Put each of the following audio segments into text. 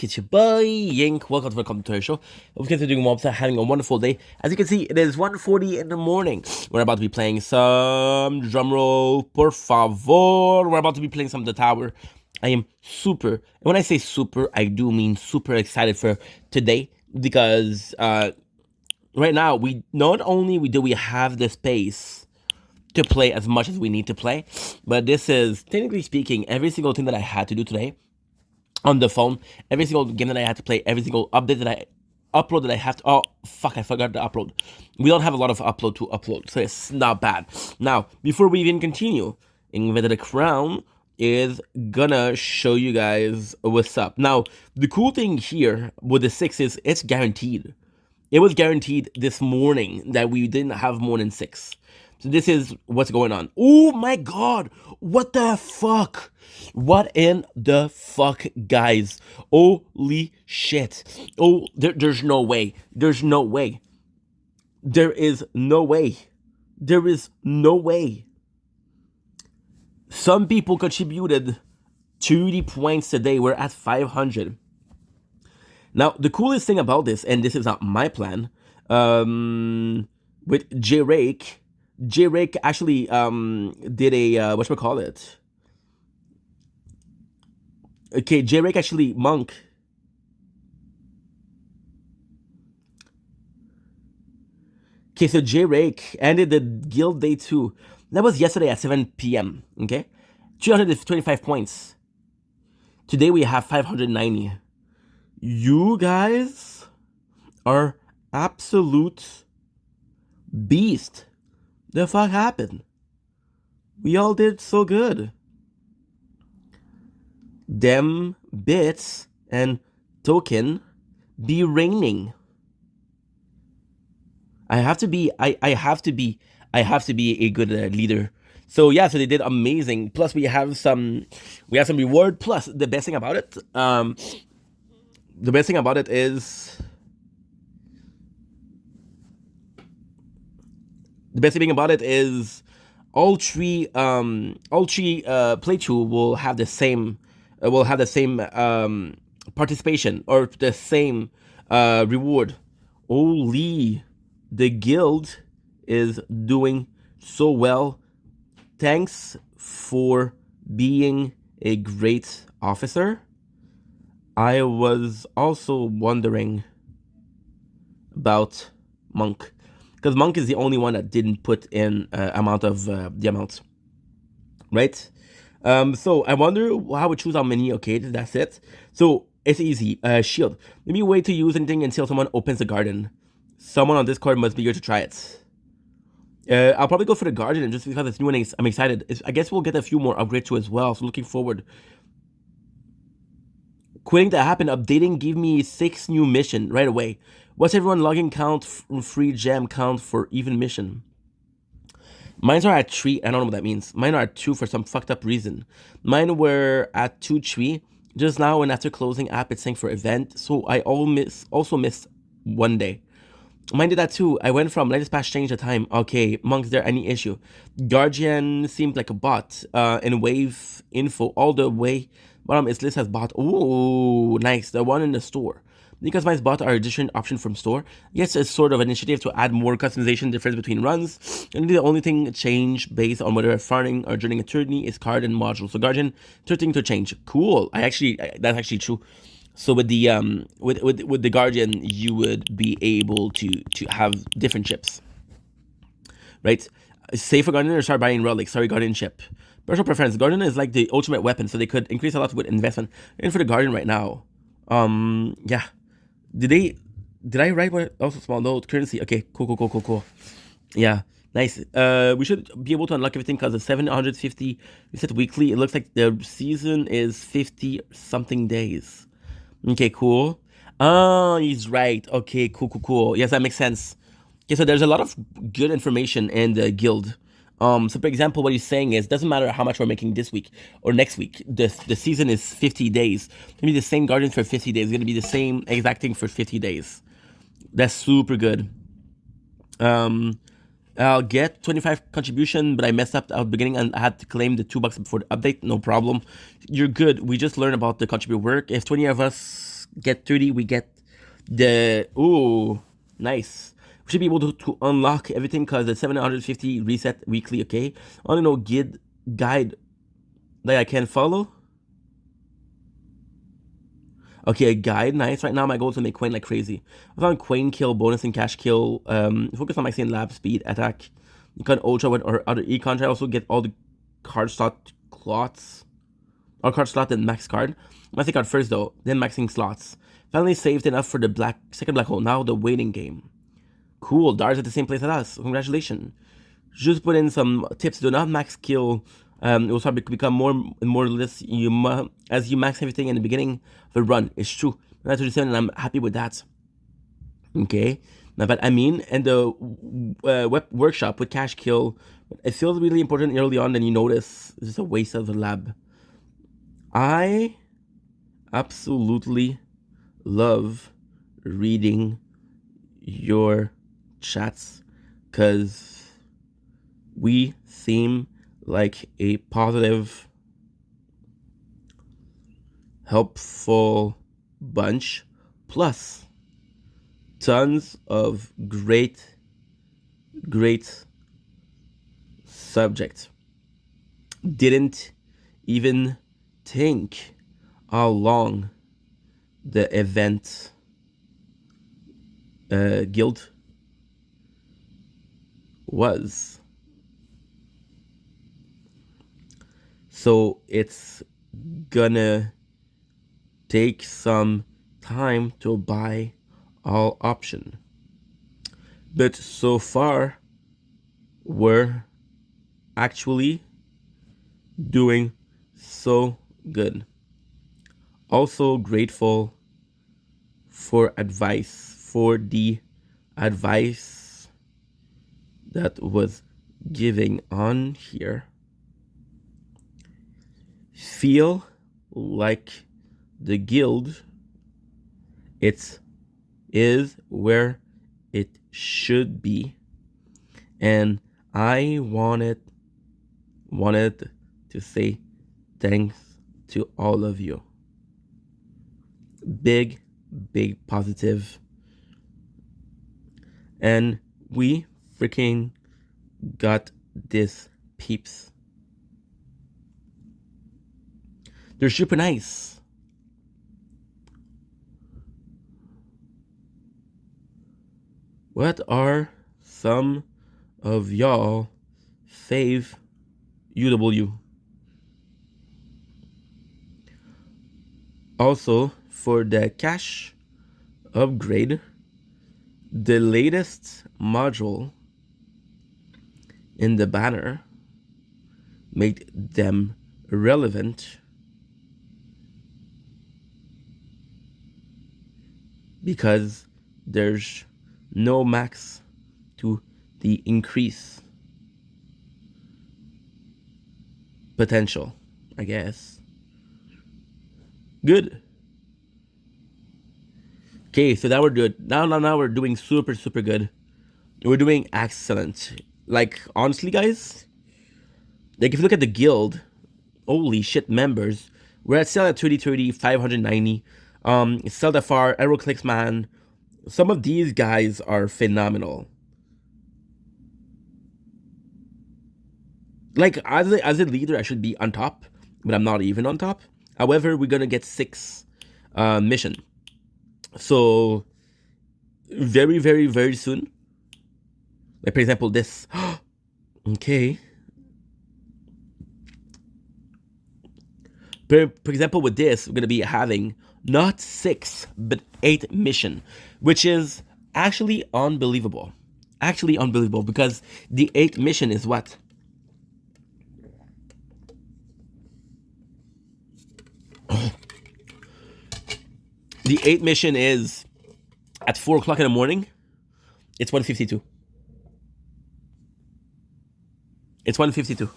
It's your boy Yink. Welcome to our show. Hope you guys are doing well, having a wonderful day. As you can see, it is 1:40 in the morning. We're about to be playing some drumroll, por favor. We're about to be playing some The Tower. I am super, and when I say super, I do mean super excited for today because right now we not only do we have the space to play as much as we need to play, but this is technically speaking every single thing that I had to do today on the phone, every single game that I had to play, every single update that I upload that I have to. Oh fuck! I forgot to upload. We don't have a lot of upload to upload, so it's not bad. Now, before we even continue, Invader the Crown is gonna show you guys what's up. Now, the cool thing here with the 6 is it's guaranteed. It was guaranteed this morning that we didn't have more than 6. So this is what's going on. Oh my god! What the fuck? What in the fuck, guys? Holy shit. Oh, there's no way. There's no way. There is no way. There is no way. Some people contributed 2D points today. We're at 500. Now, the coolest thing about this, and this is not my plan, with J-Rake actually did a, whatchamacallit? Okay, J-Rake actually, Monk. Okay, so J-Rake ended the guild day 2. That was yesterday at 7 p.m., okay? 225 points. Today we have 590. You guys are absolute beast. The fuck happened? We all did so good. Them bits and token be raining. I have to be a good leader. So yeah, so they did amazing. Plus we have some reward. Plus the best thing about it, is all three playthrough will have the same participation or the same reward. Holy, the guild is doing so well. Thanks for being a great officer. I was also wondering about Monk, because Monk is the only one that didn't put in amount of the amount, right? So I wonder how we choose how many. Okay, that's it. So it's easy. Shield. Maybe wait to use anything until someone opens the garden. Someone on Discord must be here to try it. I'll probably go for the garden, and just because it's new and I'm excited. I guess we'll get a few more upgrades too as well. So looking forward. Quitting to happen. Updating. Give me 6 new mission right away. What's everyone logging count? Free gem count for even mission. Mine are at 3. I don't know what that means. Mine are at 2 for some fucked up reason. Mine were at 2 3 just now, and after closing app it's saying for event. So I also missed 1 day. Mine did that too. I went from latest patch change the time. Okay, Monk, is there any issue? Guardian seemed like a bot. And wave info all the way bottom is list has bot. Oh, nice. The one in the store. Because mine's bought our addition option from store. Yes, it's sort of an initiative to add more customization difference between runs. And the only thing change based on whether farming or joining a tourney is card and module. So Guardian, third thing to change. Cool. That's actually true. So with the with the Guardian, you would be able to have different chips, right? Save for Guardian or start buying relics. Sorry, Guardian chip. Personal preference. Guardian is like the ultimate weapon, so they could increase a lot with investment. And for the Guardian right now, yeah. Did I write what? Also small note currency. Okay, cool. Yeah, nice. We should be able to unlock everything because of 750. You said weekly. It looks like the season is 50 something days. Okay, cool. Oh, he's right. Okay, cool. Yes, that makes sense. Okay, so there's a lot of good information in the guild. So for example, what he's saying is, doesn't matter how much we're making this week or next week. The season is 50 days. It's gonna be the same Guardians for 50 days. It's gonna be the same exact thing for 50 days. That's super good. I'll get 25 contribution, but I messed up at the beginning and I had to claim the $2 before the update. No problem. You're good. We just learned about the contribute work. If 20 of us Get 30, we get the... Ooh, nice. We should be able to unlock everything because the 750 reset weekly, okay? I want to know guide that I can follow. Okay, a guide, nice. Right now my goal is to make Quain like crazy. I found Quain kill, bonus and cash kill, focus on maxing lab speed, attack. You can ultra with or other econ. I also get all the card slot slots. Or card slot and max card. Maxing card first though, then maxing slots. Finally saved enough for the second black hole. Now the waiting game. Cool, Dar's at the same place as us. Congratulations. Just put in some tips. Do not max kill. It will start to become more and more less as you max everything in the beginning of the run. It's true. 937, and I'm happy with that. Okay. Now, but I mean, and the workshop with cash kill, it feels really important early on. Then you notice it's just a waste of the lab. I absolutely love reading your chats because we seem like a positive, helpful bunch, plus tons of great subjects. Didn't even think how long the event guild was. So it's gonna take some time to buy all option. But so far, we're actually doing so good. Also grateful for the advice that was giving on here. Feel like the guild is where it should be, and I wanted to say thanks to all of you. Big positive, and we freaking got this, peeps. They're super nice. What are some of y'all fave UW? Also, for the cash upgrade, the latest module in the banner made them relevant because there's no max to the increase potential, I guess. Good. Okay, so now we're good. Now we're doing super good. We're doing excellent. Like, honestly, guys, like if you look at the guild, holy shit, members, we're at still at 30, 590. Seldafar, Aeroclix Man. Some of these guys are phenomenal. Like, as a leader, I should be on top, but I'm not even on top. However, we're gonna get 6 mission. So, very soon. Like, for example, this. Okay. For example, with this, we're gonna be having not 6, but 8 mission, which is actually unbelievable. Actually unbelievable, because the 8th mission is what? The 8th mission is at 4 o'clock in the morning. It's 152. It's 152.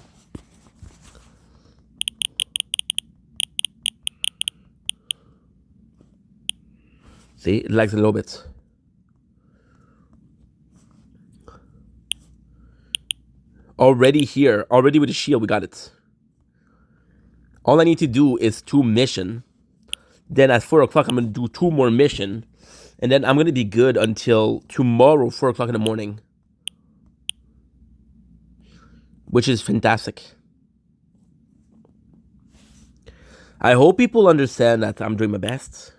See, it lags a little bit. Already here, already with the shield, we got it. All I need to do is 2 mission Then at 4 o'clock, I'm gonna do 2 more mission, and then I'm gonna be good until tomorrow, 4 o'clock in the morning, which is fantastic. I hope people understand that I'm doing my best.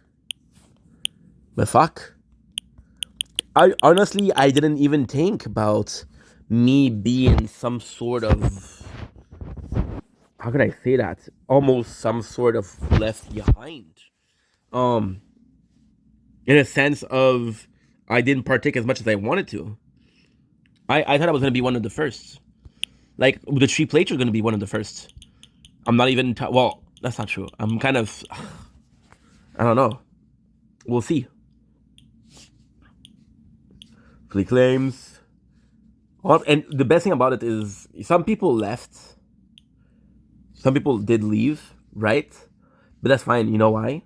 But fuck. I honestly, I didn't even think about me being some sort of, how can I say that? Almost some sort of left behind. Um, in a sense of I didn't partake as much as I wanted to. I thought I was gonna be one of the first. Like the tree plates are gonna be one of the first. I'm not even well. That's not true. I'm kind of. I don't know. We'll see. Plea claims. And the best thing about it is some people left. Some people did leave, right? But that's fine. You know why?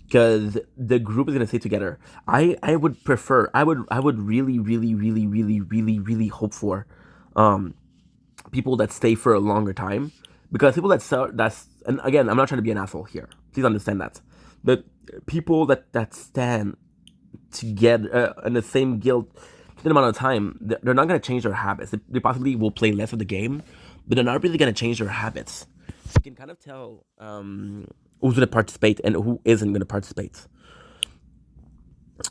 Because the group is gonna stay together. I would prefer. I would really really hope for, um, people that stay for a longer time, because people that's, and again, I'm not trying to be an asshole here. Please understand that. But people that stand together in the same guild for the amount of time, they're not going to change their habits. They possibly will play less of the game, but they're not really going to change their habits. So you can kind of tell, who's going to participate and who isn't going to participate.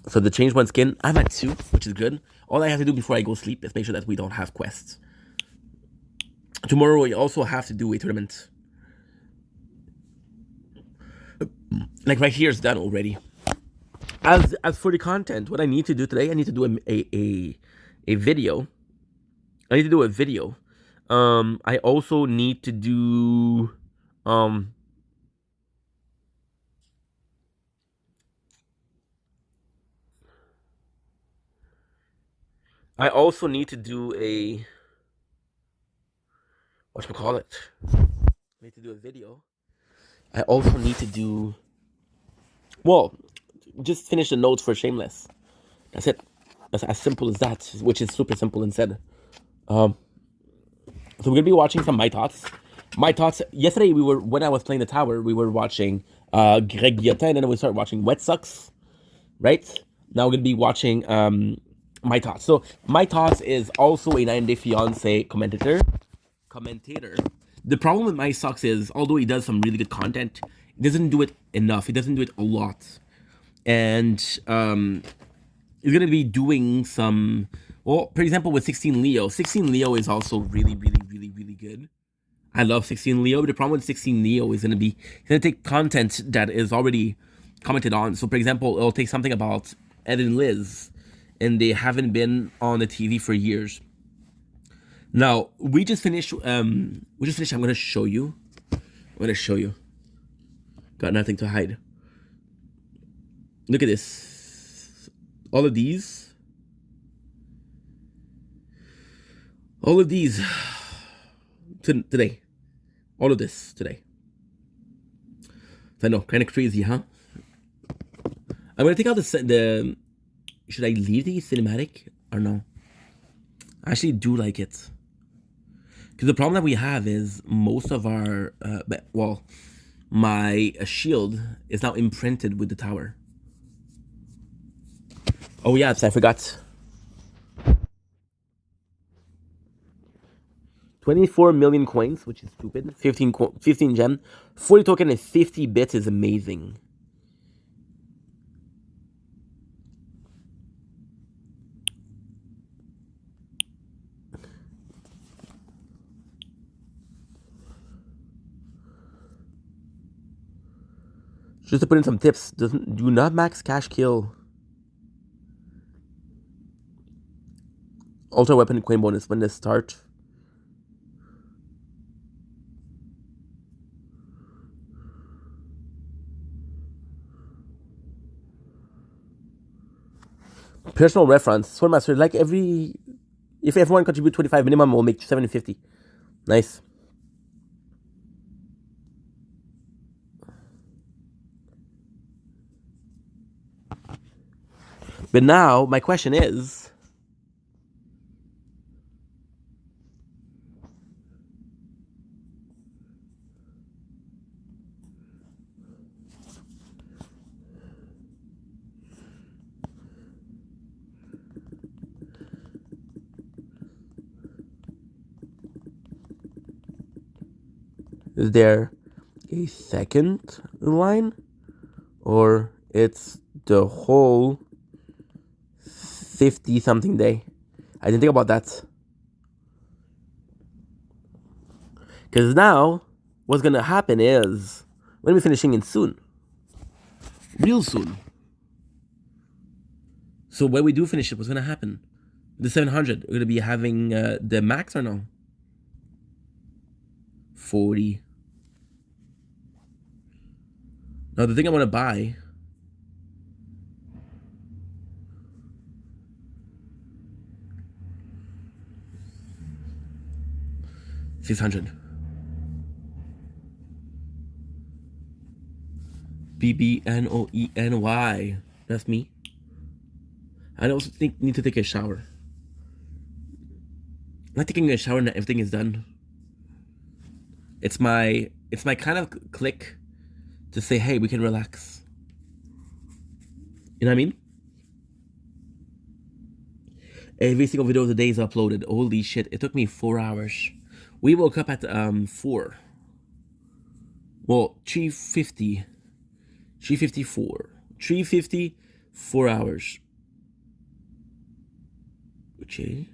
So the change one skin, I'm at 2, which is good. All I have to do before I go sleep is make sure that we don't have quests. Tomorrow we also have to do a tournament. Like right here is done already. As for the content, what I need to do today, I need to do a video. I need to do a video. I also need to do I also need to do a, whatchamacallit? I need to do a video. I also need to do, well, just finish the notes for Shameless. That's it. That's as simple as that, which is super simple instead. So we're gonna be watching some My Thoughts. My Thoughts. Yesterday when I was playing the tower, we were watching Greg Guillotin, and then we started watching Wet Sucks. Right now we're gonna be watching My Thoughts. So My Thoughts is also a 9 Day Fiance commentator. The problem with My Sucks is, although he does some really good content, he doesn't do it enough. He doesn't do it a lot, and he's gonna be doing some. Well, for example, with 16 Leo. 16 Leo is also really good. I love 16 Leo, but the problem with 16 Leo is he's gonna take content that is already commented on. So, for example, it'll take something about Ed and Liz, and they haven't been on the TV for years. Now we just finished. I'm gonna show you. Got nothing to hide. Look at this. All of these. Today. All of this today. I know, kind of crazy, huh? I'm gonna take out the. Should I leave the cinematic or no? I actually do like it, because the problem that we have is most of our my shield is now imprinted with the tower. Oh yes, I forgot. 24 million coins, which is stupid. 15 gem. 40 token and 50 bits is amazing. Just to put in some tips, do not max cash kill. Ultra weapon coin bonus when they start. Personal reference. Swordmaster, like if everyone contribute 25 minimum, we'll make 750. Nice. But now, my question is, Is there a second line? Or it's the whole 50 something day? I didn't think about that. Because now, what's gonna happen is, we're gonna be finishing in soon. Real soon. So when we do finish it, what's gonna happen? The 700, we're gonna be having the max or no? 40. Now the thing I wanna buy, $600. BBNOENY. That's me. I also need to take a shower. I'm not taking a shower now. Everything is done. It's my kind of click to say, hey, we can relax. You know what I mean? Every single video of the day is uploaded. Holy shit! It took me 4 hours. We woke up at 4. Well, 3:50, 3:54, 3:50, 4 hours. Okay.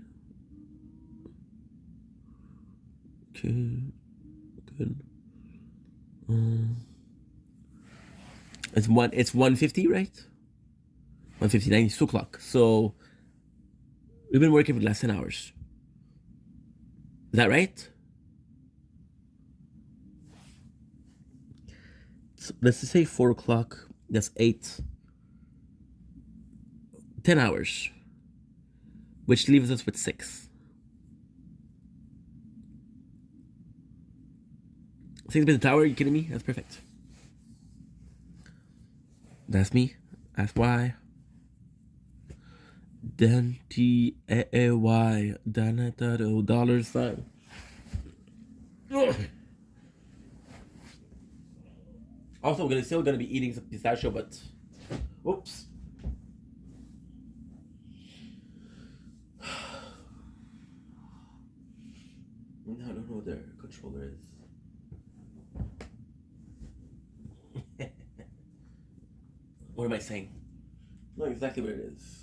Okay. Good. It's 1:50, right? 1:59. It's 2 o'clock. So we've been working for the last 10 hours. Is that right? So let's just say 4 o'clock. That's 8. 10 hours. Which leaves us with 6. 6 minutes an hour? Are you kidding me? That's perfect. That's me. That's why. Then T-A-A-Y. Dollar sign. Also, we're still gonna be eating some pistachio, but oops. I don't know what their controller is. What am I saying? I know exactly where it is.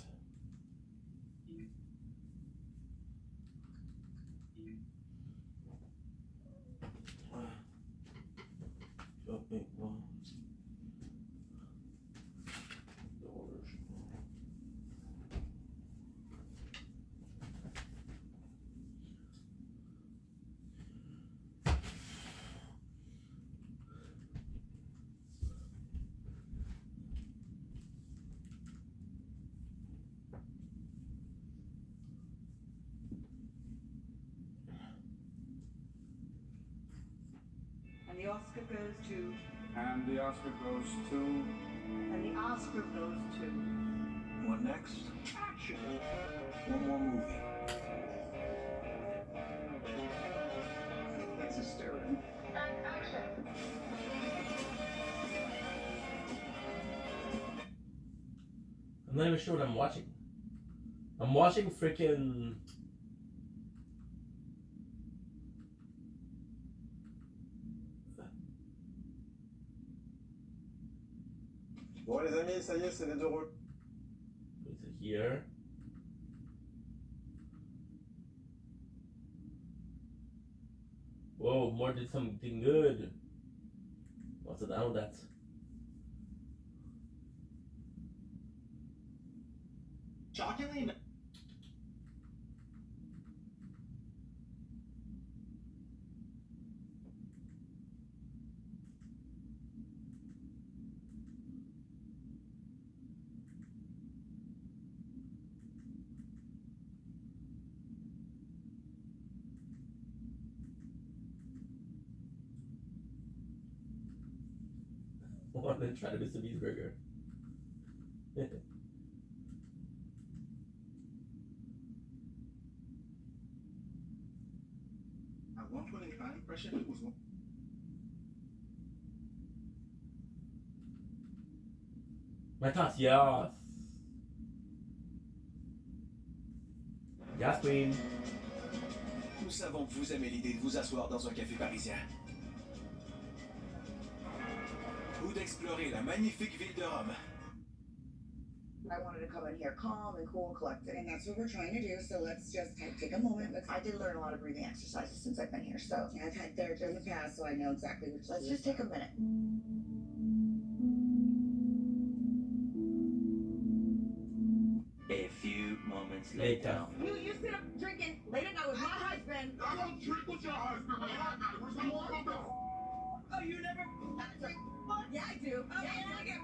And the Oscar goes to. And the Oscar goes to. And the Oscar goes to. What next? Action! One more movie. It's a stirring. And action! I'm not even sure what I'm watching. I'm watching freaking. Bon les amis, ça y est, c'est les 2 rôles. Is it here? Whoa, more did something good. What's it down with that? Shockingly. I want to try the Mr. Beast burger. At one point in time, pressure was one. My thoughts, yes. Yes, queen. Nous savons que vous aimez l'idée de vous asseoir dans un café parisien. d'explorer la magnifique ville de Rome. I wanted to come in here calm and cool and collected. And that's what we're trying to do. So let's just take a moment. I did learn a lot of breathing exercises since I've been here. So I've had therapy in the past, so I know exactly what to do. Let's just take a minute. A few moments Later. You sit up drinking late at night with my husband. I don't drink with your husband. Where's the water bill? Oh, you never drink? Yeah, I do. Oh, yeah, I get.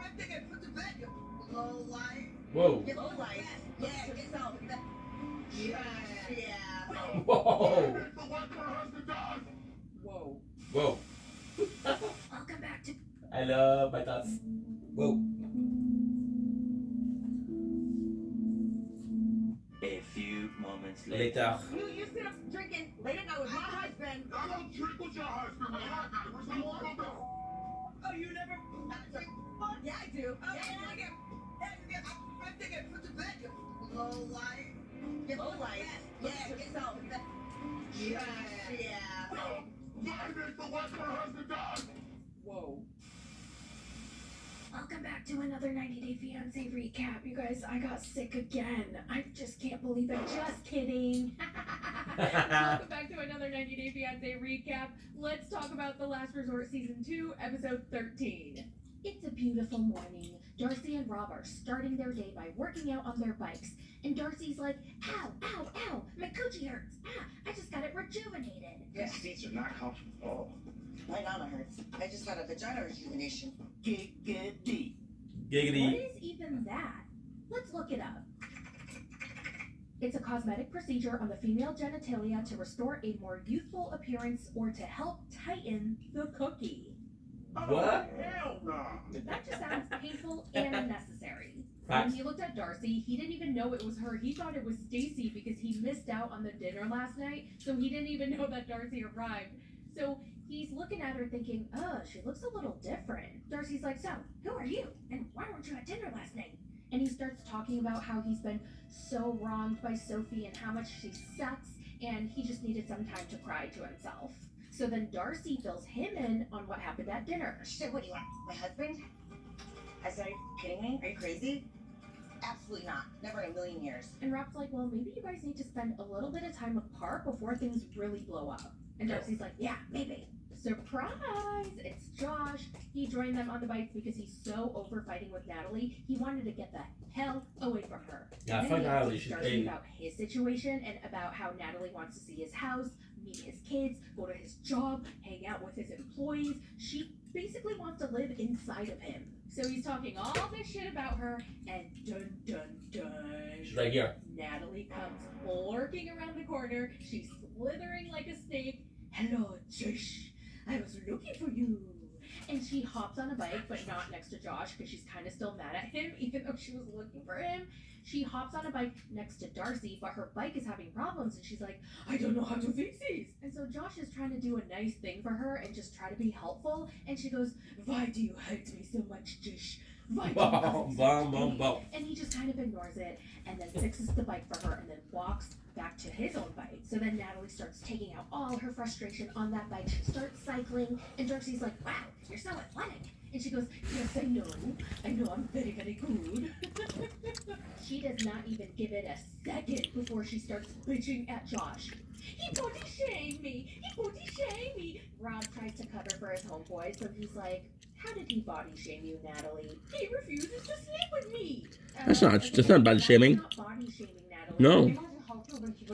I'm thinking, put to bed, you low life. Whoa. You low life. Yeah, get out. Yeah. Whoa. The wife her husband died. Whoa. Whoa. I'll come back to. I love my thoughts. Whoa. A few moments Later. You sit up drinking late at night with my husband. I don't drink with your husband. Where's the water bill? Oh, you never drink? Yeah, I do. Oh, yeah, I get. I'm thinking, put to bed, you low life. Get low life. Yeah, get out. Yeah. Why did the wife her husband died? Whoa. Welcome back to another 90 Day Fiancé recap. You guys, I got sick again. I just can't believe it. Just kidding. Welcome back to another 90 Day Fiancé recap. Let's talk about The Last Resort Season 2, Episode 13. It's a beautiful morning. Darcy and Rob are starting their day by working out on their bikes. And Darcy's like, ow, ow, ow, my coochie hurts. I just got it rejuvenated. These seats are not comfortable at all. My nana hurts. I just had a vagina rejuvenation. Giggity. What Giggity. is even that? Let's look it up. It's a cosmetic procedure on the female genitalia to restore a more youthful appearance or to help tighten the cookie. What? Hell no. That just sounds painful and unnecessary. Facts. When he looked at Darcy, he didn't even know it was her. He thought it was Stacy because he missed out on the dinner last night, so he didn't even know that Darcy arrived. So he's looking at her thinking, she looks a little different. Darcy's like, so, who are you? And why weren't you at dinner last night? And he starts talking about how he's been so wronged by Sophie and how much she sucks, and he just needed some time to cry to himself. So then Darcy fills him in on what happened at dinner. She said, what do you want? My husband? I said, are you kidding me? Are you crazy? Absolutely not. Never in a million years. And Rob's like, well, maybe you guys need to spend a little bit of time apart before things really blow up. And Darcy's like, yeah, maybe. Surprise! It's Josh. He joined them on the bikes because he's so over fighting with Natalie. He wanted to get the hell away from her. Yeah, And fuck then he Natalie. asked She's Darcy baby. about his situation and about how Natalie wants to see his house, meet his kids, go to his job, hang out with his employees. She basically wants to live inside of him. So he's talking all this shit about her, and dun dun dun. She's right here. Natalie comes lurking around the corner. She's slithering like a snake. Hello, Josh. I was looking for you. And she hops on a bike, but not next to Josh because she's kind of still mad at him, even though she was looking for him. She hops on a bike next to Darcy, but her bike is having problems, and she's like, I don't know how to fix these. And so Josh is trying to do a nice thing for her and just try to be helpful. And she goes, why do you hate me so much, Josh? Why do you Bum, bum, bum, bum. And he just kind of ignores it and then fixes the bike for her and then walks back to his own bike. So then Natalie starts taking out all her frustration on that bike. She starts cycling, and Darcy's like, wow, you're so athletic. And she goes, yes, I know I'm very, very good. She does not even give it a second before she starts bitching at Josh. He body shamed me. He body shamed me. Rob tries to cover for his homeboy, so he's like, how did he body shame you, Natalie? He refuses to sleep with me. That's not body shaming. That's not body shaming, Natalie. No. If he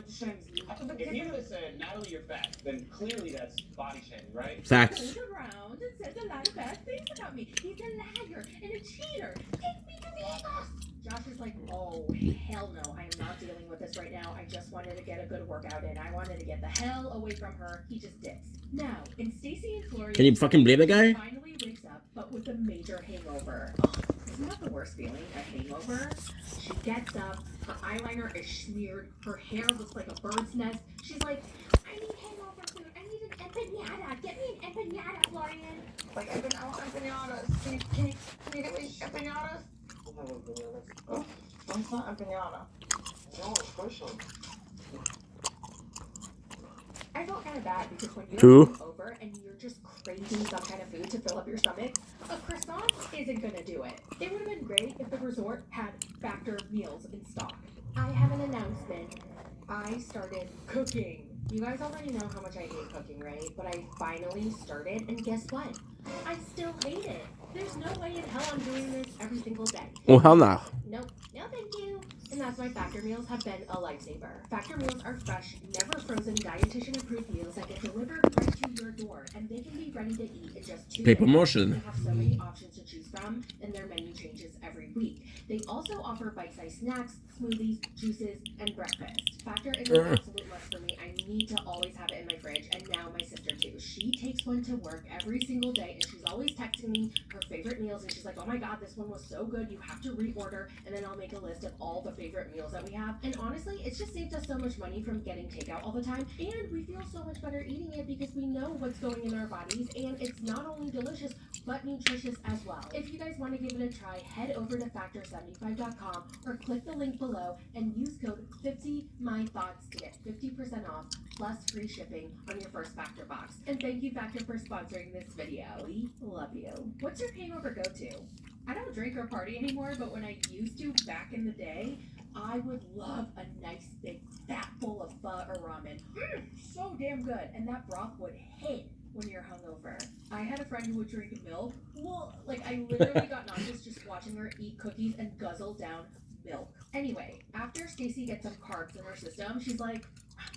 would have said, Natalie, you're fat, then clearly that's body shaming, right? Facts. Goes around and says a lot of bad things about me. He's a liar and a cheater. Take me to Vegas. Josh is like, oh, hell no. I am not dealing with this right now. I just wanted to get a good workout in. I wanted to get the hell away from her. He just dips. Now, in Stacy and Florian, Can you fucking blame the guy? finally wakes up, but with a major hangover. Oh, isn't that the worst feeling? A hangover? She gets up, her eyeliner is smeared, her hair looks like a bird's nest. She's like, I need hangover food. I need an empanada. Get me an empanada, Florian. Like, empanadas. Can you get me empanadas? Oh, it's not empanada. No, it's special. I felt kind of bad because when you Two. have over over and you're just craving some kind of food to fill up your stomach, a croissant isn't gonna do it. It would have been great if the resort had Factor meals in stock. I have an announcement. I started cooking. You guys already know how much I hate cooking, right? But I finally started, and guess what? I still hate it. There's no way in hell I'm doing this every single day. Oh, hell no. Nope. No, thank you. And that's why Factor meals have been a lifesaver. Factor meals are fresh, never frozen, dietitian-approved meals that get delivered right to your door, and they can be ready to eat in just 2 Pay days. promotion. They have so many options to choose from, and their menu changes every week. They also offer bite-sized snacks, smoothies, juices, and breakfast. Factor is an absolute must for me. I need to always have it in my fridge, and now my sister too. She takes one to work every single day, and she's always texting me her favorite meals, and she's like, oh my god, this one was so good, you have to reorder, and then I'll make a list of all the favorite meals that we have. And honestly, it's just saved us so much money from getting takeout all the time, and we feel so much better eating it because we know what's going in our bodies, and it's not only delicious, but nutritious as well. If you guys want to give it a try, head over to Factor75.com or click the link below and use code 50MyThoughts to get 50% off plus free shipping on your first Factor box. And thank you, Factor, for sponsoring this video. We love you. What's your hangover go-to? I don't drink or party anymore, but when I used to back in the day, I would love a nice big fat bowl of pho or ramen. So damn good. And that broth would hit when you're hungover. I had a friend who would drink milk. Well, like I literally got nauseous just watching her eat cookies and guzzle down milk. Anyway, after Stacy gets some carbs in her system, she's like,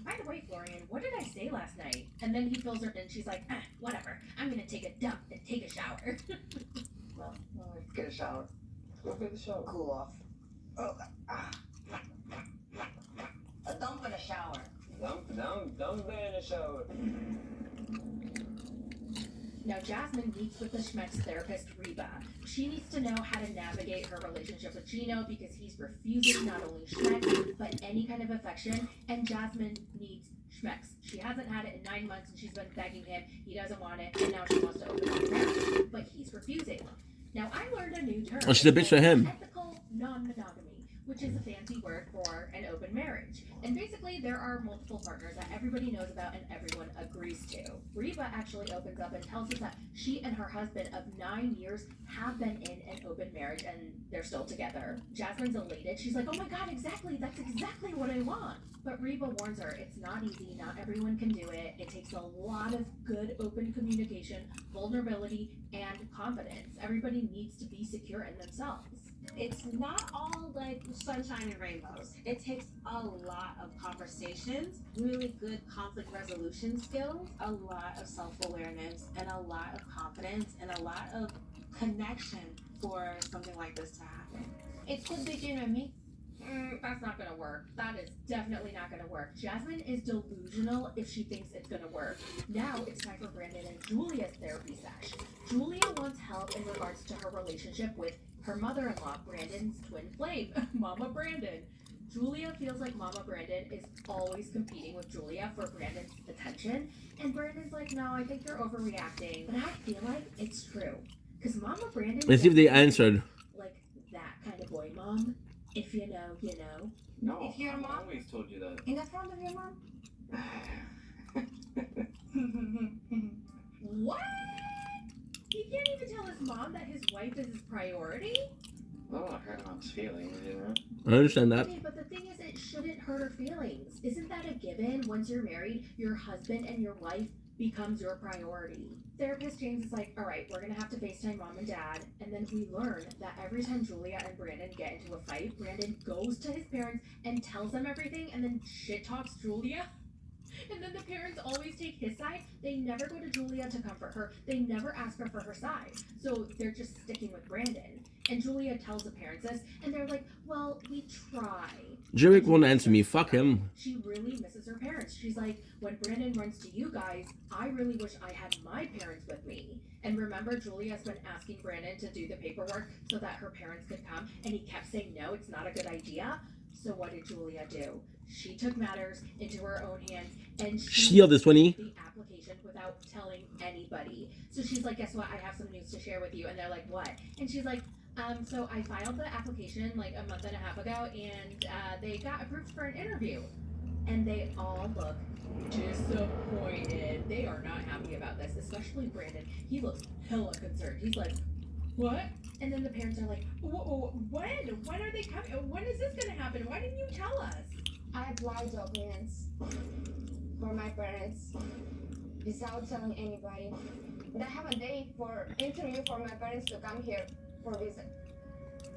by the way, Florian, what did I say last night? And then he fills her in. She's like, whatever. I'm gonna take a dump and take a shower. Well, get a shower. Go get the shower. Cool off. Oh, a dump in a shower. Dump in the shower. Now, Jasmine meets with the Schmetz therapist, Reba. She needs to know how to navigate her relationship with Gino because he's refusing not only Schmetz, but any kind of affection, and Jasmine needs Schmetz. She hasn't had it in 9 months, and she's been begging him. He doesn't want it, and now she wants to open up a marriage, but he's refusing. Now, I learned a new term. Oh, she's a bitch for him. Ethical non-monogamy, which is a fancy word for an open marriage. And basically, there are multiple partners that everybody knows about and everyone agrees to. Reba actually opens up and tells us that she and her husband of 9 years have been in an open marriage and they're still together. Jasmine's elated. She's like, oh my god, exactly. That's exactly what I want. But Reba warns her, it's not easy. Not everyone can do it. It takes a lot of good open communication, vulnerability, and confidence. Everybody needs to be secure in themselves. It's not all like sunshine and rainbows. It takes a lot of conversations, really good conflict resolution skills, a lot of self-awareness, and a lot of confidence, and a lot of connection for something like this to happen. It's good begin with me. That's not gonna work. That is definitely not gonna work. Jasmine is delusional if she thinks it's gonna work. Now it's time for Brandon and Julia's therapy sesh. Julia wants help in regards to her relationship with her mother-in-law, Brandon's twin flame, Mama Brandon. Julia feels like Mama Brandon is always competing with Julia for Brandon's attention, and Brandon's like, no, I think you're overreacting. But I feel like it's true. Because Mama Brandon... Let's see if they answered. Like that kind of boy, Mom. If you know, you know. No, If you're a I've mom- always told you that. In the front of your mom? What? He can't even tell his mom that his wife is his priority? Well, I hurt mom's feelings, you know? I understand that. Okay, but the thing is, it shouldn't hurt her feelings. Isn't that a given? Once you're married, your husband and your wife becomes your priority. Therapist James is like, all right, we're gonna have to FaceTime Mom and Dad. And then we learn that every time Julia and Brandon get into a fight, Brandon goes to his parents and tells them everything and then shit talks Julia. And then the parents always take his side. They never go to Julia to comfort her. They never ask her for her side. So they're just sticking with Brandon. And Julia tells the parents this, and they're like, well, we try. Jerick won't answer me. Fuck him. She really misses her parents. She's like, when Brandon runs to you guys, I really wish I had my parents with me. And remember, Julia's been asking Brandon to do the paperwork so that her parents could come, and he kept saying, no, it's not a good idea. So what did Julia do? She took matters into her own hands, and she Shield this one, the application without telling anybody. So she's like, guess what? I have some news to share with you. And they're like, what? And she's like, so I filed the application like a month and a half ago, and they got approved for an interview. and they all look disappointed. They are not happy about this, especially Brandon. He looks hella concerned. He's like, what? And then the parents are like, when? When are they coming? When is this gonna happen? Why didn't you tell us? I applied documents for my parents without telling anybody. And I have a date for interview for my parents to come here for visit.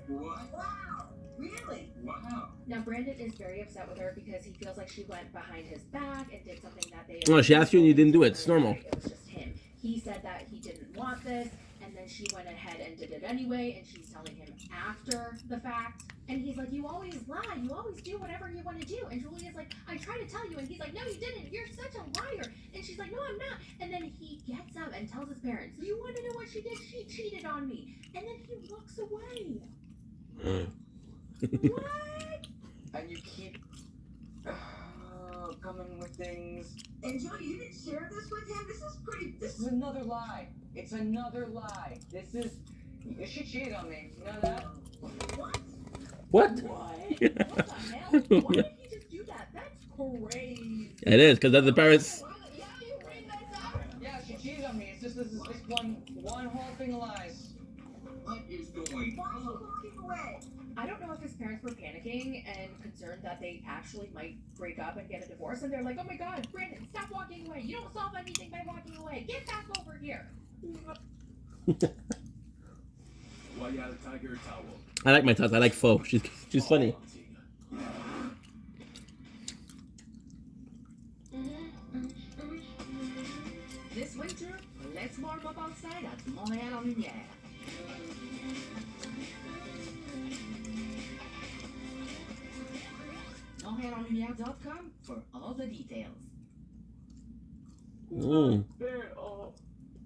What? Wow, really? Wow. Now Brandon is very upset with her because he feels like she went behind his back and did something that they. Oh, she asked you and you didn't do it. It's normal. It was just him. He said that he didn't want this, and then she went ahead and did it anyway, and she's telling him after the fact. And he's like, you always lie. You always do whatever you want to do. And Julia's like, I tried to tell you. And he's like, no, you didn't. You're such a liar. And she's like, no, I'm not. And then he gets up and tells his parents, you want to know what she did? She cheated on me. And then he walks away. What? And you keep coming with things. And Johnny, you didn't share this with him? This is another lie. It's another lie. She cheated on me. You know that? What? What? What? What the hell? Why did he just do that? That's crazy. It is, because that's the parents. Yeah, you read that out. Yeah, she cheated on me. It's just this one whole thing of lies. What is going Why are you on? walking away? I don't know if his parents were panicking and concerned that they actually might break up and get a divorce, and they're like, oh my god, Brandon, stop walking away. You don't solve anything by walking away. Get back over here. Why you got a tiger towel? I like my tots. I like Faux. She's funny. This winter, let's warm up outside at Montréal-en-Lumière. MontréalEnLumière.com for all the details. Mm.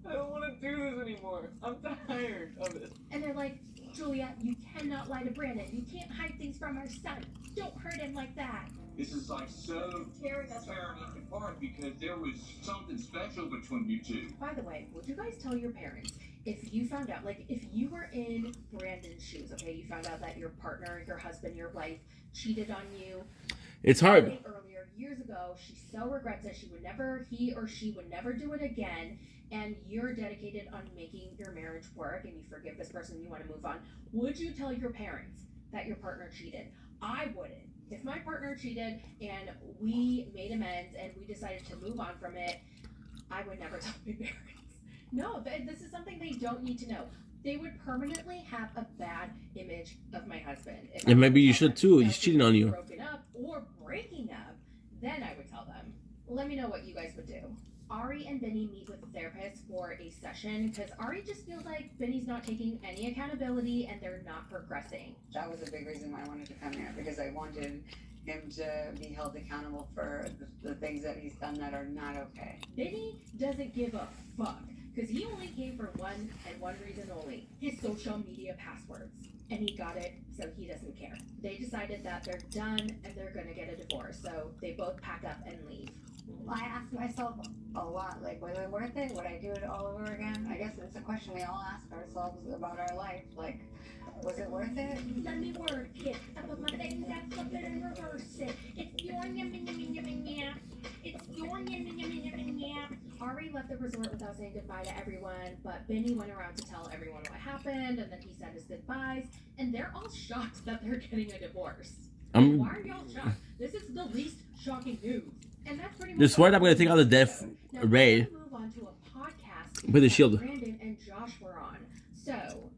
I don't want to do this anymore. I'm tired of it. And they're like, Julia, you cannot lie to Brandon. You can't hide things from our son. Don't hurt him like that. This is like so tearing us apart because there was something special between you two. By the way, would you guys tell your parents if you found out, like if you were in Brandon's shoes, okay, you found out that your partner, your husband, your wife cheated on you. It's hard. Earlier, years ago, she so regrets it. He or she would never do it again. And you're dedicated on making your marriage work and you forgive this person and you want to move on. Would you tell your parents that your partner cheated? I wouldn't. If my partner cheated and we made amends and we decided to move on from it, I would never tell my parents. No, this is something they don't need to know. They would permanently have a bad image of my husband. If And maybe you should too. He's cheating on you. broken up or breaking up, then I would tell them. Let me know what you guys would do. Ari and Benny meet with a therapist for a session because Ari just feels like Benny's not taking any accountability and they're not progressing. That was a big reason why I wanted to come here, because I wanted him to be held accountable for the things that he's done that are not okay. Benny doesn't give a fuck because he only came for one and one reason only, his social media passwords. And he got it, so he doesn't care. They decided that they're done and they're gonna get a divorce, so they both pack up and leave. I asked myself a lot, like, was it worth it? Would I do it all over again? I guess it's a question we all ask ourselves about our life. Like, was it worth it? Let me work it. I put my things out, flip it and reverse it. It's your yummy, yummy, yummy, yum. It's your yummy, yummy, yummy, yum. Ari left the resort without saying goodbye to everyone, but Benny went around to tell everyone what happened, and then he said his goodbyes, and they're all shocked that they're getting a divorce. Why are y'all shocked? This is the least shocking news. And that's pretty much This word I'm gonna take out the death now, Ray. we're gonna move on to a podcast With the shield. that Brandon and Josh were on. So,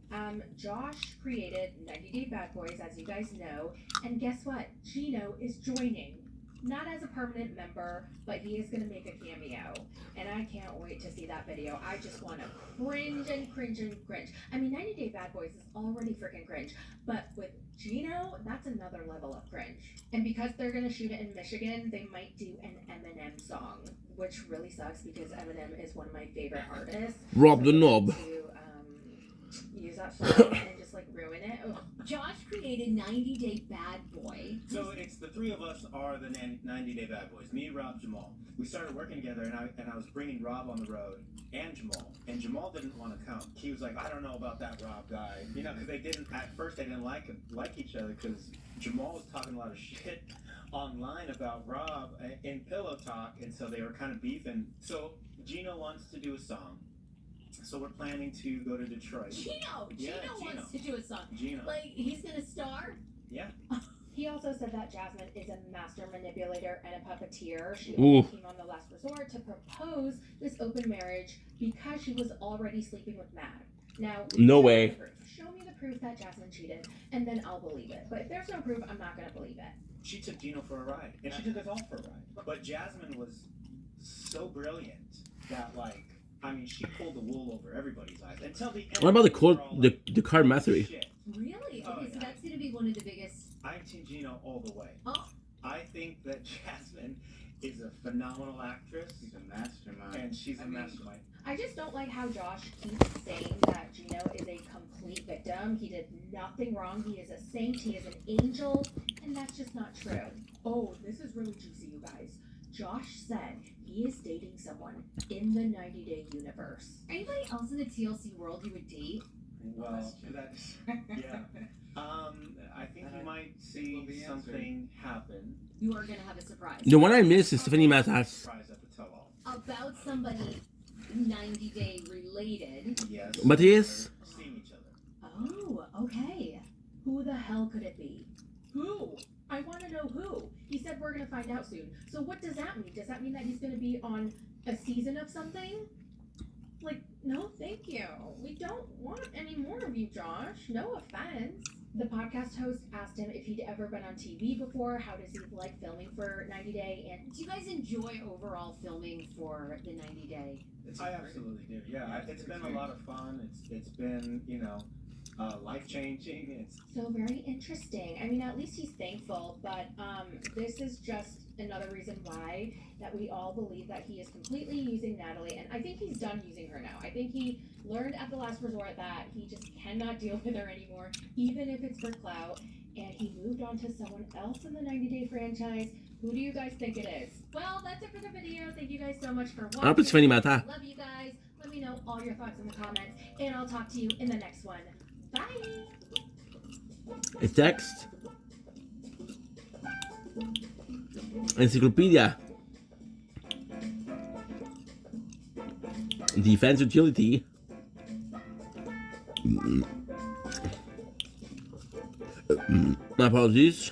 Josh created 90 Day Bad Boys, as you guys know, and guess what? Gino is joining. Not as a permanent member, but he is going to make a cameo. And I can't wait to see that video. I just want to cringe and cringe and cringe. I mean, 90 Day Bad Boys is already freaking cringe. But with Gino, that's another level of cringe. And because they're going to shoot it in Michigan, they might do an Eminem song. Which really sucks because Eminem is one of my favorite artists. Rob the So knob. To use that song and just like ruin it. Ugh. Josh created 90 Day Bad Boy. So it's the three of us are the 90 Day Bad Boys. Me, Rob, Jamal. We started working together, and I was bringing Rob on the road and Jamal. And Jamal didn't want to come. He was like, I don't know about that Rob guy, because they didn't at first. They didn't like each other because Jamal was talking a lot of shit online about Rob in Pillow Talk, and so they were kind of beefing. So Gino wants to do a song, so we're planning to go to Detroit. Gino Yeah, wants to do a song. Gino. Like, he's gonna star? Yeah. He also said that Jasmine is a master manipulator and a puppeteer. She Ooh. only came on The Last Resort to propose this open marriage because she was already sleeping with Matt. Now, No show me way. the proof. Show me the proof that Jasmine cheated, and then I'll believe it. But if there's no proof, I'm not gonna believe it. She took Gino for a ride, and she took us all for a ride. But Jasmine was so brilliant that, like, I mean, she pulled the wool over everybody's eyes until the end. What about the we were code, all the card mastery? Shit. Really? Oh, Okay, so yeah. that's gonna be one of the biggest. I'm Team Gino all the way. Oh. I think that Jasmine is a phenomenal actress. She's a mastermind. And she's a mastermind. I just don't like how Josh keeps saying that Gino is a complete victim. He did nothing wrong. He is a saint. He is an angel. And that's just not true. Oh, this is really juicy, you guys. Josh said he is dating someone in the 90-day universe. Anybody else in the TLC world you would date? Well, that's yeah. I think you might see something happen. You are gonna have a surprise. The one I missed is Tiffany Matas. Surprise at the tell-all. About somebody 90-day related. Yes. Matthias? Seeing each other. Oh, okay. Who the hell could it be? Who? I want to know who. He said we're going to find out soon. So what does that mean? Does that mean that he's going to be on a season of something? Like, no, thank you. We don't want any more of you, Josh. No offense. The podcast host asked him if he'd ever been on TV before. How does he like filming for 90 Day? And Do you guys enjoy overall filming for the 90 Day? I absolutely do. Yeah, it's been a lot of fun. It's been, you know, life changing. It's so very interesting. I mean, at least he's thankful, but this is just another reason why that we all believe that he is completely using Natalie, and I think he's done using her now. I think he learned at The Last Resort that he just cannot deal with her anymore, even if it's for clout, and he moved on to someone else in the 90 Day franchise. Who do you guys think it is? Well, that's it for the video. Thank you guys so much for watching. I hope it's Tiffany Mata. Love you guys. Let me know all your thoughts in the comments, and I'll talk to you in the next one. Bye! It's text. Encyclopedia. Defense utility. My apologies.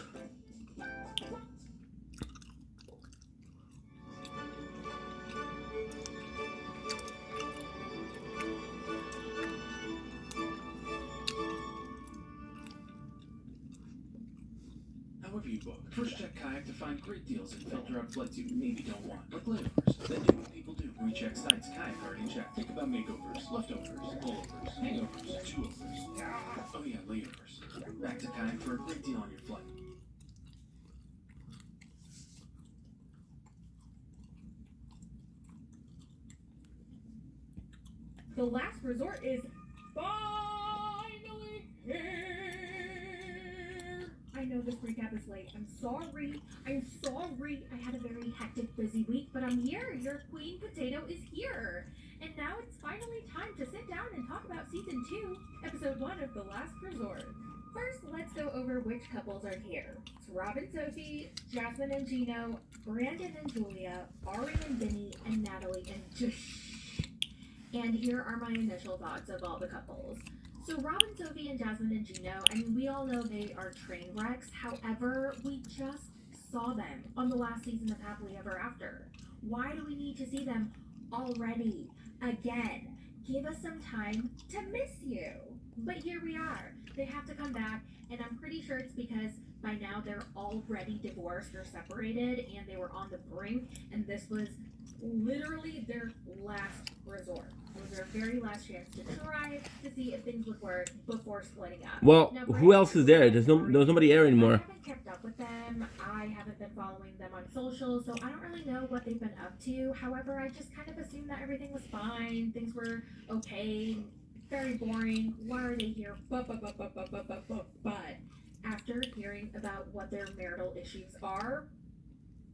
However you book, first check Kayak to find great deals and filter out flights you maybe don't want, like layovers. Then do what people do. Recheck sites Kayak already checked. Think about makeovers, leftovers, pullovers, hangovers, two-overs. Oh yeah, layovers. Back to Kayak for a great deal on your flight. The Last Resort is finally here. I know this recap is late. I'm sorry. I had a very hectic, busy week, but I'm here. Your Queen Potato is here. And now it's finally time to sit down and talk about Season 2, Episode 1 of The Last Resort. First, let's go over which couples are here. It's Rob and Sophie, Jasmine and Gino, Brandon and Julia, Ari and Vinny, and Natalie and Josh. And here are my initial thoughts of all the couples. So Rob and Sophie and Jasmine and Gino, I mean, we all know they are train wrecks. However, we just saw them on the last season of Happily Ever After. Why do we need to see them already? Again, give us some time to miss you. But here we are. They have to come back, and I'm pretty sure it's because by now they're already divorced or separated, and they were on the brink, and this was literally their last resort. It was their very last chance to try to see if things would work before splitting up. Well, Now, who else is there? There's nobody there I anymore. haven't kept up with them. I haven't been following them on social, so I don't really know what they've been up to. However, I just kind of assumed that everything was fine. Things were okay. Very boring. Why are they here? But after hearing about what their marital issues are,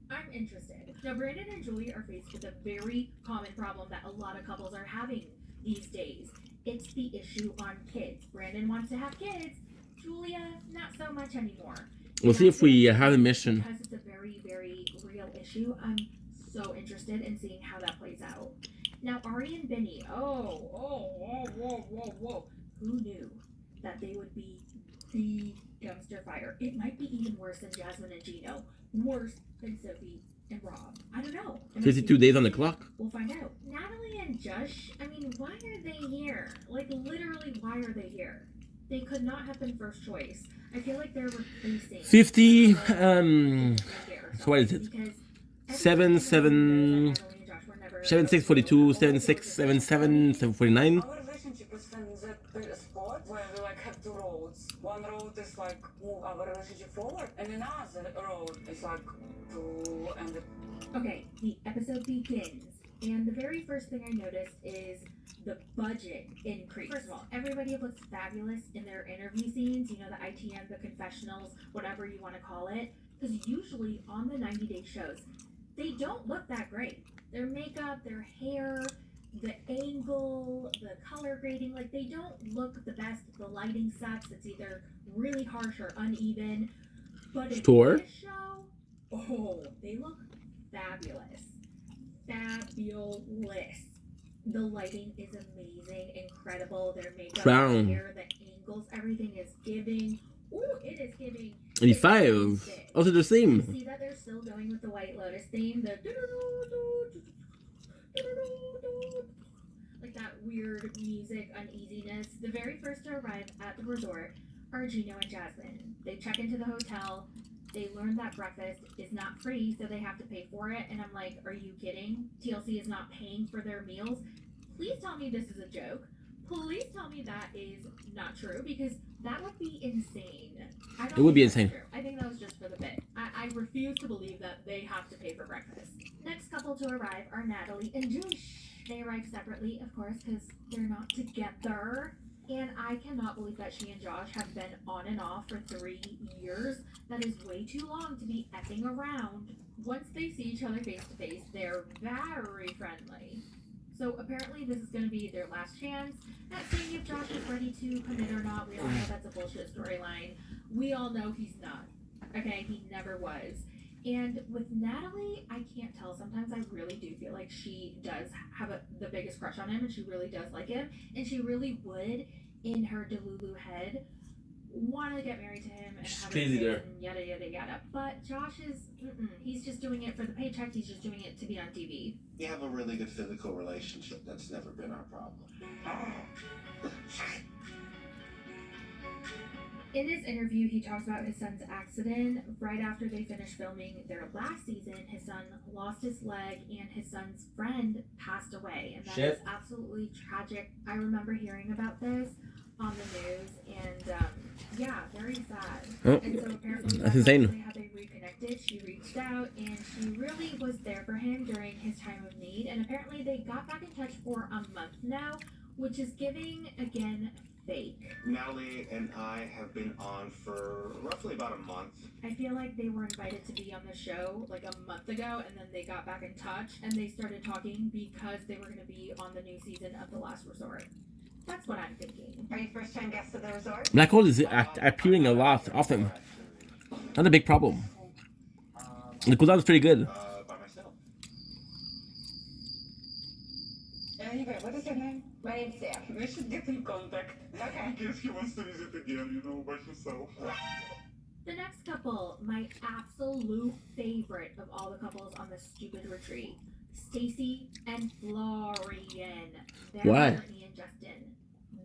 I'm interested. Now, Brandon and Julie are faced with a very common problem that a lot of couples are having these days. It's the issue on kids. Brandon wants to have kids. Julia, not so much anymore. We'll see if we have a mission. Because it's a very issue. I'm so interested in seeing how that plays out. Now, Ari and Benny, whoa. Who knew that they would be the dumpster fire? It might be even worse than Jasmine and Gino. Worse than Sophie and Rob. I don't know. 52 days on the clock. We'll find out. Natalie and Josh, I mean, why are they here? Like, literally, why are they here? They could not have been first choice. I feel like they're replacing 50, so what is it? 7, 7, 7, 6, 42, 7, 6, 7, 7, 7, 49. Our relationship is from the sport where we like have two roads. One road is like move our relationship forward, and another road is like to end it. Okay, the episode begins, and the very first thing I noticed is the budget increase. First of all, everybody looks fabulous in their interview scenes, you know, the ITM, the confessionals, whatever you want to call it, because usually on the 90-day shows, they don't look that great. Their makeup, their hair, the angle, the color grading, like they don't look the best. The lighting sucks. It's either really harsh or uneven. But in this show, they look fabulous. Fabulous. The lighting is amazing, incredible. Their makeup, Crown. their hair, the angles, everything is giving. Ooh, it is giving. 85. Also the same. See that they're still going with the White Lotus theme, the like that weird music uneasiness. The very first to arrive at the resort are Gino and Jasmine. They check into the hotel. They learn that breakfast is not free, so they have to pay for it. And I'm like, are you kidding? TLC is not paying for their meals? Please tell me this is a joke. Please tell me that is not true, because that would be insane. It would be insane. I think that was just for the bit. I refuse to believe that they have to pay for breakfast. Next couple to arrive are Natalie and Josh. They arrive separately, of course, because they're not together. And I cannot believe that she and Josh have been on and off for 3 years. That is way too long to be effing around. Once they see each other face to face, they're very friendly. So apparently this is going to be their last chance at seeing if Josh is ready to commit or not. We all know that's a bullshit storyline. We all know he's not. Okay, he never was. And with Natalie, I can't tell. Sometimes I really do feel like she does have the biggest crush on him, and she really does like him. And she really would, in her Delulu head, want to get married to him and have a kid and yada, yada, yada. But Josh is, he's just doing it for the paycheck. He's just doing it to be on TV. We have a really good physical relationship. That's never been our problem. In his interview, he talks about his son's accident. Right after they finished filming their last season, his son lost his leg and his son's friend passed away. And that is absolutely tragic. I remember hearing about this on the news, and yeah, very sad. And so apparently that's insane. How they reconnected. She reached out and she really was there for him during his time of need. And apparently they got back in touch for a month now, which is giving, again, fake. Natalie and I have been on for roughly about a month. I feel like they were invited to be on the show like a month ago, and then they got back in touch and they started talking because they were going to be on the new season of The Last Resort. That's what I'm thinking. Are you first time guest of the resort? Black Hole is appearing a lot often. Not a big problem. The cooldown is pretty good. By myself. Anyway, what is your name? My name's Sam. We should get in contact. Okay. In case he wants to visit again, by himself. The next couple, my absolute favorite of all the couples on this stupid retreat, Stacy and Florian. They're Why? my Brittany and Justin.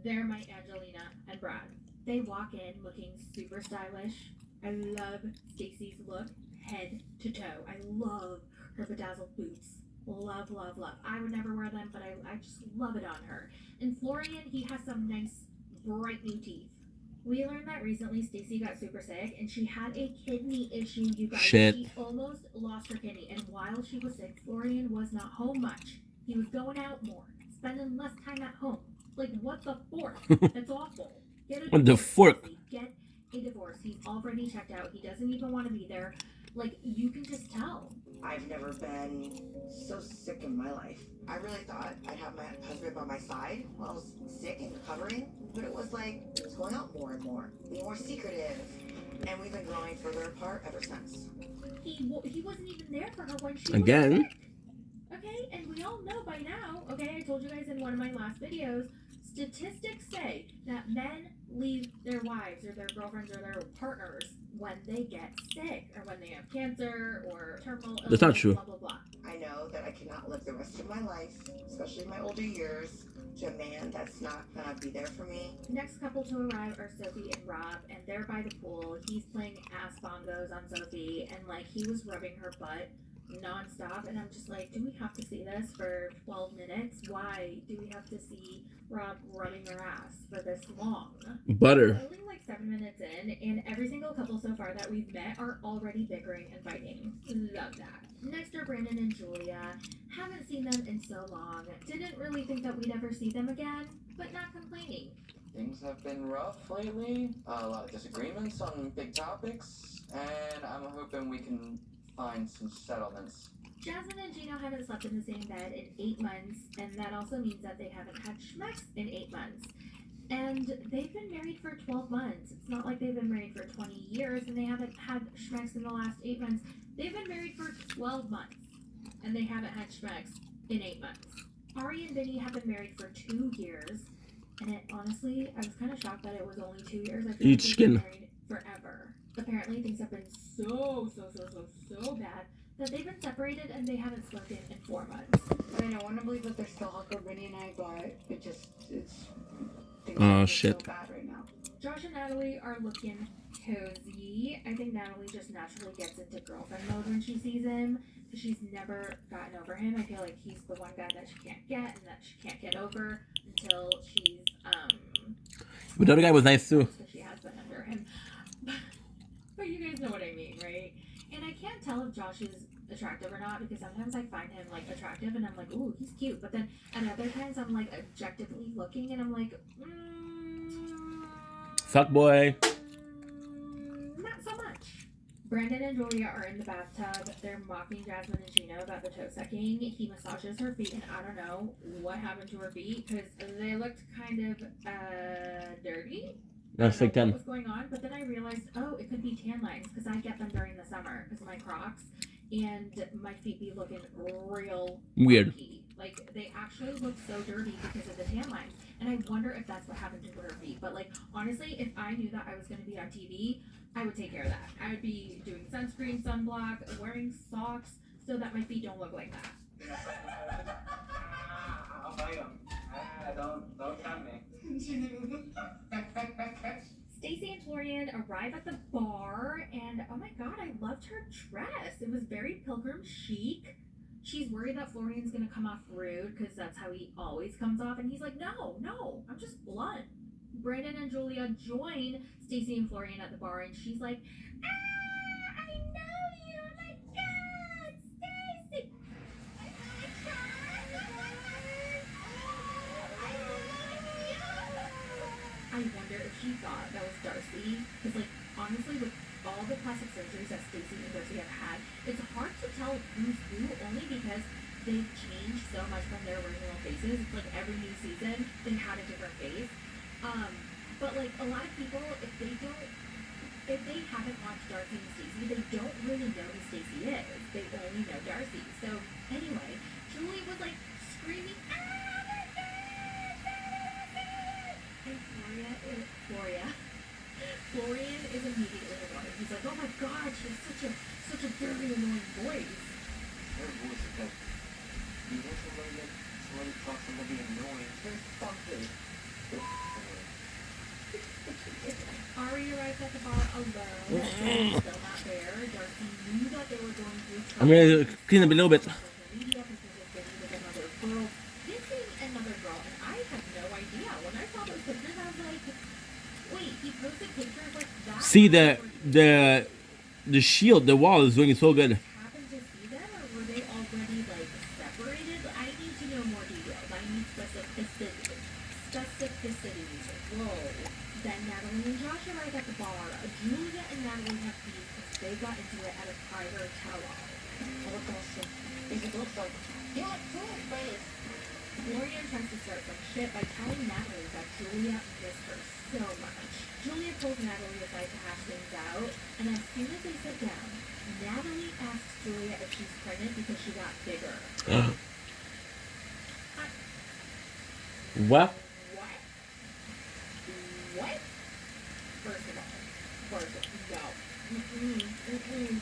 They're my Angelina and Brad. They walk in looking super stylish. I love Stacy's look, head to toe. I love her bedazzled boots. Love, love, love. I would never wear them, but I just love it on her. And Florian, he has some nice, bright new teeth. We learned that recently Stacy got super sick, and she had a kidney issue, you guys. Shit. She almost lost her kidney, and while she was sick, Florian was not home much. He was going out more, spending less time at home. Like, what the fork? That's awful. Get a What the fork? Stacy. Get a divorce. He's already checked out. He doesn't even want to be there. Like, you can just tell. I've never been so sick in my life. I really thought I'd have my husband by my side while I was sick and recovering, but it was like it was going out more and more, being more secretive. And we've been growing further apart ever since. He wasn't even there for her when she Again? was sick. Okay, and we all know by now, okay, I told you guys in one of my last videos, statistics say that men leave their wives or their girlfriends or their partners when they get sick or when they have cancer or terminal illness. That's not true. Blah, blah, blah. I know that I cannot live the rest of my life, especially in my older years, to a man that's not gonna be there for me. Next couple to arrive are Sophie and Rob, and they're by the pool. He's playing ass bongos on Sophie, and like he was rubbing her butt non-stop, and I'm just like, do we have to see this for 12 minutes? Why do we have to see Rob rubbing her ass for this long? Butter. We're only like 7 minutes in, and every single couple so far that we've met are already bickering and fighting. Love that. Next are Brandon and Julia. Haven't seen them in so long. Didn't really think that we'd ever see them again, but not complaining. Things have been rough lately. A lot of disagreements on big topics, and I'm hoping we can find some settlements. Jasmine and Gino haven't slept in the same bed in 8 months, and that also means that they haven't had schmecks in 8 months. And they've been married for 12 months. It's not like they've been married for 20 years and they haven't had schmecks in the last 8 months. They've been married for 12 months and they haven't had schmecks in 8 months. Ari and Vinny have been married for 2 years, and it honestly, I was kind of shocked that it was only 2 years. I feel Eat like they've chicken. been married forever. Apparently things have been so bad that they've been separated and they haven't spoken in 4 months. I mean, I want to believe that they're still hot for Brittany and I, but it's things Oh, are shit. so bad right now. Josh and Natalie are looking cozy. I think Natalie just naturally gets into girlfriend mode when she sees him, because she's never gotten over him. I feel like he's the one guy that she can't get and that she can't get over until she's But the other guy was nice too. so she has been under him. But you guys know what I mean, right? And I can't tell if Josh is attractive or not, because sometimes I find him like attractive and I'm like, ooh, he's cute. But then at other times I'm like objectively looking and I'm like, Fuck boy. not so much. Brandon and Julia are in the bathtub. They're mocking Jasmine and Gino about the toe sucking. He massages her feet, and I don't know what happened to her feet because they looked kind of dirty. That's I like don't know 10. what was going on, but then I realized, oh, it could be tan lines because I get them during the summer because of my Crocs, and my feet be looking real Weird. funky. Like they actually look so dirty because of the tan lines, and I wonder if that's what happened to her feet. But like honestly, if I knew that I was going to be on TV, I would take care of that. I would be doing sunscreen, sunblock, wearing socks so that my feet don't look like that. I'll bite him. Don't tempt me. Stacy and Florian arrive at the bar, and oh my god, I loved her dress. It was very pilgrim chic. She's worried that Florian's gonna come off rude because that's how he always comes off, and he's like, no, I'm just blunt. Brandon and Julia join Stacy and Florian at the bar, and she's like, I know you. Oh my god, Stacy. I wonder if she thought that was Darcy, because like honestly, with all the plastic surgeries that Stacy and Darcy have had, it's hard to tell who's who, only because they've changed so much from their original faces. It's like every new season they had a different face. But like a lot of people, if they haven't watched Darcy and Stacy, they don't really know who Stacy is. They only know Darcy. So anyway, Julie was like screaming, and Florian is immediately annoyed. He's like, oh my god, she has such a dirty, annoying voice. Her voice is like, you want somebody to talk somebody annoying. Fuck it. Ari arrives at the bar alone. Still not there. Darcy knew that they were going through trouble. I'm gonna clean up a little bit. Media because with another girl. Kissing another girl, and I had no idea. When I saw those pictures, I was like, wait, he posted pictures like that? See the shield, the wall is doing so good. Happened to see them, or were they already like separated? I need to know more details. I need specificity. Whoa. Then Natalie and Josh arrive at the bar. Julia and Natalie have beef because they got into it at a private tell-all. If it looks like you have two face. Florian tries to start some shit by telling Natalie that Julia missed her so much. Julia pulls Natalie aside to hash things out, and as soon as they sit down, Natalie asks Julia if she's pregnant because she got bigger. What? What? What? First of all, no.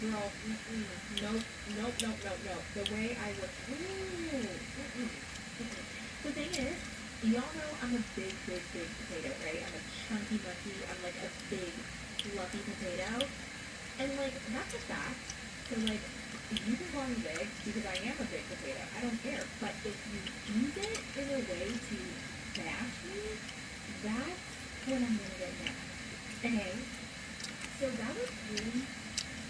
Girl. Nope. The way I would. The thing is, y'all know I'm a big potato, right? I'm a chunky monkey. I'm like a big, fluffy potato. And like, that's a fact. So like, you can call me big because I am a big potato. I don't care. But if you use it in a way to bash me, that's when I'm gonna get mad. Okay? So that was really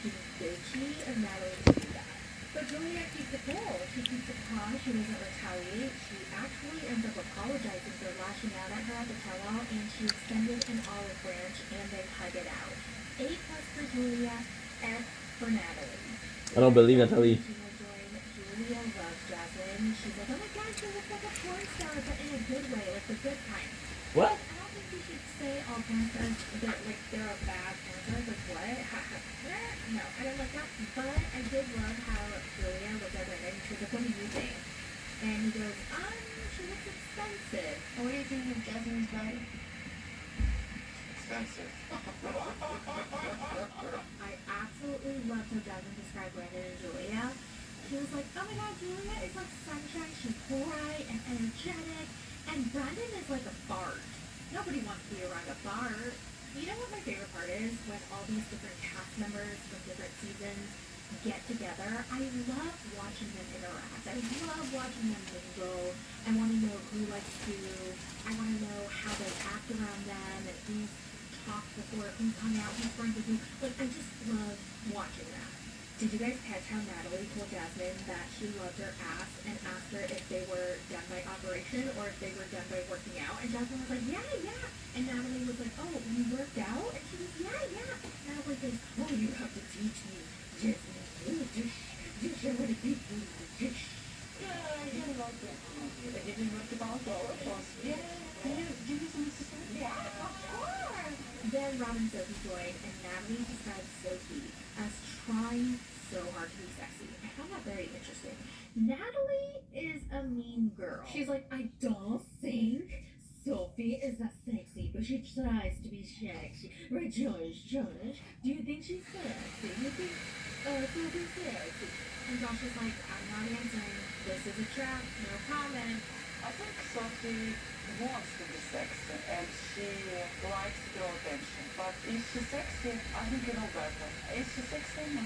bitchy of Natalie to do that. But Julia keeps it cool. She keeps it calm. She doesn't retaliate. She actually ends up apologizing for lashing out at her at the tell-all, and she extended an olive branch, and they hug it out. A+ for Julia, F for Natalie. I don't believe Natalie. Julia loves Jasmine. She's like, oh my god, she looks like a porn star, but in a good way, like the good kind. What? I don't think we should say all porn stars, they're a bad porn star. Like, what? No, I don't like that. But I did love how Julia looked at Brandon. She was like, what do you think? And he goes, she looks expensive. And what do you think of Jasmine's body? Expensive. I absolutely loved how Jasmine described Brandon and Julia. She was like, oh my god, Julia is like sunshine. She's bright and energetic. And Brandon is like a fart. Nobody wants to be around a fart. You know what my favorite part is? When all these different cast members from different seasons get together. I love watching them interact. I love watching them mingle. I want to know who likes who. I want to know how they act around them and who's talked before, who's hung out, who's friends with who. Like, I just love watching that. Did you guys catch how Natalie told Jasmine that she loved her ass and asked her if they were done by operation or if they were done by working out? And Jasmine was like, yeah. And Natalie was like, oh, you worked out? And she was, yeah. Natalie goes, oh, you have to teach me, Jasmine. You should really be Yeah, I didn't like it. I didn't like the ball. Yeah. Give me some support. Yeah, of course. Then Rob and Sophie joined, and Natalie described Sophie as trying so hard to be sexy. I found that very interesting. Natalie is a mean girl. She's like, I don't think Sophie is that sexy, but she tries to be sexy. Right, Josh? Do you think she's sexy? You think Sophie's sexy? And Josh is like, I'm not answering. This is a trap. No comment. I think Sophie wants to be sexy and she likes to draw attention. But is she sexy? I think you know better. Is she sexy? No.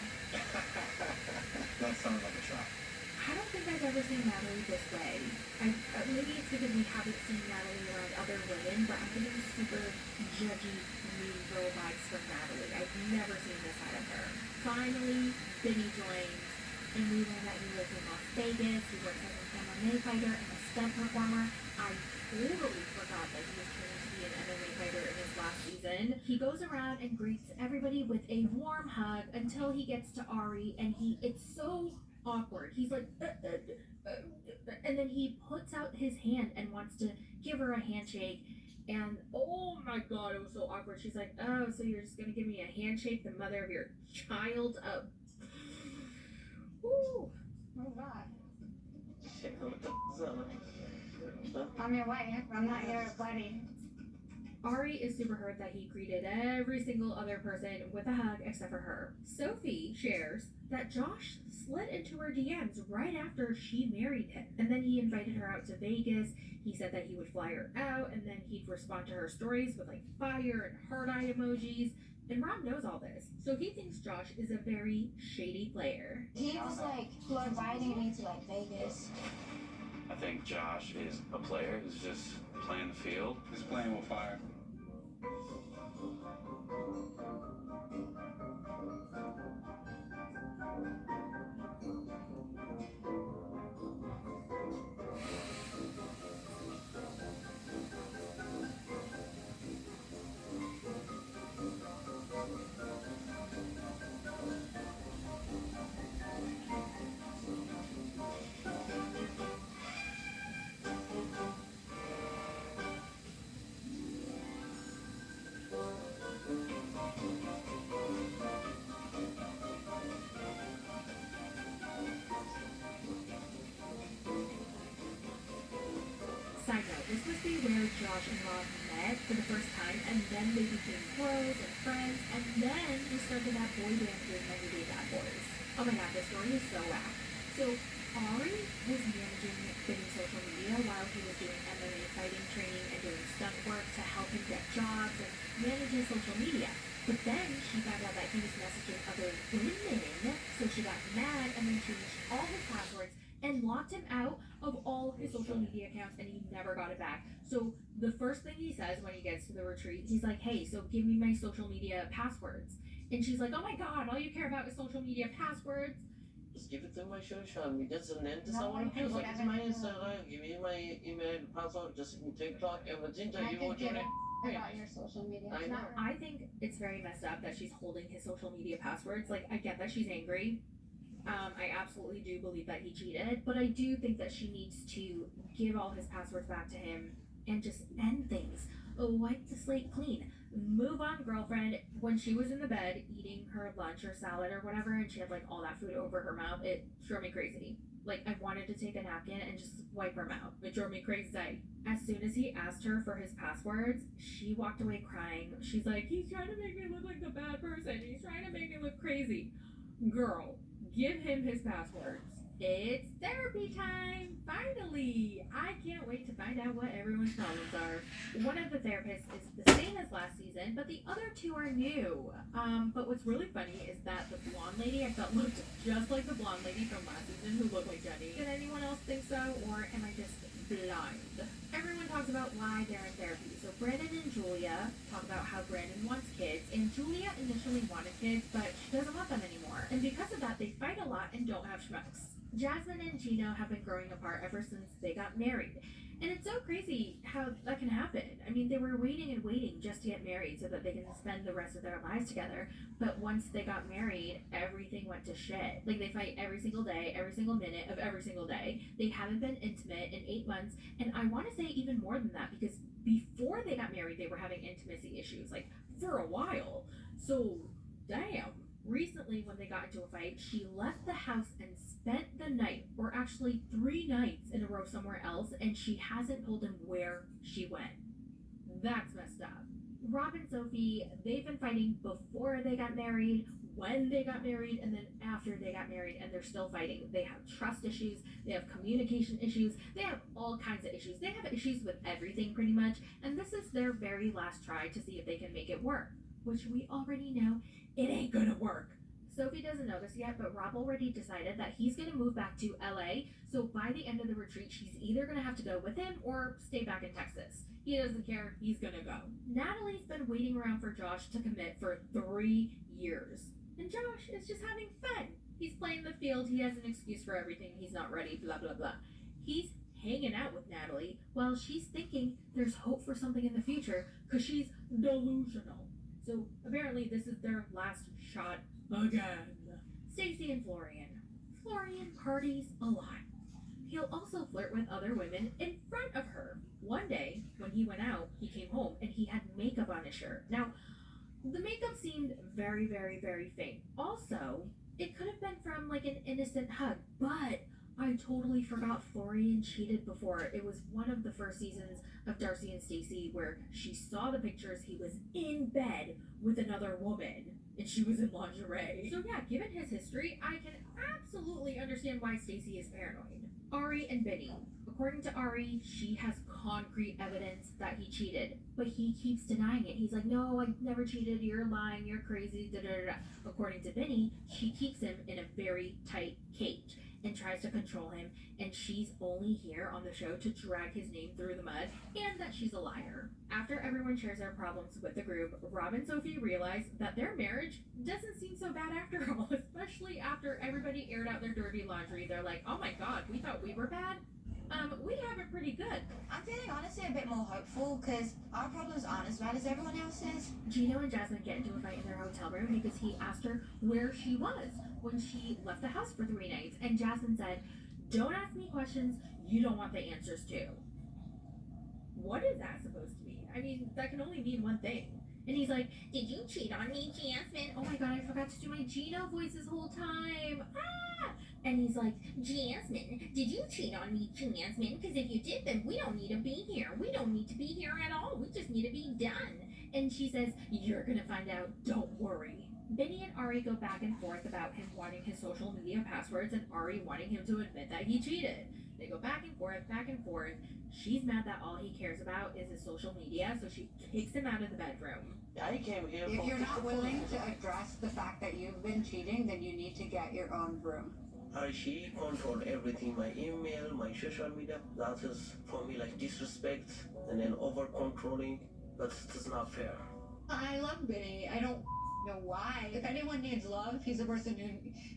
That sounds like a trap. I don't think I've ever seen Natalie this way. Maybe it's because we haven't seen Natalie around other women, but I'm getting super judgy, mean girl vibes from Natalie. I've never seen this side of her. Finally, Benny joins, and we learn that he lives in Las Vegas. He works as an MMA fighter and a stunt performer. I totally forgot that he was training to be an MMA fighter in his last season. He goes around and greets everybody with a warm hug until he gets to Ari, and it's so awkward. He's like, and then he puts out his hand and wants to give her a handshake. And oh my god, it was so awkward. She's like, oh, so you're just gonna give me a handshake, the mother of your child? Ooh. Oh god. What the I'm your wife. I'm not your buddy. Ari is super hurt that he greeted every single other person with a hug except for her. Sophie shares that Josh slid into her DMs right after she married him. And then he invited her out to Vegas. He said that he would fly her out and then he'd respond to her stories with like fire and heart eye emojis. And Rob knows all this, so he thinks Josh is a very shady player. He was like, you're inviting me to like Vegas. I think Josh is a player who's just playing the field. He's playing with fire. Josh and Rob met for the first time, and then they became bros and friends, and then they started that boy band group 90 Day Bad Boys. Oh my god, this story is so whack. So Ari was managing Benny's social media while he was doing MMA fighting training and doing stunt work to help him get jobs and manage his social media. But then she found out that he was messaging other women, so she got mad and then changed all his passwords and locked him out of all his social media accounts, and he never got it back. So the first thing he says when he gets to the retreat, he's like, hey, so give me my social media passwords. And she's like, oh my god, all you care about is social media passwords. Just give it to my social media, and then to someone else. Like, it's my Instagram, give me my email password, just TikTok, everything that you want to do. About your social media. I know. I think it's very messed up that she's holding his social media passwords. Like, I get that she's angry. I absolutely do believe that he cheated, but I do think that she needs to give all his passwords back to him and just end things. Wipe the slate clean. Move on, girlfriend. When she was in the bed eating her lunch or salad or whatever, and she had like all that food over her mouth, it drove me crazy. Like, I wanted to take a napkin and just wipe her mouth. It drove me crazy. As soon as he asked her for his passwords, she walked away crying. She's like, he's trying to make me look like the bad person. He's trying to make me look crazy. Girl, give him his passwords. It's therapy time! Finally! I can't wait to find out what everyone's problems are. One of the therapists is the same as last season, but the other two are new. But what's really funny is that the blonde lady I felt looked just like the blonde lady from last season who looked like Jenny. Did anyone else think so, or am I just blind? Everyone talks about why they're in therapy. So Brandon and Julia talk about how Brandon wants kids, and Julia initially wanted kids, but she doesn't want them anymore. And because of that, they fight a lot and don't have schmucks. Jasmine and Gino have been growing apart ever since they got married. And it's so crazy how that can happen. I mean, they were waiting and waiting just to get married so that they can spend the rest of their lives together. But once they got married, everything went to shit. Like, they fight every single day, every single minute of every single day. They haven't been intimate in 8 months. And I want to say even more than that, because before they got married, they were having intimacy issues, like, for a while. So, damn. Recently, when they got into a fight, she left the house and spent the night, or actually 3 nights in a row somewhere else, and she hasn't told him where she went. That's messed up. Rob and Sophie, they've been fighting before they got married, when they got married, and then after they got married, and they're still fighting. They have trust issues, they have communication issues, they have all kinds of issues. They have issues with everything pretty much, and this is their very last try to see if they can make it work, which we already know it ain't gonna work. Sophie doesn't know this yet, but Rob already decided that he's gonna move back to LA, so by the end of the retreat, she's either gonna have to go with him or stay back in Texas. He doesn't care, he's gonna go. Natalie's been waiting around for Josh to commit for 3 years. And Josh is just having fun. He's playing the field, he has an excuse for everything, he's not ready, blah blah blah. He's hanging out with Natalie while she's thinking there's hope for something in the future because she's delusional. So apparently this is their last shot again. Stacy and Florian. Florian parties a lot. He'll also flirt with other women in front of her. One day, when he went out, he came home and he had makeup on his shirt. Now, the makeup seemed very, very, very faint. Also, it could have been from like an innocent hug, but I totally forgot Florian cheated before. It was one of the first seasons of Darcy and Stacy where she saw the pictures. He was in bed with another woman and she was in lingerie. So yeah, given his history, I can absolutely understand why Stacy is paranoid. Ari and Benny. According to Ari, she has concrete evidence that he cheated, but he keeps denying it. He's like, no, I never cheated, you're lying, you're crazy, da da da. According to Benny, she keeps him in a very tight cage and tries to control him, and she's only here on the show to drag his name through the mud, and that she's a liar. After everyone shares their problems with the group, Rob and Sophie realize that their marriage doesn't seem so bad after all, especially after everybody aired out their dirty laundry. They're like, oh my god, we thought we were bad? We have it pretty good. I'm feeling honestly a bit more hopeful because our problems aren't as bad as everyone else's. Gino and Jasmine get into a fight in their hotel room because he asked her where she was when she left the house for 3 nights, and Jasmine said, don't ask me questions you don't want the answers to. What is that supposed to mean? I mean, that can only mean one thing. And he's like, did you cheat on me, Jasmine? Oh my god, I forgot to do my Gino voice this whole time. Ah! And he's like, Jasmine, did you cheat on me, Jasmine? Because if you did, then we don't need to be here. We don't need to be here at all. We just need to be done. And she says, you're gonna find out, don't worry. Benny and Ari go back and forth about him wanting his social media passwords and Ari wanting him to admit that he cheated. They go back and forth, back and forth. She's mad that all he cares about is his social media, so she kicks him out of the bedroom. I came here If for you're not willing to address the fact that you've been cheating, then you need to get your own room. She controlled everything, my email, my social media. That is for me like disrespect and then over controlling. That's not fair. I love Benny. I don't know why. If anyone needs love, he's a person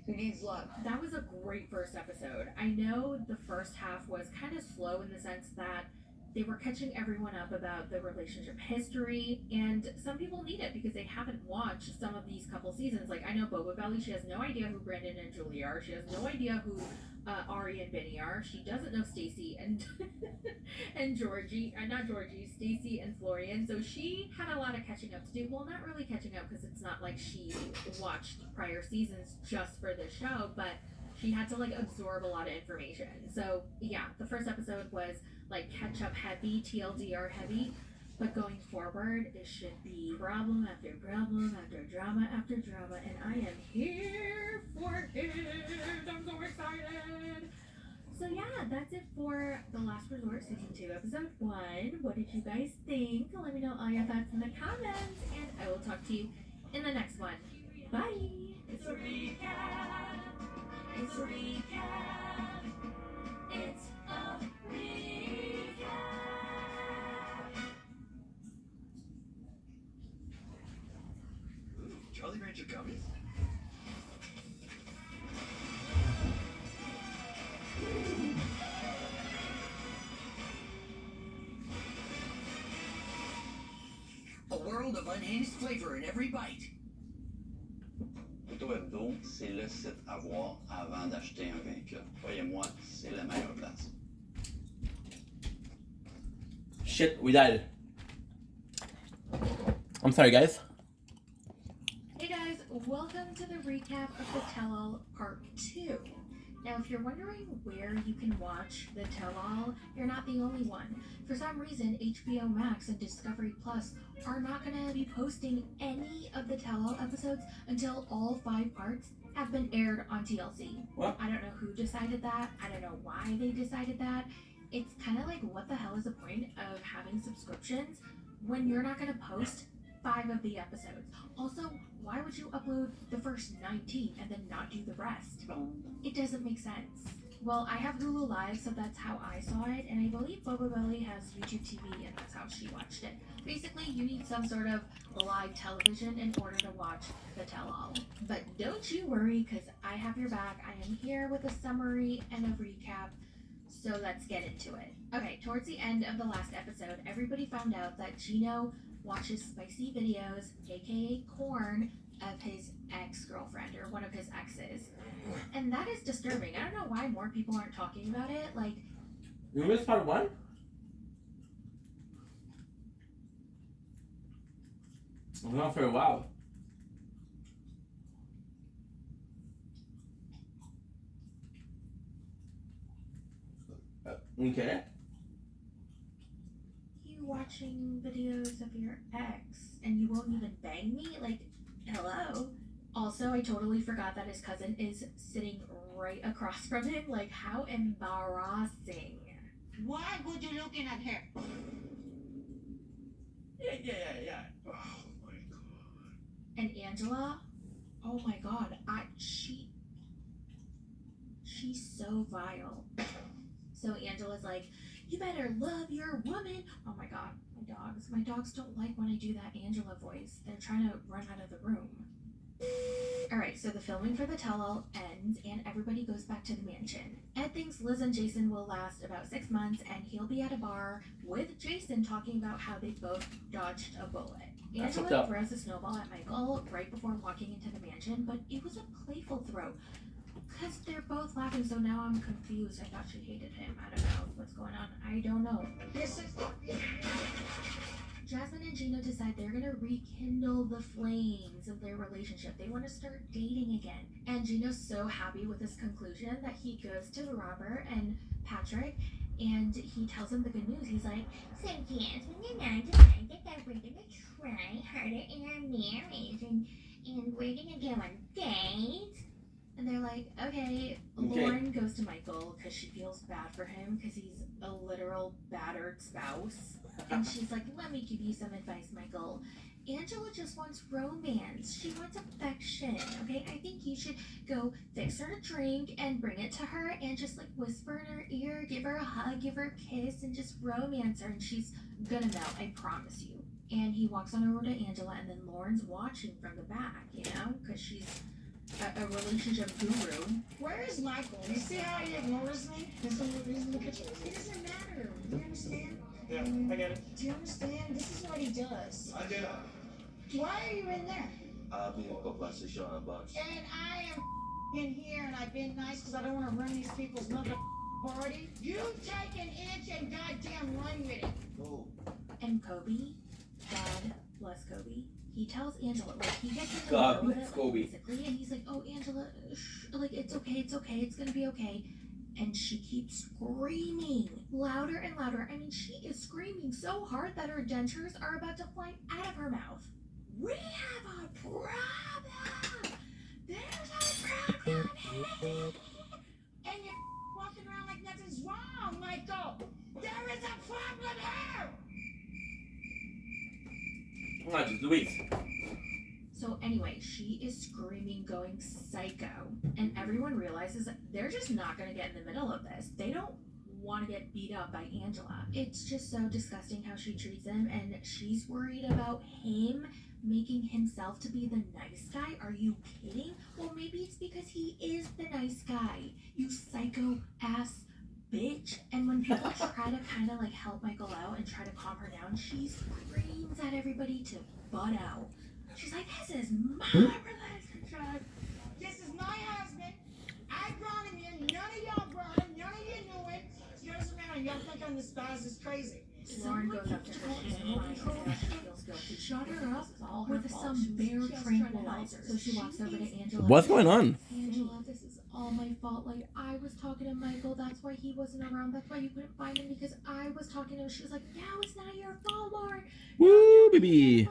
who needs love. That was a great first episode. I know the first half was kind of slow in the sense that they were catching everyone up about the relationship history, and some people need it because they haven't watched some of these couple seasons. Like, I know Boba Belly, she has no idea who Brandon and Julie are. She has no idea who Ari and Benny are. She doesn't know Stacy and and Georgie, not Georgie, Stacy and Florian. So she had a lot of catching up to do. Well, not really catching up because it's not like she watched prior seasons just for this show, but she had to like absorb a lot of information. So yeah, the first episode was like catch up heavy, TLDR heavy, but going forward it should be problem after problem after drama after drama, and I am here for it. I'm so excited. So yeah, that's it for The Last Resort Season 2, Episode 1. What did you guys think? Let me know all your thoughts in the comments, and I will talk to you in the next one. Bye! It's a recap. It's a recap. It's a recap. Ooh, Jolly Rancher gummies? A world of unhinged flavor in every bite. Photo Hebdo, c'est le site à voir avant d'acheter un véhicule. Croyez-moi, c'est la meilleure place. Shit, we died. I'm sorry, guys. Hey guys, welcome to the recap of The Tell-All Part 2. Now, if you're wondering where you can watch The Tell-All, you're not the only one. For some reason, HBO Max and Discovery Plus are not going to be posting any of The Tell-All episodes until all 5 parts have been aired on TLC. What? I don't know who decided that. I don't know why they decided that. It's kind of like, what the hell is the point of having subscriptions when you're not going to post 5 of the episodes? Also, why would you upload the first 19 and then not do the rest? It doesn't make sense. Well, I have Hulu Live, so that's how I saw it, and I believe Boba Belly has YouTube TV, and that's how she watched it. Basically, you need some sort of live television in order to watch The Tell-All. But don't you worry, because I have your back. I am here with a summary and a recap, so let's get into it. Okay, towards the end of the last episode, everybody found out that Gino watches spicy videos, aka corn, of his ex-girlfriend, or one of his exes. And that is disturbing. I don't know why more people aren't talking about it. Like, You missed part 1? Not for a while. Okay. you watching videos of your ex and you won't even bang me? Like, hello? Also, I totally forgot that his cousin is sitting right across from him. Like, how embarrassing. Why would you looking at her? Yeah. Oh my god. And Angela, oh my god, she's so vile. So Angela's like, you better love your woman. Oh my god, my dogs don't like when I do that Angela voice. They're trying to run out of the room. Alright, so the filming for The Tell-All ends and everybody goes back to the mansion. Ed thinks Liz and Jason will last about 6 months and he'll be at a bar with Jason talking about how they both dodged a bullet. That's Angela fucked up. throws a snowball at Michael right before walking into the mansion, but it was a playful throw. Because they're both laughing, so now I'm confused. I thought she hated him. I don't know what's going on. I don't know. Jasmine and Gino decide they're gonna rekindle the flames of their relationship. They want to start dating again. And Gino's so happy with his conclusion that he goes to Robert and Patrick and he tells them the good news. He's like, So Jasmine and I decided that we're gonna try harder in our marriage and we're gonna go on dates. and they're like, okay. Lauren goes to Michael because she feels bad for him because he's a literal battered spouse. And she's like, let me give you some advice, Michael. Angela just wants romance. She wants affection, okay? I think you should go fix her a drink and bring it to her and just like whisper in her ear, give her a hug, give her a kiss, and just romance her. And she's gonna melt, I promise you. And he walks on over to Angela, and then Lauren's watching from the back, you know, because she's a relationship guru. Where is Michael? You see how he ignores me? He's in the kitchen. It doesn't matter. Do you understand? Yeah, I get it. Do you understand? This is what he does. I did. Why are you in there? I'll be in conversation about. And I am in here, and I've been nice because I don't want to run these people's mother party. You take an inch and goddamn run with it. Oh. And Kobe, God bless Kobe, he tells Angela, like, he gets in the God middle of bless it, Kobe. basically, and he's like, oh, Angela, like, it's okay, it's gonna be okay. And she keeps screaming louder and louder. I mean, she is screaming so hard that her dentures are about to fly out of her mouth. We have a problem! There's a problem here! And you're walking around like nothing's wrong, Michael. There is a problem here. Come on, just Louise. So anyway, she is screaming, going psycho, and everyone realizes that they're just not going to get in the middle of this. They don't want to get beat up by Angela. It's just so disgusting how she treats him, and she's worried about him making himself to be the nice guy. Are you kidding? Well, maybe it's because he is the nice guy, you psycho ass bitch. And when people try to kind of like help Michael out and try to calm her down, she screams at everybody to butt out. She's like, this is my relationship. This is my husband. I brought him in. None of y'all brought him. None of you knew it. It doesn't matter. Y'all think I'm this badass is crazy. Lauren goes up to her and cries. She feels guilty. Shut her up with some bare tranquilizer. So she walks over to Angela. What's going on? Angela, this is all my fault. Like, I was talking to Michael. That's why he wasn't around. That's why you couldn't find him, because I was talking to him. She was like, no, it's not your fault, Lauren. Woo, baby.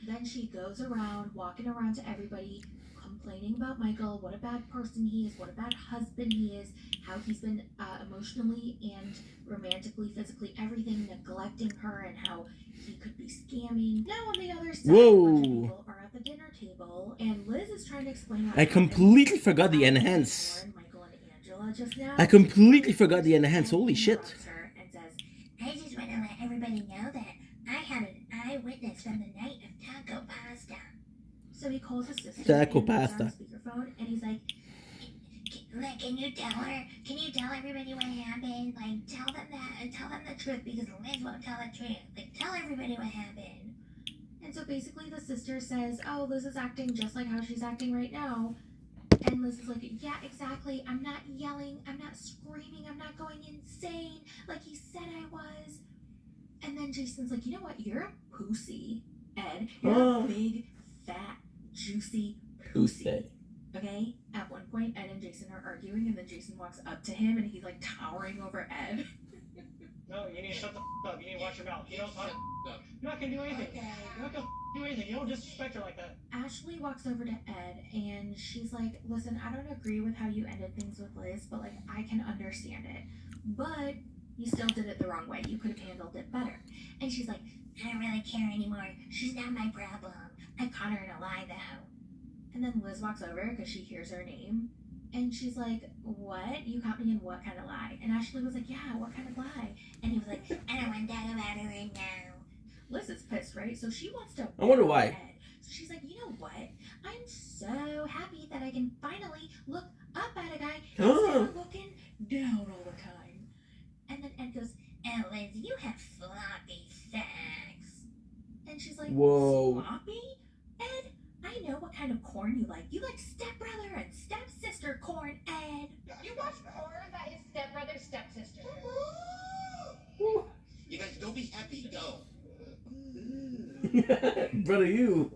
Then she goes around, walking around to everybody, complaining about Michael, what a bad person he is, what a bad husband he is, how he's been emotionally and romantically, physically, everything, neglecting her, and how he could be scamming. Now on the other side, Whoa. a bunch of people are at the dinner table, and Liz is trying to explain how I completely forgot the enhance. Lauren, Michael, and Angela just now. I completely forgot the enhance. Holy shit. And says, I just want to let everybody know that I had an eyewitness from the night of taco pasta. so he calls his sister. Taco and puts pasta. on speakerphone, and he's like, Like, can you tell her? Can you tell everybody what happened? Like, tell them the truth, because Liz won't tell the truth. Like, tell everybody what happened. and so basically the sister says, oh, Liz is acting just like how she's acting right now. And Liz is like, yeah, exactly. I'm not yelling. I'm not screaming. I'm not going insane like he said I was. And then Jason's like, you know what? You're a pussy, Ed. You're a big, fat, juicy pussy. Okay? At one point, Ed and Jason are arguing, and then Jason walks up to him, and he's like towering over Ed. No, you need to shut the up. You need to watch your mouth. You don't talk. You're not gonna do anything. You're not gonna do anything. You don't disrespect her like that. Ashley walks over to Ed, and she's like, listen, I don't agree with how you ended things with Liz, but like, I can understand it. But you still did it the wrong way. You could have handled it better. And she's like, I don't really care anymore. She's not my problem. I caught her in a lie, though. And then Liz walks over because she hears her name. And she's like, what? You caught me in what kind of lie? And Ashley was like, yeah, what kind of lie? And he was like, I don't want that about her right now. Liz is pissed, right? So she wants to... I wonder why. Ed. So she's like, you know what? I'm so happy that I can finally look up at a guy instead of looking down all the time. And then Ed goes, oh, Liz, you have sloppy sex. And she's like, whoa. Sloppy? Ed, I know what kind of corn you like. You like stepbrother and stepsister corn, Ed. You watch porn that is stepbrother, stepsister. You guys don't be happy, go. Brother, you.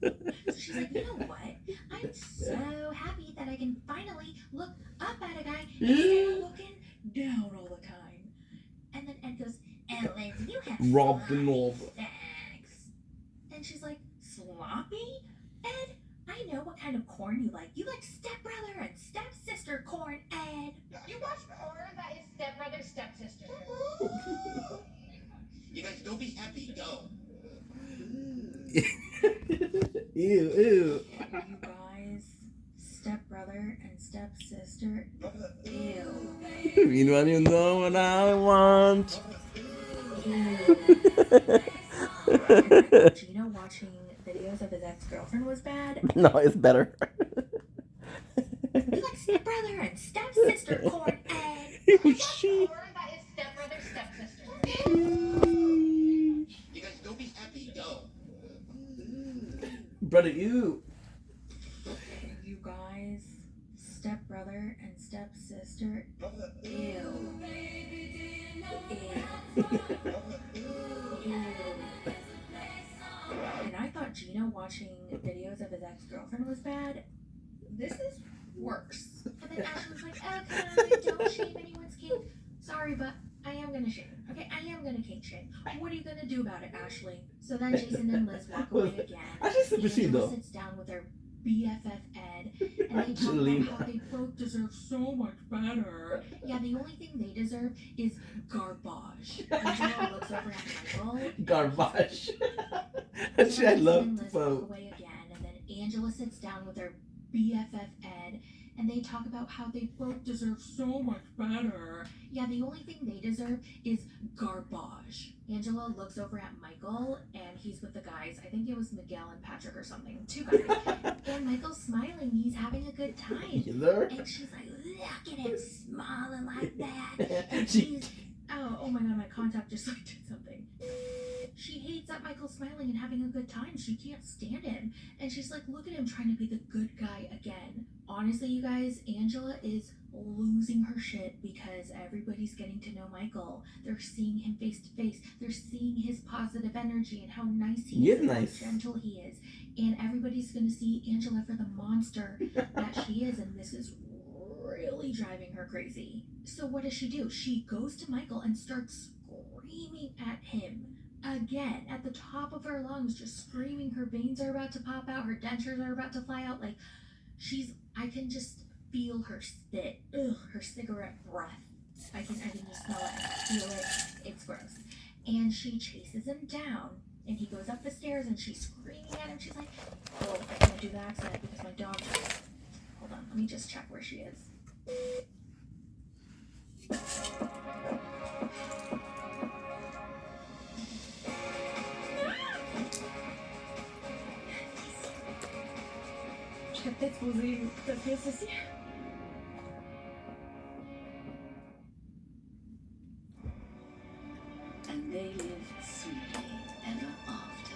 So she's like, you know what? I'm so happy that I can finally look up at a guy instead of looking down all the time. And then Ed goes, and Lindsay, you have Rob the sloppy knob. sex. And she's like, sloppy? Ed, I know what kind of corn you like. You like stepbrother and stepsister corn, Ed. You watch porn that is stepbrother, stepsister. You guys don't be happy, go. Ew. You guys, stepbrother and stepsister. Ew. You know what I want. Gino watching videos of his ex-girlfriend was bad. No, it's better. You like stepbrother and stepsister corn, Ed. She. Porn that is stepbrother, stepsister. You guys don't be happy, go. Brother, you. You guys, stepbrother and stepsister. Ew. And I thought Gino watching videos of his ex-girlfriend was bad. This is worse. And then Ashley was like, okay, don't shame anyone's kink. Sorry, but I am gonna shame. Okay, I am gonna kink shame. What are you gonna do about it, Ashley? So then Jason and Liz walk away again. Ashley's super sweet, Angela though. sits down with her BFF Ed, and they talk Angelina. about how they both deserve so much better. Yeah, the only thing they deserve is garbage. Angela looks over at Michael. Garbage. So Actually, I Jason love and Liz both. walk away again, and then Angela sits down with her BFF Ed, and they talk about how they both deserve so much better. Yeah, the only thing they deserve is garbage. Angela looks over at Michael, and he's with the guys. I think it was Miguel and Patrick or something. 2 guys. And Michael's smiling. He's having a good time. Either. And she's like, look at him smiling like that. And she's... Oh my god, my contact just like did something. She hates that Michael's smiling and having a good time. She can't stand him. And she's like, look at him trying to be the good guy again. Honestly, you guys, Angela is losing her shit because everybody's getting to know Michael. They're seeing him face to face. They're seeing his positive energy and how nice he is and nice. how gentle he is. And everybody's going to see Angela for the monster that she is. And this is really driving her crazy. So what does she do? She goes to Michael and starts screaming at him again at the top of her lungs, just screaming. Her veins are about to pop out, her dentures are about to fly out. Like I can just feel her spit. Ugh, her cigarette breath. I can just smell it, feel it. It's gross. And she chases him down, and he goes up the stairs, and she's screaming at him. She's like, oh, I can't do the accent because my dog is. Hold on, let me just check where she is. Je serais peut-être posé t'offrir ceci. And they live sweetly ever after.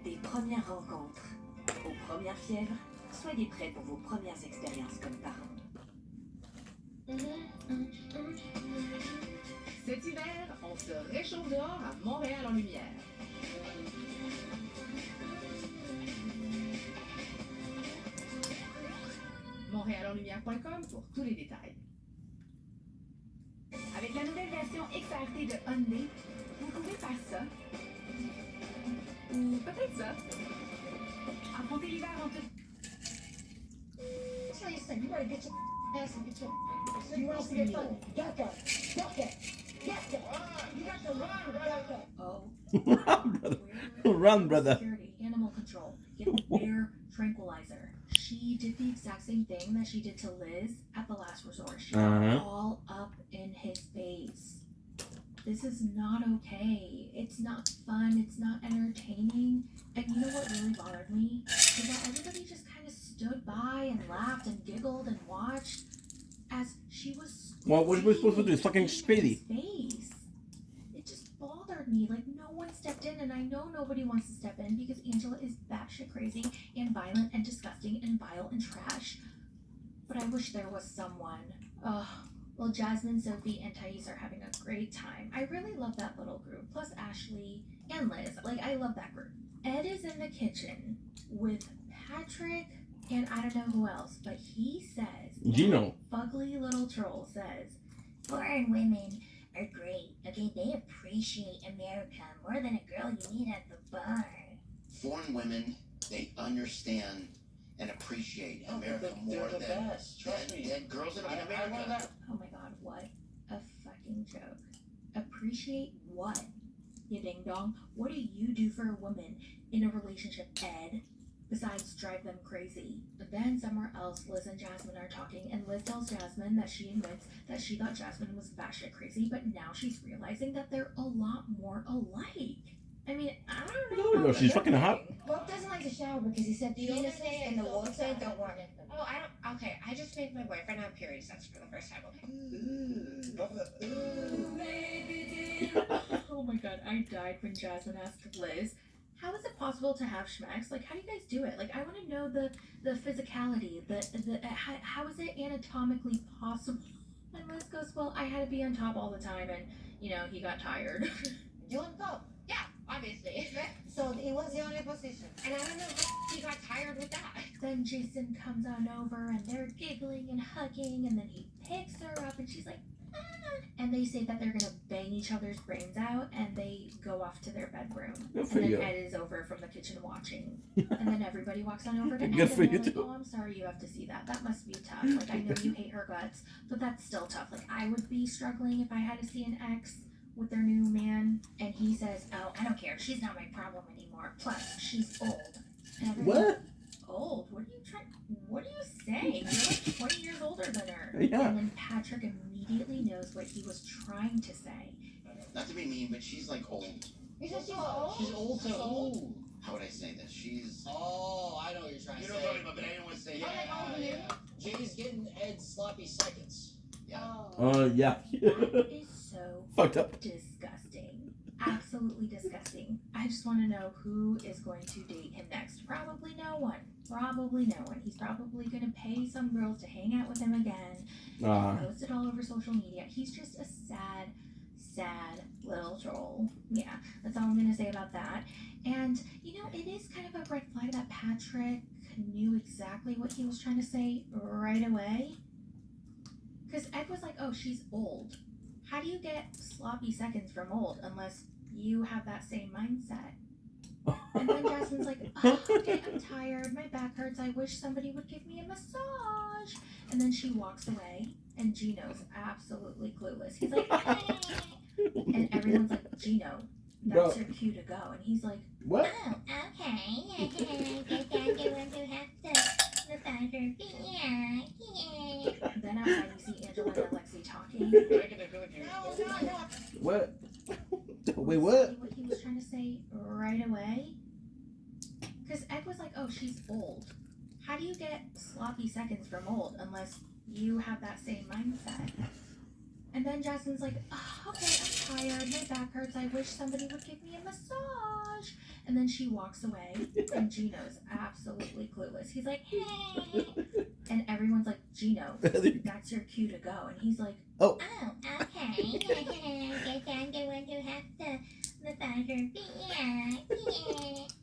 Des premières rencontres aux premières fièvres, soyez prêts pour vos premières expériences comme parents. Cet hiver, on se réchauffe dehors à Montréal en lumière. Montréalenlumière.com pour tous les détails. Avec la nouvelle version XRT de Hyundai, vous pouvez faire ça. Ou peut-être ça. Affronter l'hiver en tout. Tell you something, you better get your ass and get your. You want to get fun? Duck up. Duck it. Duck it. You got to run, duck it. Oh. Run, brother. Run, brother. Security, animal control, get the bear tranquilizer. She did the exact same thing that she did to Liz at the last resort. She got all up in his face. This is not okay. It's not fun. It's not entertaining. And you know what really bothered me? Is that everybody just kind of stood by and laughed and giggled and watched as she was. What are we supposed to do? Fucking Spady. Face. It just bothered me. Like, no one stepped in, and I know nobody wants to step in because Angela is batshit crazy and violent and disgusting and vile and trash. But I wish there was someone. Ugh. Well, Jasmine, Sophie, and Thais are having a great time. I really love that little group. Plus Ashley and Liz. Like, I love that group. Ed is in the kitchen with Patrick and I don't know who else, but he says, Gino. Fugly little troll says, Foreign women are great. Okay, they appreciate America more than a girl you meet at the bar. Foreign women, they understand and appreciate America more They're the than, best. Trust me. than girls in I America. learned that. oh my god, what a fucking joke. Appreciate what? You ding dong. What do you do for a woman in a relationship, Ed? Besides drive them crazy. But then somewhere else, Liz and Jasmine are talking, and Liz tells Jasmine that she admits that she thought Jasmine was batshit crazy, but now she's realizing that they're a lot more alike. I mean, I don't know. No, she's fucking hot. Bob doesn't like to shower because he said The only penises day I in the feel water bad don't work. Oh, I don't. Okay, I just made my boyfriend have period sex for the first time. Okay. Oh my god, I died when Jasmine asked Liz, how is it possible to have schmecks? Like, how do you guys do it? Like, I want to know the physicality, how is it anatomically possible? And Liz goes, well, I had to be on top all the time, and, you know, he got tired. You on top? Yeah, obviously. So it was the only position. And I don't know how he got tired with that. Then Jason comes on over, and they're giggling and hugging, and then he picks her up, and she's like, ah. And they say that they're gonna bang each other's brains out, and they go off to their bedroom. Good for and then you. Ed is over from the kitchen watching. And then everybody walks on over to Ed, Good for and you they're like, too. oh, I'm sorry you have to see that. That must be tough. Like, I know you hate her guts, but that's still tough. Like, I would be struggling if I had to see an ex with their new man. And he says, oh, I don't care. She's not my problem anymore. Plus, she's old. And everyone's What? like, old? What are you saying? You're like 20 years older than her. Yeah. And then Patrick immediately knows what he was trying to say. Not to be mean, but she's like old. You said she's old? She's old too. So, how would I say this? She's. Oh, I know what you're trying You to know say. what I'm talking about, but I didn't want to say Yeah. Jay's getting Ed's sloppy seconds. Yeah. Yeah. That is so Fucked up. disgusting. Absolutely disgusting. I just want to know who is going to date him next. Probably no one. Probably no one. He's probably going to pay some girls to hang out with him again. Post it all over social media. He's just a sad little troll. Yeah, that's all I'm going to say about that. And, you know, it is kind of a red flag that Patrick knew exactly what he was trying to say right away. Because Ed was like, oh, she's old. How do you get sloppy seconds from old unless you have that same mindset? And then Jasmine's like, oh, okay, I'm tired. My back hurts. I wish somebody would give me a massage. And then she walks away, and Gino's absolutely clueless. He's like, hey. And everyone's like, Gino, that's Bro. your cue to go. And he's like, What? Oh, okay. Guess I'm going to have to massage her feet. Yeah. then outside you see Angela and Alexi talking. No. What? Wait, See what? what he was trying to say right away? Because Ed was like, oh, she's old. How do you get sloppy seconds from old unless you have that same mindset? And then Jasmine's like, oh, okay, I'm tired. My back hurts. I wish somebody would give me a massage. And then she walks away, and Gino's absolutely clueless. He's like, hey. And everyone's like, Gino, that's your cue to go. And he's like, oh. Oh, okay. Guess I'm going to have to massage her feet. Yeah.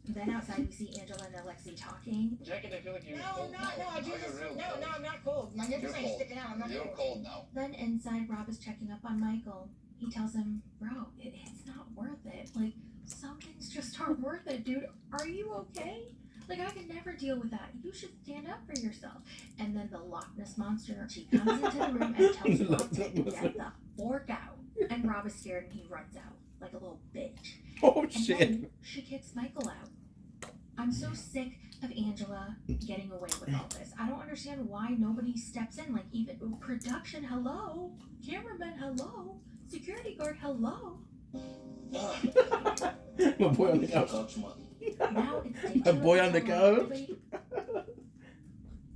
Then outside we see Angela and Alexi talking. Jacket, I feel like you're No, cold. I do this. No, I'm not cold. My nipples You're ain't cold. sticking out. I'm not You're cold. cold now. Then inside, Rob is checking up on Michael. He tells him, bro, it's not worth it. Like, some things just aren't worth it, dude. Are you okay? Like, I can never deal with that. You should stand up for yourself. And then the Loch Ness Monster, she comes into the room and tells Rob to get the fork out. And Rob is scared and he runs out like a little bitch. Oh, And shit. then she kicks Michael out. I'm so sick of Angela getting away with all this. I don't understand why nobody steps in. Like, even production, hello. Cameraman, hello. Security guard, hello. My boy on the couch. Now it's day My two boy of on the summer. couch. Everybody-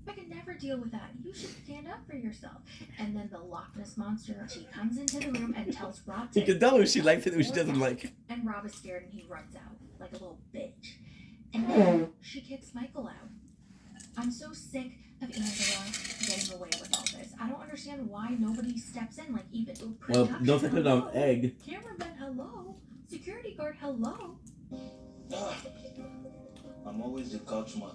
I can never deal with that. You should stand up for yourself. And then the Loch Ness Monster, she comes into the room and tells Rob to You can tell who she likes and who she doesn't like. And Rob is scared and he runs out like a little bitch. And then she kicks Michael out. I'm so sick of Angela getting away with all this. I don't understand why nobody steps in, like even Well, production. don't say put on Hello? egg. Cameraman, hello. Security guard, hello. I'm always the couch man.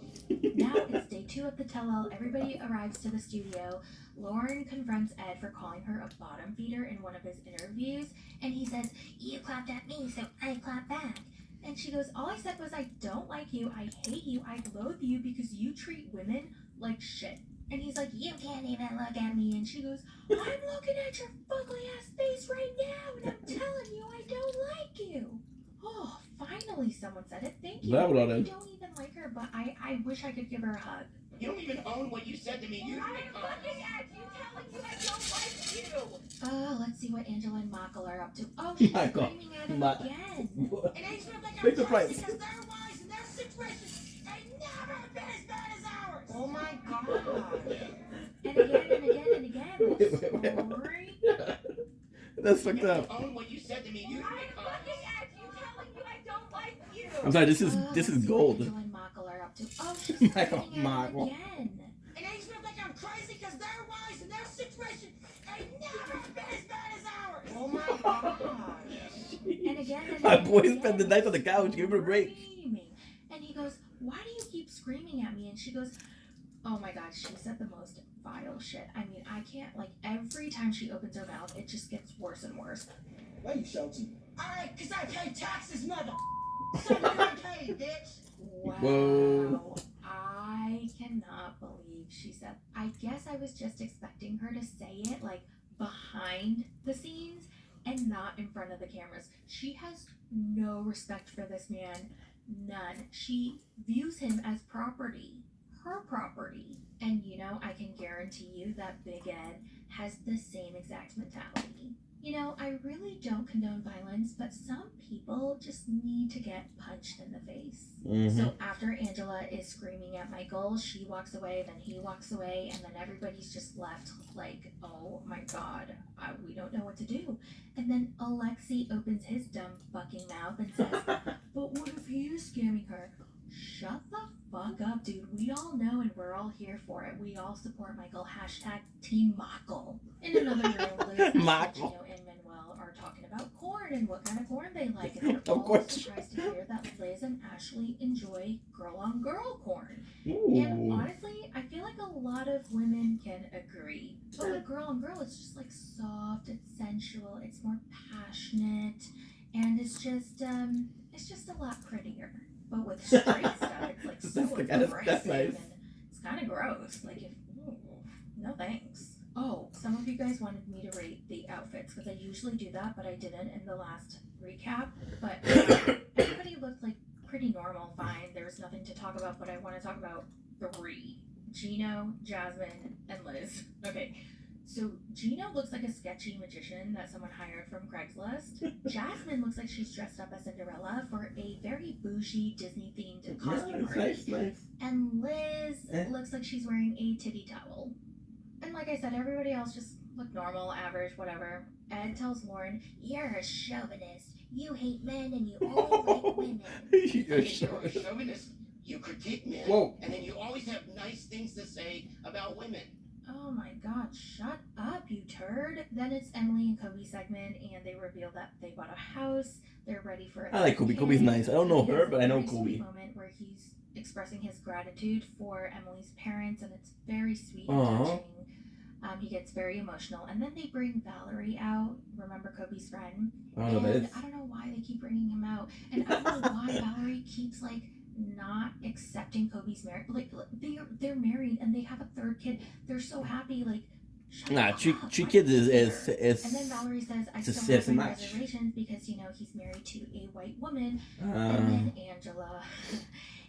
Now it's day 2 of the tell-all. Everybody arrives to the studio. Lauren confronts Ed for calling her a bottom feeder in one of his interviews, and he says, "You clapped at me, so I clapped back." And she goes, "All I said was I don't like you, I hate you, I loathe you because you treat women like shit." And he's like, "You can't even look at me." And she goes, "I'm looking at your ugly ass face right now, and I'm telling you I don't like you." Oh, finally someone said it. Thank you. Bravo, I Lauren. don't even like her, but I wish I could give her a hug. You don't even own what you said to me. You I'm looking at you, telling you I don't like you. Let's see what Angela and Michael are up to. Oh, she's Michael. screaming at him Ma- again. And they sort of like Make the I'm price. crazy because their wives and their situations ain't never been as bad as ours. Oh my god. And again and again and again. Wait, wait, wait. Scream. That's fucked You up. don't own what you said to me. You I'm looking at you, telling you I don't like you. I'm sorry, this is Let's see gold. What Angela and Michael are up to. Oh, she's Michael, screaming at him Michael. again. And they sort of like I'm crazy because their wives and their situation ain't never been as bad as ours. Oh my god. And again and My again. boy and spent the again, night on the couch. Give him a break. screaming. And he goes, "Why do you keep screaming at me?" And she goes, "Oh my god, she said the most vile shit. I mean, I can't, like, every time she opens her mouth, it just gets worse and worse." Why you shouting? Alright, because I pay taxes, mother. So you're paid, bitch. Wow. Whoa. I cannot believe she said. I guess I was just expecting her to say it, like, behind the scenes and not in front of the cameras. She has no respect for this man. None. She views him as property. Her property. And, you know, I can guarantee you that Big Ed has the same exact mentality. You know, I really don't condone violence, but some people just need to get punched in the face. Mm-hmm. So after Angela is screaming at Michael, she walks away, then he walks away, and then everybody's just left like, oh my god, we don't know what to do. And then Alexei opens his dumb fucking mouth and says, "But what if he is scamming her?" Shut the fuck up, dude. We all know and we're all here for it. We all support Michael. Hashtag Team Michael. In another room, Liz, Michael. Gino, and Manuel are talking about corn and what kind of corn they like. And they're Of all course. surprised to hear that Liz and Ashley enjoy girl-on-girl corn. And Ooh. honestly, I feel like a lot of women can agree. But with girl-on-girl, it's just like soft, it's sensual, it's more passionate, and it's just a lot prettier. But with straight stuff, it's like so That's aggressive nice. and it's kind of gross. Like, no thanks. Oh, some of you guys wanted me to rate the outfits because I usually do that, but I didn't in the last recap. But everybody looked like pretty normal, fine. There was nothing to talk about, but I want to talk about 3: Gino, Jasmine, and Liz. Okay. So Gino looks like a sketchy magician that someone hired from Craigslist. Jasmine looks like she's dressed up as Cinderella for a very bougie Disney-themed costume party. Nice. And Liz looks like she's wearing a titty towel. And like I said, everybody else just looked normal, average, whatever. Ed tells Lauren, "You're a chauvinist. You hate men and you only like women." You're You're sure. a chauvinist. You critique men. Whoa. And then you always have nice things to say about women. Oh my god, shut up, you turd. Then it's Emily and Kobe's segment, and they reveal that they bought a house. They're ready for a I like Kobe. kid. Kobe's nice. I don't know He her, has a but I know very sweet Kobe. moment where he's expressing his gratitude for Emily's parents, and it's very sweet Aw. and touching. He gets very emotional, and then they bring Valerie out. Remember Kobe's friend? I don't know who that And is. I don't know why they keep bringing him out, and I don't know why Valerie keeps like not accepting Kobe's marriage. Like they're married and they have a third kid. They're so happy. Like, shut Nah, up. three Why kids are you is here? And then Valerie says, "I it's a still have sassy my match. reservations because you know he's married to a white woman." And Uh, then Angela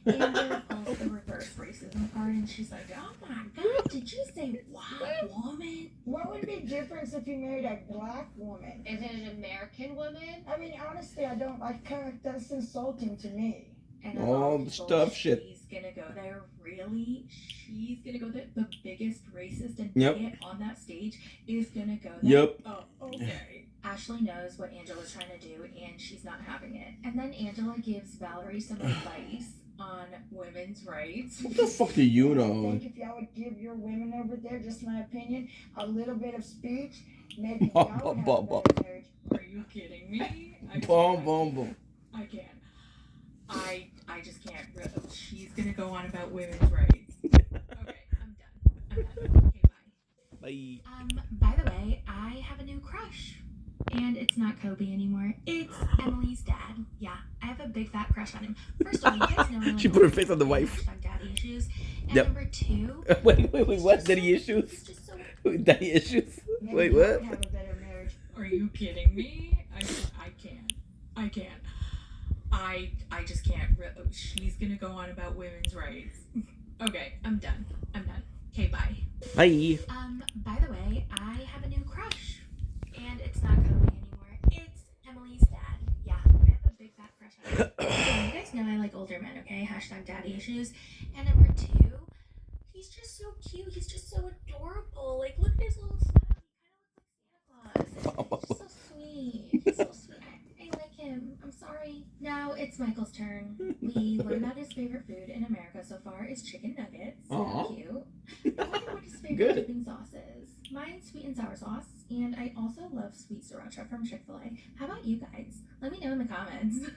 pulls the reverse racism card, and she's like, "Oh my god, did you say white woman?" What would be difference if you married a black woman? Is it an American woman? I mean, honestly, I don't like her. That's insulting to me. And all the people, stuff shit. She's gonna go there. Really? She's gonna go there. The biggest racist and Yep. bigot on that stage is gonna go there. Yep. Oh, okay. Ashley knows what Angela's trying to do, and she's not having it. And then Angela gives Valerie some advice on women's rights. What the fuck do you I know? think if y'all would give your women over there, just my opinion, a little bit of speech, maybe y'all would have a better marriage. Are you kidding me? Boom. I can't. I just can't. She's gonna go on about women's rights. Okay, I'm done. Okay, bye. Bye. By the way, I have a new crush. And it's not Kobe anymore. It's Emily's dad. Yeah, I have a big fat crush on him. First of all, you guys know I like She put her face on the wife. daddy issues. And Yep. number two, Wait, what? Daddy issues? Daddy issues? Wait, Maybe y'all what? would have a better marriage. Are you kidding me? I can't. I just can't. She's gonna go on about women's rights. Okay, I'm done. Okay, bye. Bye. by the way, I have a new crush. And it's not Kobe anymore. It's Emily's dad. Yeah, I have a big fat crush on him. So you guys know I like older men, okay? Hashtag daddy issues. And number two, he's just so cute. He's just so adorable. Like, look at his little smile. He kind of looks like Santa Claus. He's so sweet. He's so sweet. I like him. I'm sorry. Now it's Michael's turn. We learned that his favorite food in America so far is chicken nuggets. Aw. So cute. I wonder what his favorite Good. dipping sauce is. Mine's sweet and sour sauce, and I also love sweet sriracha from Chick-fil-A. How about you guys? Let me know in the comments.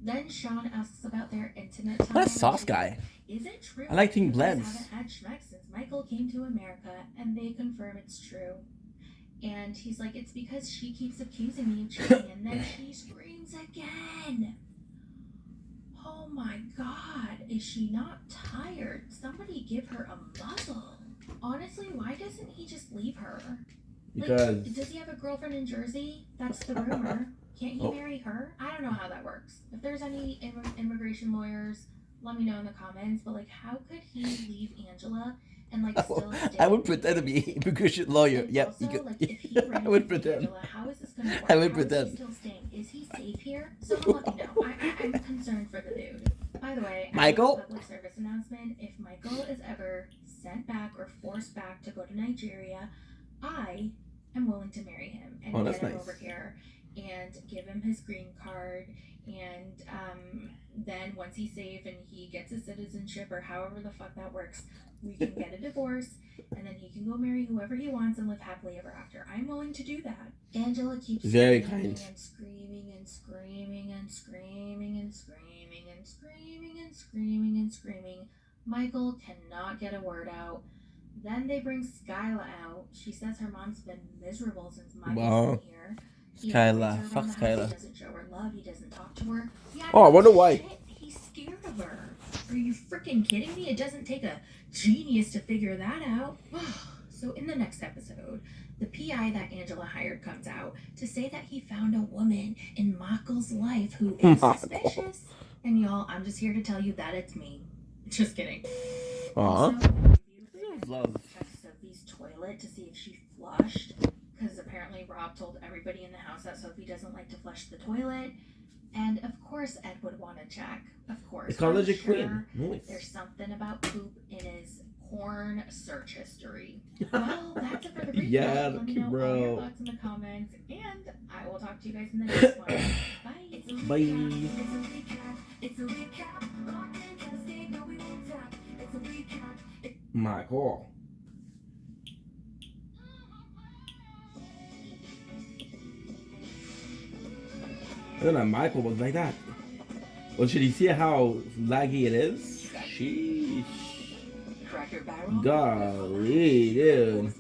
Then Sean asks about their intimate time. What a sauce guy. Is it true? I like Team you guys Blends. haven't had Schmeck since Michael came to America, and they confirm it's true. And he's like, it's because she keeps accusing me of cheating, and then she screams again. Oh my God, is she not tired? Somebody give her a muzzle. Honestly, why doesn't he just leave her? Because- Like, does he have a girlfriend in Jersey? That's the rumor. Can't he Oh. marry her? I don't know how that works. If there's any immigration lawyers, let me know in the comments. But like, how could he leave Angela and like still stay? I would pretend to be an immigration lawyer. And Yep. also, You could, like, if he I ran would into pretend. Angela, how is this gonna work? I would How is he pretend. still staying? Is he safe here? Someone let me know. I'm concerned for the dude. By the way, Michael? as a public service announcement, if Michael is ever sent back or forced back to go to Nigeria, I am willing to marry him and Oh, get that's him nice. over here and give him his green card. And then once he's safe and he gets his citizenship or however the fuck that works, we can get a divorce and then he can go marry whoever he wants and live happily ever after. I'm willing to do that. Angela keeps Very screaming kind. and screaming and screaming and screaming and screaming and screaming and screaming and screaming. Michael cannot get a word out. Then they bring Skyla out. She says her mom's been miserable since Michael's Wow. been here. He Skyla. avoids her Fuck around the house. Skyla. He doesn't show her love. He doesn't talk to her. Yeah, Oh, I wonder why. shit, he's scared of her. Are you freaking kidding me? It doesn't take a genius to figure that out. So in the next episode, the PI that Angela hired comes out to say that he found a woman in Michael's life who is Michael. suspicious. And y'all, I'm just here to tell you that it's me. Just kidding. Aw. Also, review Love. check Sophie's toilet to see if she flushed, because apparently Rob told everybody in the house that Sophie doesn't like to flush the toilet. And of course Ed would want to check. Of course. Ecology I'm queen. sure Nice. There's something about poop in his porn search history. Well, that's it for the recap. Yeah, Let me okay, know all bro. your thoughts in the comments, and I will talk to you guys in the next one. Bye. Bye. It's a recap. Locked in, testing, no, we won't tap. It's a recap. Michael. I don't know, Michael was like that. Well, should you see how laggy it is? Sheesh. Cracker Barrel. Golly, dude.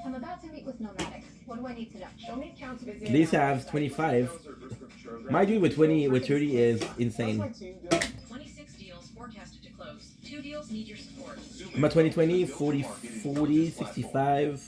I'm about to meet with Nomadic. What do I need to know? Show me accounts visited. These have 25. My dude with 20, with 30 is insane. 26 deals forecasted to close. 2 deals need your support. I'm at 2020, 40, 40, 65.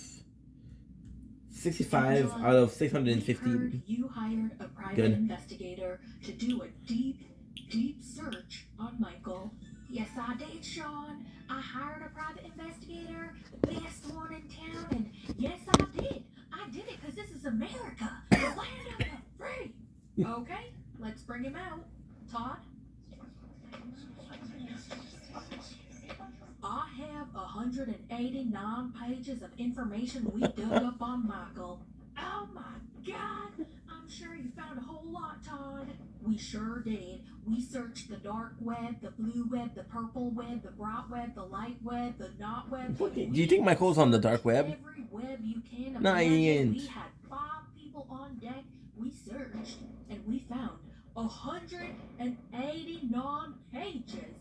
65 out of 615. You hired a private Good. investigator to do a deep, deep search on Michael. Yes, I did, Sean. I hired a private investigator, the best one in town, and yes, I did. I did it because this is America, the land of the free. Okay, let's bring him out. Todd? I have 189 pages of information we dug up on Michael. Oh my God! I'm sure you found a whole lot, Todd. We sure did. We searched the dark web, the blue web, the purple web, the bright web, the light web, the not web. Do you think Michael's on the dark web? Every web you can No, he imagine. ain't. We had 5 people on deck. We searched and we found 189 pages.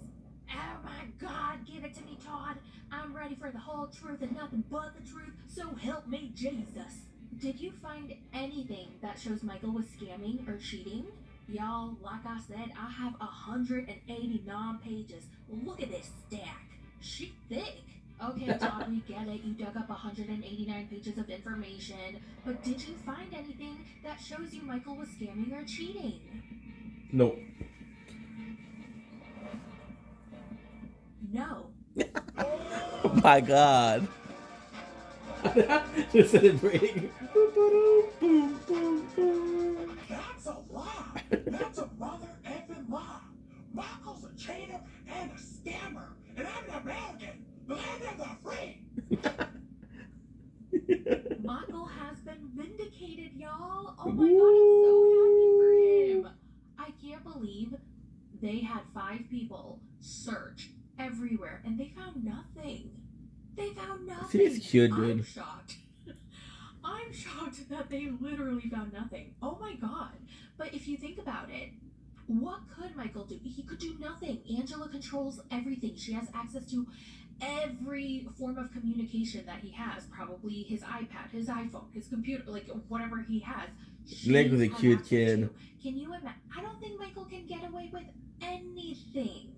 Oh my God, give it to me, Todd. I'm ready for the whole truth and nothing but the truth, so help me Jesus. Did you find anything that shows Michael was scamming or cheating? Y'all, like I said, I have 189 pages. Look at this stack. She thick. Okay, Todd, we get it. You dug up 189 pages of information. But did you find anything that shows you Michael was scamming or cheating? No. No. Oh my God. Just celebrating. That's a lie. That's a mother effing lie. Michael's a cheater and a scammer, and I'm an American. Land of the free. Michael has been vindicated, y'all. Oh my God, I'm so happy for him. I can't believe they had 5 people search everywhere and they found nothing. They found nothing. He's cute, dude. I'm shocked. I'm shocked that they literally found nothing. Oh my God. But if you think about it, what could Michael do? He could do nothing. Angela controls everything. She has access to every form of communication that he has. Probably his iPad, his iPhone, his computer, like whatever he has. Blake was a cute kid. Can you imagine? I don't think Michael can get away with anything.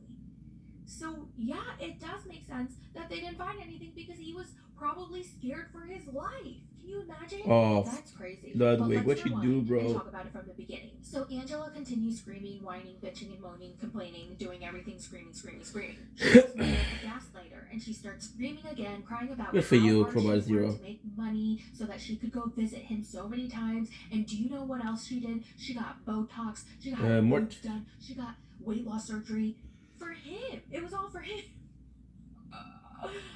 So yeah, it does make sense that they didn't find anything because he was probably scared for his life. Can you imagine? Oh, that's crazy. Ludwig, what you do, And bro? talk about it from the beginning. So Angela continues screaming, whining, bitching, and moaning, complaining, doing everything, screaming. She gets mad at the gaslighter, and she starts screaming again, crying about Good for how you, hard she Crowbar worked Zero. to make money so that she could go visit him so many times. And do you know what else she did? She got Botox. She got Mort. boobs done. She got weight loss surgery for him. It was all for him.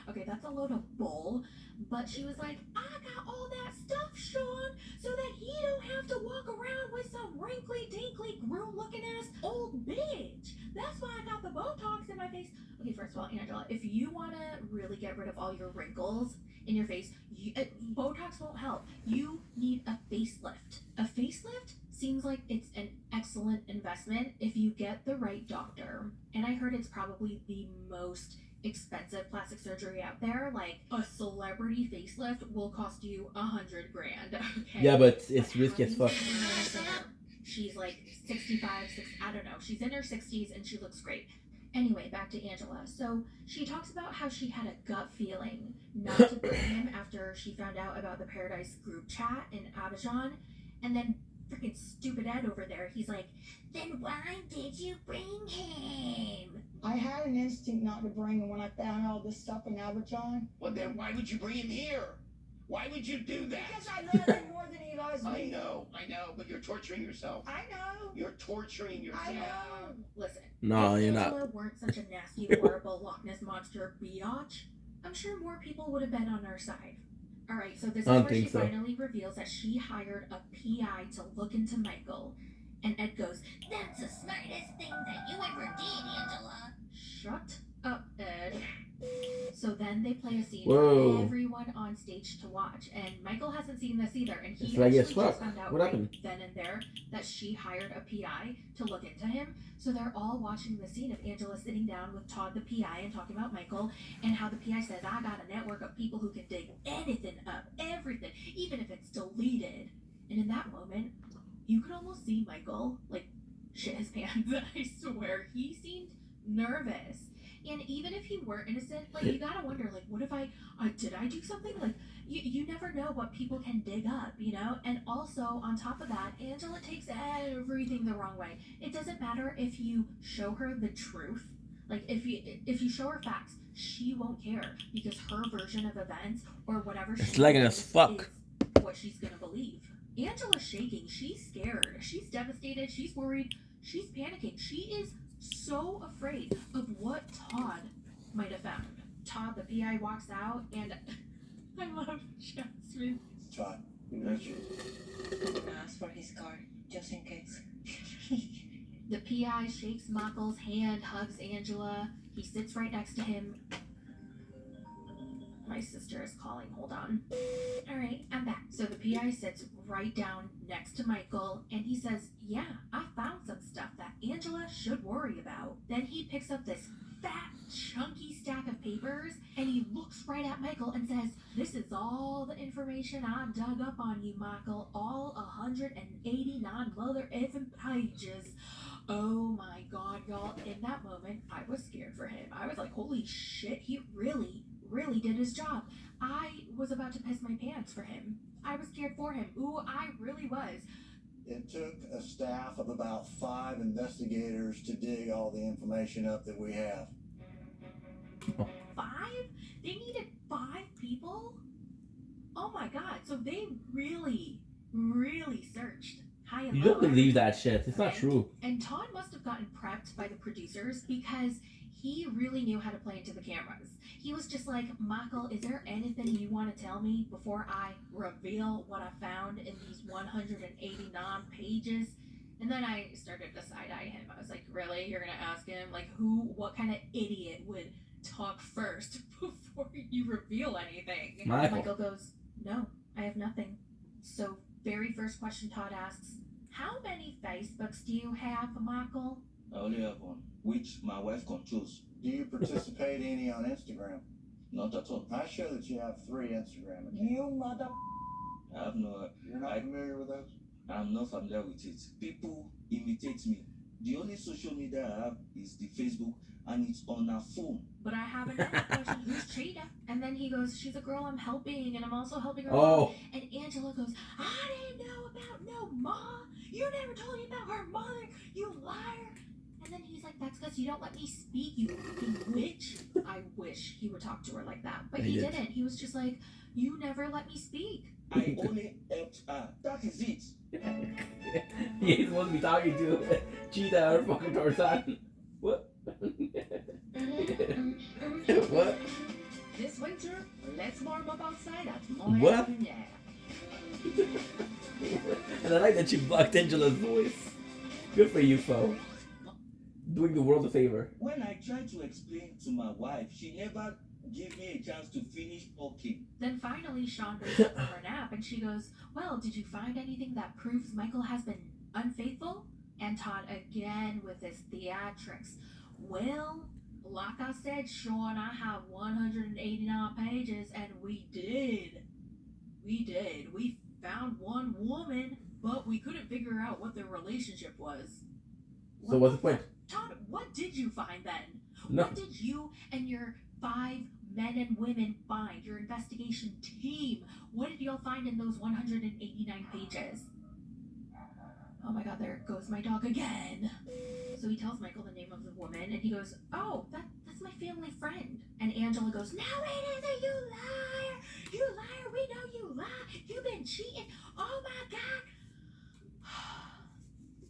Okay, that's a load of bull. But she was like, I got all that stuff, Sean, so that he don't have to walk around with some wrinkly, dinkly, groom-looking ass old bitch. That's why I got the Botox in my face. Okay, first of all, Angela, if you want to really get rid of all your wrinkles in your face, Botox won't help. You need a facelift. A facelift seems like it's an excellent investment if you get the right doctor. And I heard it's probably the most expensive plastic surgery out there. Like a celebrity facelift will cost you $100,000. Okay? Yeah, but it's risky as fuck. She's like 65, I don't know. She's in her 60s and she looks great. Anyway, back to Angela. So she talks about how she had a gut feeling not to bring him after she found out about the Paradise group chat in Abidjan. And then freaking stupid Ed over there, he's like, then why did you bring him? I had an instinct not to bring him when I found all this stuff in Abidjan. Well, then why would you bring him here? Why would you do that? Because I love him more than he loves I me. know, but you're torturing yourself. I know. You're torturing yourself. I know. Listen. No, if you're Angela not. weren't such a nasty, horrible Loch Ness monster biatch, I'm sure more people would have been on our side. Alright, so this is I don't where she think so. finally reveals that she hired a PI to look into Michael. And Ed goes, That's the smartest thing that you ever did, Angela. shut up, Ed. So then they play a scene Whoa. for everyone on stage to watch. And Michael hasn't seen this either. And he It's like as actually just fuck. found out What right happened? then and there that she hired a PI to look into him. So they're all watching the scene of Angela sitting down with Todd the PI and talking about Michael and how the PI says, I got a network of people who can dig anything up, everything, even if it's deleted. And in that moment, you could almost see Michael, like, shit his pants. I swear, he seemed nervous. And even if he were innocent, like, you gotta wonder, like, what if did I do something? Like, you never know what people can dig up, you know? And also, on top of that, Angela takes everything the wrong way. It doesn't matter if you show her the truth. Like, if you show her facts, she won't care because her version of events or whatever It's she lagging as believes fuck. is what she's gonna believe. Angela's shaking. She's scared. She's devastated. She's worried. She's panicking. She is so afraid of what Todd might have found. Todd, the PI, walks out, and I love Jasmine. Todd, we got you. I'm gonna ask for his card, just in case. The PI shakes Michael's hand, hugs Angela. He sits right next to him. My sister is calling. Hold on. All right, I'm back. So the PI sits right down next to Michael and he says, yeah, I found some stuff that Angela should worry about. Then he picks up this fat, chunky stack of papers and he looks right at Michael and says, this is all the information I dug up on you, Michael. All 189 mother effing pages. Oh my God, y'all. In that moment, I was scared for him. I was like, holy shit, he really did his job. I was about to piss my pants for him. I was scared for him. Ooh, I really was. It took a staff of about 5 investigators to dig all the information up that we have. 5? They needed 5 people? Oh my God. So they really searched high and You low. don't believe that shit. It's not true. And Todd must have gotten prepped by the producers because he really knew how to play into the cameras. He was just like, Michael, is there anything you want to tell me before I reveal what I found in these 189 pages? And then I started to side-eye him. I was like, really? You're going to ask him? Like, what kind of idiot would talk first before you reveal anything? Michael goes, no, I have nothing. So very first question Todd asks, how many Facebooks do you have, Michael? I only have one, which my wife controls. Do you participate any on Instagram? Not at all. I show that you have 3 Instagram accounts. You mother... I have no... You're not familiar with those? I'm not familiar with it. People imitate me. The only social media I have is the Facebook, and it's on a phone. But I have another question. Who's Cheetah? And then he goes, she's a girl I'm helping, and I'm also helping her mom. And Angela goes, I didn't know about no mom. You never told me about her mother, you liar. And then he's like, that's because you don't let me speak, you fucking witch. I wish he would talk to her like that. But he didn't. He was just like, you never let me speak. I only helped her. That is it. He's supposed to be talking to Cheetah or fucking Tarzan. What? What? This winter, let's warm up outside at What? And I like that you blocked Angela's voice. Good for you, Fo. Doing the world a favor. When I tried to explain to my wife, she never gave me a chance to finish talking. Then finally, Sean wakes up from her nap and she goes, well, did you find anything that proves Michael has been unfaithful? And Todd again with his theatrics. Well, like I said, Sean, I have 189 pages and we did. We found one woman, but we couldn't figure out what their relationship was. So what's the point? Todd, what did you find then? No. What did you and your 5 men and women find? Your investigation team. What did y'all find in those 189 pages? Oh my God, there goes my dog again. So he tells Michael the name of the woman and he goes, oh, that's my family friend. And Angela goes, no, it isn't, you liar. You liar, we know you lie. You've been cheating. Oh my God.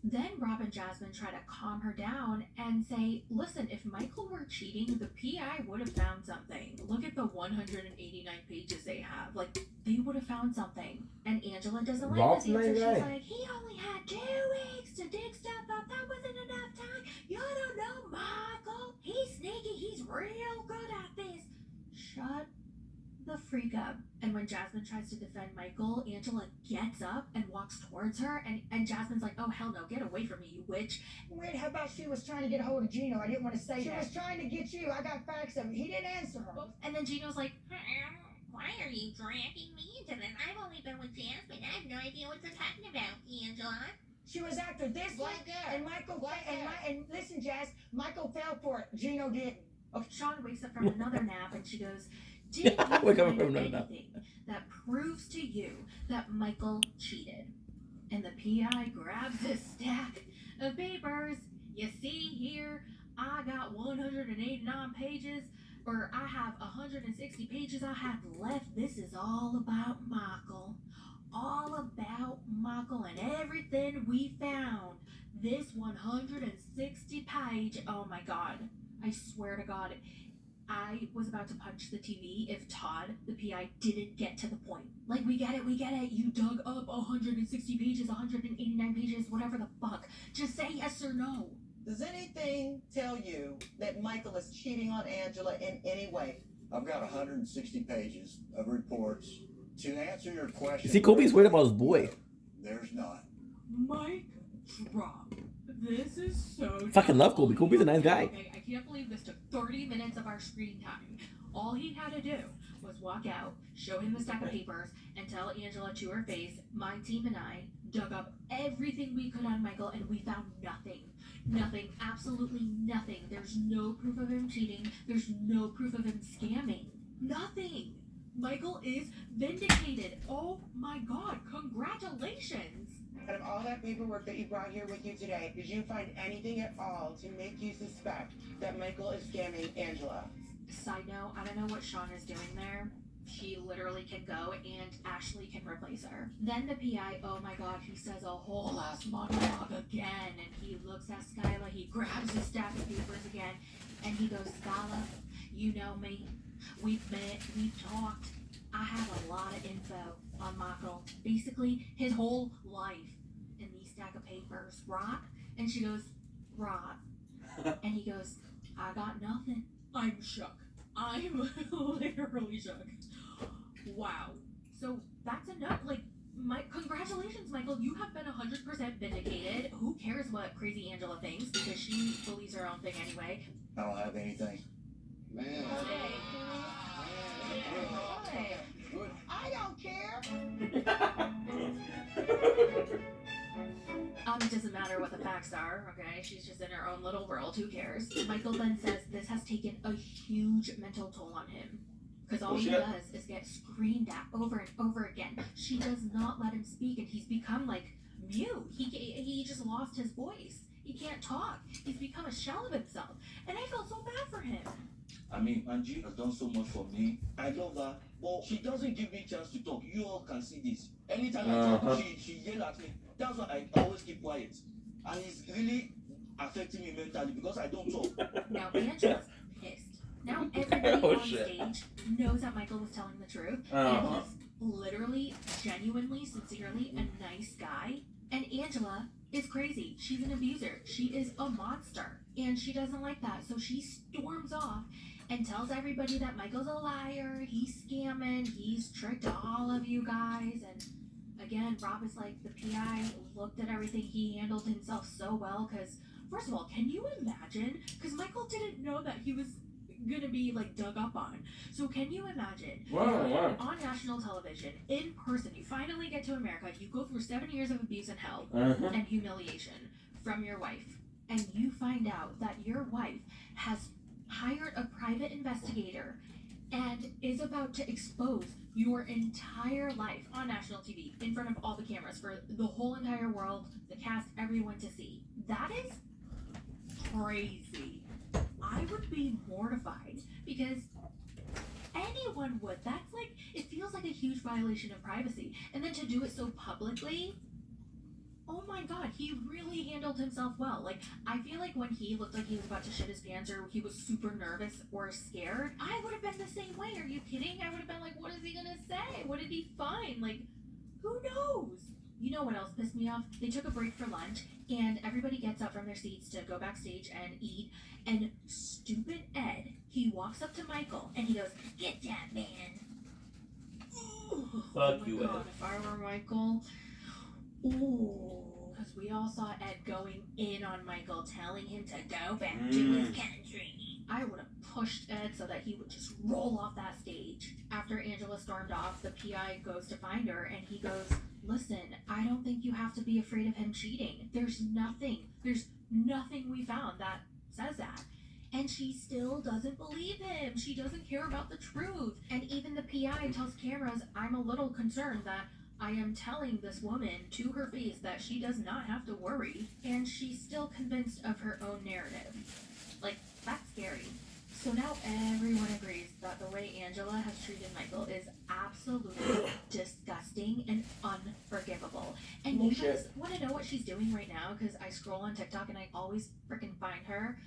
Then Rob and Jasmine try to calm her down and say, listen, if Michael were cheating, the PI would have found something. Look at the 189 pages they have. Like, they would have found something. And Angela doesn't like this answer. She's like, he only had 2 weeks to dig stuff up. That wasn't enough time. You don't know Michael. He's sneaky. He's real good at this. Shut the freak up. And when Jasmine tries to defend Michael, Angela gets up and walks towards her, and Jasmine's like, oh hell no, get away from me, you witch. Wait, how about she was trying to get a hold of Gino? I didn't want to say that. She was trying to get you. I got facts of it. He didn't answer her. And then Gino's like, Why are you dragging me into this? I've only been with Jasmine. I have no idea what they're talking about, Angela. She was after this one, and Michael, and listen, Jazz, Michael fell for it. Gino didn't. Okay, Sean wakes up from another nap and she goes, did you find anything that proves to you that Michael cheated? And the PI grabs this stack of papers. You see here, I got 189 pages, or I have 160 pages I have left. This is all about Michael. All about Michael and everything we found. This 160 page, oh my God, I swear to God, I was about to punch the TV if Todd, the PI, didn't get to the point. Like, we get it. You dug up 160 pages, 189 pages, whatever the fuck. Just say yes or no. Does anything tell you that Michael is cheating on Angela in any way? I've got 160 pages of reports. To answer your question... See, Kobe's worried about his boy. There's not. Mike, drop. This is so... Fucking love Kobe. Kobe's a nice guy. Okay, I can't believe this took 30 minutes of our screen time. All he had to do was walk out, show him the stack of papers, and tell Angela to her face, my team and I dug up everything we could on Michael, and we found nothing. Nothing. Absolutely nothing. There's no proof of him cheating. There's no proof of him scamming. Nothing. Michael is vindicated. Oh my God. Congratulations. Out of all that paperwork that you brought here with you today, did you find anything at all to make you suspect that Michael is scamming Angela? Side note, I don't know what Sean is doing there. She literally can go and Ashley can replace her. Then the PI, oh my God, he says a whole ass monologue again. And he looks at Skyla, he grabs his stack of papers again, and he goes, Skyla, you know me. We've met, we've talked. I have a lot of info on Michael. Basically, his whole life in these stack of papers, right? And she goes, right. And he goes, I got nothing. I'm shook. I'm literally shook. Wow. So that's enough. Like, congratulations, Michael. You have been 100% vindicated. Who cares what crazy Angela thinks because she believes her own thing anyway. I don't have anything. Man. Hey. I don't care. It doesn't matter what the facts are, okay? She's just in her own little world. Who cares? Michael then says this has taken a huge mental toll on him. Because all he does is get screamed at over and over again. She does not let him speak, and he's become, like, mute. He just lost his voice. He can't talk. He's become a shell of himself. And I felt so bad for him. I mean, Angie has done so much for me. I love her, but she doesn't give me a chance to talk. You all can see this. Anytime I talk, she yell at me. That's why I always keep quiet. And it's really affecting me mentally because I don't talk. Now Angela's pissed. Now everybody on stage knows that Michael was telling the truth. And he's literally, genuinely, sincerely a nice guy. And Angela is crazy. She's an abuser. She is a monster. And she doesn't like that. So she storms off and tells everybody that Michael's a liar. He's scamming. He's tricked all of you guys. And again, Rob is like, the PI looked at everything. He handled himself so well. Because, first of all, can you imagine? Because Michael didn't know that he was gonna be like dug up on. So can you imagine on national television in person, you finally get to America, you go through 7 years of abuse and hell and humiliation from your wife, and you find out that your wife has hired a private investigator and is about to expose your entire life on national TV in front of all the cameras for the whole entire world, the cast, everyone to see. That is crazy. I would be mortified because anyone would. That's like, it feels like a huge violation of privacy. And then to do it so publicly, oh my God, he really handled himself well. Like, I feel like when he looked like he was about to shit his pants or he was super nervous or scared, I would have been the same way. Are you kidding? I would have been like, what is he gonna say? What did he find? Like, who knows? You know what else pissed me off? They took a break for lunch, and everybody gets up from their seats to go backstage and eat, and stupid Ed, he walks up to Michael, and he goes, get that man. Ooh, Fuck you, God, Ed. if I were Michael, ooh, because we all saw Ed going in on Michael, telling him to go back to his country. I would have pushed Ed so that he would just roll off that stage. After Angela stormed off, the PI goes to find her, and he goes, listen, I don't think you have to be afraid of him cheating. There's nothing we found that says that. And she still doesn't believe him. She doesn't care about the truth. And even the PI tells cameras, I'm a little concerned that I am telling this woman to her face that she does not have to worry. And she's still convinced of her own narrative. Like, that's scary. So now everyone agrees that the way Angela has treated Michael is absolutely disgusting and unforgivable. And you guys want to know what she's doing right now? Because I scroll on TikTok and I always freaking find her.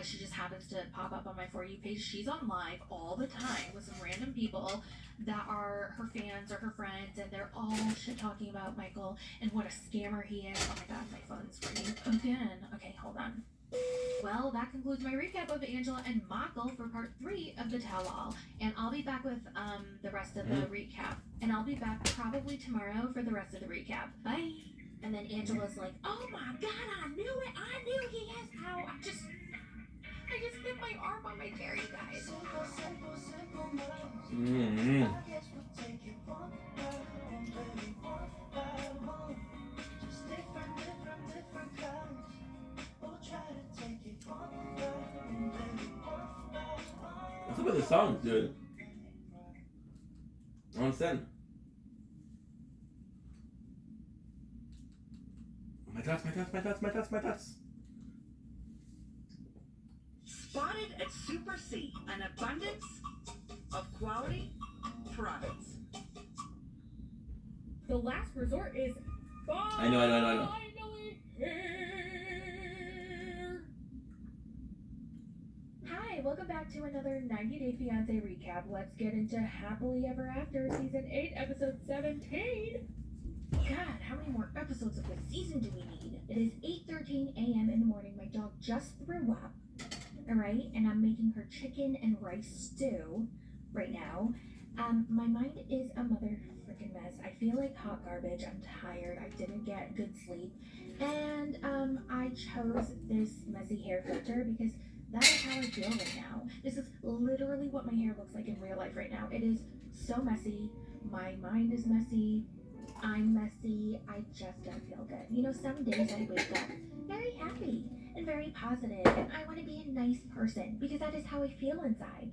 She just happens to pop up on my For You page. She's on live all the time with some random people that are her fans or her friends, and they're all shit talking about Michael and what a scammer he is. Oh my god, my phone's ringing again. Okay, hold on. Well, that concludes my recap of Angela and Michael for part 3 of the tell-all. And I'll be back with the rest of the recap. And I'll be back probably tomorrow for the rest of the recap. Bye. And then Angela's like, oh my god, I knew it. I knew he has power. I just hit my arm on my chair, you guys. What's up with the songs, dude? I don't understand. My thoughts. Spotted at Super C, an abundance of quality products. The Last Resort is I know. finally here. Hi, welcome back to another 90 Day Fiancé recap. Let's get into Happily Ever After, Season 8, Episode 17. God, how many more episodes of this season do we need? It is 8:13 a.m. in the morning. My dog just threw up. Alright, and I'm making her chicken and rice stew right now. My mind is a mother freaking mess. I feel like hot garbage. I'm tired. I didn't get good sleep. And I chose this messy hair filter because that is how I feel right now. This is literally what my hair looks like in real life right now. It is so messy. My mind is messy. I'm messy. I just don't feel good. You know, some days I wake up very happy and very positive, and I want to be a nice person because that is how I feel inside.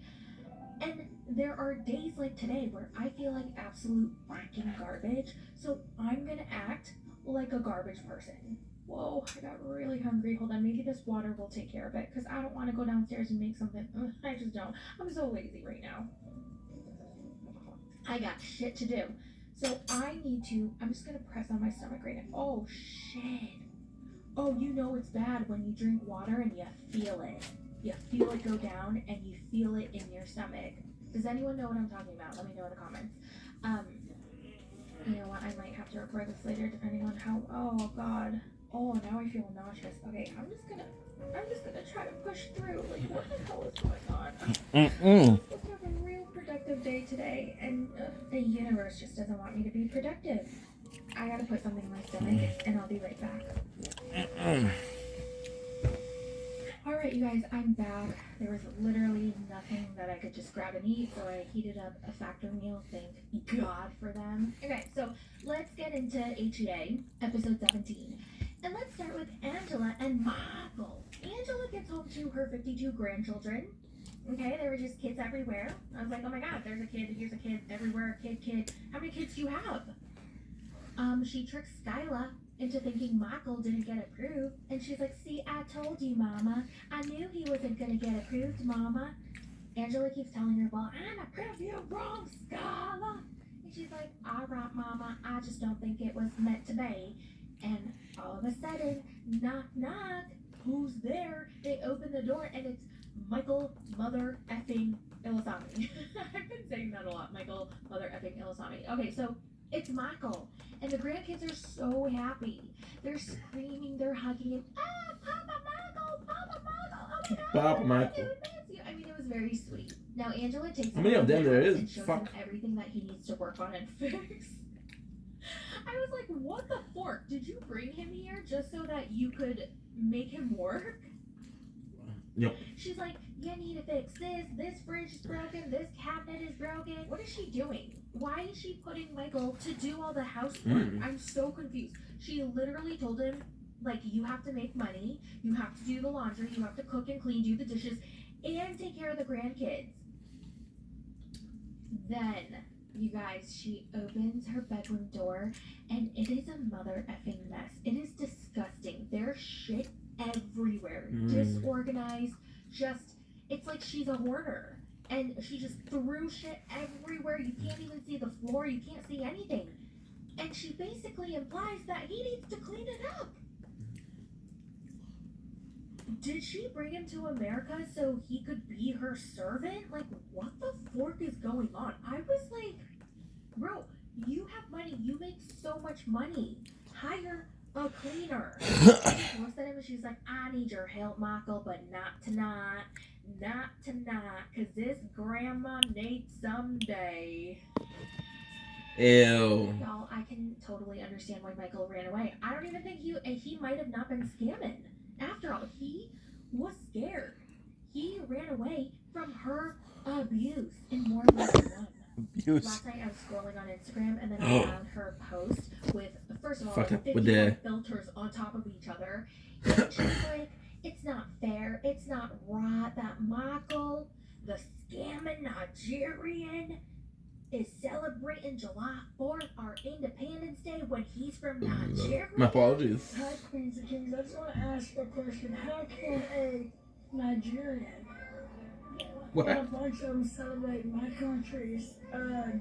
And there are days like today where I feel like absolute freaking garbage, so I'm gonna act like a garbage person. Whoa, I got really hungry. Hold on, maybe this water will take care of it because I don't want to go downstairs and make something. I just don't. I'm so lazy right now. I got shit to do. So I'm just gonna press on my stomach right now. Oh shit. Oh, you know it's bad when you drink water and you feel it. You feel it go down and you feel it in your stomach. Does anyone know what I'm talking about? Let me know in the comments. You know what? I might have to record this later depending on how, oh god. Oh, now I feel nauseous. Okay, I'm just gonna try to push through. Like, what the hell is going on? I'm supposed to have a real productive day today, and the universe just doesn't want me to be productive. I gotta put something in my stomach, and I'll be right back. Alright, you guys, I'm back. There was literally nothing that I could just grab and eat, so I heated up a Factor meal. Thank God for them. Okay, so let's get into HEA, episode 17. And let's start with Angela and Michael. Angela gets home to her 52 grandchildren. Okay, there were just kids everywhere. I was like, oh my god, there's a kid, here's a kid, everywhere, kid. How many kids do you have? She tricks Skyla into thinking Michael didn't get approved. And she's like, see, I told you, Mama. I knew he wasn't gonna get approved, Mama. Angela keeps telling her, well, I'm approved, you're wrong, Skyla. And she's like, all right, Mama, I just don't think it was meant to be. And all of a sudden, knock, knock, who's there? They open the door and it's Michael Mother effing Ilasami. I've been saying that a lot, Michael Mother effing Ilasami. Okay, so it's Michael, and the grandkids are so happy. They're screaming, they're hugging him. Ah, Papa Michael, Papa Michael, oh my god, Papa Michael. I mean, it was very sweet. Now Angela takes How many of them there is? and shows him everything that he needs to work on and fix. I was like, what the fork? Did you bring him here just so that you could make him work? Yep. She's like, you need to fix this fridge is broken, this cabinet is broken. What is she doing? Why is she putting Michael to do all the housework? I'm so confused. She literally told him, like, you have to make money, you have to do the laundry, you have to cook and clean, do the dishes, and take care of the grandkids. Then, you guys, she opens her bedroom door, and it is a mother effing mess. It is disgusting. There's shit everywhere. Disorganized. It's like she's a hoarder. And she just threw shit everywhere. You can't even see the floor. You can't see anything. And she basically implies that he needs to clean it up. Did she bring him to America so he could be her servant? Like, what the fork is going on? I was like, bro, you have money. You make so much money. Hire a cleaner. She looks at him and she's like, I need your help, Michael, but not tonight. Not tonight, because this grandma needs someday. Ew. Y'all, I can totally understand why Michael ran away. I don't even think he might have not been scamming. After all, he was scared. He ran away from her abuse in more ways than one. Abuse. Last night I was scrolling on Instagram and then I found her post with, first of all, Fuck like up with 51 the- filters on top of each other. And she's like, it's not fair. It's not right that Michael, the scamming Nigerian, is celebrating July 4th, our Independence Day, when he's from Nigeria. My apologies. Hi, Queens and Kings. I just want to ask a question. How can a Nigerian What? have a bunch of them celebrate my country's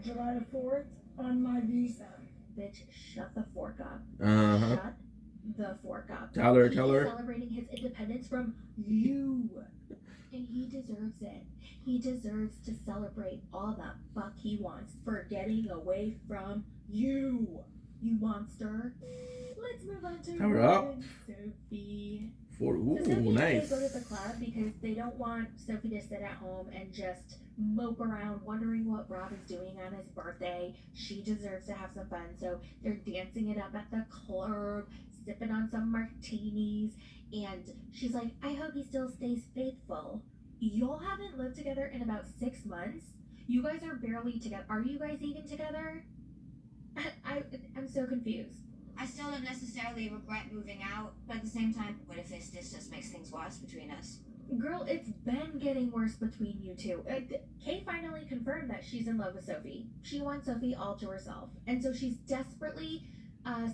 July 4th on my visa? Bitch, shut the fork up. Uh-huh. Shut the fork up. Tell her, He's tell her. celebrating his independence from you. And he deserves it. He deserves to celebrate all the fuck he wants for getting away from you, you monster. Let's move on to Tell her up. Rob and Sophie. For So Sophie ooh, nice. They go to the club because they don't want Sophie to sit at home and just mope around wondering what Rob is doing on his birthday. She deserves to have some fun, so they're dancing it up at the club, sipping on some martinis, and she's like, I hope he still stays faithful. Y'all haven't lived together in about 6 months. You guys are barely together. Are you guys even together? I'm so confused. I still don't necessarily regret moving out, but at the same time, what if this distance makes things worse between us? Girl, it's been getting worse between you two. Kay finally confirmed that she's in love with Sophie. She wants Sophie all to herself. And so she's desperately,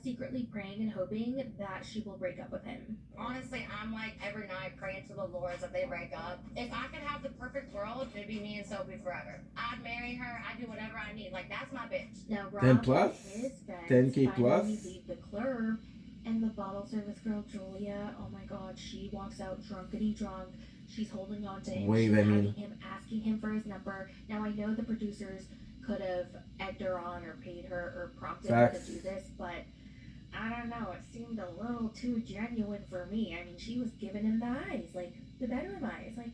secretly praying and hoping that she will break up with him. Honestly, I'm like every night praying to the Lord that they break up. If I could have the perfect world, it'd be me and Sophie forever. I'd marry her. I'd do whatever I need. Like, that's my bitch. Now, Rob 10 plus? and his friends 10K plus? finally leave the club, and the bottle service girl, Julia, oh my god, she walks out drunkety drunk. She's holding on to him. Wave She's at me. hugging him, asking him for his number. Now, I know the producers could have egged her on or paid her or prompted her Facts. to do this, but I don't know. It seemed a little too genuine for me. I mean, she was giving him the eyes, like the bedroom eyes. Like,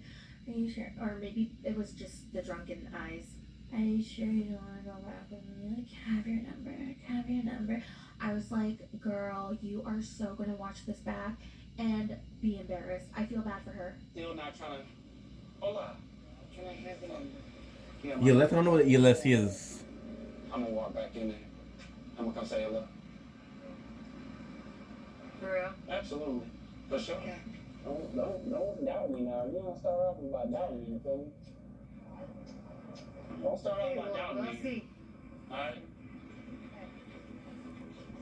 are you sure? Or maybe it was just the drunken eyes. Are you sure you don't want to go back with me? Like, have your number. Have your number. I was like, girl, you are so going to watch this back and be embarrassed. I feel bad for her. Still not trying to. Hola. Can I have your number? Yeah, ELS, I don't know what ELS is. I'm gonna walk back in there. I'm gonna come say hello. For real? Absolutely. For sure. Don't doubt me now. You don't start off about doubting me, you feel me? Don't start off about doubting me. Alright?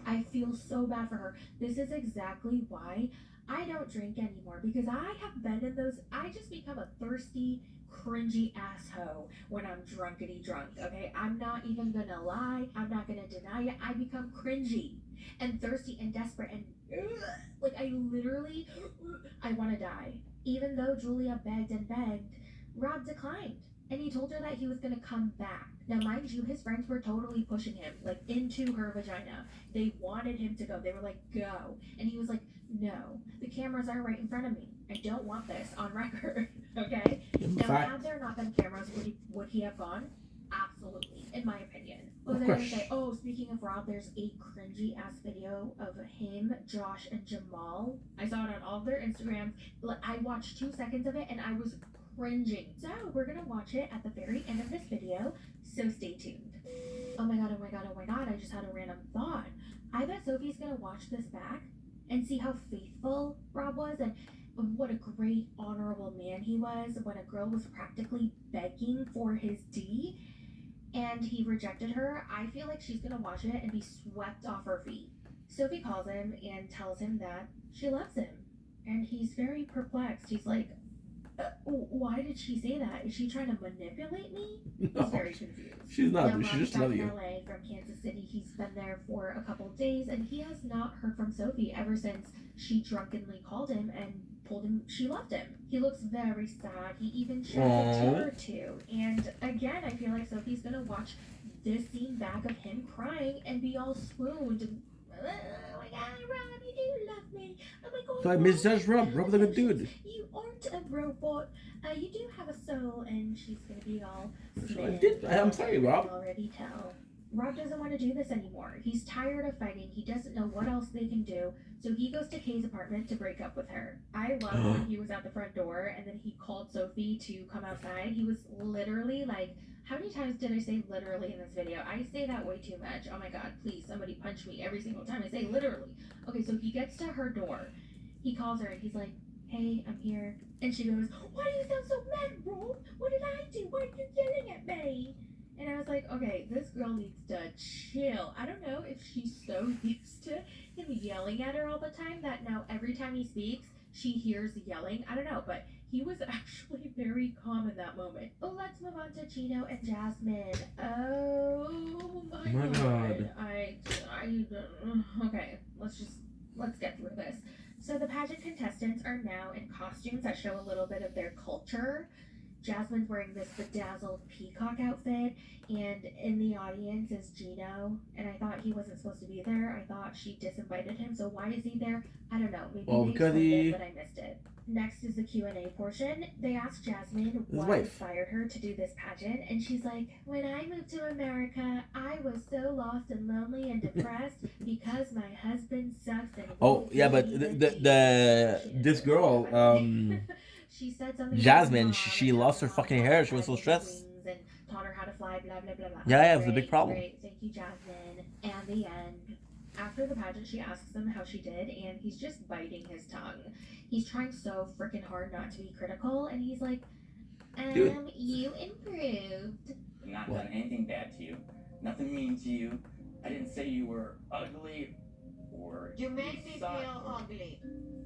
I feel so bad for her. This is exactly why I don't drink anymore, because I have been in those. I just become a thirsty, cringy asshole when I'm drunkety drunk. Okay, I'm not even gonna lie. I'm not gonna deny it. I become cringy and thirsty and desperate and like I literally I want to die. Even though Julia begged and begged, Rob declined. And he told her that he was going to come back. Now, mind you, his friends were totally pushing him, like, into her vagina. They wanted him to go. They were like, go. And he was like, no. The cameras are right in front of me. I don't want this on record. Okay? Now, had there not been cameras, would he have gone? Absolutely, in my opinion. What was I going to say? Oh, speaking of Rob, there's a cringy-ass video of him, Josh, and Jamal. I saw it on all of their Instagrams. I watched 2 seconds of it, and I was cringing. So we're gonna watch it at the very end of this video, so stay tuned. Oh my god, oh my god, oh my god, I just had a random thought. I bet Sophie's gonna watch this back and see how faithful Rob was and what a great, honorable man he was when a girl was practically begging for his D and he rejected her. I feel like she's gonna watch it and be swept off her feet. Sophie calls him and tells him that she loves him, and he's very perplexed. He's like, why did she say that? Is she trying to manipulate me? No, He's very confused. She's not, Now, dude. She Rob's just back love in you. LA from Kansas City. He's been there for a couple of days, and he has not heard from Sophie ever since she drunkenly called him and told him she loved him. He looks very sad. He even sheds a Aww. tear or two. And again, I feel like Sophie's gonna watch this scene back of him crying and be all swooned. And, oh my God, Rob, you do love me. Oh my God. So I misjudged Rob. Rob's a good dude. You aren't a robot. You do have a soul, and she's gonna be all. I'm sorry, Rob. I can already tell. Rob doesn't want to do this anymore. He's tired of fighting. He doesn't know what else they can do, so he goes to Kay's apartment to break up with her. I love when he was at the front door and then he called Sophie to come outside. He was literally like, how many times did I say literally in this video? I say that way too much. Oh my God, please, somebody punch me every single time I say literally. Okay, so he gets to her door. He calls her and he's like, hey, I'm here. And she goes, why do you sound so mad, Rob? What did I do? Why are you yelling at me? And I was like, okay, this girl needs to chill. I don't know if she's so used to him yelling at her all the time that now every time he speaks, she hears yelling. I don't know, but he was actually very calm in that moment. Oh, let's move on to Chino and Jasmine. Oh my God. Okay, let's get through this. So the pageant contestants are now in costumes that show a little bit of their culture. Jasmine's wearing this bedazzled peacock outfit, and in the audience is Gino, and I thought he wasn't supposed to be there. I thought she disinvited him, so why is he there? I don't know. Maybe they explained it, but I missed it. Next is the Q&A portion. They asked Jasmine what inspired her to do this pageant, and she's like, when I moved to America, I was so lost and lonely and depressed because my husband sucks and Oh yeah, but this girl, she said something Jasmine, she lost her fucking hair. She was so stressed. And taught her how to fly, blah blah blah blah. Yeah, it was a big problem. Great. Thank you, Jasmine. And the end. After the pageant, she asks him how she did, and he's just biting his tongue. He's trying so freaking hard not to be critical, and he's like, Dude. you improved. I've not done anything bad to you. Nothing mean to you. I didn't say you were ugly or You make me feel ugly.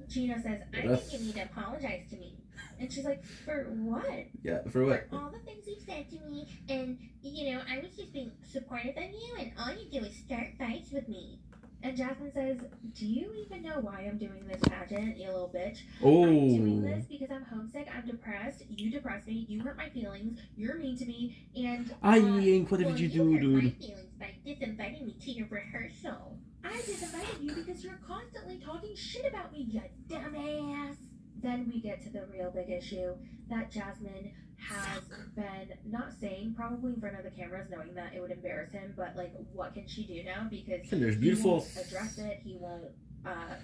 Gina says, I That's- think you need to apologize to me. And she's like, for what? Yeah, for what? All the things you've said to me, and I was just being supportive of you, and all you do is start fights with me. And Jasmine says, do you even know why I'm doing this pageant, you little bitch? Oh. I'm doing this because I'm homesick, I'm depressed, you depress me, you hurt my feelings, you're mean to me, and... What did you do, hurt my dude? feelings by disinviting me to your rehearsal. I disinvited you because you're constantly talking shit about me, you dumbass. Then we get to the real big issue that Jasmine has been not saying, probably in front of the cameras, knowing that it would embarrass him, but like, what can she do now? Because And there's he beautiful- won't address it, he won't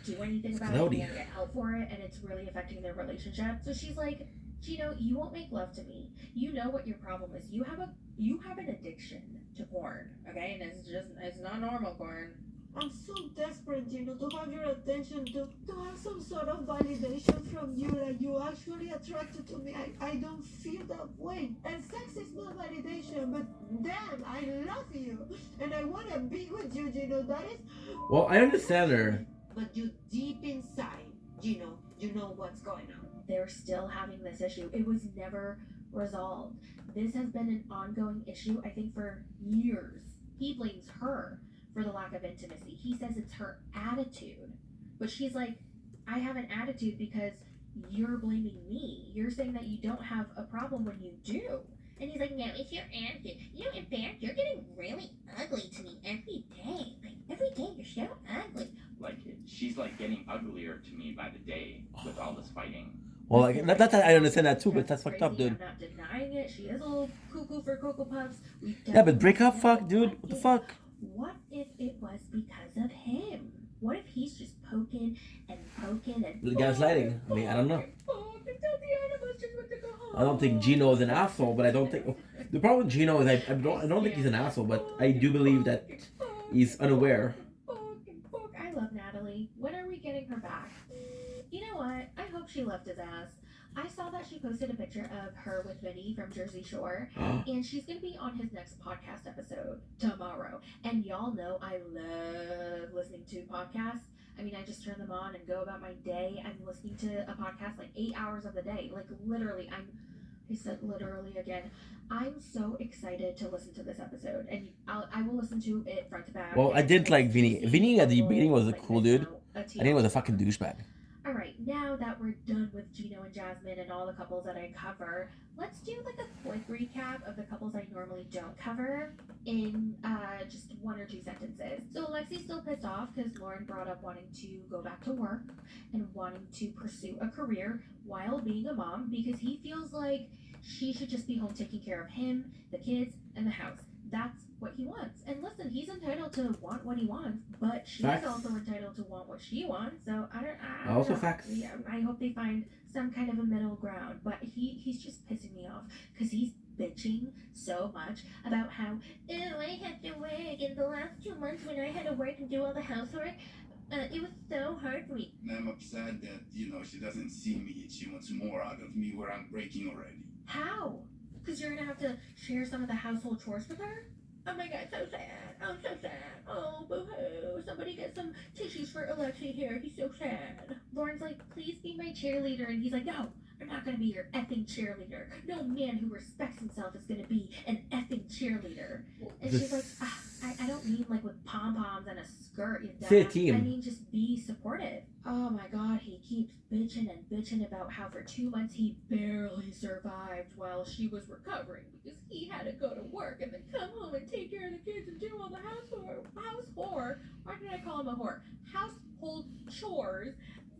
do anything about it, Cloudy. he won't get help for it, and it's really affecting their relationship. So she's like, Gino, you won't make love to me. You know what your problem is. You have an addiction to porn, okay? And it's not normal porn. I'm so desperate, to have your attention, to have some sort of validation from you, like you actually attracted to me. I don't feel that way. And sex is not validation, but damn, I love you. And I want to be with you, that is... Well, I understand her. But you deep inside, you know what's going on. They're still having this issue. It was never resolved. This has been an ongoing issue, I think, for years. He blames her for the lack of intimacy. He says it's her attitude. But she's like, I have an attitude because you're blaming me. You're saying that you don't have a problem when you do. And he's like, no, it's your attitude. In fact, you're getting really ugly to me every day. Like, every day you're so ugly. like she's like getting uglier to me by the day with all this fighting. Well, like that I understand that too, but that's fucked up, dude. I'm not denying it. She is a little cuckoo for Cocoa Puffs. Yeah, but break up, fuck, dude. What the fuck? What if it was because of him? What if he's just poking and The gaslighting. I mean, I don't know. until the animals just want to go home? I don't think Gino is an asshole, but I don't think the problem with Gino is I don't think he's an asshole, but I do believe that he's unaware. I love Natalie. When are we getting her back? You know what? I hope she left his ass. I saw that she posted a picture of her with Vinny from Jersey Shore, and she's going to be on his next podcast episode tomorrow. And y'all know I love listening to podcasts. I mean, I just turn them on and go about my day. I'm listening to a podcast like 8 hours of the day. Like, literally, I said literally again. I'm so excited to listen to this episode, and I will listen to it front to back. Well, I didn't like Vinny. Vinny at the beginning was a cool dude. I think he was a fucking douchebag. Alright, now that we're done with Gino and Jasmine and all the couples that I cover, let's do like a quick recap of the couples I normally don't cover in just 1 or 2 sentences. So Alexi's still pissed off because Lauren brought up wanting to go back to work and wanting to pursue a career while being a mom because he feels like she should just be home taking care of him, the kids, and the house. That's what he wants. And listen, he's entitled to want what he wants, but she's Facts. also entitled to want what she wants. So I don't Also know. facts. Yeah, I hope they find some kind of a middle ground. But he's just pissing me off because he's bitching so much about how, oh, I have to work in the last 2 months when I had to work and do all the housework. It was so hard for me. I'm upset that, she doesn't see me. She wants more out of me where I'm breaking already. How? Because you're gonna have to share some of the household chores with her? Oh my god, so sad. Oh, so sad. Oh, boo-hoo. Somebody get some tissues for Alexi here. He's so sad. Lauren's like, please be my cheerleader. And he's like, no, I'm not gonna be your effing cheerleader. No man who respects himself is gonna be an effing cheerleader. And she's like, I don't mean like with pom-poms and a skirt, you Say a dumbass. team. I mean just be supportive. Oh my god, he keeps bitching and bitching about how for 2 months he barely survived while she was recovering because he had to go to work and then come home and take care of the kids and do all the household. Why did I call him a whore? Household chores.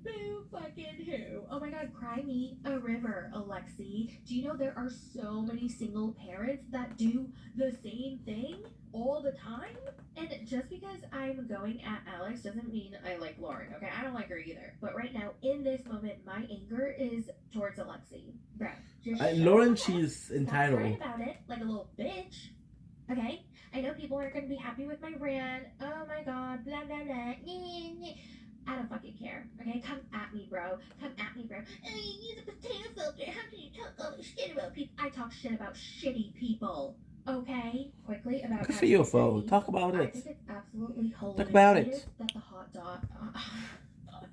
Boo fucking who. Oh my god, cry me a river, Alexi. Do you know there are so many single parents that do the same thing all the time? And just because I'm going at Alex doesn't mean I like Lauren, okay? I don't like her either. But right now, in this moment, my anger is towards Alexi. Bro, just shut Lauren, up. she's Stop entitled. crying about it like a little bitch. Okay? I know people aren't going to be happy with my rant. Oh my god, blah, blah, blah. I don't fucking care. Okay? Come at me, bro. Come at me, bro. Oh, you use a potato filter. How can you talk all this shit about people? I talk shit about shitty people. Okay? Quickly about Good for you, Fo. Talk about I it. think it's absolutely hilarious Talk about it. that the hot dog...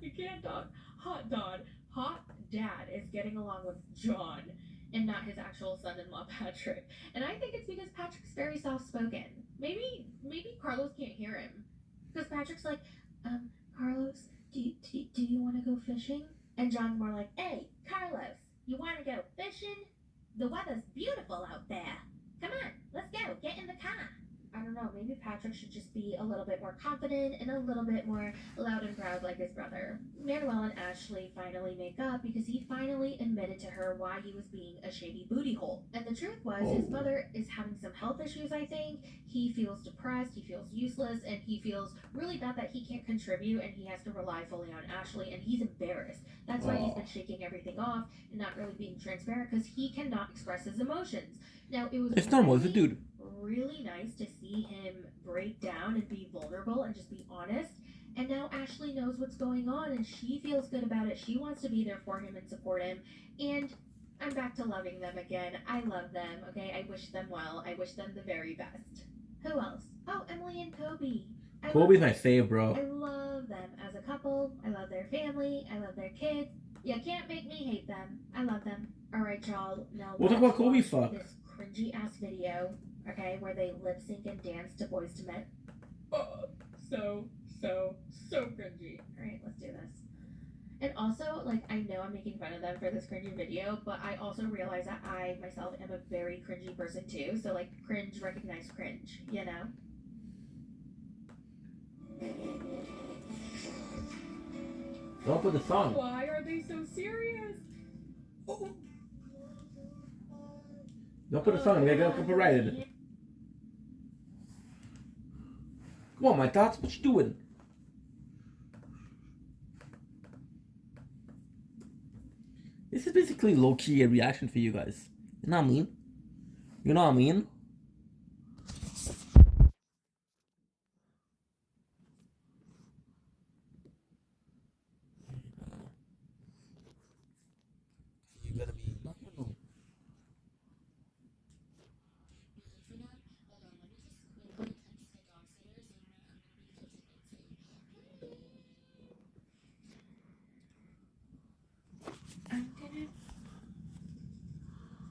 you can't talk. Hot dad is getting along with John and not his actual son-in-law Patrick. And I think it's because Patrick's very soft-spoken. Maybe Carlos can't hear him. Because Patrick's like, Carlos, do you want to go fishing? And John's more like, hey, Carlos, you want to go fishing? The weather's beautiful out there. Come on, let's go. Get in the car. I don't know, maybe Patrick should just be a little bit more confident and a little bit more loud and proud like his brother. Manuel and Ashley finally make up because he finally admitted to her why he was being a shady booty hole. And the truth was, his mother is having some health issues, I think. He feels depressed, he feels useless, and he feels really bad that he can't contribute and he has to rely fully on Ashley, and he's embarrassed. That's why he's been shaking everything off and not really being transparent because he cannot express his emotions. Now, it was It's normal, it's a dude. really nice to see him break down and be vulnerable and just be honest. And now Ashley knows what's going on and she feels good about it. She wants to be there for him and support him. And I'm back to loving them again. I love them, okay? I wish them well. I wish them the very best. Who else? Oh, Emily and Kobe. Kobe's my fave, I bro. love them as a couple. I love their family. I love their kids. You can't make me hate them. I love them. All right, y'all. Now We'll talk let's about Kobe watch fuck. this cringy ass video, okay, where they lip sync and dance to Boys to Men. Oh, so cringy. All right, let's do this. And also, like, I know I'm making fun of them for this cringy video, but I also realize that I myself am a very cringy person too. So like, cringe recognize cringe, you know. Don't put the song. Why are they so serious? Don't put the song. They got copyrighted. Come on, my thoughts. What you doing? This is basically low-key a reaction for you guys. You know what I mean? You know what I mean? You gotta be.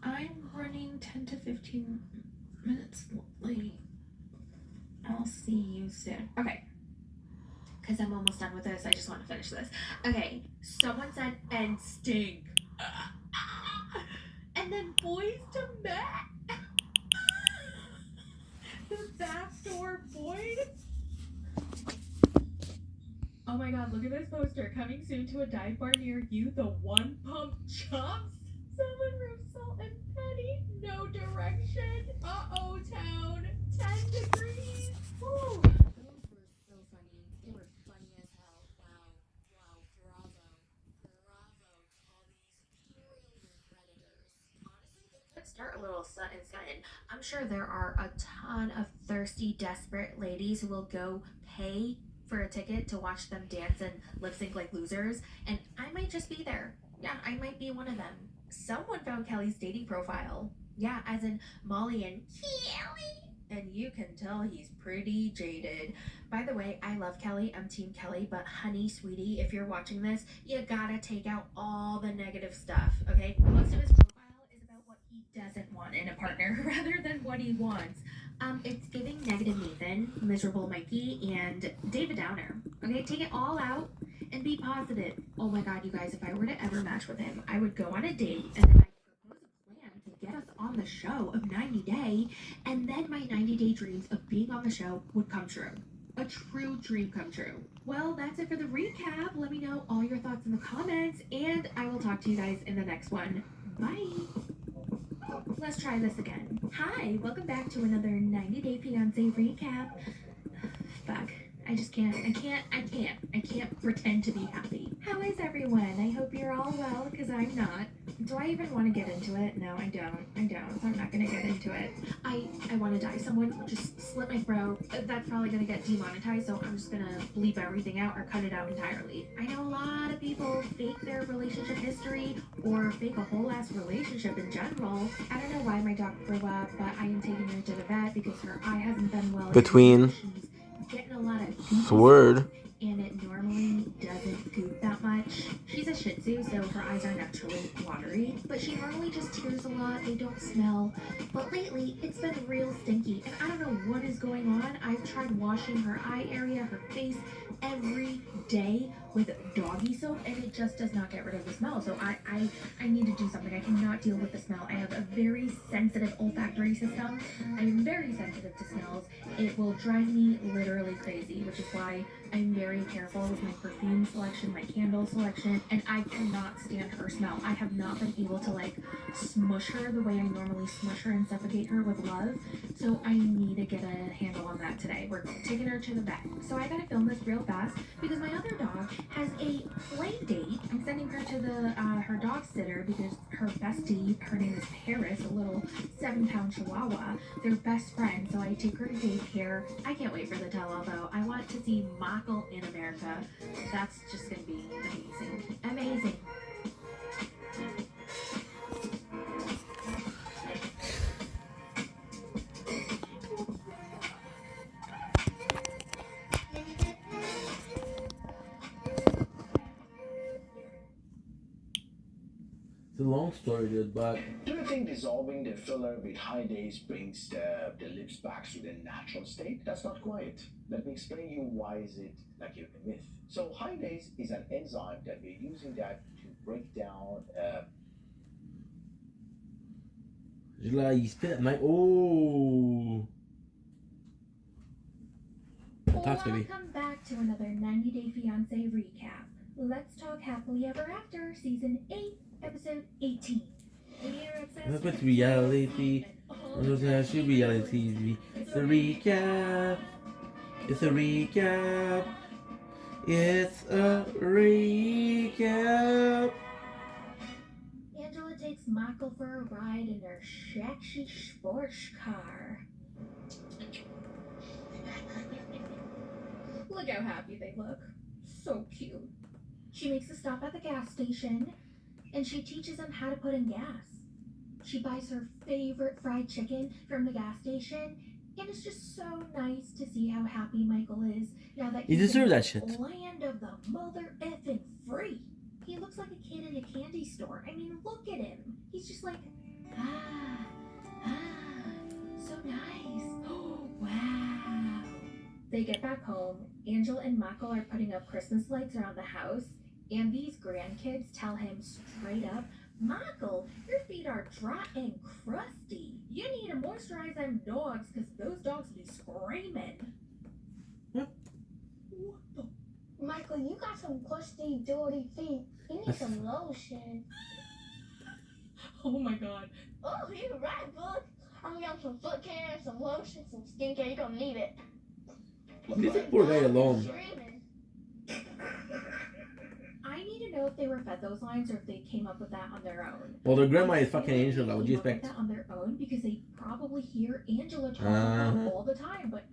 I'm running 10 to 15 minutes late. I'll see you soon. Okay. because I'm almost done with this. I just want to finish this. Okay, someone said and stink. And then Boys to Men. The backdoor Boyd. Oh my god, look at this poster. Coming soon to a dive bar near you, the One Pump Chumps. Someone from Salt and Penny. No direction. Uh-oh, town. 10 degrees. Woo. So funny. They were funny as hell. Wow. Bravo to all these brilliant predators. Honestly, Let's start a little sudden. I'm sure there are a ton of thirsty, desperate ladies who will go pay for a ticket to watch them dance and lip sync like losers, and I might just be there. Yeah, I might be one of them. Someone found Kelly's dating profile. Yeah, as in Molly and Kelly. And you can tell he's pretty jaded. By the way, I love Kelly. I'm Team Kelly, but honey, sweetie, if you're watching this, you gotta take out all the negative stuff, okay? Most of his profile is about what he doesn't want in a partner rather than what he wants. It's giving negative Nathan, miserable Mikey, and David Downer. Okay, take it all out and be positive. Oh my god, you guys, if I were to ever match with him, I would go on a date and then I'd propose a plan to get us on the show of 90 Day, and then my 90-day dreams of being on the show would come true. A true dream come true. Well, that's it for the recap. Let me know all your thoughts in the comments, and I will talk to you guys in the next one. Bye! Let's try this again. Hi, welcome back to another 90 Day Fiancé recap. Fuck. I just can't. I can't pretend to be happy. How is everyone? I hope you're all well, because I'm not. Do I even want to get into it? No, I don't. So I'm not going to get into it. I want to die. Someone just slit my throat. That's probably going to get demonetized, so I'm just going to bleep everything out or cut it out entirely. I know a lot of people fake their relationship history or fake a whole ass relationship in general. I don't know why my dog threw up, but I am taking her to the vet because her eye hasn't been well. Between Getting a lot of Sword. And it normally doesn't goop that much. She's a Shih Tzu, so her eyes are naturally watery, but she normally just tears a lot. They don't smell, but lately it's been real stinky, and I don't know what is going on. I've tried washing her eye area, her face every day with doggy soap, and it just does not get rid of the smell. So I need to do something. I cannot deal with the smell. I have a very sensitive olfactory system. I am very sensitive to smells. It will drive me literally crazy, which is why I'm very careful with my perfume selection, my candle selection, and I cannot stand her smell. I have not been able to like smush her the way I normally smush her and suffocate her with love. So I need to get a handle on that today. We're taking her to the vet. So I gotta film this real fast because my other dog has a play date. I'm sending her to the her dog sitter because her bestie, her name is Paris, a little 7-pound chihuahua. They're best friends, so I take her to daycare. I can't wait for the tell-all though. I want to see Michael in America. That's just gonna be amazing. Amazing. It's a long story, dude, but Do you think dissolving the filler with high days brings the lips back to their natural state? That's not quite. Let me explain you why is it like a myth. So high days is an enzyme that we're using that to break down July, you spit at night. Oh. Talk to me. Welcome back to another 90 Day Fiancé recap. Let's talk happily ever after, season 8, episode 18. It's reality. It's reality. It's a recap. It's a recap. It's a recap. Angela takes Michael for a ride in her sexy sports car. Look how happy they look. So cute. She makes a stop at the gas station, and she teaches him how to put in gas. She buys her favorite fried chicken from the gas station, and it's just so nice to see how happy Michael is now that You he's deserve in that the shit. land of the mother effing free. He looks like a kid in a candy store. I mean, look at him. He's just like, so nice. Oh, wow. They get back home. Angel and Michael are putting up Christmas lights around the house, and these grandkids tell him straight up, Michael, your feet are dry and crusty. You need to moisturize them dogs because those dogs be screaming. Michael, you got some crusty, dirty feet. You need some lotion. Oh my god. Oh, you're right, Book. I'm getting some foot care, some lotion, some skincare. You're gonna need it. Leave the poor guy alone. Screaming. I need to know if they were fed those lines or if they came up with that on their own. Well, their grandma is fucking They Angela. What do you came up with expect? that on their own because they probably hear Angela talk about Uh-huh. it all the time, but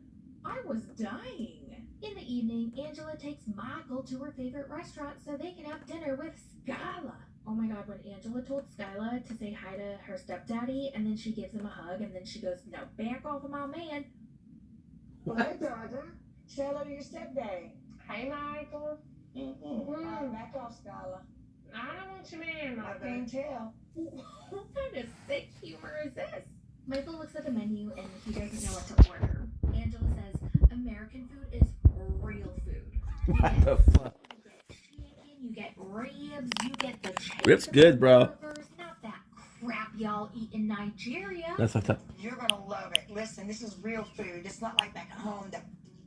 I was dying. In the evening, Angela takes Michael to her favorite restaurant so they can have dinner with Skyla. Oh my god, when Angela told Skyla to say hi to her stepdaddy and then she gives him a hug and then she goes, now back off of my man. Hey, daughter. Say hello to your stepdaddy. Hey, Michael. Back off, Skylar. I don't want your man, I Mother. can tell. What kind of sick humor is this? Michael looks at the menu and he doesn't know what to order. Angela says, American food is real food. What the fuck? You get ribs, you get the chicken. Ribs good, bro. Burgers, not that crap y'all eat in Nigeria. That's fucked up. You're gonna love it. Listen, this is real food. It's not like back at home, the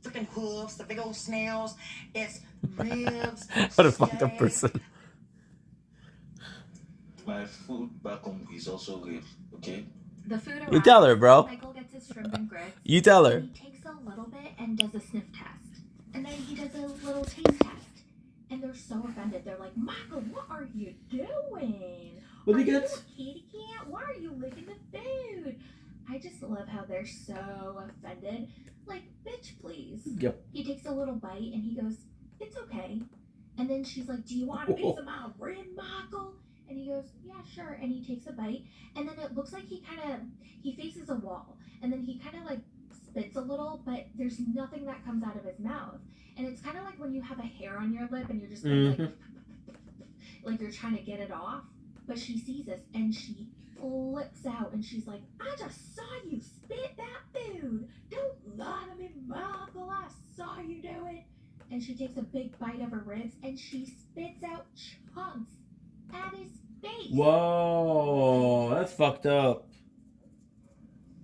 freaking hoofs, the big old snails. It's ribs. What a fucked up person. My food back home is also real, okay? The food You tell her, bro. Michael gets his shrimp and grits. You tell her. He takes a little bit and does a sniff test. And then he does a little taste test. And they're so offended. They're like, Michael, what are you doing? What do Are you you get? a kitty cat? Why are you licking the food? I just love how they're so offended. Like, bitch, please. Yep. He takes a little bite and he goes, it's okay. And then she's like, do you want a piece of my rib, Michael? And he goes, yeah, sure. And he takes a bite. And then it looks like he faces a wall. And then he kind of like spits a little, but there's nothing that comes out of his mouth. And it's kind of like when you have a hair on your lip and you're just kind of like you're trying to get it off. But she sees this and she flips out and she's like, I just saw you spit that food. Don't lie to me, Michael. I saw you do it. And she takes a big bite of her ribs and she spits out chunks at his face. Whoa, that's fucked up.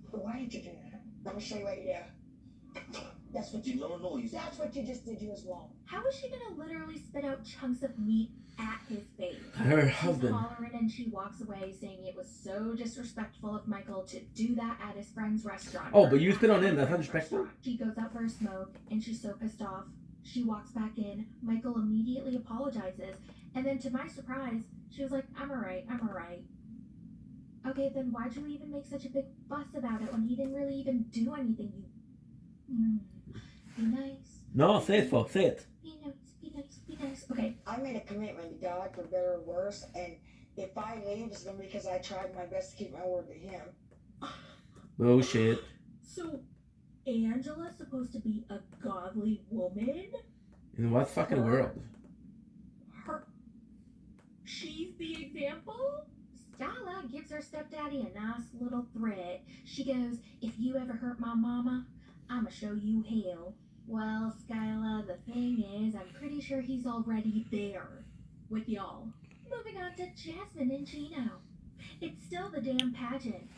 Why did you do that? Let me show you what you do. That's what you No, That's what you just did. You was wrong. How is she gonna literally spit out chunks of meat at his face? Her She's husband. hollering and she walks away saying it was so disrespectful of Michael to do that at his friend's restaurant. Oh, but you spit on him. That's not respectful. She goes out for a smoke and she's so pissed off. She walks back in. Michael immediately apologizes. And then to my surprise, she was like, I'm alright. Okay, then why'd you even make such a big fuss about it when he didn't really even do anything? Be nice. No, say it, folks. Say it. Be nice, be nice, be nice. Okay. I made a commitment to God for better or worse, and if I leave, it's gonna be because I tried my best to keep my word to Him. Bullshit. So, Angela's supposed to be a godly woman? In what fucking world? She's the example? Skyla gives her stepdaddy a nice little threat. She goes, if you ever hurt my mama, I'ma show you hell. Well, Skyla, the thing is, I'm pretty sure he's already there with y'all. Moving on to Jasmine and Gino. It's still the damn pageant.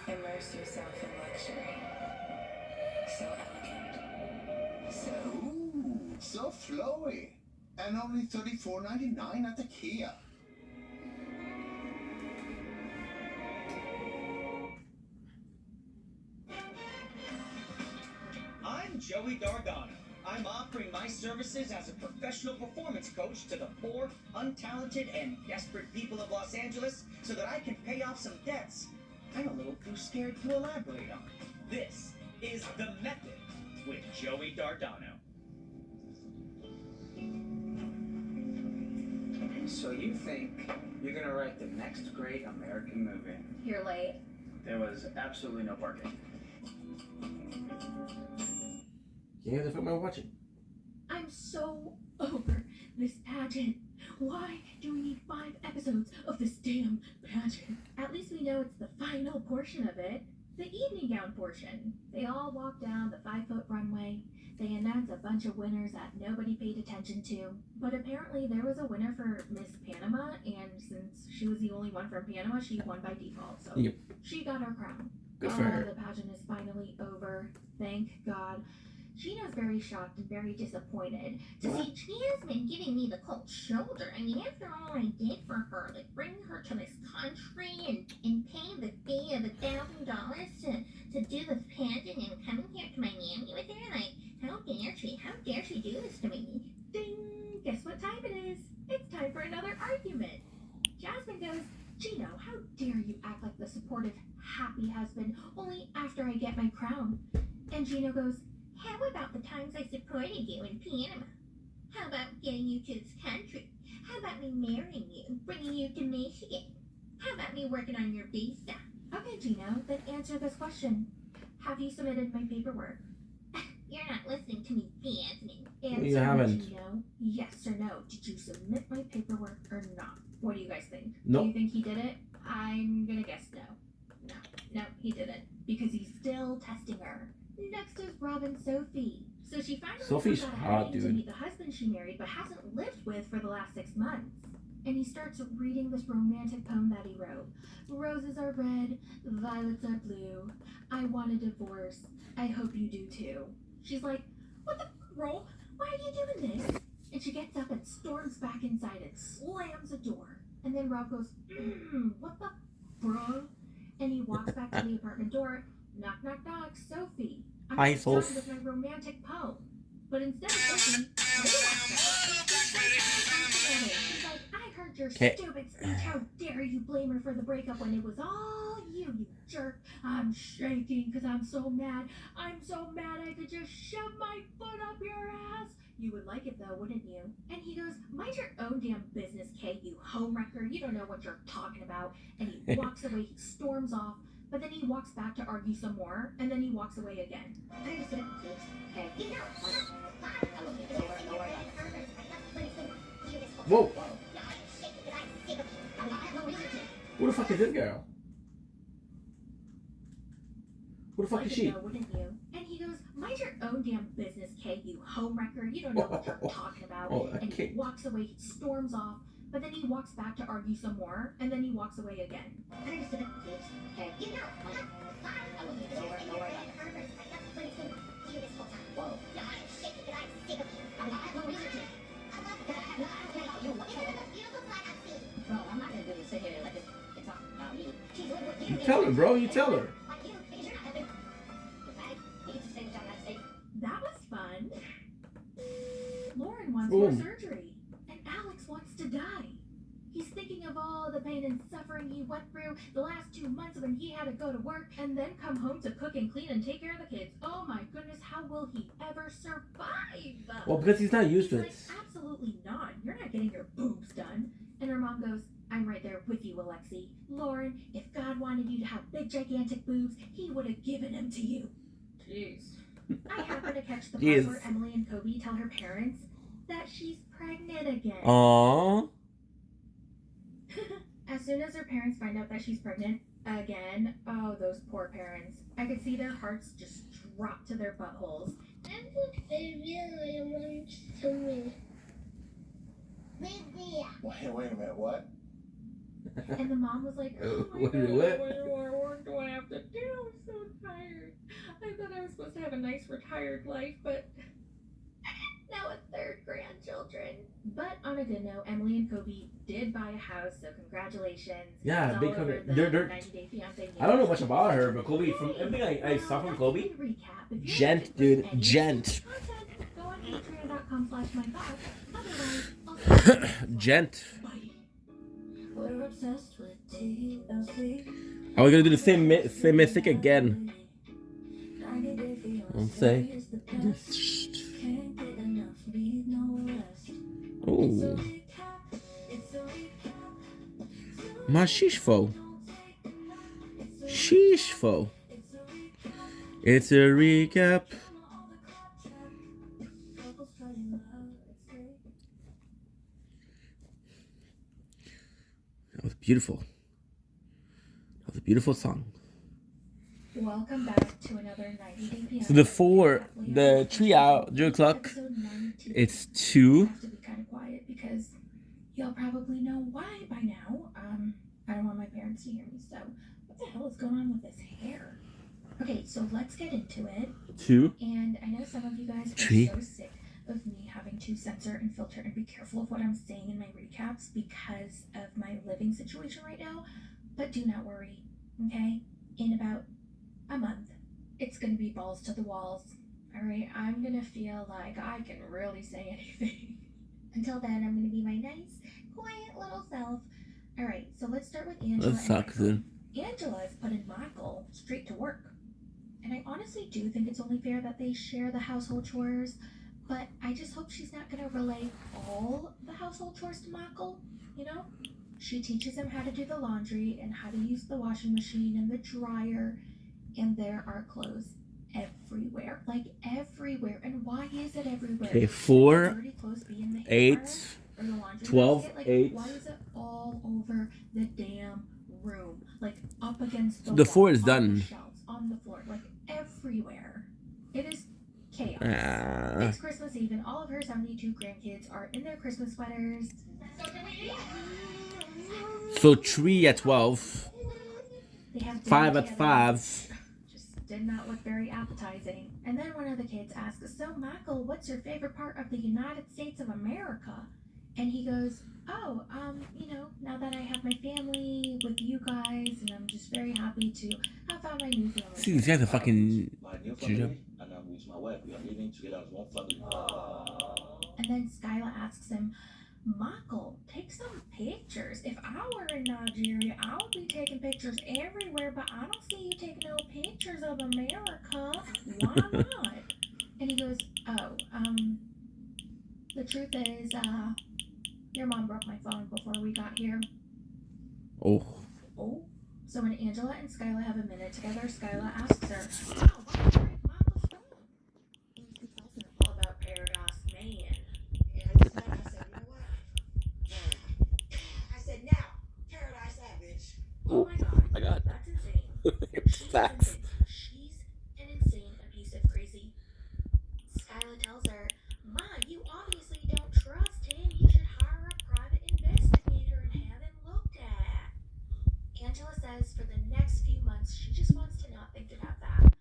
Immerse yourself in luxury. So elegant. Ooh, so flowy. And only $34.99 at the Kia. I'm Joey Dardano. I'm offering my services as a professional performance coach to the poor, untalented, and desperate people of Los Angeles so that I can pay off some debts I'm a little too scared to elaborate on. This is The Method with Joey Dardano. So you think you're gonna write the next great American movie? You're late. There was absolutely no parking. Yeah, the fuck am I watching? I'm so over this pageant. Why do we need 5 episodes of this damn pageant? At least we know it's the final portion of it. The evening gown portion. They all walk down the 5-foot runway. They announce a bunch of winners that nobody paid attention to. But apparently there was a winner for Miss Panama, and since she was the only one from Panama, she won by default. So Yep. she got her crown. Good for her. The pageant is finally over. Thank God. Gina's very shocked and very disappointed to see Jasmine giving me the cold shoulder. I mean, after all I did for her, like bringing her to this country and paying the fee of $1,000 to do the pageant and coming here to Miami with her, like, how dare she do this to me? Ding! Guess what time it is? It's time for another argument. Jasmine goes, Gino, how dare you act like the supportive, happy husband only after I get my crown? And Gino goes, how about the times I supported you in Panama? How about getting you to this country? How about me marrying you, bringing you to Michigan? How about me working on your visa? Okay, Gino, then answer this question. Have you submitted my paperwork? You're not listening to me, Jasmine. Answer You haven't. Gino. Yes or no. Did you submit my paperwork or not? What do you guys think? Nope. Do you think he did it? I'm gonna guess no. No, he didn't. Because he's still testing her. Next is Robin Sophie. So she finally Sophie's got hot, to dude. meet the husband she married but hasn't lived with for the last 6 months. And he starts reading this romantic poem that he wrote. Roses are red, violets are blue. I want a divorce. I hope you do too. She's like, what the roll? Why are you doing this? And she gets up and storms back inside and slams the door. And then Rob goes, what the bro? And he walks back to the apartment door. Knock, knock, knock, Sophie. I'm Hi, just done Soph. with my romantic poem. But instead of Sophie, she's like, I heard your Okay. stupid speech. How dare you blame her for the breakup when it was all you jerk. I'm shaking because I'm so mad. I'm so mad I could just shove my foot up your ass. You would like it though, wouldn't you? And he goes, mind your own damn business, Kate, you homewrecker. You don't know what you're talking about. And he walks away, he storms off. But then he walks back to argue some more, and then he walks away again. Whoa. Who the fuck is this girl? Who the fuck Like is it she? though, wouldn't you? And he goes, mind your own damn business, Kate, you homewrecker. You don't know what you're talking about. Oh, And he Kate. walks away, he storms off. But then he walks back to argue some more, and then he walks away again. You tell her, bro. You tell her. That was fun. Lauren wants Boom. more surgery, and Alex wants to die. He's thinking of all the pain and suffering he went through the last 2 months when he had to go to work and then come home to cook and clean and take care of the kids. Oh my goodness, how will he ever survive? Well, because he's not used to She's it. like, absolutely not. You're not getting your boobs done. And her mom goes, I'm right there with you, Alexi. Lauren, if God wanted you to have big, gigantic boobs, he would have given them to you. Jeez. I happen to catch the part Jeez. where Emily and Kobe tell her parents that she's pregnant again. Aww. As soon as her parents find out that she's pregnant again, oh, those poor parents. I could see their hearts just drop to their buttholes. I'm the baby and I want to me. Baby. Wait a minute, what? And the mom was like, oh my What? God, What? what more work do I have to do? I'm so tired. I thought I was supposed to have a nice retired life, but now a third grandchildren. But on a good note, Emily and Kobe did buy a house, so congratulations. Yeah, It's big all over congr- the they're- 90 Day Fiancé I don't know news. much about her, but Kobe, from everything I saw from Kobe, Recap. If you're gent, looking dude, for any gent. content, go on patreon.com/mythoughts. Otherwise, I'll Gent. We're obsessed with TLC. Are we gonna do the same mystic again? I'll say. Oh. Mashishfo. Sheeshfo. It's a recap. That was beautiful. That was a beautiful song. Welcome back to another 90 Day Fiancé. So the tree out, 0 o'clock. Episode 92. It's 2. I have to be kind of quiet because y'all probably know why by now. I don't want my parents to hear me, so what the hell is going on with this hair? Okay, so let's get into it. 2. And I know some of you guys are Tree. so sick of me having to censor and filter and be careful of what I'm saying in my recaps because of my living situation right now. But do not worry, okay? In about a month, it's gonna be balls to the walls. All right, I'm gonna feel like I can really say anything. Until then, I'm gonna be my nice, quiet little self. All right, so let's start with Angela. That sucks, dude. Angela is putting Michael straight to work. And I honestly do think it's only fair that they share the household chores, but I just hope she's not gonna relay all the household chores to Michael, you know? She teaches him how to do the laundry and how to use the washing machine and the dryer, and there are clothes everywhere. Like everywhere. And why is it everywhere? Okay, 4, Dirty clothes be in the 8, hanger or the laundry 12, basket? Like, 8. why is it all over the damn room? Like up against the The wall, 4 is on done. the shelves, on the floor, like everywhere. It is chaos. Ah. It's Christmas Eve and all of her 72 grandkids are in their Christmas sweaters. So 3 at 12. They have 5 dinner at together. 5. Just did not look very appetizing. And then one of the kids asks, "So Michael, what's your favorite part of the United States of America?" And he goes, "Oh, you know, now that I have my family with you guys, and I'm just very happy to have found my new family." See, these guys are fucking. My new family, and I'm with my wife. We are living together as one family. And then Skyla asks him, "Michael, take some pictures. If I were in Nigeria, I would be taking pictures everywhere, but I don't see you taking no pictures of America. Why not?" And he goes, "Oh, the truth is, your mom broke my phone before we got here." Oh. Oh. So when Angela and Skyla have a minute together, Skyla asks her, "Oh, why did you break Michael's phone?" And she tells her all about Paradise Man. And I just laughed. I said, "You know what? I said, now, Paradise Savage." Oh my god. My God. That's insane. Facts. She's an insane, abusive, crazy. Skyla tells her, "Ma, you obviously don't trust him. You should hire a private investigator and have him looked at." Angela says for the next few months, she just wants to not think about that.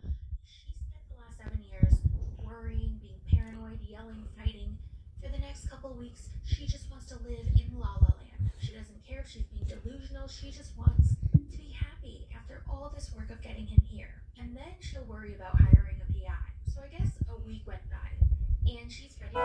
She spent the last 7 years worrying, being paranoid, yelling, fighting. For the next couple weeks, she just wants to live in La La Land. She doesn't care if she's being delusional. She just wants to be happy after all this work of getting him here. And then she'll worry about hiring a PI. So I guess a week went by, and she's ready to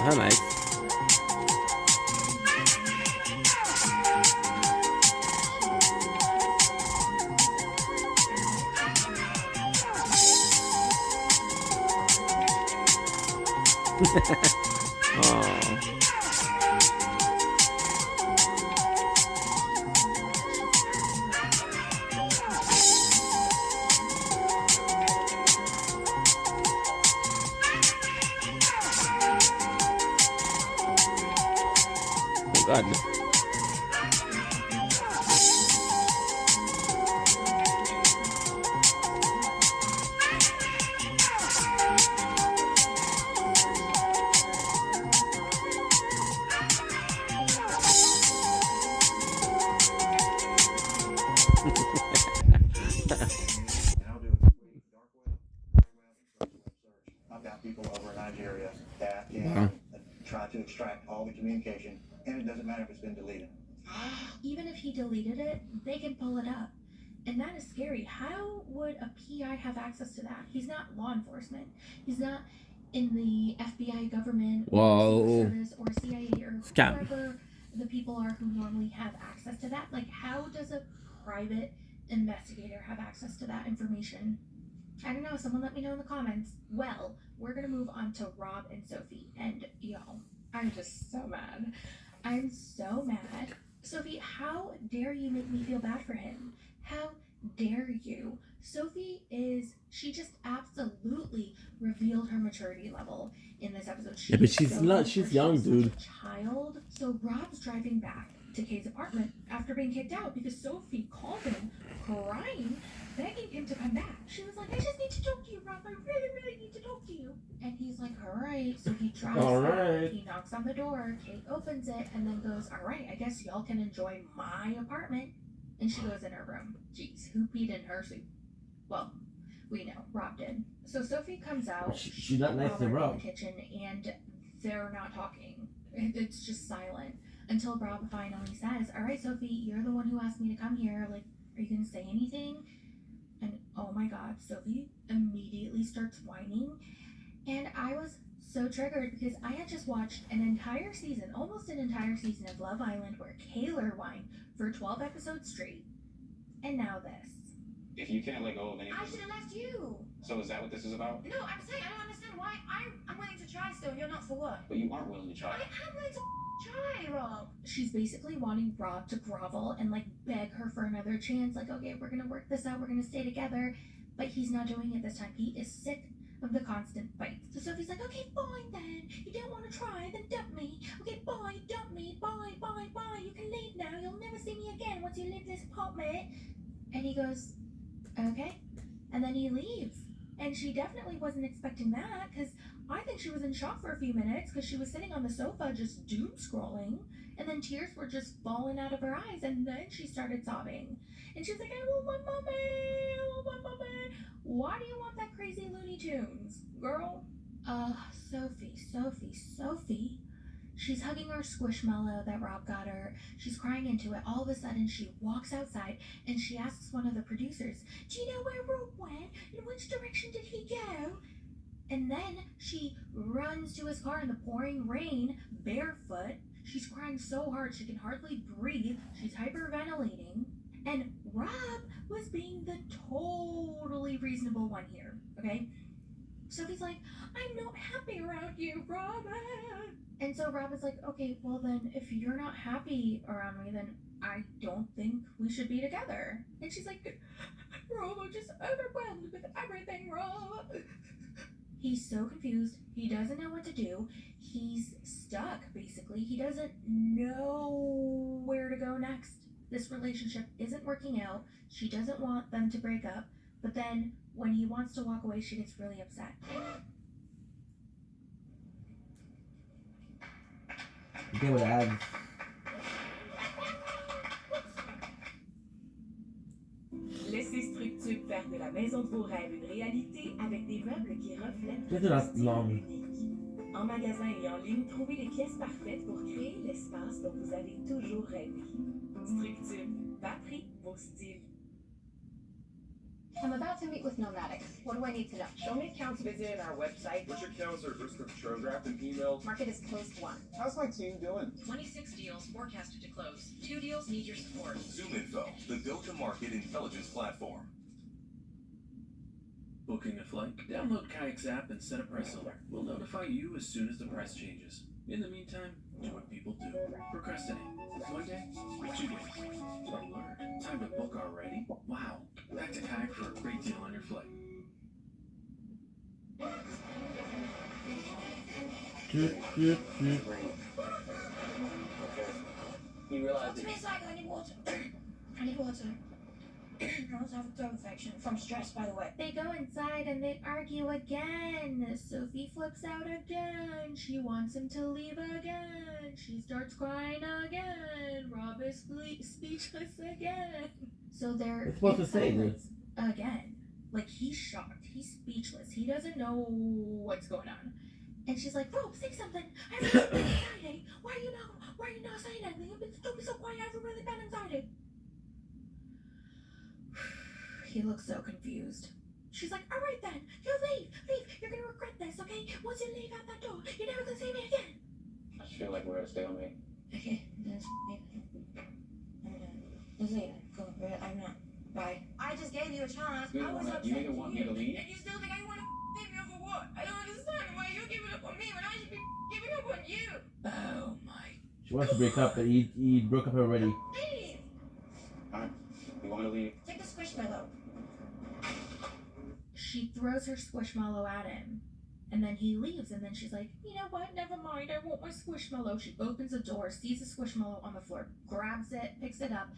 Oh, nice. Oh. Oh God. I've got people over in Nigeria that can Wow. try to extract all the communication, and it doesn't matter if it's been deleted. Even if he deleted it, they can pull it up. And that is scary. How would a PI have access to that? He's not law enforcement. He's not in the FBI government or Whoa. Secret Service or CIA or Scam. whoever the people are who normally have access to that. Like, how does a private investigator have access to that information? I don't know. Someone let me know in the comments. Well, we're going to move on to Rob and Sophie. And y'all, I'm just so mad. I'm so mad. Sophie, how dare you make me feel bad for him? How dare you? She just absolutely revealed her maturity level in this episode. Yeah, but she's so not. She's young, such dude. a child. So Rob's driving back to Kay's apartment after being kicked out because Sophie called him crying, begging him to come back. She was like, I just need to talk to you, Rob. I really, really need to talk to you. And he's like, all right. So he drives All back. right. He knocks on the door. Kate opens it and then goes, all right, I guess y'all can enjoy my apartment. And she goes in her room. Jeez, who peed in her soup? Well, we know. Rob did. So Sophie comes out. She's not nice to are Rob. in the kitchen and they're not talking. It's just silent until Rob finally says, all right, Sophie, you're the one who asked me to come here. Like, are you going to say anything? And oh my God, Sophie immediately starts whining. And I was so triggered because I had just watched an entire season, almost an entire season of Love Island where Kaylor whined for 12 episodes straight. And now this. If you can't let go of anything. I should have left you. So is that what this is about? No, I'm saying I don't understand why I'm willing to try still. You're not for what? But you aren't willing to try. I am willing to try, Rob. She's basically wanting Rob to grovel and like beg her for another chance. Like, okay, we're gonna work this out. We're gonna stay together. But he's not doing it this time. He is sick of the constant fights. So Sophie's like, okay, fine then. You don't want to try, then dump me. Okay, bye, dump me. Bye, bye, bye. You can leave now. You'll never see me again once you leave this apartment. And he goes, okay. And then he leaves. And she definitely wasn't expecting that because I think she was in shock for a few minutes because she was sitting on the sofa just doom scrolling. And then tears were just falling out of her eyes. And then she started sobbing. And she's like, I want my mommy. I want my mommy. Why do you want that crazy Looney Tunes, girl? Sophie. She's hugging her Squishmallow that Rob got her. She's crying into it. All of a sudden, she walks outside and she asks one of the producers, do you know where Rob went? In which direction did he go? And then she runs to his car in the pouring rain, barefoot. She's crying so hard she can hardly breathe. She's hyperventilating. And Rob was being the totally reasonable one here, okay? Sophie's like, I'm not happy around you, Rob. And so Rob is like, okay, well then, if you're not happy around me, then I don't think we should be together. And she's like, Rob, I'm just overwhelmed with everything, Rob. He's so confused. He doesn't know what to do. He's stuck, basically. He doesn't know where to go next. This relationship isn't working out. She doesn't want them to break up. But then when he wants to walk away, she gets really upset. They would add. Laissez Structube faire de la maison de vos rêves une réalité avec des meubles qui reflètent This is votre not style long. unique. En magasin et en ligne, trouvez les pièces parfaites pour créer l'espace dont vous avez toujours rêvé. Structube, bas prix, beau style. I'm about to meet with Nomadic. What do I need to know? Show me accounts visited our website. Which accounts are at risk of churn draft and emails? Market is closed one. How's my team doing? 26 deals forecasted to close. 2 deals need your support. ZoomInfo, the go-to-market intelligence platform. Booking a flight? Download Kayak's app and set a price alert. We'll notify you as soon as the price changes. In the meantime, do what people do. Procrastinate. 1 day, 2 days. Alert. Time to book already? Wow. Back to Kayak for a great deal on your flight. You realize Give me a second, I need water. I need water. I also have a throat infection from stress, by the way. They go inside and they argue again. Sophie flips out again. She wants him to leave again. She starts crying again. Rob is speechless again. So they're It's supposed to in say silence again. Like, he's shocked. He's speechless. He doesn't know what's going on. And she's like, Rob, say something. I have really bad anxiety. Why are you not saying anything? Don't be so quiet. I have really bad anxiety. He looks so confused. She's like, all right then, you leave. You're gonna regret this, okay? Once you leave out that door, you're never gonna see me again. I just feel like we're at a stalemate. Okay, let's leave. Let's leave. Go. I'm not. Bye. I just gave you a chance. You I was upset either want me to leave? and you still think I want to leave me over what? I don't understand why you're giving up on me when I should be giving up on you. Oh my. She wants to break up, but he broke up already. Leave. Alright, you want me to leave? Take the squishmallow. She throws her squishmallow at him. And then he leaves, and then she's like, you know what, never mind, I want my squishmallow. She opens the door, sees the squishmallow on the floor, grabs it, picks it up,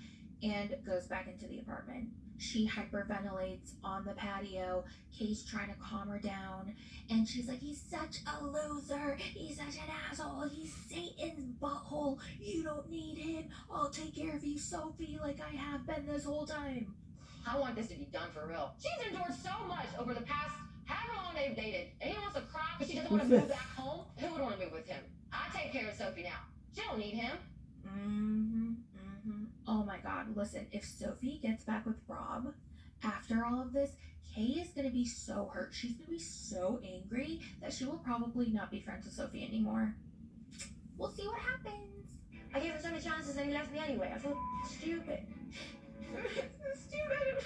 and goes back into the apartment. She hyperventilates on the patio. Kay's trying to calm her down, and she's like, he's such a loser, he's such an asshole, he's Satan's butthole, you don't need him, I'll take care of you, Sophie, like I have been this whole time. I want this to be done for real. She's endured so much over the past however long they've dated, and he wants to cry because she doesn't want to move back home. Who would want to move with him? I take care of Sophie now. She don't need him. Oh my god, listen, if Sophie gets back with Rob after all of this, Kay is gonna be so hurt. She's gonna be so angry that she will probably not be friends with Sophie anymore. We'll see what happens. I gave him so many chances and he left me anyway. I feel stupid. Stupid.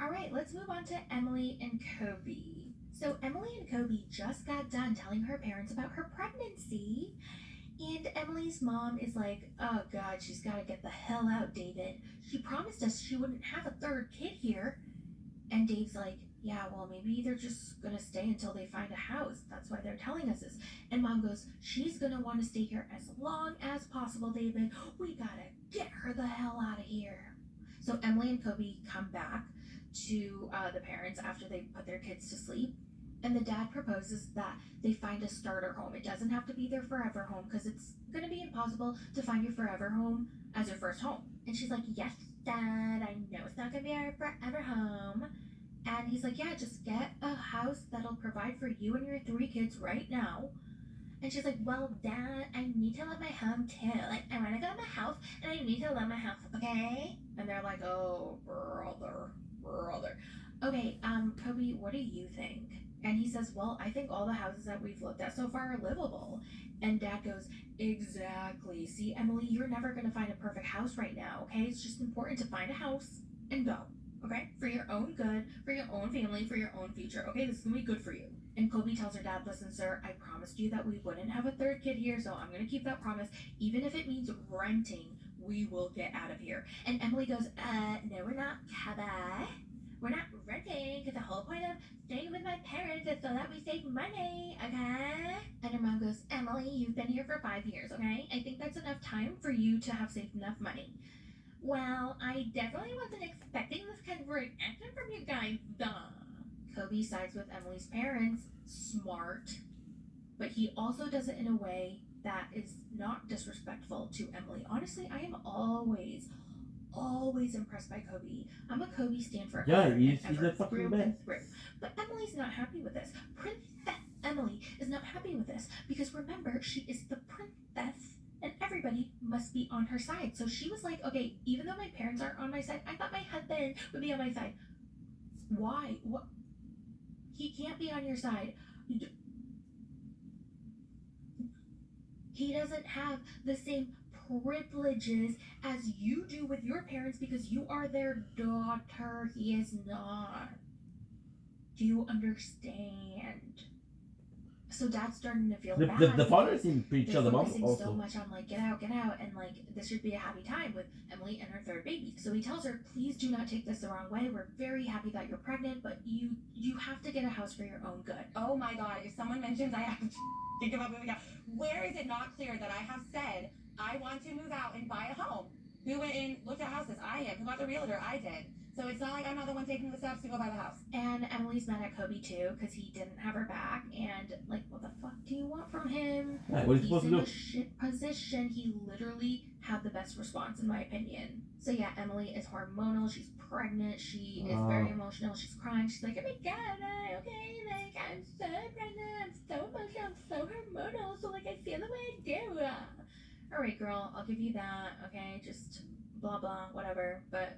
Alright, let's move on to Emily and Kobe. So Emily and Kobe just got done telling her parents about her pregnancy. And Emily's mom is like, oh god, she's gotta get the hell out, David. She promised us she wouldn't have a third kid here. And Dave's like, yeah, well, maybe they're just gonna stay until they find a house. That's why they're telling us this. And Mom goes, she's gonna want to stay here as long as possible, David. We gotta get her the hell out of here. So Emily and Kobe come back to the parents after they put their kids to sleep. And the dad proposes that they find a starter home. It doesn't have to be their forever home because it's gonna be impossible to find your forever home as your first home. And she's like, yes, Dad, I know it's not gonna be our forever home. And he's like, yeah, just get a house that'll provide for you and your 3 kids right now. And she's like, well, Dad, I need to love my home too. Like, I want to go to my house and I need to love my house, okay? And they're like, oh, brother. Okay, Kobe, what do you think? And he says, well, I think all the houses that we've looked at so far are livable. And Dad goes, exactly. See, Emily, you're never going to find a perfect house right now, okay? It's just important to find a house and go, okay? For your own good, for your own family, for your own future, okay? This is going to be good for you. And Kobe tells her dad, listen, sir, I promised you that we wouldn't have a third kid here, so I'm going to keep that promise. Even if it means renting, we will get out of here. And Emily goes, no, we're not, Kobe. We're not renting, because the whole point of staying with my parents is so that we save money, okay? And her mom goes, Emily, you've been here for 5 years, okay? I think that's enough time for you to have saved enough money. Well, I definitely wasn't expecting this kind of reaction from you guys, duh. Kobe sides with Emily's parents, smart, but he also does it in a way that is not disrespectful to Emily. Honestly, I am always impressed by Kobe. I'm a Kobe stan for Yeah, he's a fucking man. But Emily's not happy with this. Princess Emily is not happy with this because remember, she is the princess and everybody must be on her side. So she was like, okay, even though my parents aren't on my side, I thought my husband would be on my side. Why? What? He can't be on your side. He doesn't have the same privileges as you do with your parents because you are their daughter. He is not. Do you understand? So Dad's starting to feel bad. The father seemed pretty chill. The mom focusing also. so much on like get out, and like this should be a happy time with Emily and her 3rd baby. So he tells her, please do not take this the wrong way. We're very happy that you're pregnant, but you have to get a house for your own good. Oh my god, if someone mentions I have to think about moving out, where is it not clear that I have said I want to move out and buy a home? Who went and looked at houses? I am. Who got the realtor? I did. So it's not like I'm not the one taking the steps to go buy the house. And Emily's mad at Kobe too because he didn't have her back. And like, what the fuck do you want from him? Yeah, what is he He's supposed in to a do? shit position. He literally had the best response in my opinion. So yeah, Emily is hormonal. She's pregnant. She is very emotional. She's crying. She's like, oh my god, okay, like I'm so pregnant. I'm so emotional. I'm so hormonal. So like I feel the way I do. All right, girl, I'll give you that. Okay, just blah blah whatever. But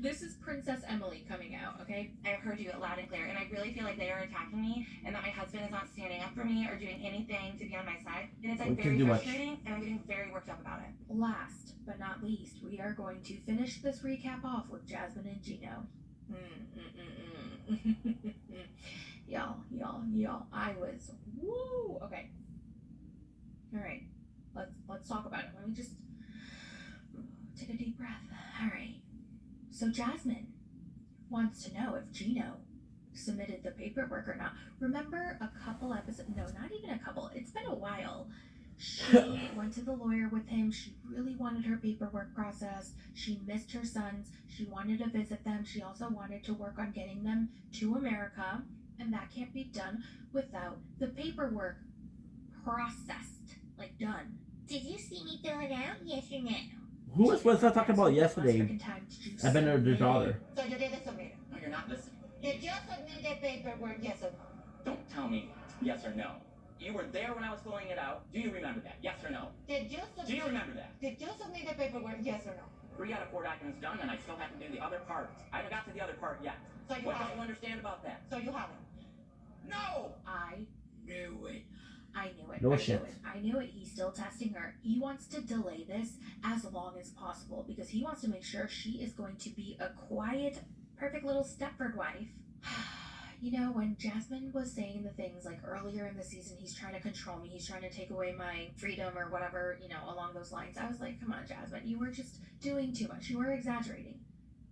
this is Princess Emily coming out. Okay, I've heard you loud and clear, and I really feel like they are attacking me, and that my husband is not standing up for me or doing anything to be on my side. And it's like We can very do much. frustrating, and I'm getting very worked up about it. last but not least, we are going to finish this recap off with Jasmine and Gino. Y'all, I was woo. Okay, all right, let's talk about it. Let me just take a deep breath. All right, so Jasmine wants to know if Gino submitted the paperwork or not. Remember a couple episodes? No, not even a couple. It's been a while. She went to the lawyer with him. She really wanted her paperwork processed. She missed her sons. She wanted to visit them. She also wanted to work on getting them to America. And that can't be done without the paperwork processed. Like, done. Did you see me fill it out? Yes or no? Who was I talking about yesterday? I've been her daughter. So you didn't submit it. No, you're not listening. Did you submit the paperwork? Yes or no? Don't tell me yes or no. You were there when I was filling it out. Do you remember that? Yes or no? Did you submit? Do you remember that? Did you submit the paperwork? Yes or no? 3 out of 4 documents done, and I still haven't do the other part. I haven't got to the other part yet. So you What haven't. don't you understand about that? So you haven't. No! I knew it. I knew it. No I shit. knew it. I knew it. He's still testing her. He wants to delay this as long as possible because he wants to make sure she is going to be a quiet, perfect little Stepford wife. You know, when Jasmine was saying the things like earlier in the season, he's trying to control me, he's trying to take away my freedom or whatever, you know, along those lines, I was like, come on, Jasmine, you were just doing too much. You were exaggerating.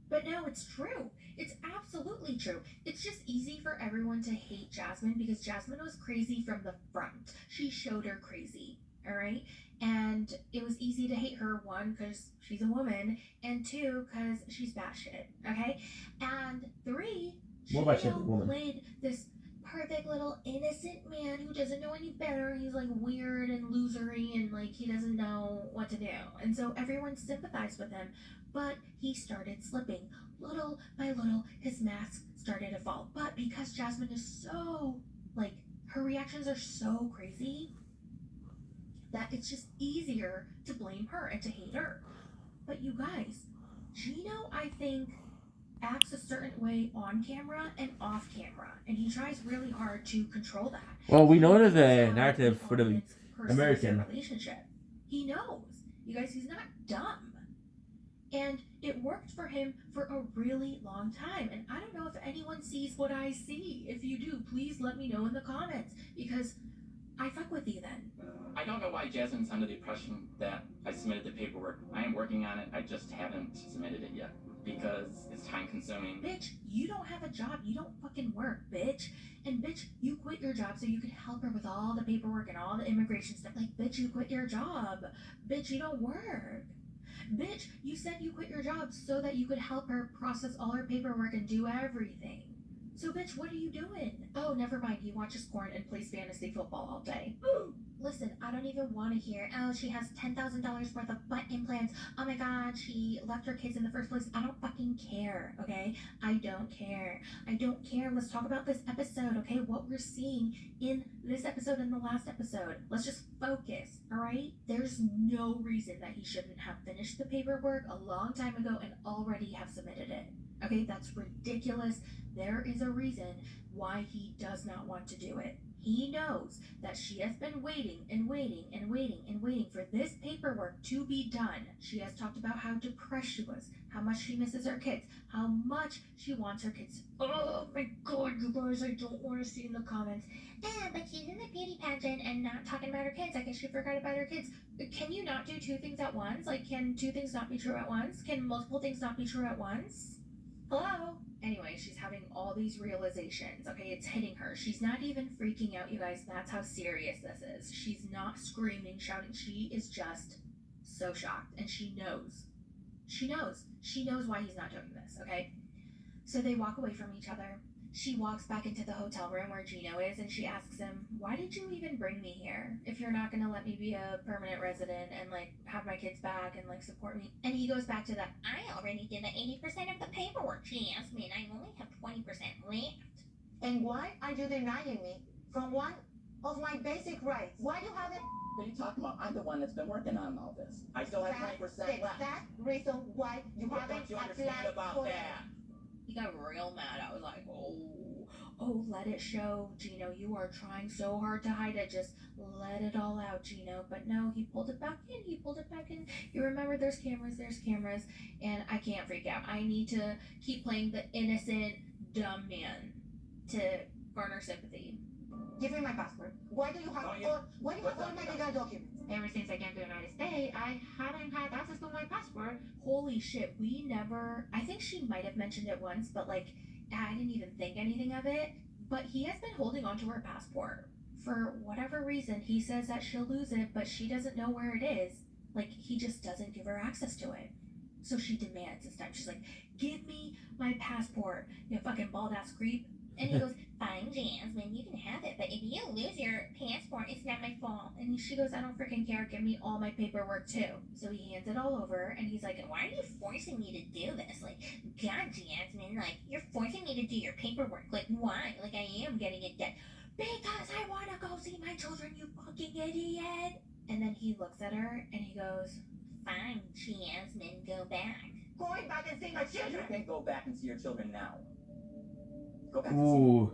But no, it's true. It's absolutely true. It's just easy for everyone to hate Jasmine because Jasmine was crazy from the front. She showed her crazy, all right? And it was easy to hate her, 1, because she's a woman, and 2, because she's batshit, okay? And 3, More about Gino shit, woman. played this perfect little innocent man who doesn't know any better. He's like weird and losery and like he doesn't know what to do. And so everyone sympathized with him, but he started slipping. Little by little, his mask started to fall. But because Jasmine is so, like, her reactions are so crazy that it's just easier to blame her and to hate her. But you guys, Gino, I think, acts a certain way on camera and off camera, and he tries really hard to control that. Well, we know there's He a knows narrative how for the confidence perceives American. their relationship. He knows, you guys. He's not dumb, and it worked for him for a really long time. And I don't know if anyone sees what I see. If you do, please let me know in the comments because I fuck with you then. I don't know why Jasmine's under the impression that I submitted the paperwork. I am working on it. I just haven't submitted it yet because it's time consuming. Bitch, you don't have a job. You don't fucking work, bitch. And bitch, you quit your job so you could help her with all the paperwork and all the immigration stuff. Like, bitch, you quit your job. Bitch, you don't work. Bitch, you said you quit your job so that you could help her process all her paperwork and do everything. So, bitch, what are you doing? Oh, never mind. He watches porn and plays fantasy football all day. Listen, I don't even want to hear, oh, she has $10,000 worth of butt implants. Oh my god, she left her kids in the first place. I don't fucking care, okay? I don't care. I don't care. Let's talk about this episode, okay? What we're seeing in this episode and the last episode. Let's just focus, all right? There's no reason that he shouldn't have finished the paperwork a long time ago and already have submitted it. Okay, that's ridiculous. There is a reason why he does not want to do it. He knows that she has been waiting and waiting and waiting and waiting for this paperwork to be done. She has talked about how depressed she was, how much she misses her kids, how much she wants her kids. Oh my god, you guys, I don't want to see in the comments. But she's in the beauty pageant and not talking about her kids. I guess she forgot about her kids. Can you not do 2 things at once? Like, can 2 things not be true at once? Can multiple things not be true at once? Hello? Anyway, she's having all these realizations. Okay, it's hitting her. She's not even freaking out, you guys. That's how serious this is. She's not screaming, shouting. She is just so shocked. And she knows. She knows. She knows why he's not doing this, okay? So they walk away from each other. She walks back into the hotel room where Gino is, and she asks him, why did you even bring me here if you're not going to let me be a permanent resident and, like, have my kids back and, like, support me? And he goes back to the, I already did the 80% of the paperwork, Jasmine. I only have 20% left. And why are you denying me from one of my basic rights? Why do you have it? What are you talking about? I'm the one that's been working on all this. I still have 20% That's the left. exact reason why you What haven't don't you applied understand about for that? He got real mad. I was like, oh, let it show, Gino. You are trying so hard to hide it. Just let it all out, Gino. But no, he pulled it back in. You remember there's cameras, and I can't freak out. I need to keep playing the innocent, dumb man to garner sympathy. Give me my passport. Why do you have all my legal documents? Ever since I came to the United States, I haven't had access to my passport. Holy shit, I think she might have mentioned it once, but like, I didn't even think anything of it. But he has been holding on to her passport. For whatever reason, he says that she'll lose it, but she doesn't know where it is. Like, he just doesn't give her access to it. So she demands this time. She's like, give me my passport, you fucking bald ass creep. And he goes, fine, Jasmine, you can have it, but if you lose your passport, it's not my fault. And she goes, I don't freaking care, give me all my paperwork too. So he hands it all over, and he's like, why are you forcing me to do this? Like, God, Jasmine, like, you're forcing me to do your paperwork. Like, why? Like, I am getting it done. Because I want to go see my children, you fucking idiot. And then he looks at her, and he goes, fine, Jasmine, go back. Going back and seeing my You children. can't go back and see your children now. Go back Ooh.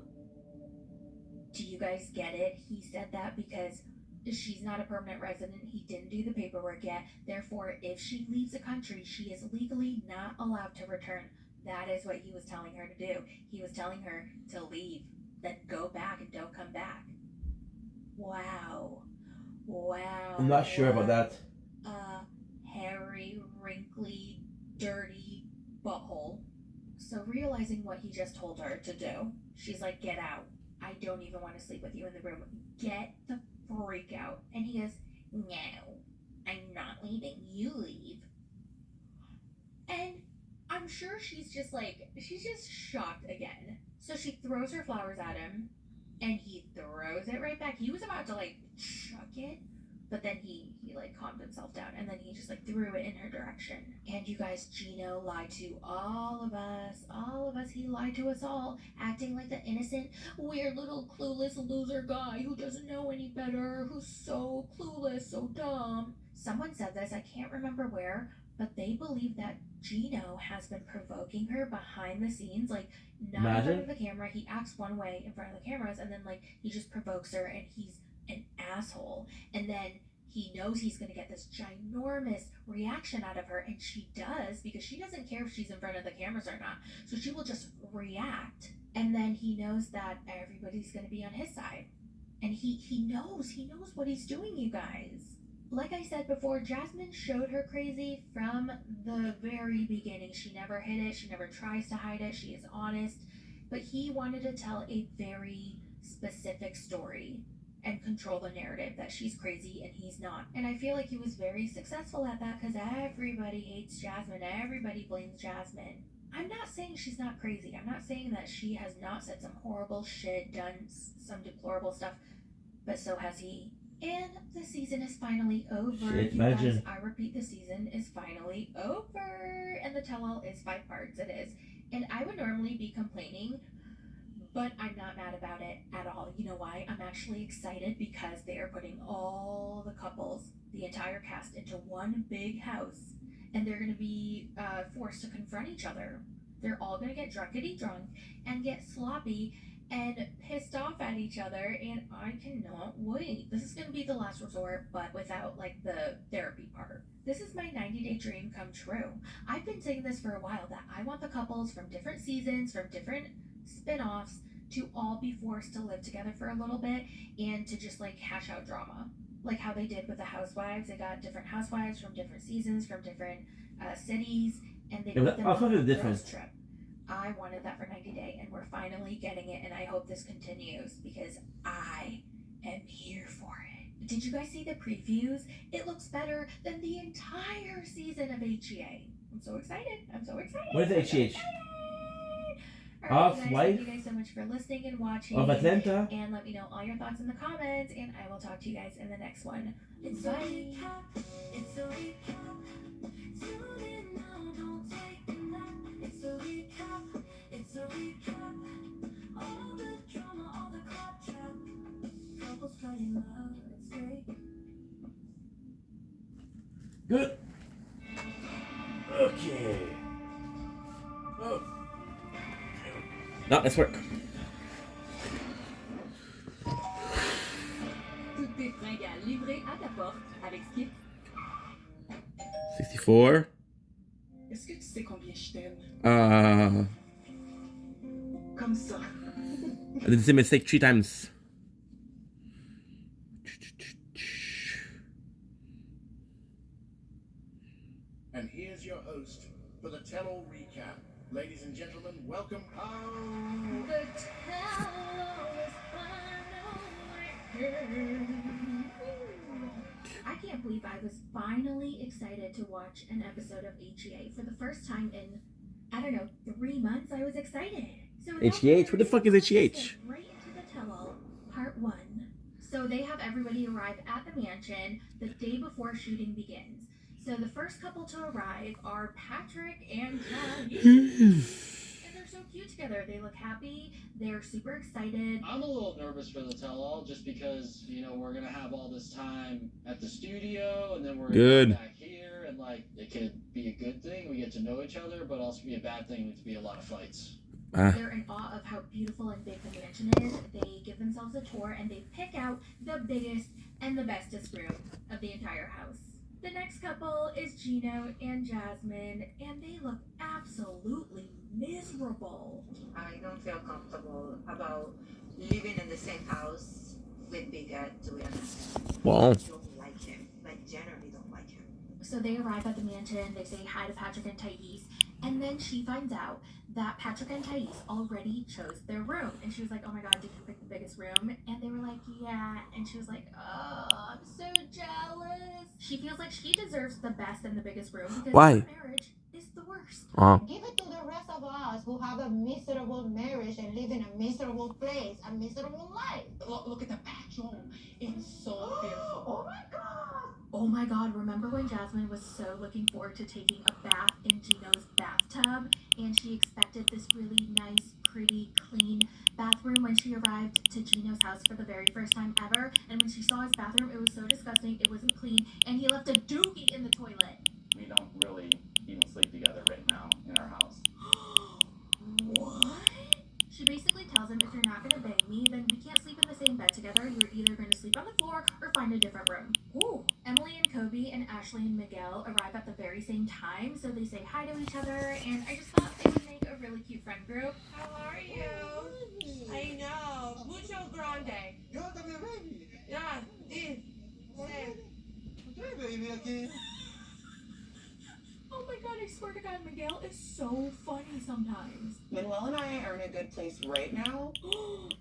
Do you guys get it? He said that because she's not a permanent resident. He didn't do the paperwork yet. Therefore, if she leaves the country, she is legally not allowed to return. That is what he was telling her to do. He was telling her to leave, then go back and don't come back. Wow. I'm not sure about that. Hairy, wrinkly, dirty butthole. So realizing what he just told her to do, she's like, get out. I don't even want to sleep with you in the room. Get the freak out. And he goes, no, I'm not leaving. You leave. And I'm sure she's just shocked again. So she throws her flowers at him, and he throws it right back. He was about to like chuck it, but then he like calmed himself down, and then he just like threw it in her direction. And you guys, Gino lied to all of us. He lied to us all, acting like the innocent, weird little clueless loser guy who doesn't know any better, who's so clueless, so dumb. Someone said this, I can't remember where, but they believe that Gino has been provoking her behind the scenes, like not in front of the camera. He acts one way in front of the cameras, and then like he just provokes her, and he's an asshole. And then he knows he's going to get this ginormous reaction out of her, and she does, because she doesn't care if she's in front of the cameras or not. So she will just react. And then he knows that everybody's going to be on his side. And he knows what he's doing, you guys. Like I said before, Jasmine showed her crazy from the very beginning. She never hid it. She never tries to hide it. She is honest. But he wanted to tell a very specific story and control the narrative that she's crazy and he's not. And I feel like he was very successful at that, because everybody hates Jasmine. Everybody blames Jasmine. I'm not saying she's not crazy. I'm not saying that she has not said some horrible shit, done some deplorable stuff, but so has he. And the season is finally over. Shit, you guys, imagine. I repeat, the season is finally over. And the tell-all is 5 parts. It is. And I would normally be complaining, but I'm not mad about it at all. You know why? I'm actually excited because they are putting all the couples, the entire cast, into one big house. And they're going to be forced to confront each other. They're all going to get drunkety drunk and get sloppy and pissed off at each other, and I cannot wait. This is going to be the last resort, but without like the therapy part. This is my 90-day dream come true. I've been saying this for a while, that I want the couples from different seasons, from different spin-offs, to all be forced to live together for a little bit and to just like hash out drama. Like how they did with the housewives. They got different housewives from different seasons, from different cities, and they put them on a girls' trip. I wanted that for 90 Day, and we're finally getting it, and I hope this continues because I am here for it. Did you guys see the previews? It looks better than the entire season of HEA. I'm so excited. I'm so excited. What is HGH? Alright, Of guys, life? thank you guys so much for listening and watching. Of Atlanta? And let me know all your thoughts in the comments. And I will talk to you guys in the next one. It's a recap. It's a recap. Tune in now, don't take a nap. It's a recap. It's a recap. All the drama, all the claptrap. Couples fighting love, it's great. Good. Okay. Oh. No, let's work. Toutes tes fringales livrées à ta porte avec Skip. 64. Est-ce que tu sais combien je t'aime? Comme ça. I did the same mistake 3 times. And here's your host for the tell-all recap. Ladies and gentlemen, welcome home. The tell-all is I can't believe I was finally excited to watch an episode of HGH for the first time in, I don't know, 3 months. I was excited. So HGH? What the fuck is HGH? Right into the tell-all, part 1. So they have everybody arrive at the mansion the day before shooting begins. So the first couple to arrive are Patrick and Chad. And they're so cute together. They look happy. They're super excited. I'm a little nervous for the tell-all just because, you know, we're going to have all this time at the studio and then we're going to go back here and, like, it could be a good thing. We get to know each other, but also be a bad thing. It could be a lot of fights. They're in awe of how beautiful and big the mansion is. They give themselves a tour and they pick out the biggest and the bestest room of the entire house. The next couple is Gino and Jasmine, and they look absolutely miserable. I don't feel comfortable about living in the same house with Big Ed, to be honest. Wow. I don't like him. Like, generally don't like him. So they arrive at the mansion, they say hi to Patrick and Thais, and then she finds out that Patrick and Thais already chose their room. And she was like, oh my god, did you pick the biggest room? And they were like, yeah. And she was like, oh, I'm so jealous. She feels like she deserves the best and the biggest room because Why? her marriage is the worst. Give it to the rest of us who have a miserable marriage and live in a miserable place, a miserable life. Look at the bathroom. It's so beautiful. Oh my god. Oh my god, remember when Jasmine was so looking forward to taking a bath in Gino's bathtub? And she expected this really nice, pretty, clean bathroom when she arrived to Gino's house for the very first time ever. And when she saw his bathroom, it was so disgusting, it wasn't clean, and he left a dookie in the toilet. We don't really even sleep together right now in our house. What? She basically tells him, if you're not going to bang me, then we can't sleep in the same bed together. You're either going to sleep on the floor or find a different room. Ooh. Emily and Kobe and Ashley and Miguel arrive at the very same time, so they say hi to each other, and I just thought they would make a really cute friend group. How are you? I know. Mucho grande. Yo también, baby. Yeah, this. Hey, baby, again. Oh my god, I swear to god, Miguel is so funny sometimes. Manuel and I are in a good place right now.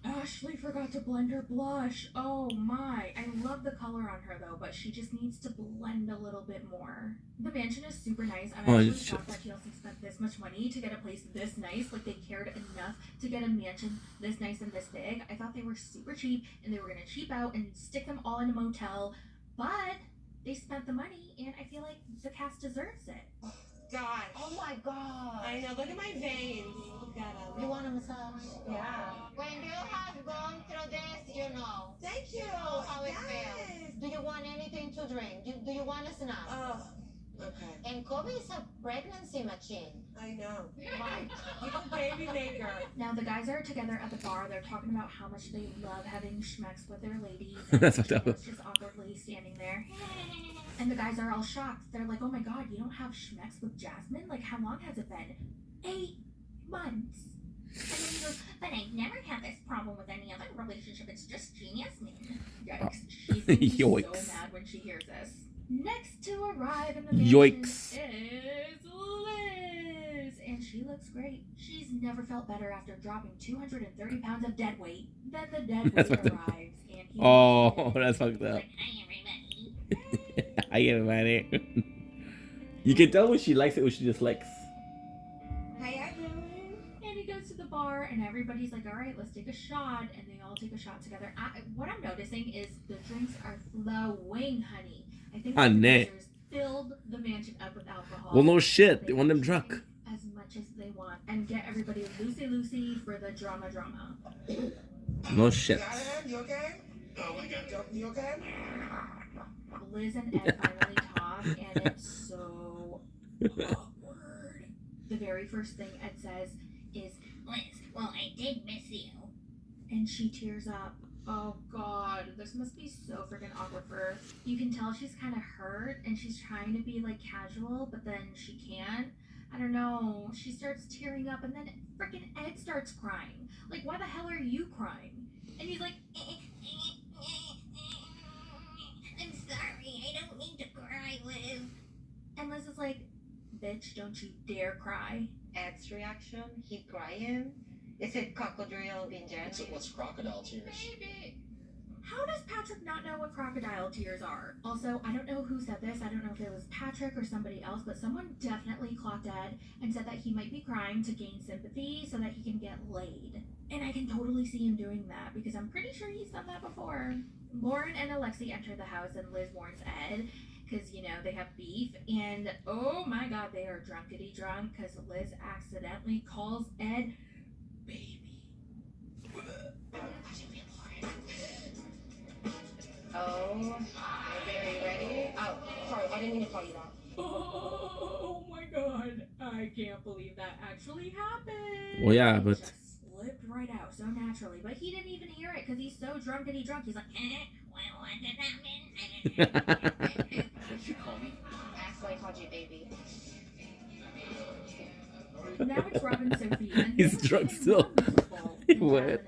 Ashley forgot to blend her blush. Oh my. I love the color on her though, but she just needs to blend a little bit more. The mansion is super nice. I'm actually shocked that Chelsea spent this much money to get a place this nice. Like, they cared enough to get a mansion this nice and this big. I thought they were super cheap and they were gonna cheap out and stick them all in a motel, but they spent the money and I feel like the cast deserves it. God. Oh my god. I know. Look at my veins. Look at them. You want a massage? Yeah. When you have gone through this, you know. Thank you. You know how it feels. Do you want anything to drink? Do you want a snack? Oh, okay. And Kobe is a pregnancy machine. I know. Right. He's a baby maker. Now the guys are together at the bar. They're talking about how much they love having schmecks with their ladies. That's what that was. Just awkwardly standing there. And the guys are all shocked. They're like, oh my god, you don't have schmecks with Jasmine? Like, how long has it been? 8 months. And then he goes, but I never had this problem with any other relationship. It's just Jasmine. Yikes. She's gonna be so mad when she hears this. Next to arrive in the mansion is Liz. And she looks great. She's never felt better after dropping 230 pounds of dead weight. Then the dead weight arrives. And he oh, that's fucked up. like, hi everybody. Hi everybody. You can tell when she likes it, when she dislikes. And he goes to the bar, and everybody's like, all right, let's take a shot. And they all take a shot together. What I'm noticing is the drinks are flowing, honey. I think the producers filled the mansion up with alcohol. Well, no shit. They want them drunk. As much as they want. And get everybody loosey-loosey for the drama. No shit. You okay? You okay? Liz and Ed finally talk, and it's so awkward. The very first thing Ed says is, Liz, well, I did miss you. And she tears up. Oh God, this must be so freaking awkward for her. You can tell she's kind of hurt, and she's trying to be like casual, but then she can't. I don't know. She starts tearing up, and then freaking Ed starts crying. Like, why the hell are you crying? And he's like, I'm sorry, I don't mean to cry, Liz. and Liz is like, bitch, don't you dare cry. Ed's reaction, he crying. Is it crocodile vengeance? What's crocodile tears? How does Patrick not know what crocodile tears are? Also, I don't know who said this. I don't know if it was Patrick or somebody else, but someone definitely clocked Ed and said that he might be crying to gain sympathy so that he can get laid. And I can totally see him doing that because I'm pretty sure he's done that before. Lauren and Alexi enter the house and Liz warns Ed because, you know, they have beef. And oh my God, they are drunkity drunk because Liz accidentally calls Ed baby. Oh, okay, are you ready? Oh, sorry, I didn't mean to call you that. Oh my God, I can't believe that actually happened. Well, yeah, but... It just slipped right out so naturally, but he didn't even hear it because he's so drunkity drunk. He's like, Well, what did that mean? Did you call me? Ask why I called you baby. now it's Rob and Sophie. And He's drunk still. What?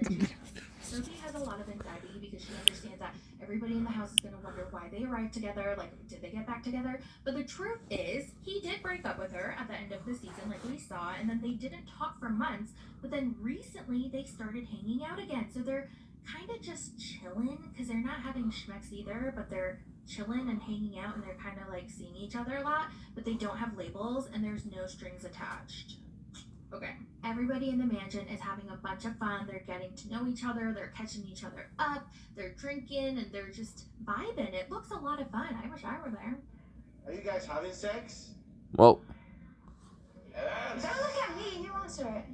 Sophie has a lot of anxiety because she understands that everybody in the house is going to wonder why they arrived together, like, did they get back together? But the truth is, he did break up with her at the end of the season, like we saw, and then they didn't talk for months, but then recently they started hanging out again, so they're kind of just chilling, because they're not having schmecks either, but they're chilling and hanging out, and they're kind of, like, seeing each other a lot, but they don't have labels, and there's no strings attached. Okay. Everybody in the mansion is having a bunch of fun. They're getting to know each other. They're catching each other up. They're drinking and they're just vibing. It looks a lot of fun. I wish I were there. Are you guys having sex? Whoa. Yes. Don't look at me, you answer it.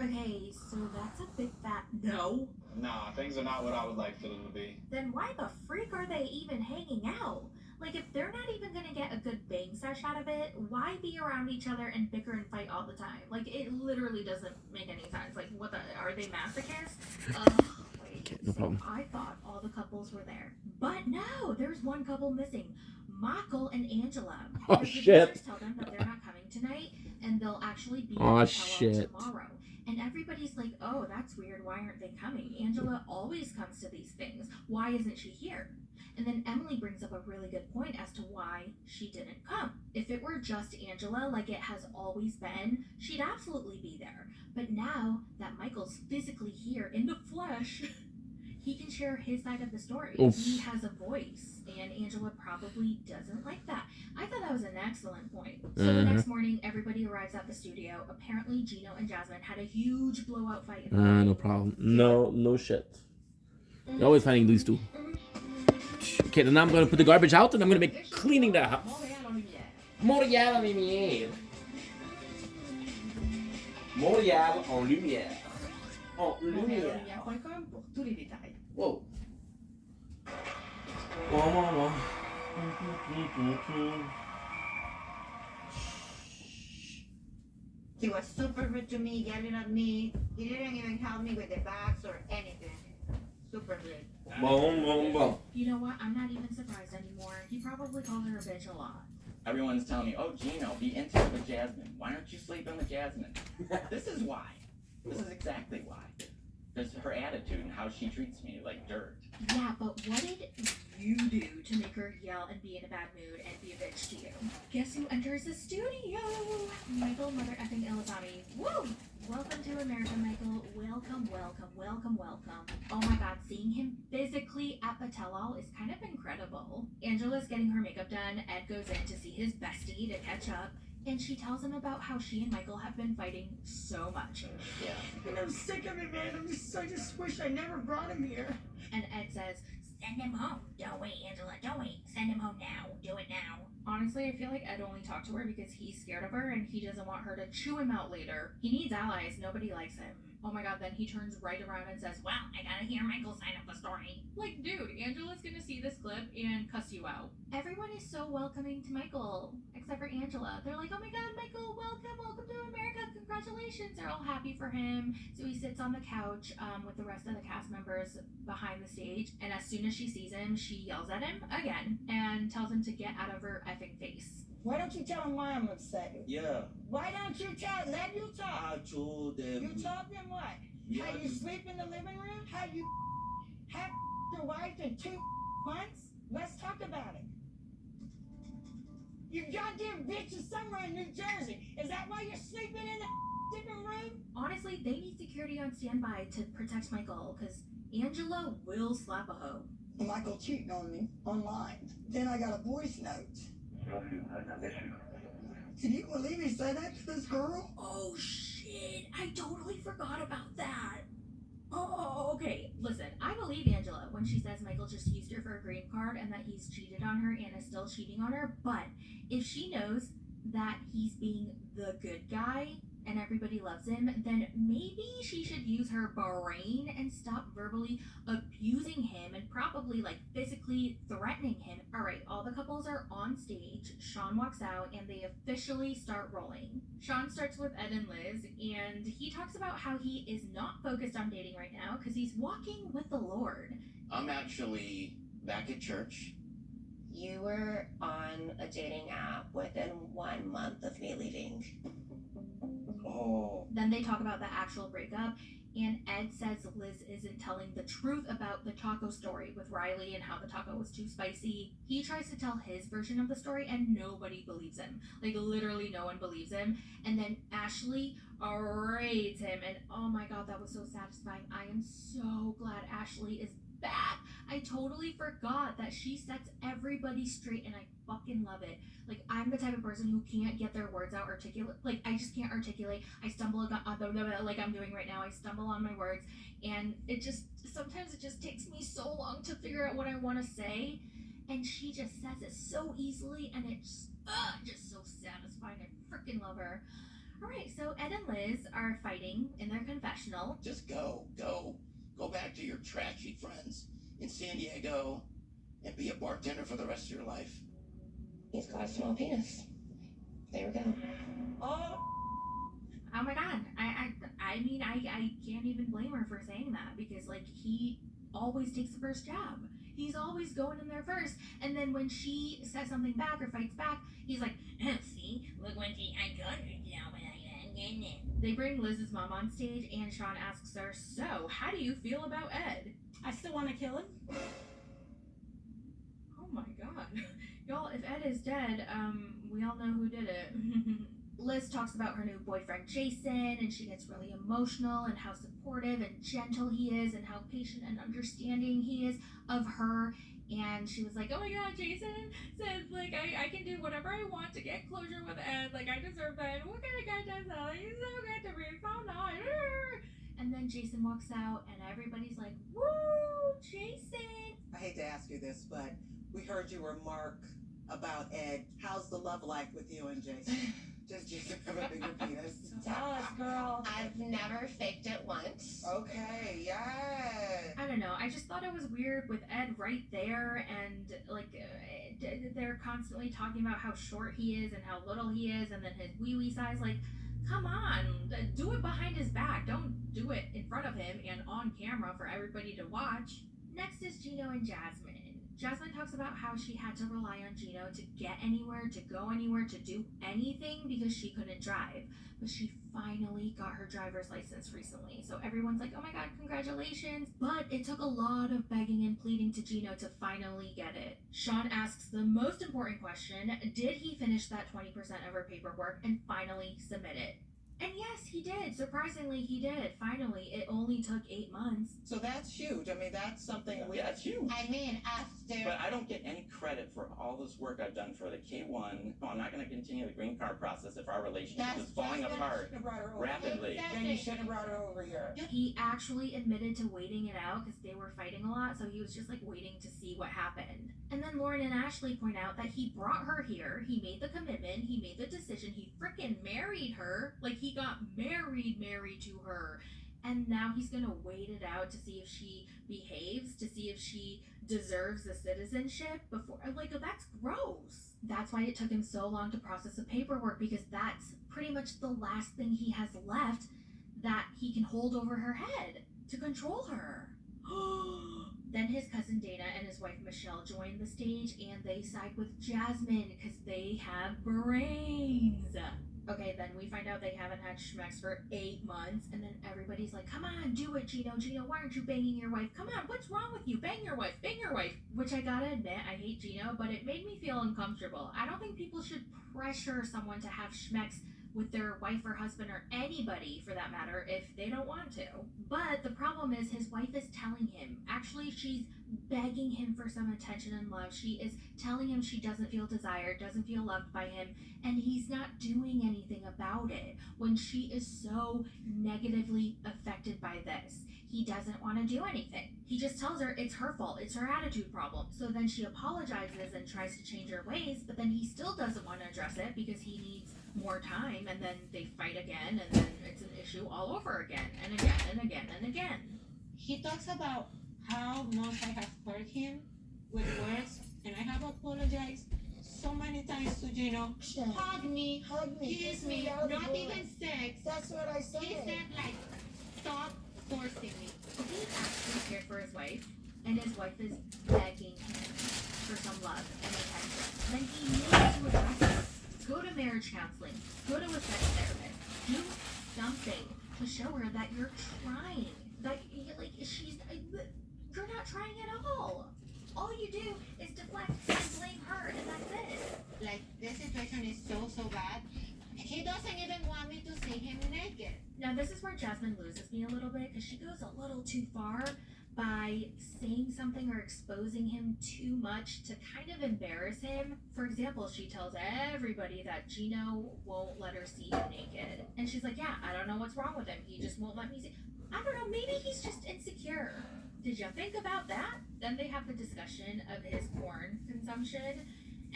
Okay, so that's a big fat no. Nah, things are not what I would like for them to be. Then why the freak are they even hanging out? Like, if they're not even gonna get a good bang sesh out of it, why be around each other and bicker and fight all the time? Like, it literally doesn't make any sense. Like, what the, are they masochists? Wait, No problem. I thought all the couples were there. But no, there's one couple missing. Michael and Angela. Oh, The shit. producers tell them that they're not coming tonight, and they'll actually be Oh, at shit. tomorrow. And everybody's like, oh, that's weird. Why aren't they coming? Angela always comes to these things. Why isn't she here? And then Emily brings up a really good point as to why she didn't come. If it were just Angela, like it has always been, she'd absolutely be there. But now that Michael's physically here in the flesh, he can share his side of the story. Oof. He has a voice, and Angela probably doesn't like that. I thought that was an excellent point. So the next morning, everybody arrives at the studio. Apparently, Gino and Jasmine had a huge blowout fight. No problem. No shit. You're always finding these two. Okay, then I'm gonna put the garbage out and I'm gonna be cleaning the house. Montréal en lumière. Montréal en lumière. En lumière. pour tous les détails. Whoa. Bon. He was super rude to me, yelling at me. He didn't even help me with the bags or anything. Super rude. Bon. You know what? I'm not even surprised anymore. He probably called her a bitch a lot. Everyone's telling me, oh, Gino, be intimate with Jasmine. Why aren't you sleeping with Jasmine? This is why. This is exactly why. There's her attitude and how she treats me like dirt. Yeah, but what did you do to make her yell and be in a bad mood and be a bitch to you? Guess who enters the studio? Michael, mother effing Elizami. Woo! Welcome to America, Michael. Welcome, welcome, welcome, welcome. Oh my god, seeing him physically at the tell-all is kind of incredible. Angela's getting her makeup done. Ed goes in to see his bestie to catch up, and she tells him about how she and Michael have been fighting so much. Yeah. And I'm sick of it, man. I just wish I never brought him here. And Ed says, send him home. Don't wait, Angela. Don't wait. Send him home now. Do it now. Honestly, I feel like Ed only talked to her because he's scared of her and he doesn't want her to chew him out later. He needs allies. Nobody likes him. Oh my god, then he turns right around and says, well, I gotta hear Michael sign up the story. Like, dude, Angela's gonna see this clip and cuss you out. Everyone is so welcoming to Michael, except for Angela. They're like, oh my god, Michael, welcome to America, congratulations. They're all happy for him. So he sits on the couch with the rest of the cast members behind the stage, and as soon as she sees him, she yells at him again and tells him to get out of her effing face. Why don't you tell him why I'm upset? Yeah, Why don't you let you talk? I told them. You told them what? Yeah. How you sleep in the living room? How you have your wife in 2 months? Let's talk about it. You goddamn bitch is somewhere in New Jersey. Is that why you're sleeping in a different room? Honestly, they need security on standby to protect Michael, because Angela will slap a hoe. Michael cheating on me online. Then I got a voice note. Can you believe he said that to this girl? Oh shit, I totally forgot about that. Oh, okay. Listen, I believe Angela when she says Michael just used her for a green card and that he's cheated on her and is still cheating on her, but if she knows that he's being the good guy and everybody loves him, then maybe she should use her brain and stop verbally abusing him and probably like physically threatening him. All right, all the couples are on stage. Sean walks out and they officially start rolling. Sean starts with Ed and Liz, and he talks about how he is not focused on dating right now because he's walking with the Lord. I'm actually back at church. You were on a dating app within 1 month of me leaving. Oh. Then they talk about the actual breakup, and Ed says Liz isn't telling the truth about the taco story with Riley and how the taco was too spicy. He tries to tell his version of the story, and nobody believes him. Like, literally no one believes him. And then Ashley rates him, and oh my god, that was so satisfying. I am so glad Ashley is back. I totally forgot that she sets everybody straight, and I fucking love it. Like, I'm the type of person who can't get their words out articulate. Like, I just can't articulate. I stumble like I'm doing right now. I stumble on my words, and sometimes it just takes me so long to figure out what I want to say, and she just says it so easily, and it's just so satisfying. I freaking love her. All right, so Ed and Liz are fighting in their confessional. Just go back to your trashy friends in San Diego and be a bartender for the rest of your life. He's got a small penis. There we go. Oh my god. I mean, I can't even blame her for saying that because, like, he always takes the first jab. He's always going in there first. And then when she says something back or fights back, he's like, see, look what I got her now. They bring Liz's mom on stage, and Sean asks her, so, how do you feel about Ed? I still want to kill him. Oh my god. Y'all, if Ed is dead, we all know who did it. Liz talks about her new boyfriend, Jason, and she gets really emotional and how supportive and gentle he is and how patient and understanding he is of her. And she was like, oh my god, Jason says, like, I can do whatever I want to get closure with Ed. Like, I deserve that. What kind of guy does that? Like, he's so good to me. So nice. And then Jason walks out, and everybody's like, woo, Jason. I hate to ask you this, but we heard you remark about Ed. How's the love life with you and Jason? Does Jason have a bigger penis? Tell us, girl. I've never faked it once. Okay, yeah. I don't know. I just thought it was weird with Ed right there, and like they're constantly talking about how short he is and how little he is, and then his wee size. Like, come on, do it behind his back. Don't do it in front of him and on camera for everybody to watch. Next is Gino and Jasmine. Jasmine talks about how she had to rely on Gino to get anywhere, to go anywhere, to do anything because she couldn't drive. But she finally got her driver's license recently. So everyone's like, oh my god, congratulations. But it took a lot of begging and pleading to Gino to finally get it. Sean asks the most important question, did he finish that 20% of her paperwork and finally submit it? And yes, he did. Surprisingly, he did. Finally, it only took 8 months. So that's huge. I mean, that's something we. Yeah, it's huge. I mean, after. But I don't get any credit for all this work I've done for the K1. I'm not going to continue the green card process if our relationship is falling apart rapidly. Then you shouldn't have brought her over here. He actually admitted to waiting it out because they were fighting a lot, so he was just like waiting to see what happened. And then Lauren and Ashley point out that he brought her here, he made the commitment, he made the decision, he freaking married her. Like, he got married to her. And now he's gonna wait it out to see if she behaves, to see if she deserves the citizenship before. Like, that's gross. That's why it took him so long to process the paperwork, because that's pretty much the last thing he has left that he can hold over her head to control her. Then his cousin Dana and his wife Michelle join the stage, and they side with Jasmine because they have brains. Okay, then we find out they haven't had Schmex for 8 months, and then everybody's like, come on, do it, Gino. Gino, why aren't you banging your wife? Come on, what's wrong with you? Bang your wife, bang your wife. Which I gotta admit, I hate Gino, but it made me feel uncomfortable. I don't think people should pressure someone to have Schmex with their wife or husband or anybody for that matter if they don't want to. But the problem is his wife is telling him, actually she's begging him for some attention and love. She is telling him she doesn't feel desired, doesn't feel loved by him, and he's not doing anything about it when she is so negatively affected by this. He doesn't want to do anything. He just tells her it's her fault, it's her attitude problem. So then she apologizes and tries to change her ways, but then he still doesn't want to address it because he needs more time, and then they fight again, and then it's an issue all over again, and again, and again, and again. He talks about how much I have hurt him with words, and I have apologized so many times to Gino. Hug me, kiss me, not even sex. That's what I said. He said, like, stop forcing me. He actually cared for his wife, and his wife is begging him for some love and attention. Then he needs to address it. Go to marriage counseling. Go to a sex therapist. Do something to show her that you're trying. That you're not trying at all. All you do is deflect and blame her, and that's it. Like, this situation is so bad. He doesn't even want me to see him naked. Now this is where Jasmine loses me a little bit because she goes a little too far by saying something or exposing him too much to kind of embarrass him. For example, she tells everybody that Gino won't let her see him naked. And she's like, yeah, I don't know what's wrong with him. He just won't let me see. I don't know, maybe he's just insecure. Did you think about that? Then they have the discussion of his porn consumption.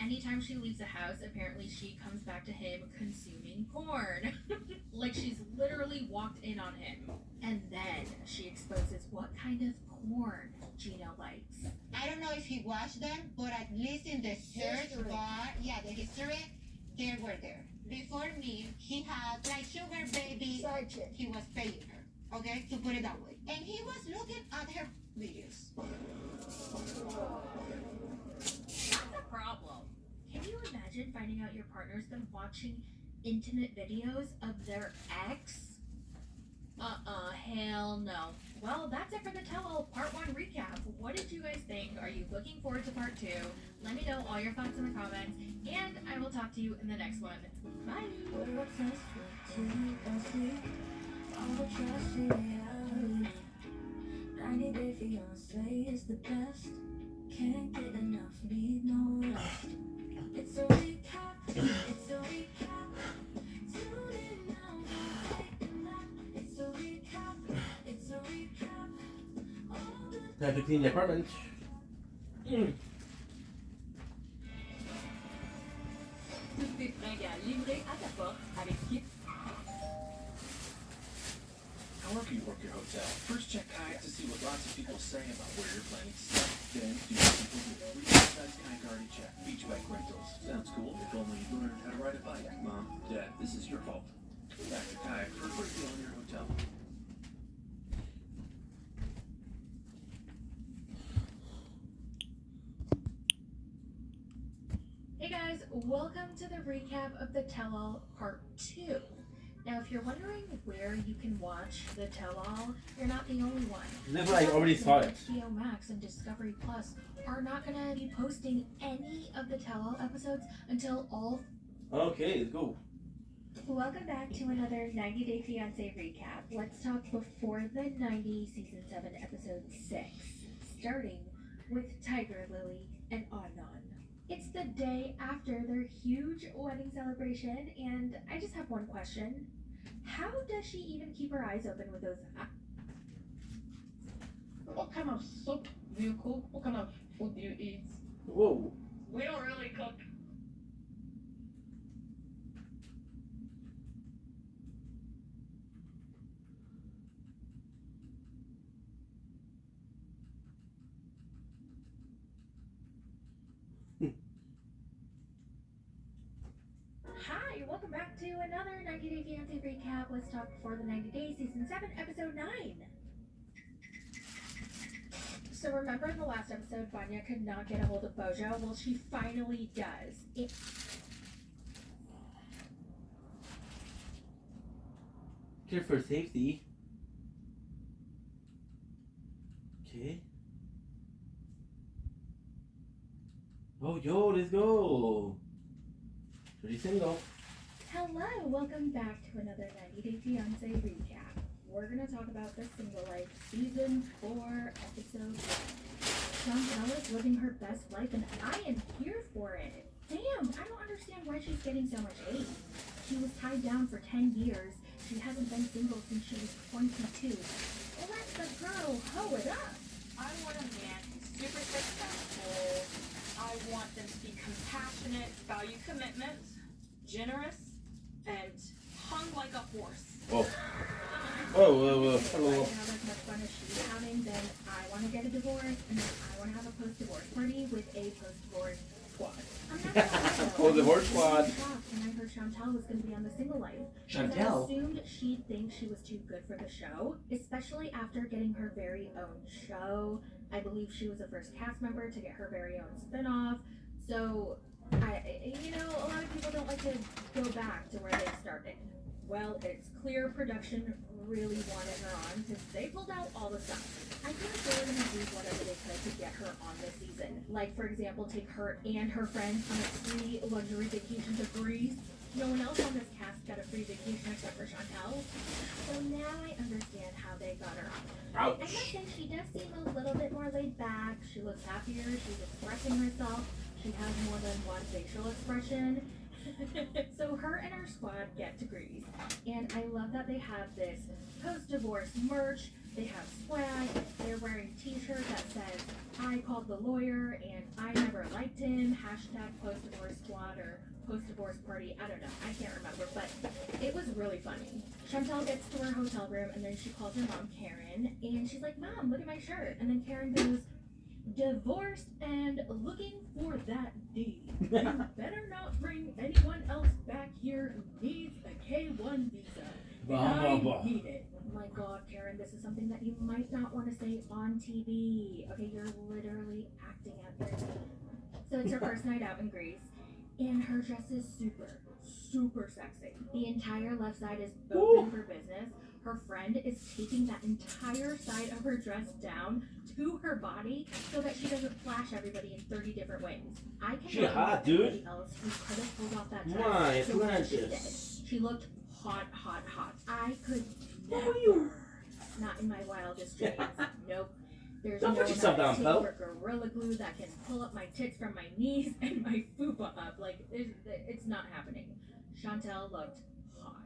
Anytime she leaves the house, apparently she comes back to him consuming porn. Like she's literally walked in on him. And then she exposes what kind of porn Gino likes. I don't know if he watched them, but at least in the search bar, the history, they were there. Before me, he had like sugar baby. Side chick. He was paying her, okay, to put it that way. And he was looking at her videos. That's a problem. Can you imagine finding out your partner's been watching intimate videos of their ex? Hell no. Well, that's it for the Tell-All Part 1 recap. What did you guys think? Are you looking forward to Part 2? Let me know all your thoughts in the comments, and I will talk to you in the next one. Bye! Can't get enough, need no rest. It's a recap, it's a recap. Tune in now, don't take a nap. It's a recap, it's a recap. All the Time to clean the apartment. Tous tes fringales livrés à ta porte avec Kit. However you work your hotel, first check Kayak to see what lots of people say about where you're planning to stay. Then do what people do. Read the size Kayak already checked. Beach bike rentals. Sounds cool. If only you learned how to ride a bike. Mom, Dad, this is your fault. Back to Kayak for a great deal on your hotel. Hey guys, welcome to the recap of the Tell-All Part 2. Now, if you're wondering where you can watch the Tell-All, you're not the only one. Never, I already saw it. HBO Max and Discovery Plus are not going to be posting any of the Tell-All episodes until all... Okay, let's go. Welcome back to another 90 Day Fiancé recap. Let's talk before the 90 Season 7 Episode 6, starting with Tiger Lily and Adnan. It's the day after their huge wedding celebration, and I just have one question. How does she even keep her eyes open with those What kind of soup do you cook? What kind of food do you eat? Whoa. We don't really cook. Hi, welcome back to another 90 Day Fiancé recap. Let's talk before the 90 Days, Season 7, Episode 9. So remember in the last episode, Vanya could not get a hold of Bojo? Well, she finally does. Care for safety. Okay. Oh, yo, let's go. Pretty single. Hello, welcome back to another 90 Day Fiancé recap. We're gonna talk about The Single Life, Season 4, Episode 1. Chantel is living her best life, and I am here for it. Damn, I don't understand why she's getting so much hate. She was tied down for 10 years. She hasn't been single since she was 22. Let the girl hoe it up. I want a man who's super successful. I want them to be compassionate, value commitment, generous, and hung like a horse. Whoa. Whoa. If I can have as much fun as she's having, then I want to get a divorce, and then I want to have a post-divorce party with a post-divorce squad. I'm not gonna lie, though. Post-divorce squad. I was shocked when I heard Chantel was going to be on The Single Life. Because I Chantel? assumed she'd think she was too good for the show, especially after getting her very own show. I believe she was the first cast member to get her very own spin-off. So, a lot of people don't like to go back to where they started. Well, it's clear production really wanted her on because they pulled out all the stuff. I feel like they were going to do whatever they could to get her on this season. Like, for example, take her and her friends on a free luxury vacation to Greece. No one else on this cast got a free vacation except for Chantel. So now I understand how they got her on. Ouch. I must say she does seem a little bit more laid back. She looks happier. She's expressing herself. She has more than one facial expression. So her and her squad get to Greece, and I love that they have this post-divorce merch. They have swag. They're wearing t-shirts that says, I called the lawyer and I never liked him, hashtag post-divorce squad or post-divorce party. I don't know. I can't remember, but it was really funny. Chantel gets to her hotel room, and then she calls her mom, Karen, and she's like, Mom, look at my shirt. And then Karen goes, divorced and looking for that D. You better not bring anyone else back here who needs a K1 visa. And I need it. Oh my God, Karen, this is something that you might not want to say on TV. Okay, you're literally acting at 13. So it's her first night out in Greece, and her dress is super sexy. The entire left side is open for business. Her friend is taping that entire side of her dress down to her body so that she doesn't flash everybody in 30 different ways. I She cannot hot, think of dude. anybody else who could have pulled off that My dress the way she precious. did. She looked hot. I could never. Not in my wildest dreams. Nope. There's Don't no put yourself amount of down, tape or Gorilla Glue that can pull up my tits from my knees and my fupa up. Like, it's not happening. Chantel looked hot.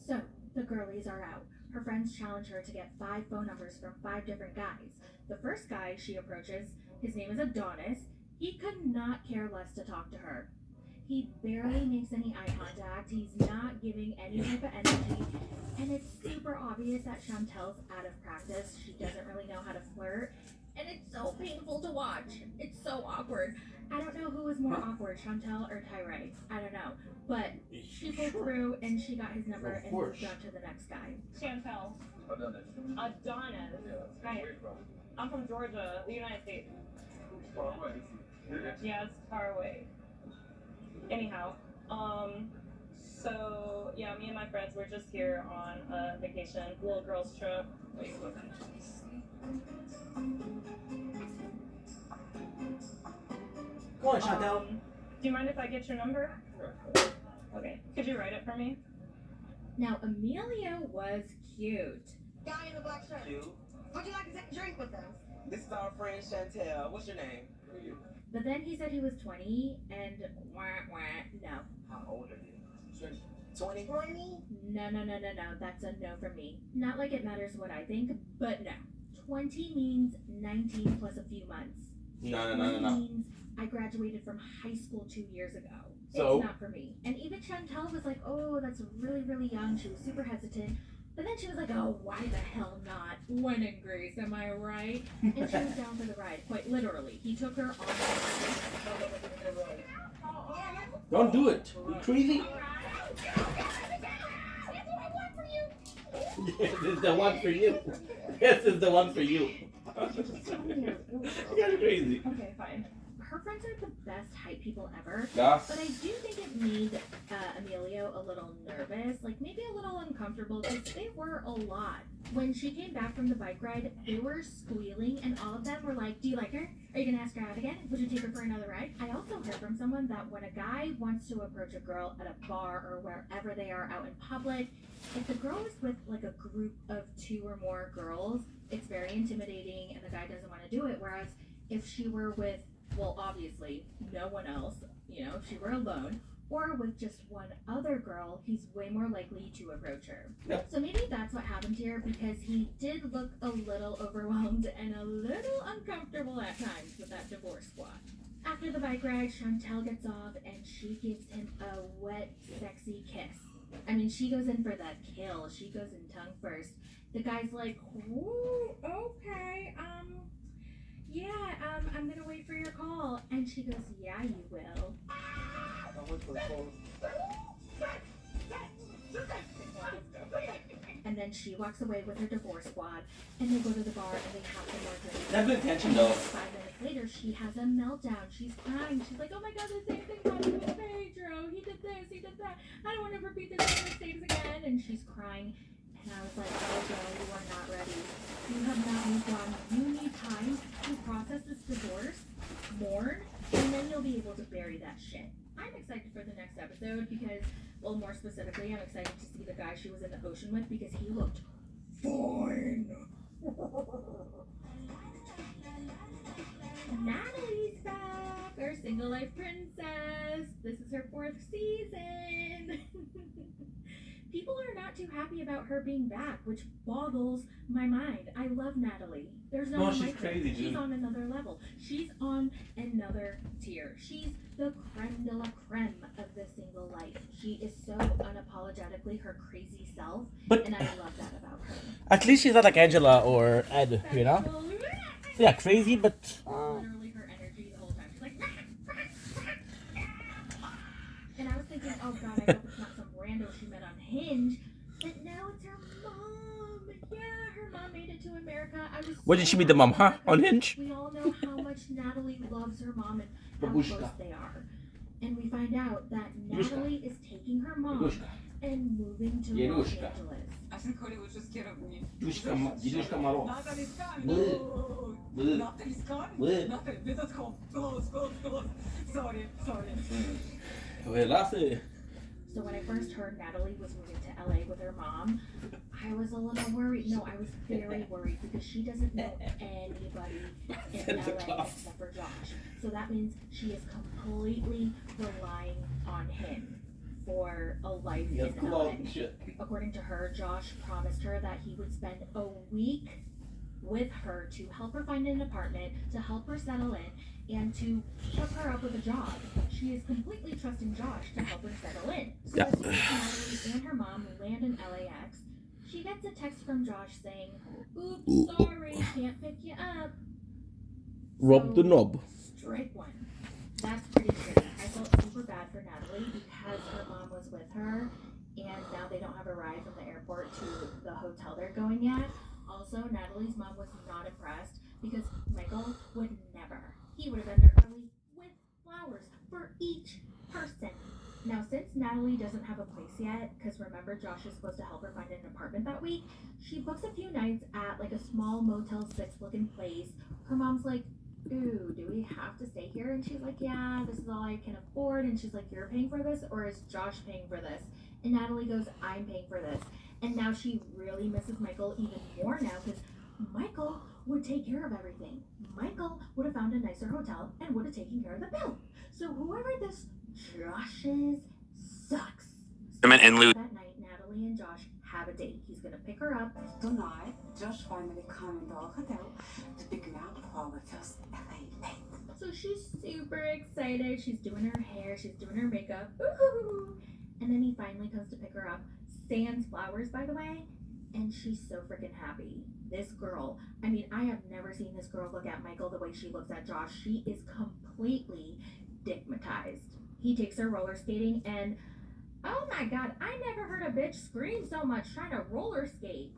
So, the girlies are out. Her friends challenge her to get 5 phone numbers from 5 different guys. The first guy she approaches, his name is Adonis. He could not care less to talk to her. He barely makes any eye contact. He's not giving any type of energy. And it's super obvious that Chantel's out of practice. She doesn't really know how to flirt. And it's so painful to watch. It's so awkward. I don't know who was more awkward, Chantel or Tyree. I don't know. But she pulled through and she got his number and moved on to the next guy. Chantel. Adonis. Hi. I'm from Georgia, the United States. Yeah, it's far away. Anyhow, so yeah, me and my friends were just here on a vacation, little girls trip. Go on, Chantel. Do you mind if I get your number? Okay. Could you write it for me? Now, Emilio was cute. Guy in the black shirt. You? Would you like to take a drink with us? This is our friend Chantel. What's your name? But then he said he was 20, and no. How old are you? 20? 20? No. That's a no from me. Not like it matters what I think, but no. 20 means 19 plus a few months. No. 20 means I graduated from high school 2 years ago. So? It's not for me. And even Chantel was like, oh, that's really, really young. She was super hesitant. But then she was like, oh, why the hell not? When in Greece, am I right? And she was down for the ride, quite literally. He took her on the ride. Don't do it. You crazy? This is the one for you. This is the one for you. You're crazy. Okay, fine. Her friends are the best hype people ever. Yes. But I do think it made Emilio a little nervous, like maybe a little uncomfortable, because they were a lot. When she came back from the bike ride, they were squealing, and all of them were like, do you like her? Are you going to ask her out again? Would you take her for another ride? I also heard from someone that when a guy wants to approach a girl at a bar or wherever they are out in public, if the girl is with like a group of 2 or more girls, it's very intimidating, and the guy doesn't want to do it. Whereas if she were with, well, obviously, no one else, you know, if she were alone, or with just one other girl, he's way more likely to approach her. Yep. So maybe that's what happened here, because he did look a little overwhelmed and a little uncomfortable at times with that divorce squad. After the bike ride, Chantel gets off and she gives him a wet, sexy kiss. I mean, she goes in for that kill. She goes in tongue first. The guy's like, ooh, okay, I'm gonna wait for your call. And she goes, yeah, you will. And then she walks away with her divorce squad, and they go to the bar and they have some more drinks. That's good attention, though. 5 minutes later, she has a meltdown. She's crying. She's like, oh my god, the same thing happened with Pedro. He did this, he did that. I don't want to repeat the same mistakes again. And she's crying. And I was like, oh girl, you are not ready. You have not moved on. You need time to process this divorce, mourn, and then you'll be able to bury that shit. I'm excited for the next episode because, well, more specifically, I'm excited to see the guy she was in the ocean with because he looked fine. Natalie's back, our single life princess. This is her 4th season. People are not too happy about her being back, which boggles my mind. I love Natalie. There's no one she's like her. crazy, dude. She's on another level. She's on another tier. She's the creme de la creme of the single life. She is so unapologetically her crazy self, and I love that about her. At least she's not like Angela or Ed, you know? Yeah, crazy, but... Literally her energy the whole time. She's like... And I was thinking, oh god, I hope it's not some rando she met on Hinge. But no, it's her mom. Yeah, her mom made it to America. I was Where did she meet the mom, huh? On Hinge? We all know how much Natalie loves her mom and how Babushka. close they are. And we find out that Natalie is taking her mom Babushka. and moving to Los Yanushka. Angeles. Дедушка Мороз. So when I first heard Natalie was moving to LA with her mom, I was a little worried. No, I was very worried because she doesn't know anybody in LA except for Josh. So that means she is completely relying on him for a life in LA. According to her, Josh promised her that he would spend a week with her to help her find an apartment, to help her settle in, and to hook her up with a job. She is completely trusting Josh to help her settle in. So as soon as Natalie and her mom land in LAX, she gets a text from Josh saying, oops, sorry, can't pick you up. Rob the knob. Straight one. That's pretty shitty. I felt super bad for Natalie because her mom was with her, and now they don't have a ride from the airport to the hotel they're going at. Also, Natalie's mom was not impressed because Michael would never. He would have been there early with flowers for each person. Now, since Natalie doesn't have a place yet, because remember Josh is supposed to help her find an apartment that week, she books a few nights at like a small Motel 6 looking place. Her mom's like, ooh, do we have to stay here? And she's like, yeah, this is all I can afford. And she's like, you're paying for this, or is Josh paying for this? And Natalie goes, I'm paying for this. And now she really misses Michael even more now, because Michael would take care of everything. Michael would have found a nicer hotel and would have taken care of the bill. So whoever this Josh is sucks. I meant in Lou. That night, Natalie and Josh have a date. He's gonna pick her up. Tonight, Josh finally come into our hotel to pick me up for our first LA date. So she's super excited. She's doing her hair, she's doing her makeup. Ooh. And then he finally comes to pick her up. Sans flowers, by the way. And she's so freaking happy. This girl, I mean, I have never seen this girl look at Michael the way she looks at Josh. She is completely digmatized. He takes her roller skating, and oh my god, I never heard a bitch scream so much trying to roller skate.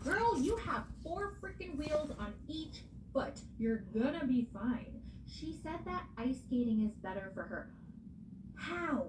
Girl, you have 4 freaking wheels on each foot. You're gonna be fine. She said that ice skating is better for her. How?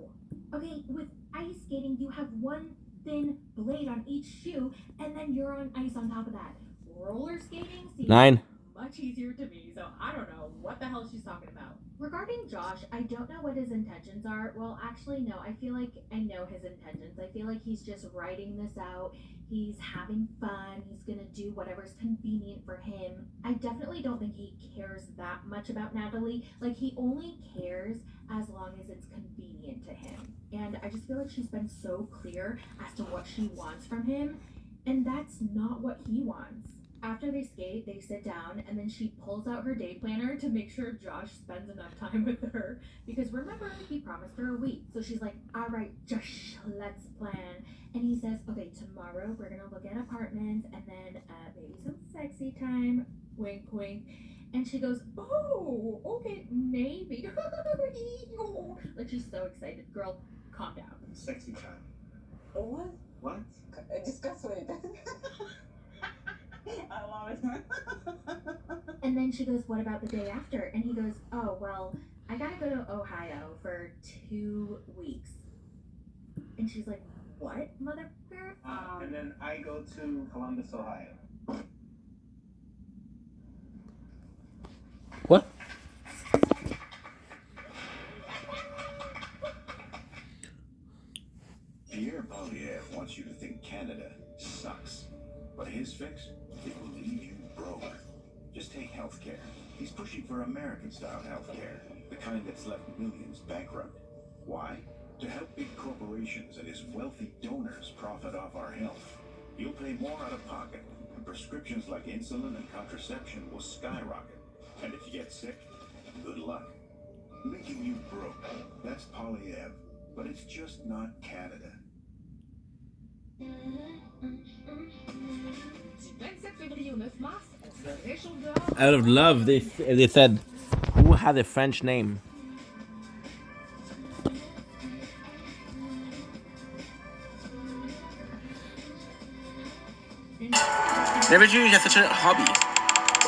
Okay, with ice skating, you have one thin blade on each shoe, and then you're on ice on top of that. Roller skating seems 9. much easier to me, so I don't know what the hell she's talking about. Regarding Josh, I don't know what his intentions are. Well, actually, no, I feel like I know his intentions. I feel like he's just writing this out. He's having fun. He's gonna do whatever's convenient for him. I definitely don't think he cares that much about Natalie. Like, he only cares as long as it's convenient to him. And I just feel like she's been so clear as to what she wants from him, and that's not what he wants. After they skate, they sit down, and then she pulls out her day planner to make sure Josh spends enough time with her. Because remember, he promised her a week. So she's like, all right, Josh, let's plan. And he says, okay, tomorrow we're going to look at apartments, and then maybe some sexy time. Wink, wink. And she goes, oh, okay, maybe. Like, she's so excited. Girl, calm down. Sexy time. What? What? Discuss with it. I love it. And then she goes, what about the day after? And he goes, oh, well, I gotta go to Ohio for 2 weeks. And she's like, what, motherfucker? And then I go to Columbus, Ohio. What? Pierre Polyev wants you to think Canada sucks. But his fix? It will leave you broke. Just take healthcare. He's pushing for American-style healthcare, the kind that's left millions bankrupt. Why? To help big corporations and his wealthy donors profit off our health. You'll pay more out of pocket, and prescriptions like insulin and contraception will skyrocket. And if you get sick, good luck. Making you broke. That's Polyev. But it's just not Canada. Out of love, they said, who had a French name? Never knew you had such a hobby.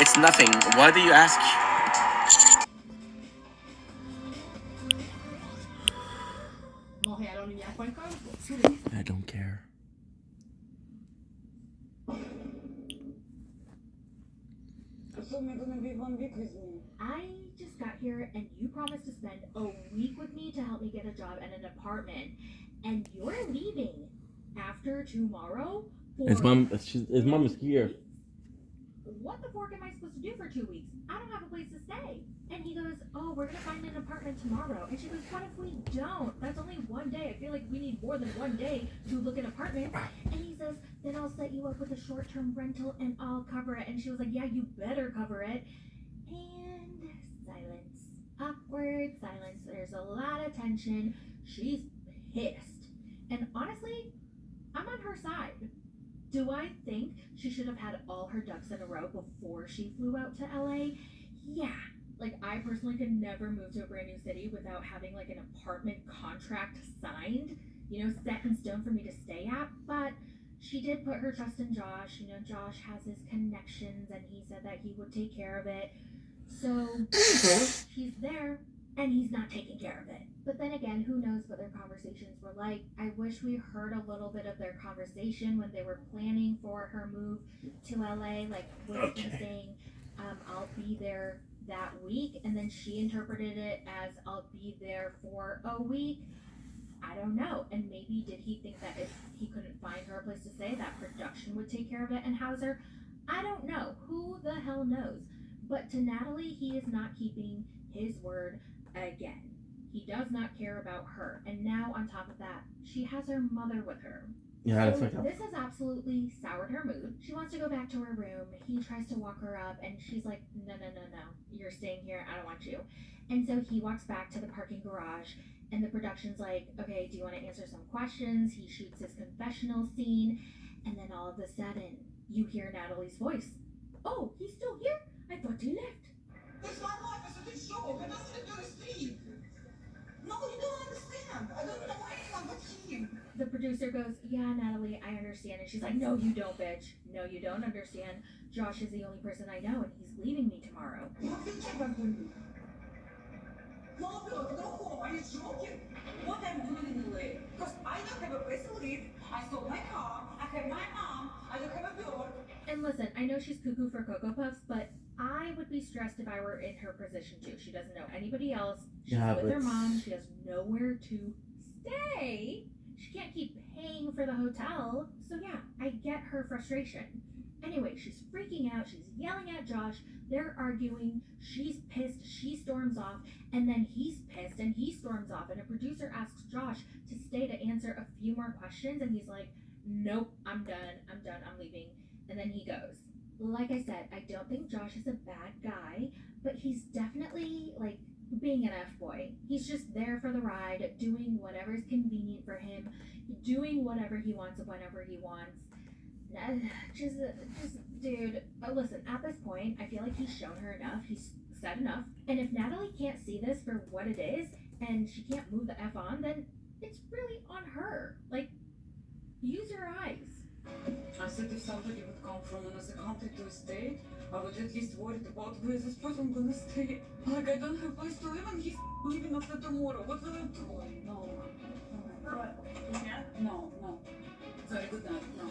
It's nothing. Why do you ask? I don't care. So am I gonna be 1 week with me? I just got here, and you promised to spend a week with me to help me get a job and an apartment. And you're leaving after tomorrow? His mom is here. What the fork am I supposed to do for 2 weeks? I don't have a place to stay. And he goes, oh, we're gonna find an apartment tomorrow. And she goes, what if we don't? That's only 1 day. I feel like we need more than 1 day to look at apartments. And he says, then I'll set you up with a short-term rental and I'll cover it. And she was like, yeah, you better cover it. And silence. Awkward silence. There's a lot of tension. She's pissed. And honestly, I'm on her side. Do I think she should have had all her ducks in a row before she flew out to LA? Yeah. Like, I personally could never move to a brand new city without having, like, an apartment contract signed, you know, set in stone for me to stay at. But she did put her trust in Josh. You know, Josh has his connections, and he said that he would take care of it. So, she's there. and he's not taking care of it. But then again, who knows what their conversations were like. I wish we heard a little bit of their conversation when they were planning for her move to LA, like Winston saying, I'll be there that week, and then she interpreted it as I'll be there for a week. I don't know. And maybe did he think that if he couldn't find her a place to stay, that production would take care of it and house her? I don't know. Who the hell knows? But to Natalie, he is not keeping his word again. He does not care about her. And now on top of that, she has her mother with her. Yeah, that's So fucked up. this has absolutely soured her mood. She wants to go back to her room. He tries to walk her up, and she's like, no. You're staying here. I don't want you. And so he walks back to the parking garage, and the production's like, okay, do you want to answer some questions? He shoots his confessional scene, and then all of a sudden, you hear Natalie's voice. Oh, he's still here? I thought he left. It's my life. It's a big show. It has nothing to do with Steve. No, you don't understand. I don't know anyone but him. The producer goes, yeah, Natalie, I understand. And she's like, no, you don't, bitch. No, you don't understand. Josh is the only person I know, and he's leaving me tomorrow. You're thinking about doing it. No, go home. Are you joking? What I'm doing in LA? Because I don't have a place to live. I sold my car. I have my mom. I don't have a door. And listen, I know she's cuckoo for Cocoa Puffs, but I would be stressed if I were in her position too. She doesn't know anybody else. She's Yeah, with but- her mom. She has nowhere to stay. She can't keep paying for the hotel. So yeah, I get her frustration. Anyway, she's freaking out. She's yelling at Josh. They're arguing. She's pissed. She storms off. And then he's pissed and he storms off. And a producer asks Josh to stay to answer a few more questions. And he's like, nope, I'm done. I'm leaving. And then he goes. Like I said, I don't think Josh is a bad guy, but he's definitely like being an F-boy. He's just there for the ride, doing whatever's convenient for him, doing whatever he wants whenever he wants. Just dude, listen, at this point, I feel like he's shown her enough. He's said enough. And if Natalie can't see this for what it is, and she can't move the F on, then it's really on her. Like, use your eyes. I said if somebody would come from another country to a state, I would at least worry about where this person gonna stay. Like I don't have place to live and he's leaving after tomorrow. What will I do? No. What? Yeah? No. Sorry, good night. No.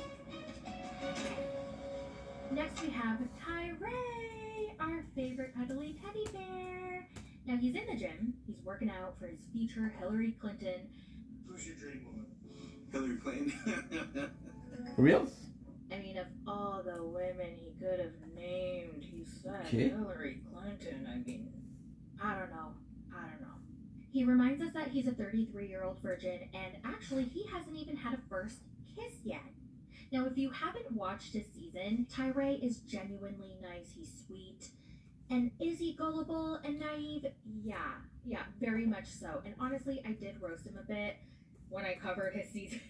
Next we have Tyree, our favorite cuddly teddy bear. Now he's in the gym. He's working out for his future Hillary Clinton. Who's your dream woman? Hillary Clinton. For real? I mean, of all the women he could have named, he said Okay. Hillary Clinton. I mean, I don't know. He reminds us that he's a 33-year-old virgin, and actually he hasn't even had a first kiss yet. Now, if you haven't watched his season, Tyree is genuinely nice. He's sweet. And is he gullible and naive? Yeah, very much so. And honestly, I did roast him a bit when I covered his season.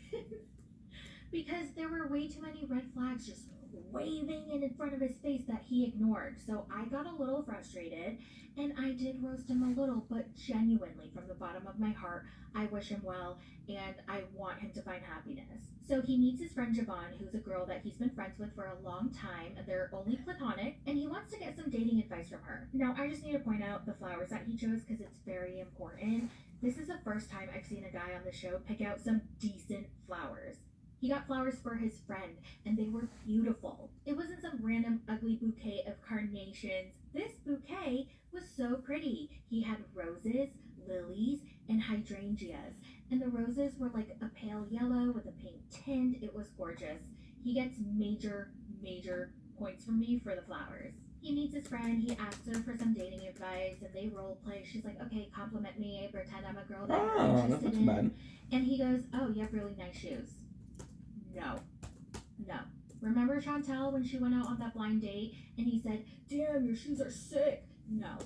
Because there were way too many red flags just waving in front of his face that he ignored. So I got a little frustrated, and I did roast him a little, but genuinely, from the bottom of my heart, I wish him well, and I want him to find happiness. So he meets his friend Javon, who's a girl that he's been friends with for a long time. They're only platonic, and he wants to get some dating advice from her. Now, I just need to point out the flowers that he chose because it's very important. This is the first time I've seen a guy on the show pick out some decent flowers. He got flowers for his friend, and they were beautiful. It wasn't some random ugly bouquet of carnations. This bouquet was so pretty. He had roses, lilies, and hydrangeas. And the roses were like a pale yellow with a pink tint. It was gorgeous. He gets major points from me for the flowers. He meets his friend, he asks her for some dating advice, and they role play. She's like, okay, compliment me, pretend I'm a girl that you're Oh, that's interested not too in. bad. And he goes, oh, you have really nice shoes. No. Remember Chantel when she went out on that blind date and he said, damn, your shoes are sick? No.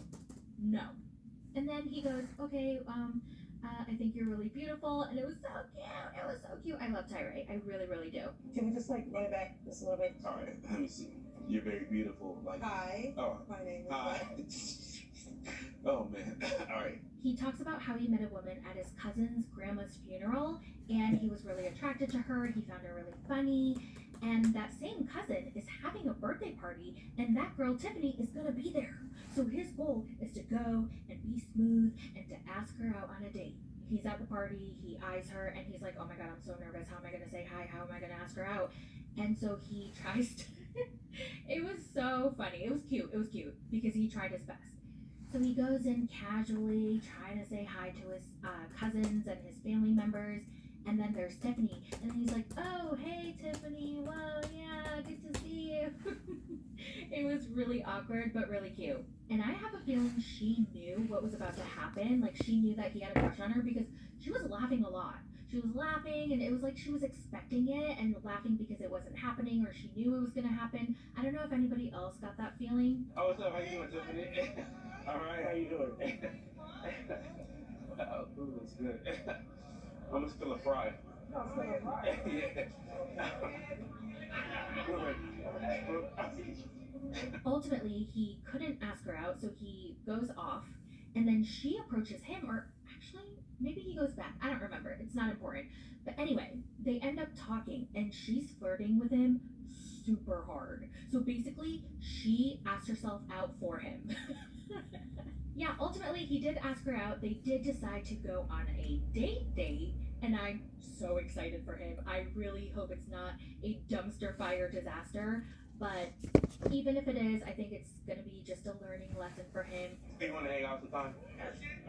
And then he goes, okay, I think you're really beautiful. And it was so cute. I love Tyree. I really do. Can we just like run it back just a little bit? All right, let me see. You're very beautiful. Like, Hi. oh, My name is hi. Oh man. All right. He talks about how he met a woman at his cousin's grandma's funeral and he was really attracted to her. He found her really funny. And that same cousin is having a birthday party, and that girl Tiffany is gonna be there. So his goal is to go and be smooth and to ask her out on a date. He's at the party, he eyes her, and he's like, oh my god, I'm so nervous. How am I gonna say hi? How am I gonna ask her out? And so he tries to. It was so funny. It was cute because he tried his best. So he goes in casually, trying to say hi to his cousins and his family members. And then there's Tiffany, and he's like, oh, hey, Tiffany, whoa, yeah, good to see you. It was really awkward, but really cute. And I have a feeling she knew what was about to happen. Like, she knew that he had a crush on her because she was laughing a lot. She was laughing, and it was like she was expecting it and laughing because it wasn't happening, or she knew it was going to happen. I don't know if anybody else got that feeling. Oh, what's up? How you doing, Tiffany? All right, how you doing? Wow, food looks good. I'm just still a fry. No, still a fry? Yeah. Ultimately, he couldn't ask her out, so he goes off, and then she approaches him, or actually, maybe he goes back. I don't remember. It's not important. But anyway, they end up talking, and she's flirting with him super hard. So basically, she asked herself out for him. Yeah, ultimately, he did ask her out. They did decide to go on a date, and I'm so excited for him. I really hope it's not a dumpster fire disaster, but even if it is, I think it's going to be just a learning lesson for him. You want to hang out sometime?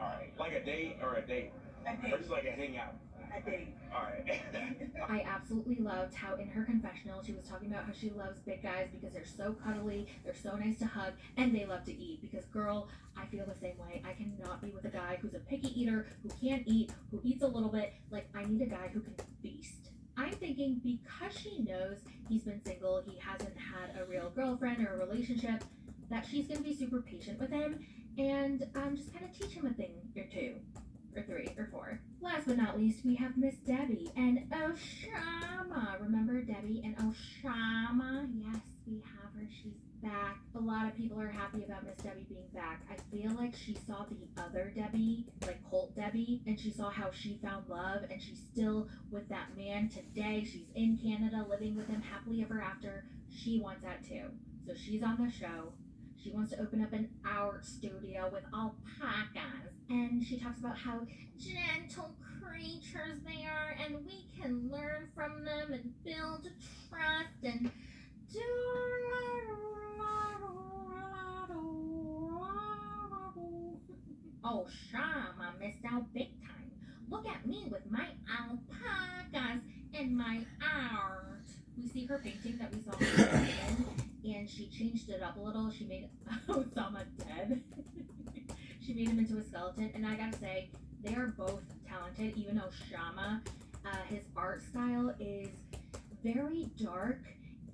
All right. Like a date or a date? A date. Or just like a hangout? A date. All right. I absolutely loved how in her confessional she was talking about how she loves big guys because they're so cuddly, they're so nice to hug, and they love to eat. Because girl, I feel the same way. I cannot be with a guy who's a picky eater, who can't eat, who eats a little bit. Like, I need a guy who can feast. I'm thinking because she knows he's been single, he hasn't had a real girlfriend or a relationship, that she's going to be super patient with him and just kind of teach him a thing or two. Or 3 or 4. Last but not least, we have Miss Debbie and Oshama. Remember Debbie and Oshama? Yes, we have her. She's back. A lot of people are happy about Miss Debbie being back. I feel like she saw the other Debbie, like Colt Debbie, and she saw how she found love, and she's still with that man today. She's in Canada, living with him happily ever after. She wants that too. So she's on the show. She wants to open up an art studio with alpacas. And she talks about how gentle creatures they are, and we can learn from them and build trust and do. Oh, Shama missed out big time. Look at me with my alpacas and my art. We see her painting that we saw in and she changed it up a little. She made Osama dead. She made him into a skeleton, and I gotta say, they are both talented. Even though Shama, his art style is very dark.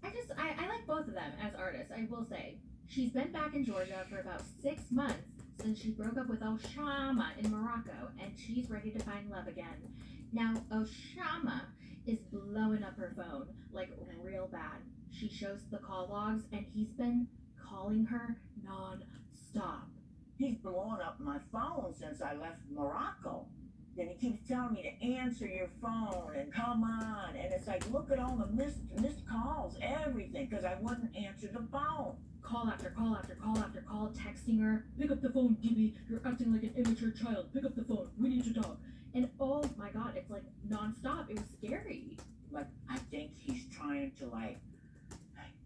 I like both of them as artists, I will say. She's been back in Georgia for about 6 months since she broke up with Oshama in Morocco, and she's ready to find love again. Now, Oshama is blowing up her phone, like real bad. She shows the call logs, and he's been calling her non-stop. He's blowing up my phone since I left Morocco. Then he keeps telling me to answer your phone and come on. And it's like, look at all the missed calls, everything, because I wouldn't answer the phone. Call after call after call after call, texting her, pick up the phone, Gibby, you're acting like an immature child, pick up the phone, we need to talk. And oh my god, it's like non-stop, it was scary. Like, I think he's trying to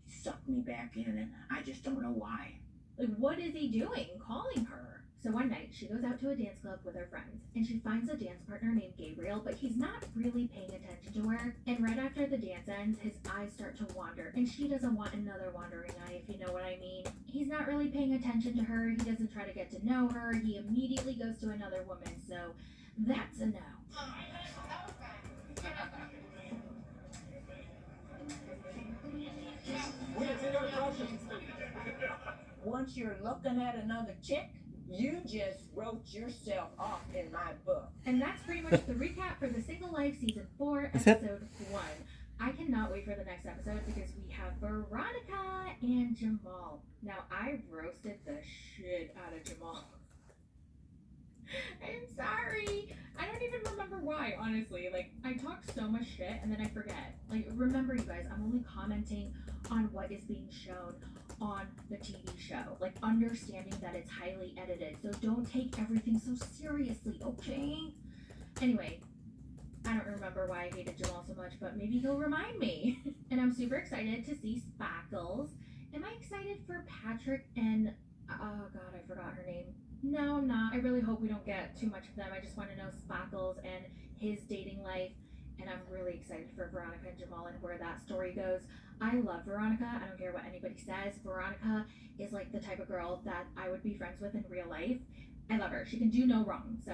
suck me back in, and I just don't know why. Like, what is he doing calling her? So one night, she goes out to a dance club with her friends, and she finds a dance partner named Gabriel, but he's not really paying attention to her. And right after the dance ends, his eyes start to wander, and she doesn't want another wandering eye, if you know what I mean. He's not really paying attention to her, he doesn't try to get to know her, he immediately goes to another woman, so that's a no. Once you're looking at another chick, you just wrote yourself off in my book. And that's pretty much the recap for The Single Life Season 4, Episode 1. I cannot wait for the next episode because we have Veronica and Jamal. Now, I roasted the shit out of Jamal. I'm sorry. I don't even remember why, honestly. Like, I talked talk so much shit and then I forget. Like, remember, you guys, I'm only commenting on what is being shown on the TV show. Like, understanding that it's highly edited. So don't take everything so seriously, okay? Anyway, I don't remember why I hated Jamal so much, but maybe he'll remind me. And I'm super excited to see Sparkles. Am I excited for Patrick and, oh god, I forgot her name. No, I'm not. I really hope we don't get too much of them. I just want to know Sparkles and his dating life. And I'm really excited for Veronica and Jamal and where that story goes. I love Veronica. I don't care what anybody says. Veronica is like the type of girl that I would be friends with in real life. I love her. She can do no wrong. So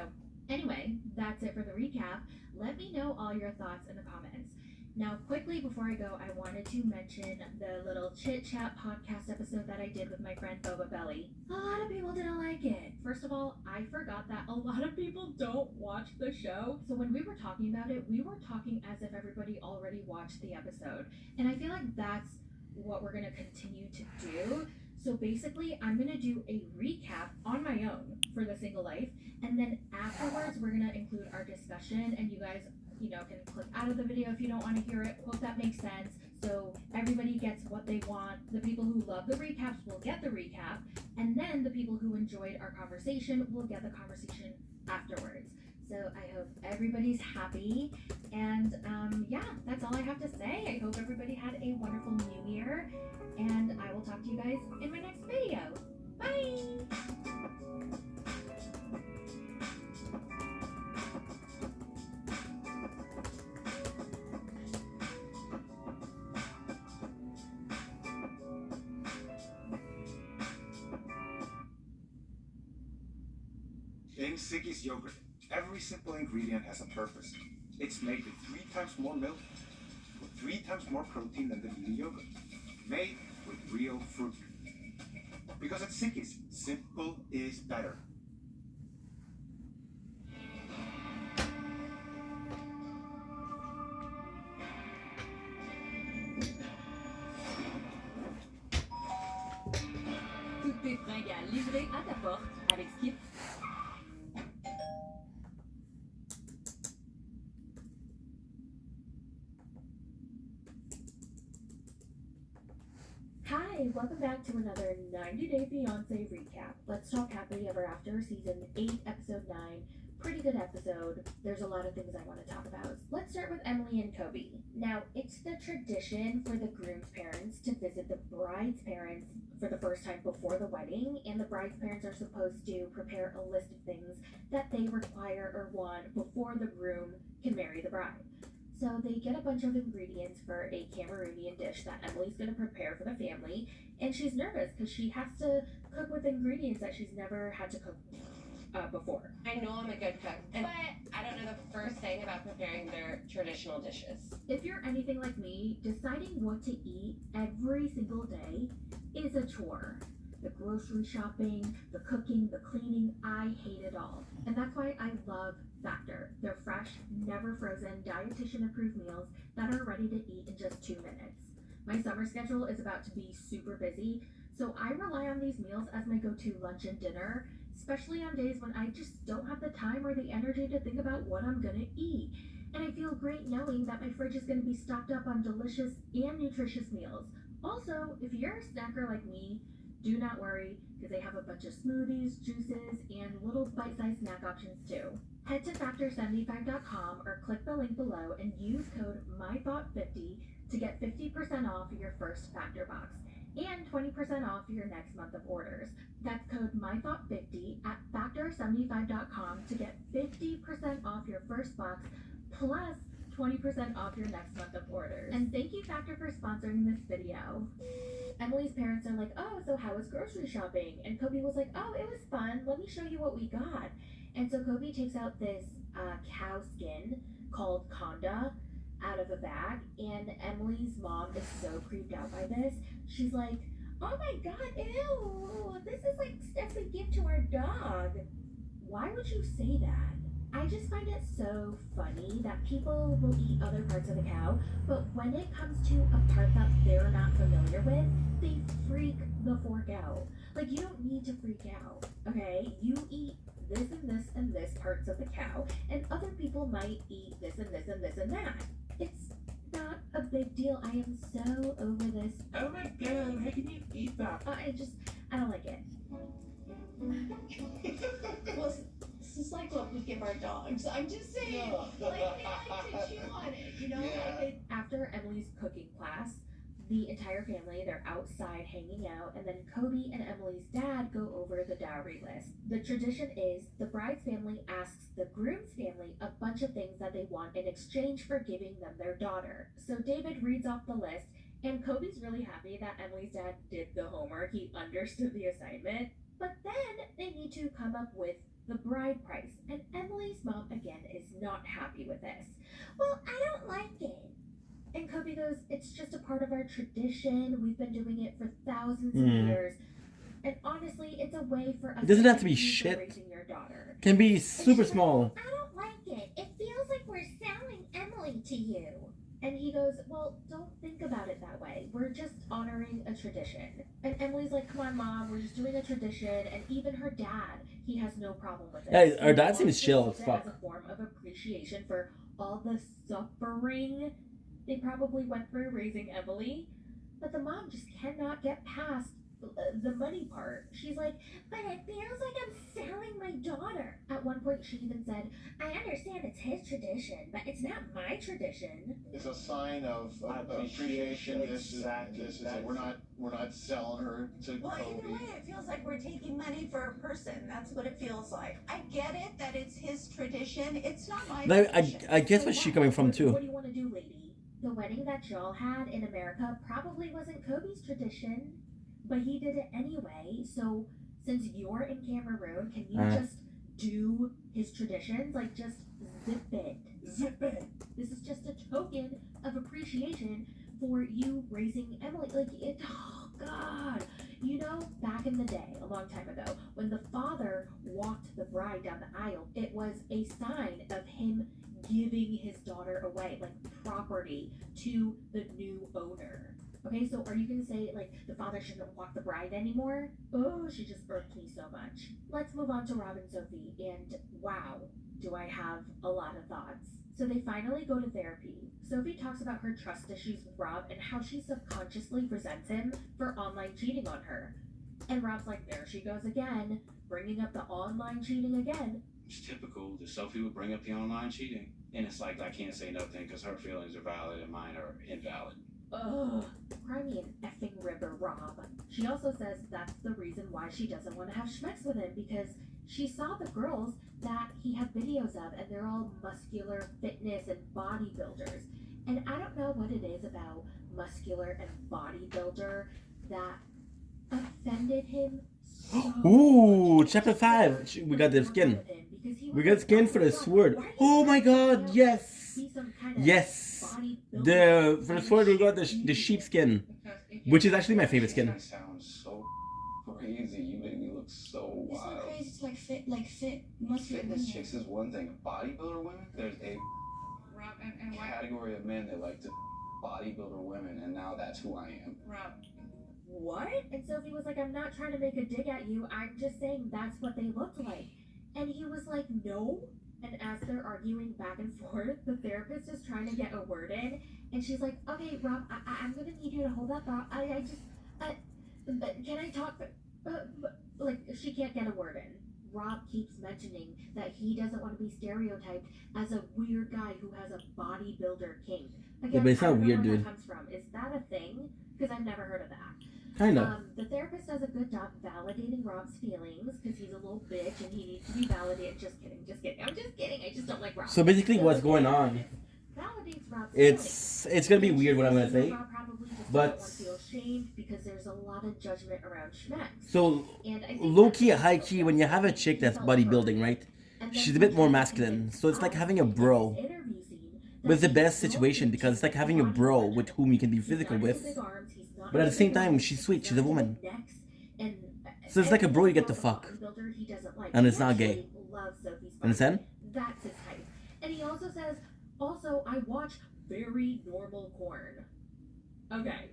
anyway, that's it for the recap. Let me know all your thoughts in the comments. Now, quickly before I go, I wanted to mention the little chit chat podcast episode that I did with my friend Boba Belly. A lot of people didn't like it. First of all, I forgot that a lot of people don't watch the show. So when we were talking about it, we were talking as if everybody already watched the episode. And I feel like that's what we're going to continue to do. So basically, I'm going to do a recap on my own for The Single Life. And then afterwards, we're going to include our discussion, and you guys can click out of the video if you don't want to hear it. Hope that makes sense. So everybody gets what they want. The people who love the recaps will get the recap, and then the people who enjoyed our conversation will get the conversation afterwards. So I hope everybody's happy, and yeah, that's all I have to say. I hope everybody had a wonderful new year, and I will talk to you guys in my next video. Bye! In Siggy's yogurt, every simple ingredient has a purpose. It's made with 3 times more milk, with 3 times more protein than the vegan yogurt. Made with real fruit. Because at Siggy's, simple is better. Toutes tes fringales livrées à ta porte avec Skip. Hi, welcome back to another 90 Day Fiancé recap. Let's Talk Happily Ever After, Season 8, Episode 9. Pretty good episode. There's a lot of things I want to talk about. Let's start with Emily and Kobe. Now, it's the tradition for the groom's parents to visit the bride's parents for the first time before the wedding, and the bride's parents are supposed to prepare a list of things that they require or want before the groom can marry the bride. So they get a bunch of ingredients for a Cameroonian dish that Emily's going to prepare for the family, and she's nervous because she has to cook with ingredients that she's never had to cook before. I know I'm a good cook, but I don't know the first thing about preparing their traditional dishes. If you're anything like me, deciding what to eat every single day is a chore. The grocery shopping, the cooking, the cleaning, I hate it all. And that's why I love Factor. They're fresh, never frozen, dietitian approved meals that are ready to eat in just 2 minutes. My summer schedule is about to be super busy, so I rely on these meals as my go-to lunch and dinner, especially on days when I just don't have the time or the energy to think about what I'm gonna eat. And I feel great knowing that my fridge is gonna be stocked up on delicious and nutritious meals. Also, if you're a snacker like me, do not worry, because they have a bunch of smoothies, juices, and little bite-sized snack options too. Head to Factor75.com or click the link below and use code MYTHOUGHT50 to get 50% off your first Factor box and 20% off your next month of orders. That's code MYTHOUGHT50 at Factor75.com to get 50% off your first box plus 20% off your next month of orders. And thank you, Factor, for sponsoring this video. Emily's parents are like, oh, so how was grocery shopping? And Kobe was like, oh, it was fun. Let me show you what we got. And so Kobe takes out this cow skin called Conda out of a bag. And Emily's mom is so creeped out by this. She's like, oh my god, ew, this is like stuff we give to our dog. Why would you say that? I just find it so funny that people will eat other parts of the cow, but when it comes to a part that they're not familiar with, they freak the fork out. Like, you don't need to freak out, okay? You eat this and this and this parts of the cow, and other people might eat this and this and this and that. It's not a big deal. I am so over this. Oh my god, how can you eat that? I don't like it. Well, this is like what we give our dogs. I'm just saying, like, they like to chew on it, you know? Like, After Emily's cooking class, the entire family, they're outside hanging out, and then Kobe and Emily's dad go over the dowry list. The tradition is the bride's family asks the groom's family a bunch of things that they want in exchange for giving them their daughter. So David reads off the list, and Kobe's really happy that Emily's dad did the homework. He understood the assignment. But then they need to come up with the bride price, and Emily's mom, again, is not happy with this. Well, I don't like it. And Kobe goes, it's just a part of our tradition. We've been doing it for thousands of years. And honestly, it's a way for us It doesn't have to be thank you for shit. raising your daughter. It can be super small. I don't like it. It feels like we're selling Emily to you. And he goes, well, don't think about it that way. We're just honoring a tradition. And Emily's like, come on, Mom, we're just doing a tradition. And even her dad, he has no problem with it. Yeah, her dad seems chill as fuck. As a form of appreciation for all the suffering they probably went through raising Emily. But the mom just cannot get past the money part. She's like, but it feels like I'm selling my daughter. At one point, she even said, I understand it's his tradition, but it's not my tradition. It's a sign of appreciation. This is it. We're not selling her to Well, Kobe. either way, it feels like we're taking money for a person. That's what it feels like. I get it that it's his tradition. It's not my tradition. I guess where she's coming from What too. do you want to do, lady? The wedding that y'all had in America probably wasn't Kobe's tradition, but he did it anyway. So since you're in Cameroon, can you just do his traditions? Like, just zip it. Zip it. This is just a token of appreciation for you raising Emily. Like, it, oh God. You know, back in the day, a long time ago, when the father walked the bride down the aisle, it was a sign of him giving his daughter away, like property, to the new owner. Okay, so are you gonna say, like, the father shouldn't walk the bride anymore? Oh, she just irked me so much. Let's move on to Rob and Sophie, and wow, do I have a lot of thoughts. So they finally go to therapy. Sophie talks about her trust issues with Rob and how she subconsciously resents him for online cheating on her. And Rob's like, there she goes again, bringing up the online cheating again. It's typical that Sophie would bring up the online cheating. And it's like, I can't say nothing because her feelings are valid and mine are invalid. Ugh, cry me an effing river, Rob. She also says that's the reason why she doesn't want to have schmex with him, because she saw the girls that he had videos of, and they're all muscular fitness and bodybuilders. And I don't know what it is about muscular and bodybuilder that offended him so Ooh, chapter 5. We got the skin. We got skin for the sword. Oh my god, yes. Yes. For the sword, we got the sheep skin, which is actually my favorite skin. That sounds so crazy. You make me look so wild. It's not crazy. It's like fit, muscular. Fitness chicks is one thing. Bodybuilder women, there's a Rob, and why? category of men that like to bodybuilder women, and now that's who I am. Rob, what? And Sophie was like, I'm not trying to make a dig at you. I'm just saying that's what they looked like. And he was like, no. And as they're arguing back and forth, the therapist is trying to get a word in. And she's like, okay, Rob, I'm going to need you to hold that thought. Can I talk? Like, she can't get a word in. Rob keeps mentioning that he doesn't want to be stereotyped as a weird guy who has a bodybuilder kink. Again, Yeah, but it's I not don't know weird, where that dude. comes from. Is that a thing? Because I've never heard of that. Kind of. The therapist does a good job validating Rob's feelings because he's a little bitch and he needs to be validated. Just kidding. I'm just kidding. I just don't like Rob. So basically, what's going on? Validates Rob's It's gonna be weird what I'm gonna say, Rob probably just but doesn't want to feel shamed because there's a lot of judgment around schmex. so And I think low key, high key, when you have a chick that's bodybuilding, right? She's a bit more masculine, so it's like having a bro. But it's the best situation because it's like having a bro with whom you can be physical with. But at the same time, she's sweet. She's a woman. So it's like a bro you get to fuck. And it's not gay. Understand? That's his type. And he also says, also, I watch very normal porn. Okay.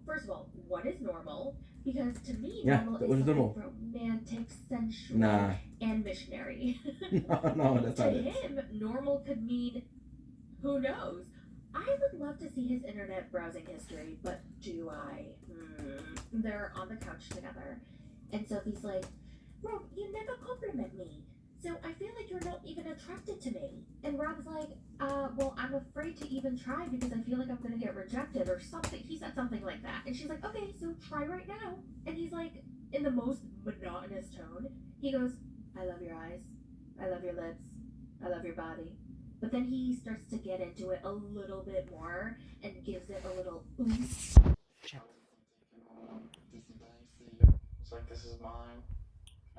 First of all, what is normal? Because to me, Yeah, normal that is was something normal. romantic, sensual, Nah. and missionary. No, that's To not it. him, normal could mean who knows. I would love to see his internet browsing history, but do I? They're on the couch together, and Sophie's like, Rob, you never compliment me, so I feel like you're not even attracted to me. And Rob's like, well, I'm afraid to even try because I feel like I'm gonna get rejected or something. He said something like that. And she's like, okay, so try right now. And he's like, in the most monotonous tone, he goes, I love your eyes. I love your lips. I love your body. But then he starts to get into it a little bit more and gives it a little oomph. It's like, this is mine.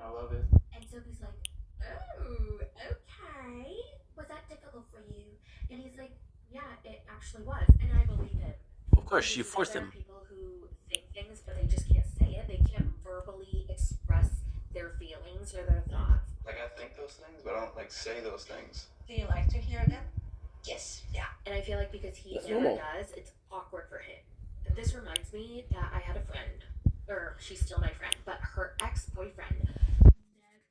I love it. And Sophie's like, oh, okay. Was that difficult for you? And he's like, yeah, it actually was. And I believe him. Of course, she Because forced there are him. people who think things, but they just can't say it. They can't verbally express their feelings or their thoughts. Like, I think those things, but I don't, like, say those things. Do you like to hear them? Yes. Yeah. And I feel like because he That's never normal. does, it's awkward for him. And this reminds me that I had a friend, or she's still my friend, but her ex-boyfriend never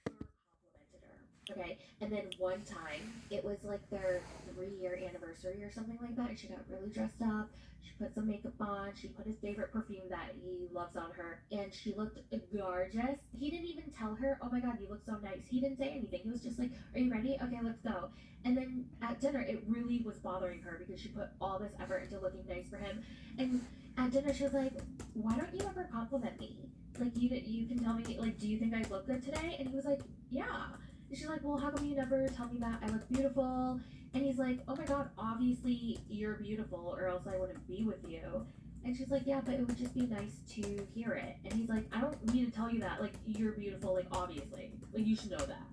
complimented her. Okay. And then one time, it was like their 3-year anniversary or something like that, and she got really dressed up. She put some makeup on. She put his favorite perfume that he loves on her, and she looked gorgeous. He didn't even tell her, oh my god, you look so nice. He didn't say anything. He was just like, are you ready? Okay, let's go. And then at dinner, it really was bothering her because she put all this effort into looking nice for him. And at dinner, she was like, why don't you ever compliment me? Like, you can tell me, like, do you think I look good today? And he was like, yeah. And she's like, well, how come you never tell me that I look beautiful? And he's like, oh my god, obviously you're beautiful or else I wouldn't be with you. And she's like, yeah, but it would just be nice to hear it. And he's like, I don't need to tell you that. Like, you're beautiful, like, obviously. Like, you should know that.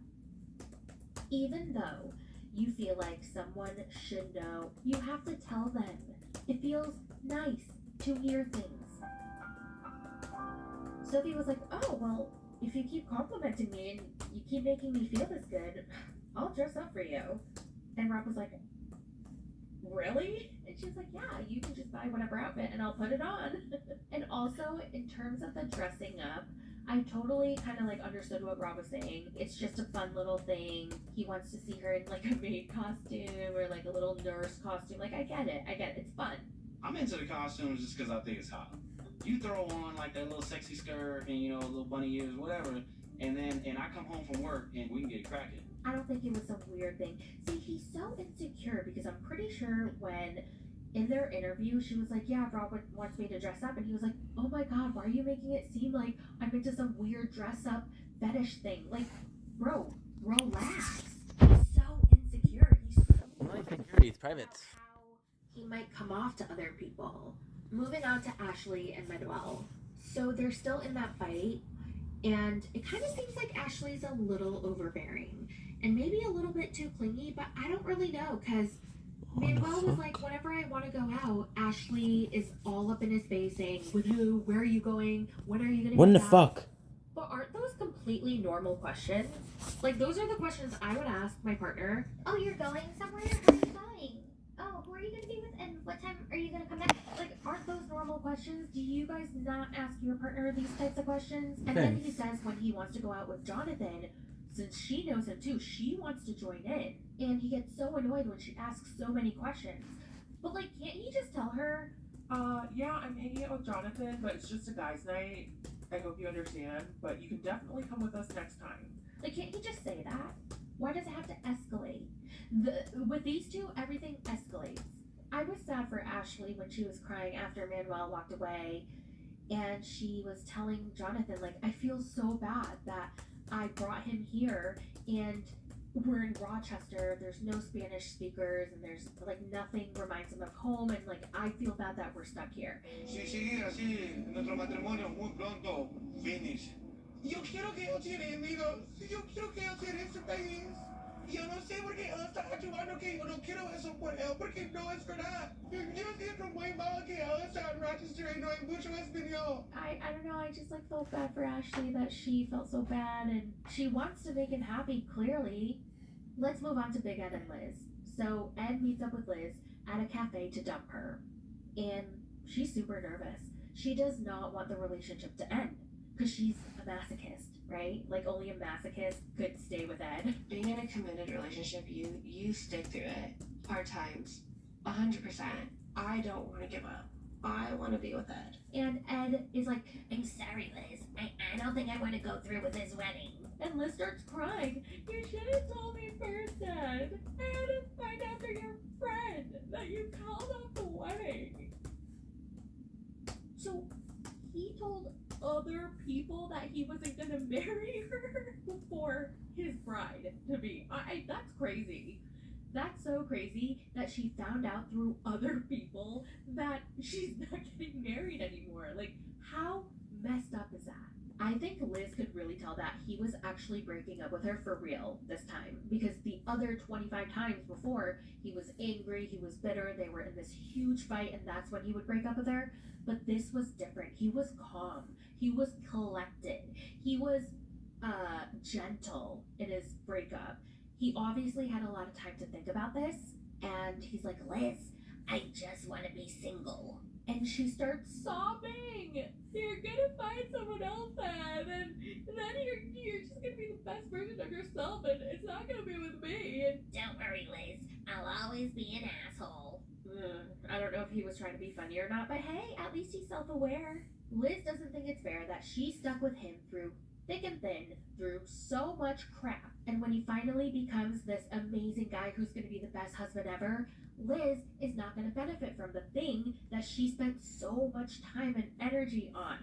Even though you feel like someone should know, you have to tell them. It feels nice to hear things. Sophie was like, oh, well, if you keep complimenting me and you keep making me feel this good, I'll dress up for you. And Rob was like, really? And she's like, yeah, you can just buy whatever outfit and I'll put it on. And also, in terms of the dressing up, I totally kind of like understood what Rob was saying. It's just a fun little thing. He wants to see her in like a maid costume or like a little nurse costume. Like, I get it. It's fun. I'm into the costumes just because I think it's hot. You throw on like that little sexy skirt and you know, little bunny ears, whatever, and I come home from work and we can get cracking. I don't think it was some weird thing. See, he's so insecure because I'm pretty sure when in their interview she was like, yeah, Rob wants me to dress up, and he was like, oh my god, why are you making it seem like I'm into some weird dress up fetish thing? Like, bro, relax. He's so insecure. I'm not insecure, he's private. How he might come off to other people. Moving on to Ashley and Manuel. So they're still in that fight, and it kind of seems like Ashley's a little overbearing and maybe a little bit too clingy, but I don't really know because Manuel was like, whenever I want to go out, Ashley is all up in his face saying, with who, where are you going, when are you going to What get the back? fuck? But aren't those completely normal questions? Like, those are the questions I would ask my partner. Oh, you're going somewhere? Where are you going? Oh, who are you going to be with? And what time are you going to come back? Like, aren't those normal questions? Do you guys not ask your partner these types of questions? And then he says when he wants to go out with Jonathan, since she knows him too, she wants to join in. And he gets so annoyed when she asks so many questions. But, like, can't he just tell her, yeah, I'm hanging out with Jonathan, but it's just a guy's night. I hope you understand, but you can definitely come with us next time. like, can't he just say that? Why does it have to escalate? With these two, everything escalates. I was sad for Ashley when she was crying after Manuel walked away, and she was telling Jonathan, like, I feel so bad that I brought him here, and we're in Rochester, there's no Spanish speakers, and there's, like, nothing reminds him of home, and, like, I feel bad that we're stuck here. Si sigue así, nuestro matrimonio muy pronto, finish. Yo quiero que ellos tienen amigos. Yo quiero que ellos tienen su país. Yo no sé por qué él está actuando que yo no quiero eso por él, porque no es verdad. Yo siento muy mal que él está en Rochester y no hay mucho español. I don't know, I just, like, felt bad for Ashley that she felt so bad, and she wants to make him happy, clearly. Let's move on to Big Ed and Liz. So Ed meets up with Liz at a cafe to dump her, and she's super nervous. she does not want the relationship to end because she's a masochist, right? Like only a masochist could stay with Ed. Being in a committed relationship, you stick through it. Hard times. 100%. I don't want to give up. I want to be with Ed. And Ed is like, I'm sorry, Liz. I don't think I want to go through with this wedding. And Liz starts crying. You should have told me first, Ed. I had to find out through your friend that you called off the wedding. So he told other people that he wasn't gonna marry her before his bride to be. That's crazy. That's so crazy that she found out through other people that she's not getting married anymore. Like, how messed up is that? I think Liz could really tell that he was actually breaking up with her for real this time, because the other 25 times before, he was angry, he was bitter, they were in this huge fight, and that's when he would break up with her. But this was different. He was calm. He was collected. He was gentle in his breakup. He obviously had a lot of time to think about this, and he's like, Liz, I just want to be single. And she starts sobbing. You're gonna find someone else, Ed, and then you're just gonna be the best version of yourself, and it's not gonna be with me. And don't worry, Liz. I'll always be an asshole. I don't know if he was trying to be funny or not, but hey, at least he's self-aware. Liz doesn't think it's fair that she stuck with him through thick and thin, through so much crap. And when he finally becomes this amazing guy who's going to be the best husband ever, Liz is not going to benefit from the thing that she spent so much time and energy on.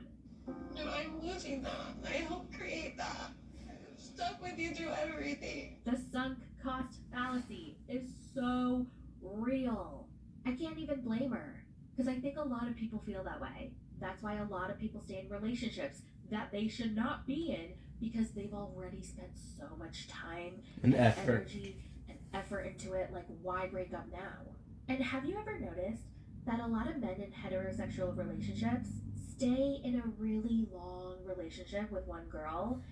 And I'm losing that. I helped create that. I'm stuck with you through everything. The sunk cost fallacy is so real. I can't even blame her, because I think a lot of people feel that way. That's why a lot of people stay in relationships that they should not be in, because they've already spent so much time and effort, energy and effort into it. Like, why break up now? And have you ever noticed that a lot of men in heterosexual relationships stay in a really long relationship with one girl,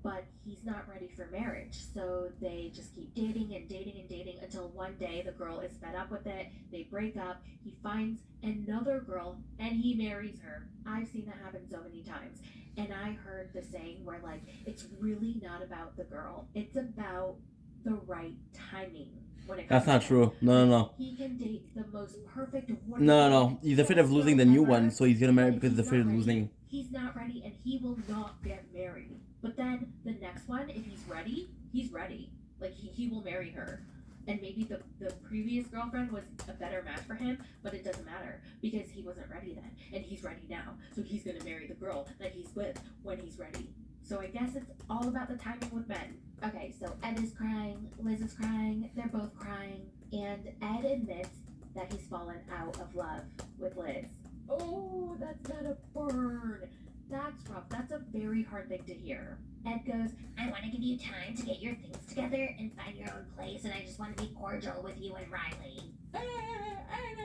but he's not ready for marriage, so they just keep dating and dating and dating until one day the girl is fed up with it, they break up, he finds another girl, and he marries her. I've seen that happen so many times. And I heard the saying where, like, it's really not about the girl, it's about the right timing. When it comes That's not true. No. He can date the most perfect, No. He's afraid of losing the new one, so he's gonna marry because he's afraid of losing. He's not ready, and he will not get married. But then the next one, if he's ready, he's ready. Like, he will marry her. And maybe the previous girlfriend was a better match for him, but it doesn't matter because he wasn't ready then, and he's ready now. So he's gonna marry the girl that he's with when he's ready. So I guess it's all about the timing with men. Okay, so Ed is crying, Liz is crying, they're both crying, and Ed admits that he's fallen out of love with Liz. Oh, that's gotta burn. That's rough. That's a very hard thing to hear. Ed goes, I want to give you time to get your things together and find your own place, and I just want to be cordial with you and Riley. I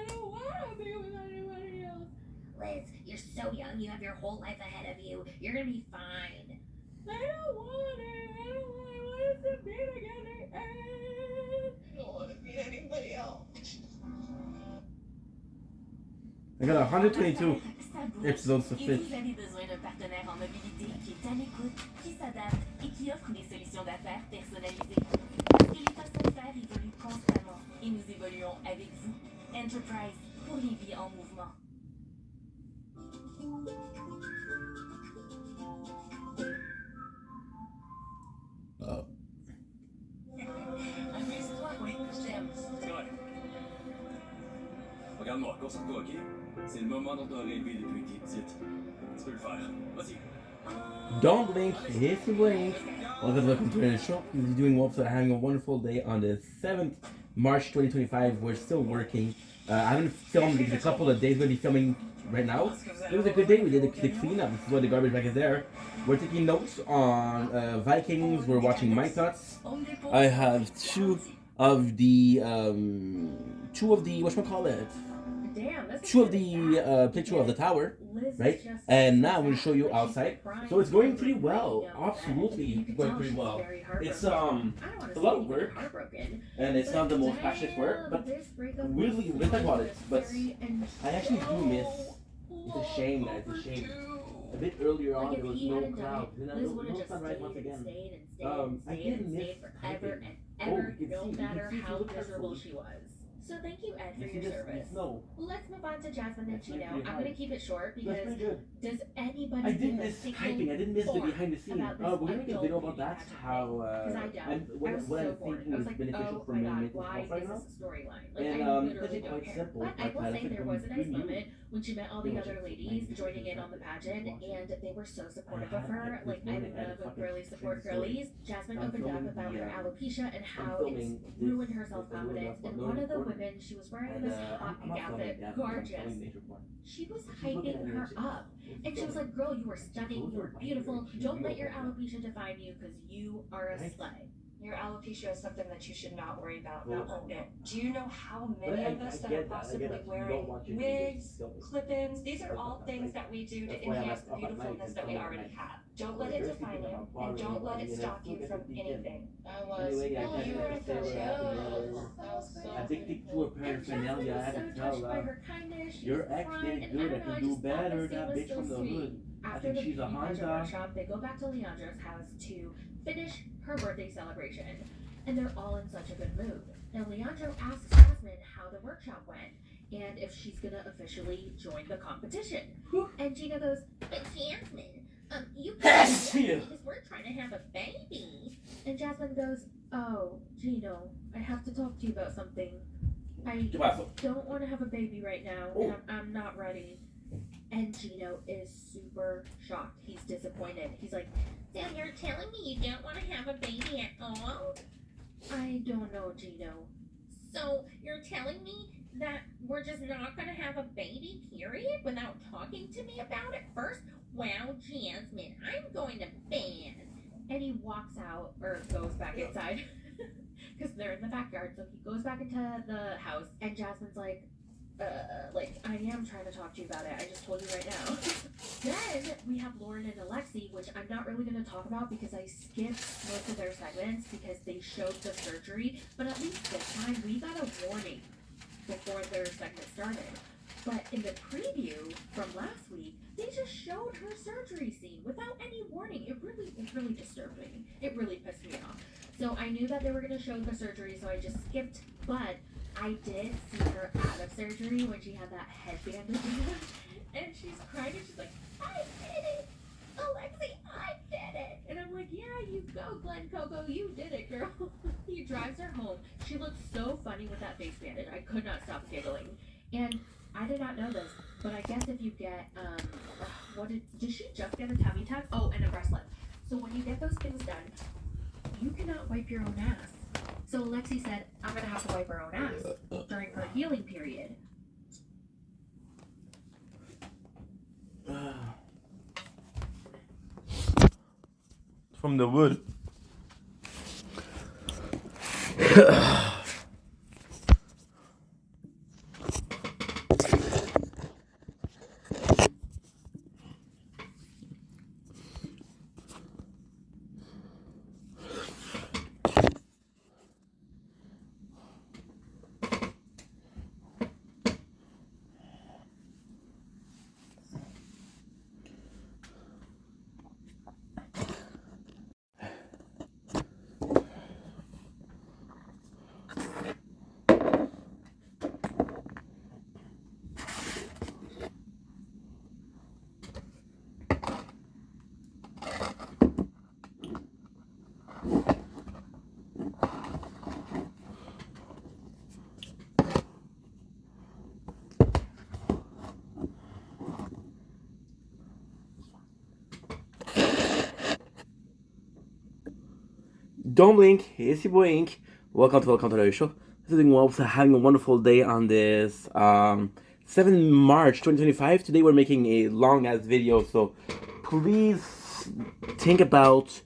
don't want to be with anybody else. Liz, you're so young. You have your whole life ahead of you. You're going to be fine. I don't want it. I want us to be together. I don't want to be anybody else. I got 122 episodes to Et fit. vous avez besoin d'un partenaire en mobilité qui est à l'écoute, qui s'adapte et qui offre des solutions d'affaires personnalisées. Parce que les façons de faire évoluent constamment et nous évoluons avec vous. Enterprise, pour les vies en mouvement. Amuse-toi, oui, je t'aime. Ouais. Regarde-moi, concentre-toi, ok? C'est le moment dont t'as rêvé depuis que t'es petite. Tu peux le faire. Vas-y. Don't blink, if you blink. Welcome to the show. You're doing well, so having a wonderful day on the 7th March 2025. We're still working. I haven't filmed in a couple of days. We'll be filming right now. It was a good day. We did the cleanup. This is why the garbage bag is there. We're taking notes on Vikings. We're watching My Thoughts. I have two of the whatchamacallit? Two of the picture of the tower, right? And now I'm going to show you outside. So it's going pretty well. Absolutely going pretty well. It's a lot of work, and it's not the most passionate work, but really talk about it. But I actually do miss It's a shame, man. It's a shame. A bit earlier on, Like, there if was he no hadn't done crowd. it, Then I Liz don't would have know just if I'm right stayed once and again. stayed and stayed I and stayed did and miss stayed forever typing. and Oh, ever, you can no see, you can matter see if you how look miserable carefully. she was. So thank you, Ed, for You see your this service. snow. Let's move on to Jasmine and That's Chino. pretty I'm hard. gonna keep it short That's because pretty good. does anybody I did give a miss single typing. I didn't miss the fork behind the scenes. about this We're gonna make a adult video about beauty that. pageant How thing? Because I don't. what I was I'm so bored. thinking I was is like, beneficial oh for my my god, mental why health is right this now. a storyline? Like, And I it's literally actually don't quite care. simple. But I Quite will say benefit there from was a nice good news. moment when she met all the Pretty other much ladies 90% joining in on the pageant, and they were so supportive of her. Like, I love when girlies support girlies. Jasmine opened up about her alopecia and how it's ruined her self-confidence. And one of the women, she was wearing this hot pink outfit, gorgeous. She was hyping her up. And she was like, girl, you are stunning, you are beautiful. Don't let your alopecia define you because you are a slay. Your alopecia is something that you should not worry about, not own it. Do you know how But many I- of us I that get are that, I possibly get that. You don't wearing want your wigs, fingers to clip-ins? These are That's all not things right. that we do to That's why I'm enhance up the at night beautifulness and that we come already at night. have. Don't But let it there's define people you, that and bother don't let me, it and stop I you still from get to peek in. anything. Anyway, I Oh, can't you were get at to the say show. that. That was so Addicted to her And Jasmine paraphernalia, I was had so to tell touched by her. her kindness. She Your was ex crying, did and good. I I don't know, can I do just thought better. this scene That was bitch so from the sweet. hood. I After think the she's a beauty pageant Honda. workshop, they go back to Leandra's house to finish her birthday celebration, and they're all in such a good mood. And Leandro asks Jasmine how the workshop went and if she's gonna officially join the competition. And Gina goes, "But Jasmine, you can't do that because we're trying to have a baby." And Jasmine goes, "Oh, Gino, I have to talk to you about something. I don't want to have a baby right now, and I'm not ready." And Gino is super shocked. He's disappointed. He's like, "So you're telling me you don't want to have a baby at all?" "I don't know, Gino." "So you're telling me that we're just not going to have a baby, period, without talking to me about it first? Wow, Jasmine, I'm going to bed." And he walks out, or goes back inside, because they're in the backyard. So he goes back into the house, and Jasmine's like, I am trying to talk to you about it. I just told you right now." Then we have Lauren and Alexi, which I'm not really going to talk about because I skipped most of their segments because they showed the surgery. But at least this time we got a warning before their segment started. But in the preview from last week, they just showed her surgery scene without any warning. It really disturbed me. It really pissed me off. So I knew that they were going to show the surgery, so I just skipped. But I did see her out of surgery when she had that headband on. And she's crying and she's like, "I did it! Alexi, I did it!" And I'm like, "Yeah, you go, Glenn Coco, you did it, girl." He drives her home. She looks so funny with that face bandage. I could not stop giggling. And I did not know this, but I guess if you get, did she just get a tummy tuck? Oh, and a breast lift. So when you get those things done, you cannot wipe your own ass. So Alexi said, "I'm gonna have to wipe her own ass during her healing period." From the wood. Don't blink, it's your boy Ink. Welcome to the show. This is doing well, having a wonderful day on this 7 March 2025. Today we're making a long ass video, so please think about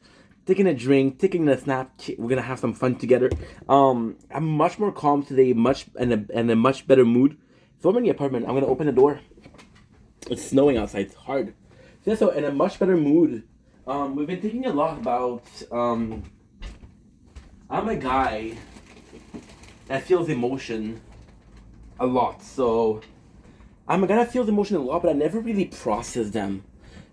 taking a drink, taking a snap. We're gonna have some fun together. I'm much more calm today, much in a much better mood. So I'm in the apartment. I'm gonna open the door. It's snowing outside. It's hard. So in a much better mood. We've been thinking a lot about. I'm a guy that feels emotion a lot, so I'm gonna feel the emotion a lot, but I never really process them.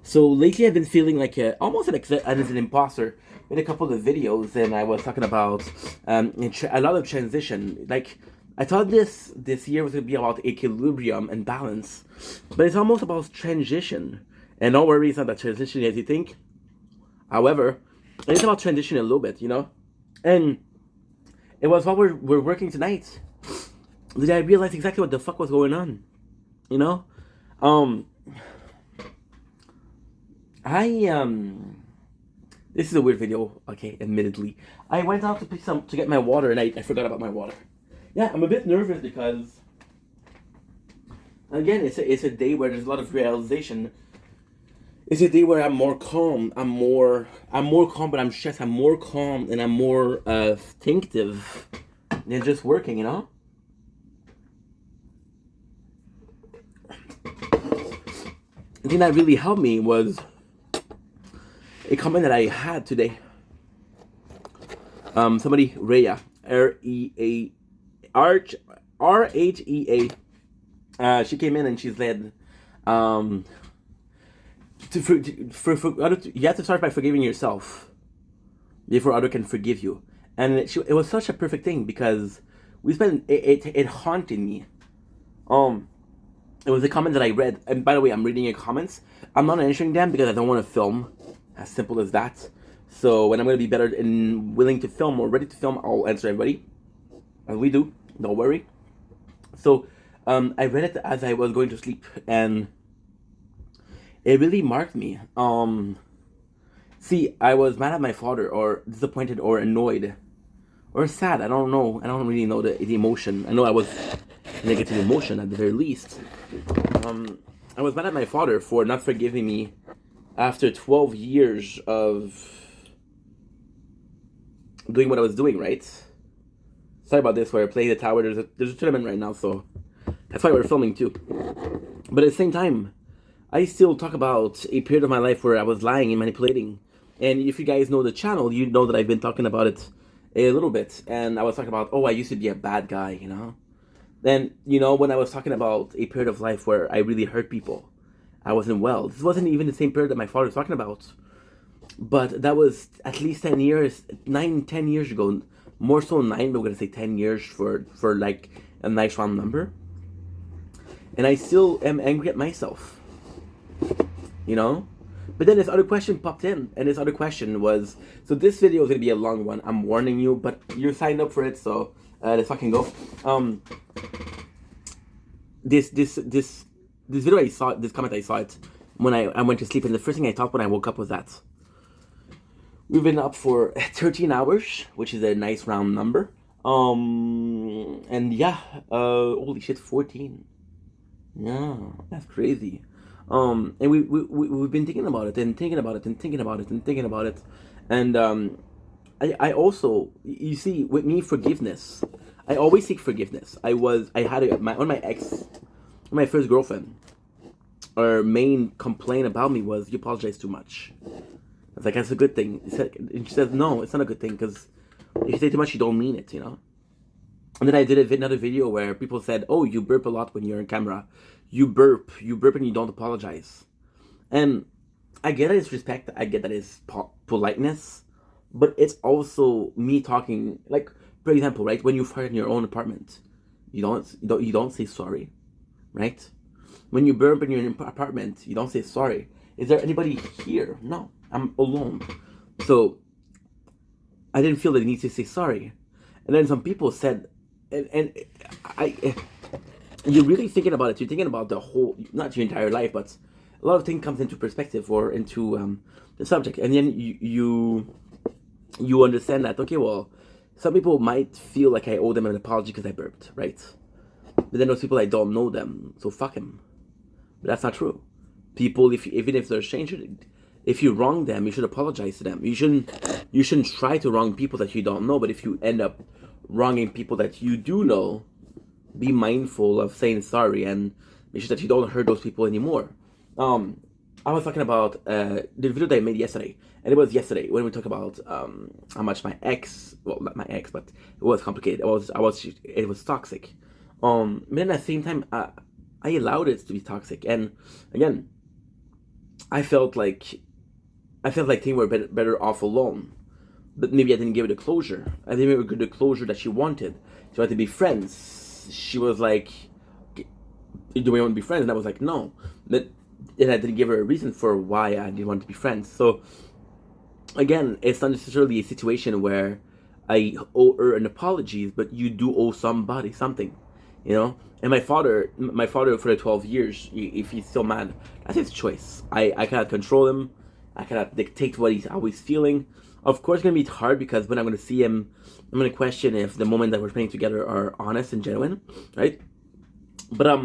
So lately I've been feeling like almost like as an imposter. In a couple of videos, and I was talking about a lot of transition. Like, I thought this year was going to be about equilibrium and balance, but it's almost about transition. And don't worry, it's not that transition as you think. However, it's about transition a little bit, you know? And it was while we're working tonight that I realized exactly what the fuck was going on, you know? This is a weird video, okay, admittedly. I went out to get my water and I forgot about my water. Yeah, I'm a bit nervous because, again, it's a day where there's a lot of realization. It's a day where I'm more calm. I'm more calm, but I'm stressed. I'm more calm and I'm more thinkative than just working, you know? The thing that really helped me was a comment that I had today. Somebody, Rhea, RHEA. She came in and she said, you have to start by forgiving yourself before others can forgive you. And it was such a perfect thing because it haunted me. It was a comment that I read, and by the way, I'm reading your comments. I'm not answering them because I don't want to film. As simple as that. So when I'm going to be better and willing to film or ready to film, I'll answer everybody. As we do. Don't worry. So I read it as I was going to sleep. And it really marked me. See, I was mad at my father or disappointed or annoyed. Or sad. I don't know. I don't really know the emotion. I know I was negative emotion at the very least. I was mad at my father for not forgiving me after 12 years of doing what I was doing, right? Sorry about this, where I play the tower. There's a tournament right now, so that's why we're filming too. But at the same time, I still talk about a period of my life where I was lying and manipulating. And if you guys know the channel, you know that I've been talking about it a little bit. And I was talking about, I used to be a bad guy, you know? Then, you know, when I was talking about a period of life where I really hurt people, I wasn't well. This wasn't even the same period that my father was talking about. But that was at least 10 years ago. More so 9, but we're going to say 10 years for like a nice round number. And I still am angry at myself. You know? But then this other question popped in. And this other question was... So this video is going to be a long one. I'm warning you. But you signed up for it, so let's fucking go. This video I saw, this comment I saw it when I went to sleep, and the first thing I thought when I woke up was that we've been up for 13 hours, which is a nice round number. And yeah, holy shit, 14. Yeah, that's crazy. And we've been thinking about it and thinking about it and thinking about it and thinking about it. And I also, you see, with me, forgiveness. I always seek forgiveness. My first girlfriend, her main complaint about me was, you apologize too much. I was like, that's a good thing. And she says, no, it's not a good thing, because if you say too much, you don't mean it, you know? And then I did another video where people said, oh, you burp a lot when you're on camera. You burp and you don't apologize. And I get that it's respect, I get that it's politeness, but it's also me talking, like, for example, right, when you fart in your own apartment, you don't say sorry. Right? When you burp in your apartment, you don't say sorry. Is there anybody here? No, I'm alone. So I didn't feel the need to say sorry. And then some people said, and you're really thinking about it. You're thinking about the whole, not your entire life, but a lot of things comes into perspective or into the subject. And then you understand that, okay, well, some people might feel like I owe them an apology because I burped, right? But then those people, I don't know them, so fuck them. But that's not true. People, even if they're strangers, if you wrong them, you should apologize to them. You shouldn't try to wrong people that you don't know. But if you end up wronging people that you do know, be mindful of saying sorry and make sure that you don't hurt those people anymore. I was talking about the video that I made yesterday, and it was yesterday when we talked about how much my ex, well, not my ex, but it was complicated. It was toxic. But then at the same time, I I allowed it to be toxic. And again, I felt like things were better off alone. But maybe I didn't give it a closure. I didn't give her the closure that she wanted. She wanted to be friends. She was like, do we want to be friends? And I was like, no. And I didn't give her a reason for why I didn't want to be friends. So, again, it's not necessarily a situation where I owe her an apology, but you do owe somebody something, you know? And my father for the 12 years, if he's still mad, that's his choice. I cannot control him. I cannot dictate what he's always feeling. Of course, it's going to be hard because when I'm going to see him, I'm going to question if the moments that we're spending together are honest and genuine, right? But,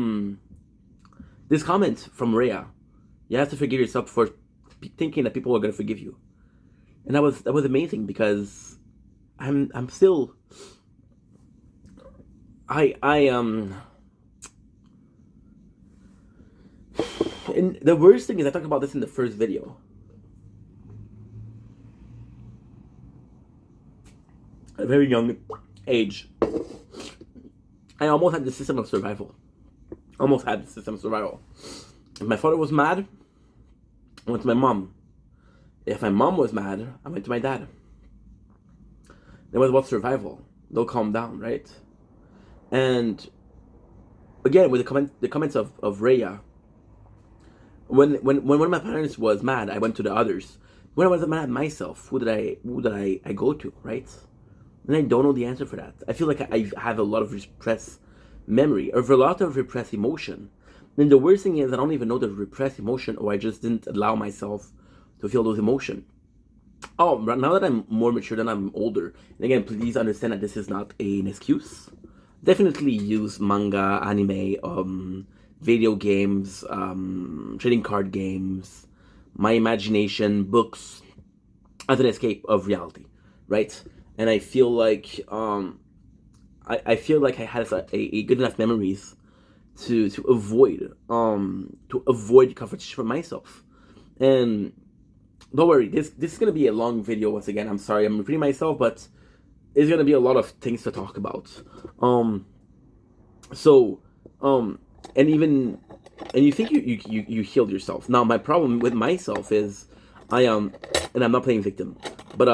this comment from Rhea, you have to forgive yourself for thinking that people are going to forgive you. And that was amazing because I'm still, and the worst thing is I talked about this in the first video. At a very young age, I almost had the system of survival. If my father was mad, I went to my mom. If my mom was mad, I went to my dad. It was about survival. They'll calm down, right? And again, with the comments of Rhea, when one of my parents was mad, I went to the others. When I was mad at myself, who did I go to, right? And I don't know the answer for that. I feel like I have a lot of repressed memory, or a lot of repressed emotion. And the worst thing is I don't even know the repressed emotion, or I just didn't allow myself to feel those emotions. Oh, now that I'm more mature than I'm older, and again, please understand that this is not an excuse. Definitely use manga, anime, video games, trading card games, my imagination, books, as an escape of reality, right? And I feel like I feel like I had a good enough memories to avoid confrontation for myself. And don't worry, this is gonna be a long video once again. I'm sorry, I'm repeating myself, but it's gonna be a lot of things to talk about. And you think you healed yourself. Now my problem with myself is and I'm not playing victim, but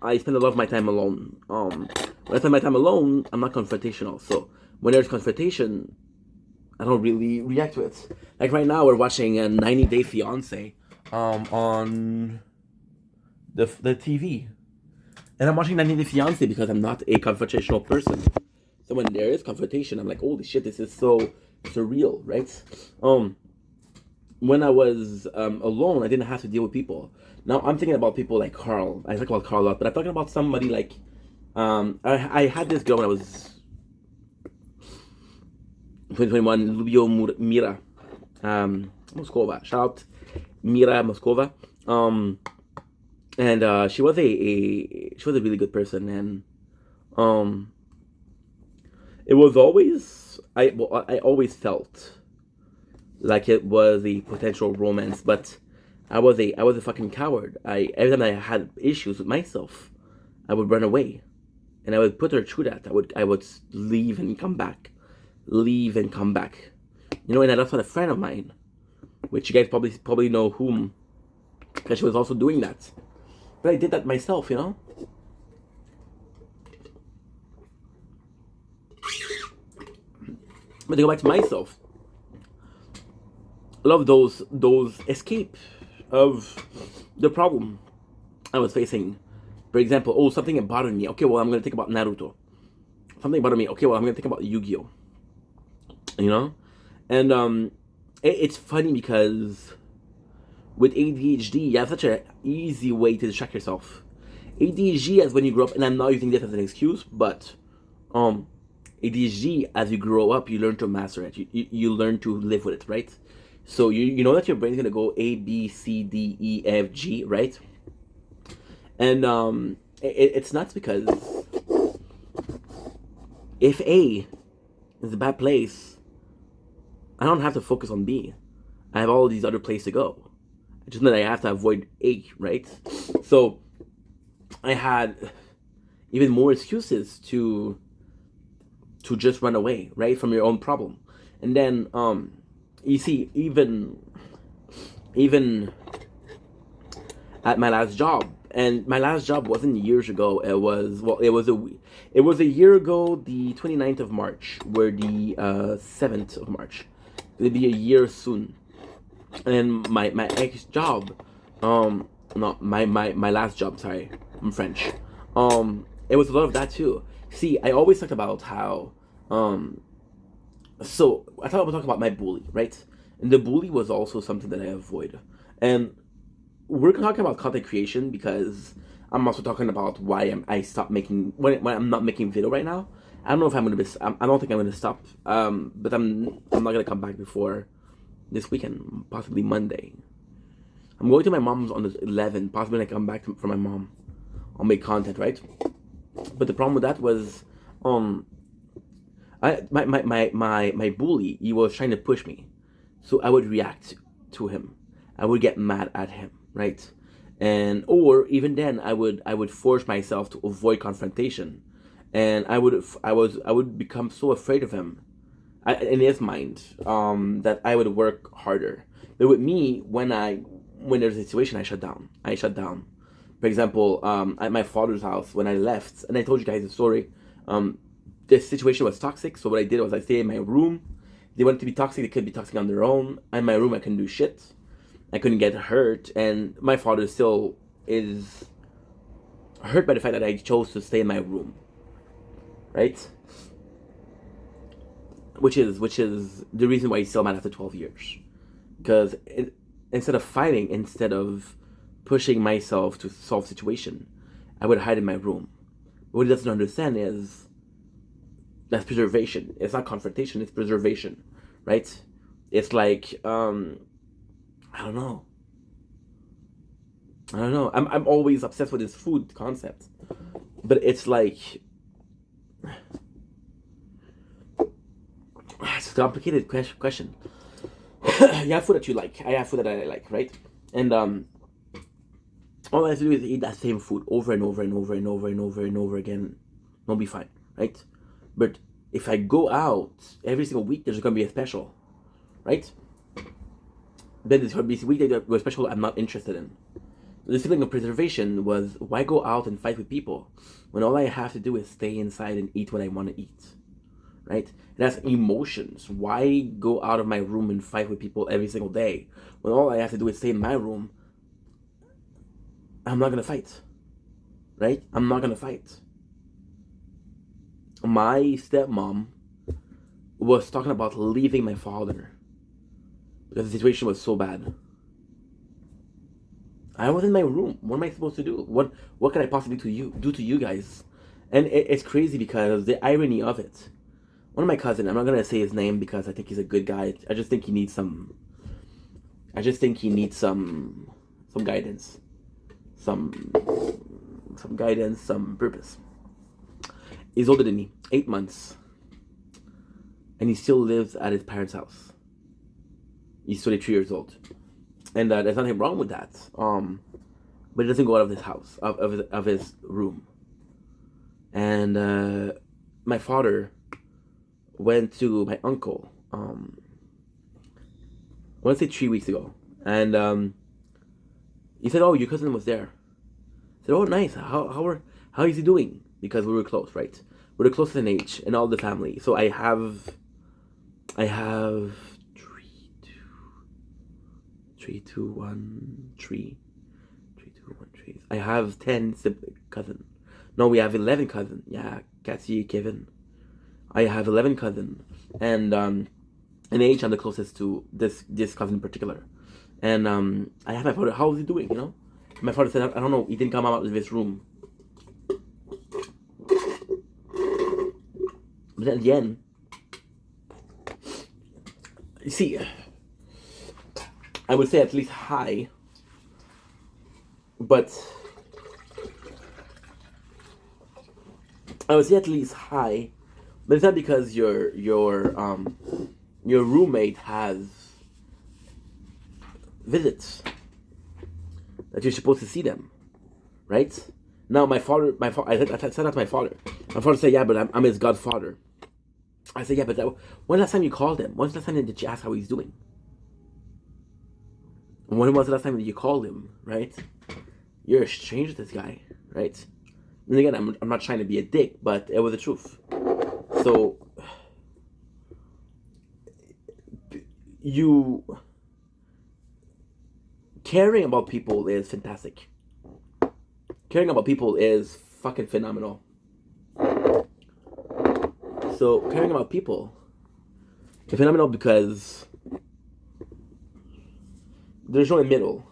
I spend a lot of my time alone. When I spend my time alone, I'm not confrontational. So when there's confrontation, I don't really react to it. Like right now, we're watching a 90 Day Fiancé on the TV. And I'm watching 90 Day Fiancé because I'm not a confrontational person. So when there is confrontation, I'm like, holy shit, this is so surreal, right? When I was alone, I didn't have to deal with people. Now I'm thinking about people like Carl. I talk about Carl a lot, but I'm talking about somebody like I had this girl when I was 2021, Lubio Mira Moskova. Shout out Mira Moskova. And she was a really good person, and it was always I always felt like it was a potential romance, but I was a fucking coward. Every time I had issues with myself, I would run away, and I would put her through that. I would leave and come back, you know. And I lost a friend of mine, which you guys probably know whom, because she was also doing that. But I did that myself, you know. But to go back to myself, I love those escape of the problem I was facing. For example, something bothered me. Okay, well, I'm gonna think about Naruto. Something bothered me. Okay, well, I'm gonna think about Yu-Gi-Oh. You know, and it's funny because with ADHD, you have such an easy way to distract yourself. ADHD as when you grow up, and I'm not using this as an excuse, but ADHD as you grow up, you learn to master it. You learn to live with it, right? So you know that your brain's gonna go A, B, C, D, E, F, G, right? And it's nuts because if A is a bad place, I don't have to focus on B. I have all these other places to go. I just know that I have to avoid A, right? So I had even more excuses to just run away, right, from your own problem. And then you see, even at my last job, and my last job wasn't years ago. It was a year ago, the 29th of March, where the 7th of March. It'll be a year soon. And my ex job, no, my last job, sorry, I'm French. It was a lot of that too. See, I always talked about how, so I thought I was talking about my bully, right? And the bully was also something that I avoid. And we're talking about content creation because I'm also talking about why I stopped making, when I'm not making video right now. I don't know if I'm gonna be, I don't think I'm gonna stop. But I'm not gonna come back before this weekend, possibly Monday. I'm going to my mom's on the 11th. Possibly when I come back from my mom, I'll make content, right? But the problem with that was, my bully, he was trying to push me, so I would react to him. I would get mad at him, right? And or even then, I would force myself to avoid confrontation, and I would become so afraid of him, in his mind, that I would work harder. But with me, when there's a situation, I shut down. For example, at my father's house, when I left, and I told you guys the story, the situation was toxic, so what I did was I stayed in my room. They wanted to be toxic, they could be toxic on their own. In my room, I couldn't do shit. I couldn't get hurt, and my father still is hurt by the fact that I chose to stay in my room, right? Which is the reason why he's still mad after 12 years. Because instead of fighting, instead of pushing myself to solve situation, I would hide in my room. What he doesn't understand is that's preservation. It's not confrontation, it's preservation, right? It's like, I don't know. I'm always obsessed with this food concept. But it's like, it's a complicated question. You have food that you like. I have food that I like, right? And all I have to do is eat that same food over and over and over and over and over and over again. I'll be fine, right? But if I go out every single week, there's going to be a special, right? Then there's going to be a week that was special I'm not interested in. The feeling of preservation was, why go out and fight with people when all I have to do is stay inside and eat what I want to eat, right? That's emotions. Why go out of my room and fight with people every single day when all I have to do is stay in my room? I'm not going to fight, right? I'm not going to fight. My stepmom was talking about leaving my father because the situation was so bad. I was in my room. What am I supposed to do? What can I possibly do to you guys? And it's crazy because the irony of it. One of my cousins, I'm not gonna say his name because I think he's a good guy. I just think he needs some guidance. Some guidance, some purpose. He's older than me, 8 months. And he still lives at his parents' house. He's 23 years old. And there's nothing wrong with that. But he doesn't go out of his house, of his room. And my father went to my uncle, I want to say 3 weeks ago. And he said, oh, your cousin was there. I said, oh, nice. How is he doing? Because we were close, right? We're the closest in age in all the family. So I have 3, 2, 1, 3. I have 10 cousins. No, we have 11 cousins. Yeah, Cassie, Kevin. I have 11 cousins. And in age, I'm the closest to this cousin in particular. And I have my father, how is he doing, you know? My father said, I don't know, he didn't come out of his room. But then at the end, you see, I would say at least hi, but it's not because your roommate has visits that you're supposed to see them, right? Now I said that to my father. My father said, yeah, but I'm his godfather. I said, yeah, but when last time you called him? When's the last time did you ask how he's doing? When was the last time that you called him, right? You're a stranger to this guy, right? And again, I'm not trying to be a dick, but it was the truth. So, caring about people is fantastic. Caring about people is fucking phenomenal. So, caring about people is phenomenal because there's no middle.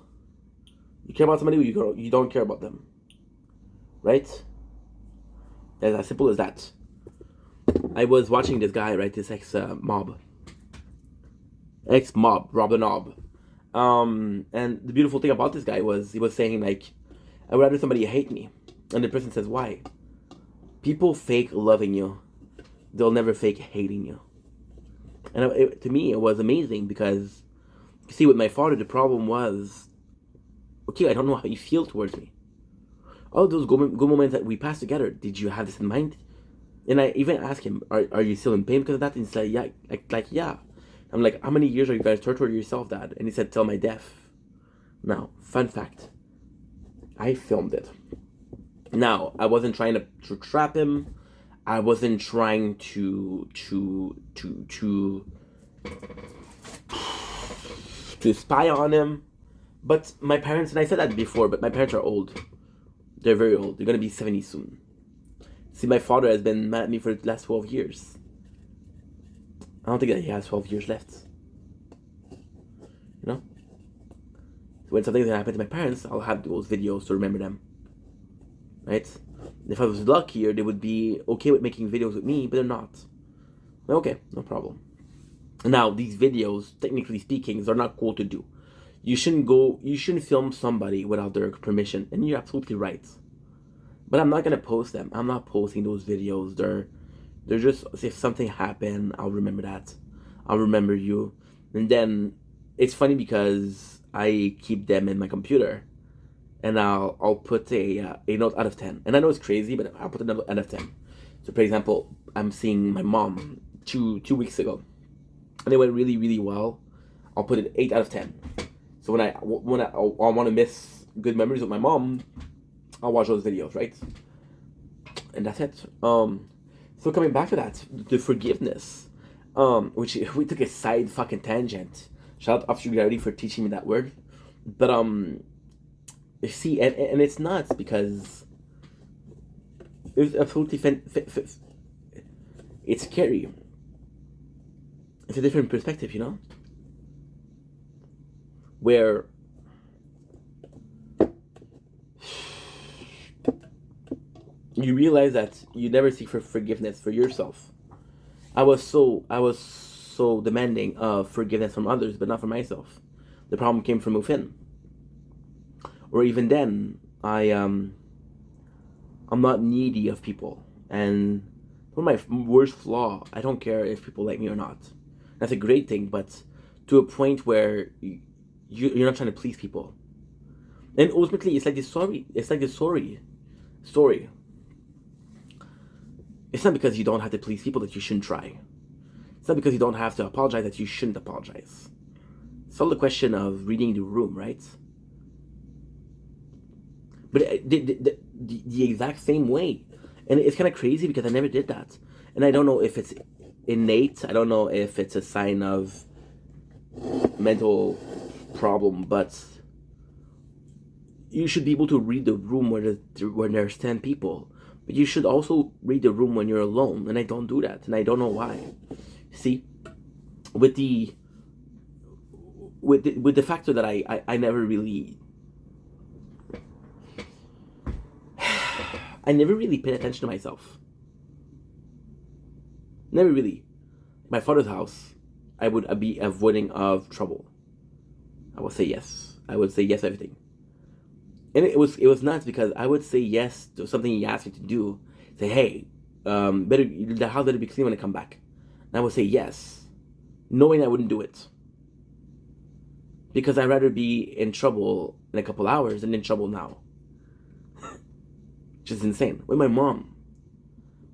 You care about somebody or you don't care about them. Right? It's as simple as that. I was watching this guy, right? This ex-mob, Rob the Knob. And the beautiful thing about this guy was he was saying, like, I'd rather somebody hate me. And the person says, why? People fake loving you. They'll never fake hating you. And to me, it was amazing because, you see, with my father, the problem was, okay, I don't know how you feel towards me. All those good moments that we passed together, did you have this in mind? And I even asked him, are you still in pain because of that? And he said, yeah. Yeah. I'm like, how many years are you guys torturing yourself, Dad? And he said, till my death. Now, fun fact. I filmed it. Now, I wasn't trying to trap him. I wasn't trying to spy on him. But my parents, and I said that before, but my parents are old. They're very old. They're going to be 70 soon. See, my father has been mad at me for the last 12 years. I don't think that he has 12 years left. You know? When something's going to happen to my parents, I'll have those videos to remember them. Right? If I was luckier, they would be okay with making videos with me, but they're not. Okay, no problem. Now, these videos, technically speaking, are not cool to do. You shouldn't film somebody without their permission, and you're absolutely right. But I'm not gonna post them. I'm not posting those videos. They're just, if something happened, I'll remember that. I'll remember you. And then, it's funny because I keep them in my computer, and I'll put a note out of 10. And I know it's crazy, but I'll put a note out of 10. So, for example, I'm seeing my mom 2 weeks ago, and it went really, really well. I'll put an 8 out of 10. So when I want to miss good memories with my mom, I'll watch those videos, right? And that's it. So coming back to that, the forgiveness, which we took a side fucking tangent. Shout out to Obscurity for teaching me that word. But you see, and it's nuts because it's absolutely it's scary. It's a different perspective, you know? Where you realize that you never seek for forgiveness for yourself. I was so demanding of forgiveness from others, but not for myself. The problem came from within. Or even then, I'm not needy of people, and one of my worst flaw, I don't care if people like me or not. That's a great thing, but to a point where you're not trying to please people. And ultimately, it's like this story. It's like this story. It's not because you don't have to please people that you shouldn't try. It's not because you don't have to apologize that you shouldn't apologize. It's all the question of reading the room, right? But the exact same way. And it's kind of crazy because I never did that. And I don't know if it's innate. I don't know if it's a sign of mental problem, but you should be able to read the room when there's 10 people. But you should also read the room when you're alone, and I don't do that, and I don't know why. See, with the factor that I never really paid attention to myself. Never really. My father's house, I would be avoiding of trouble. I would say yes. I would say yes to everything. And it was nuts because I would say yes to something he asked me to do. Say, hey, the house better be clean when I come back. And I would say yes, knowing I wouldn't do it. Because I'd rather be in trouble in a couple hours than in trouble now. Which is insane. With my mom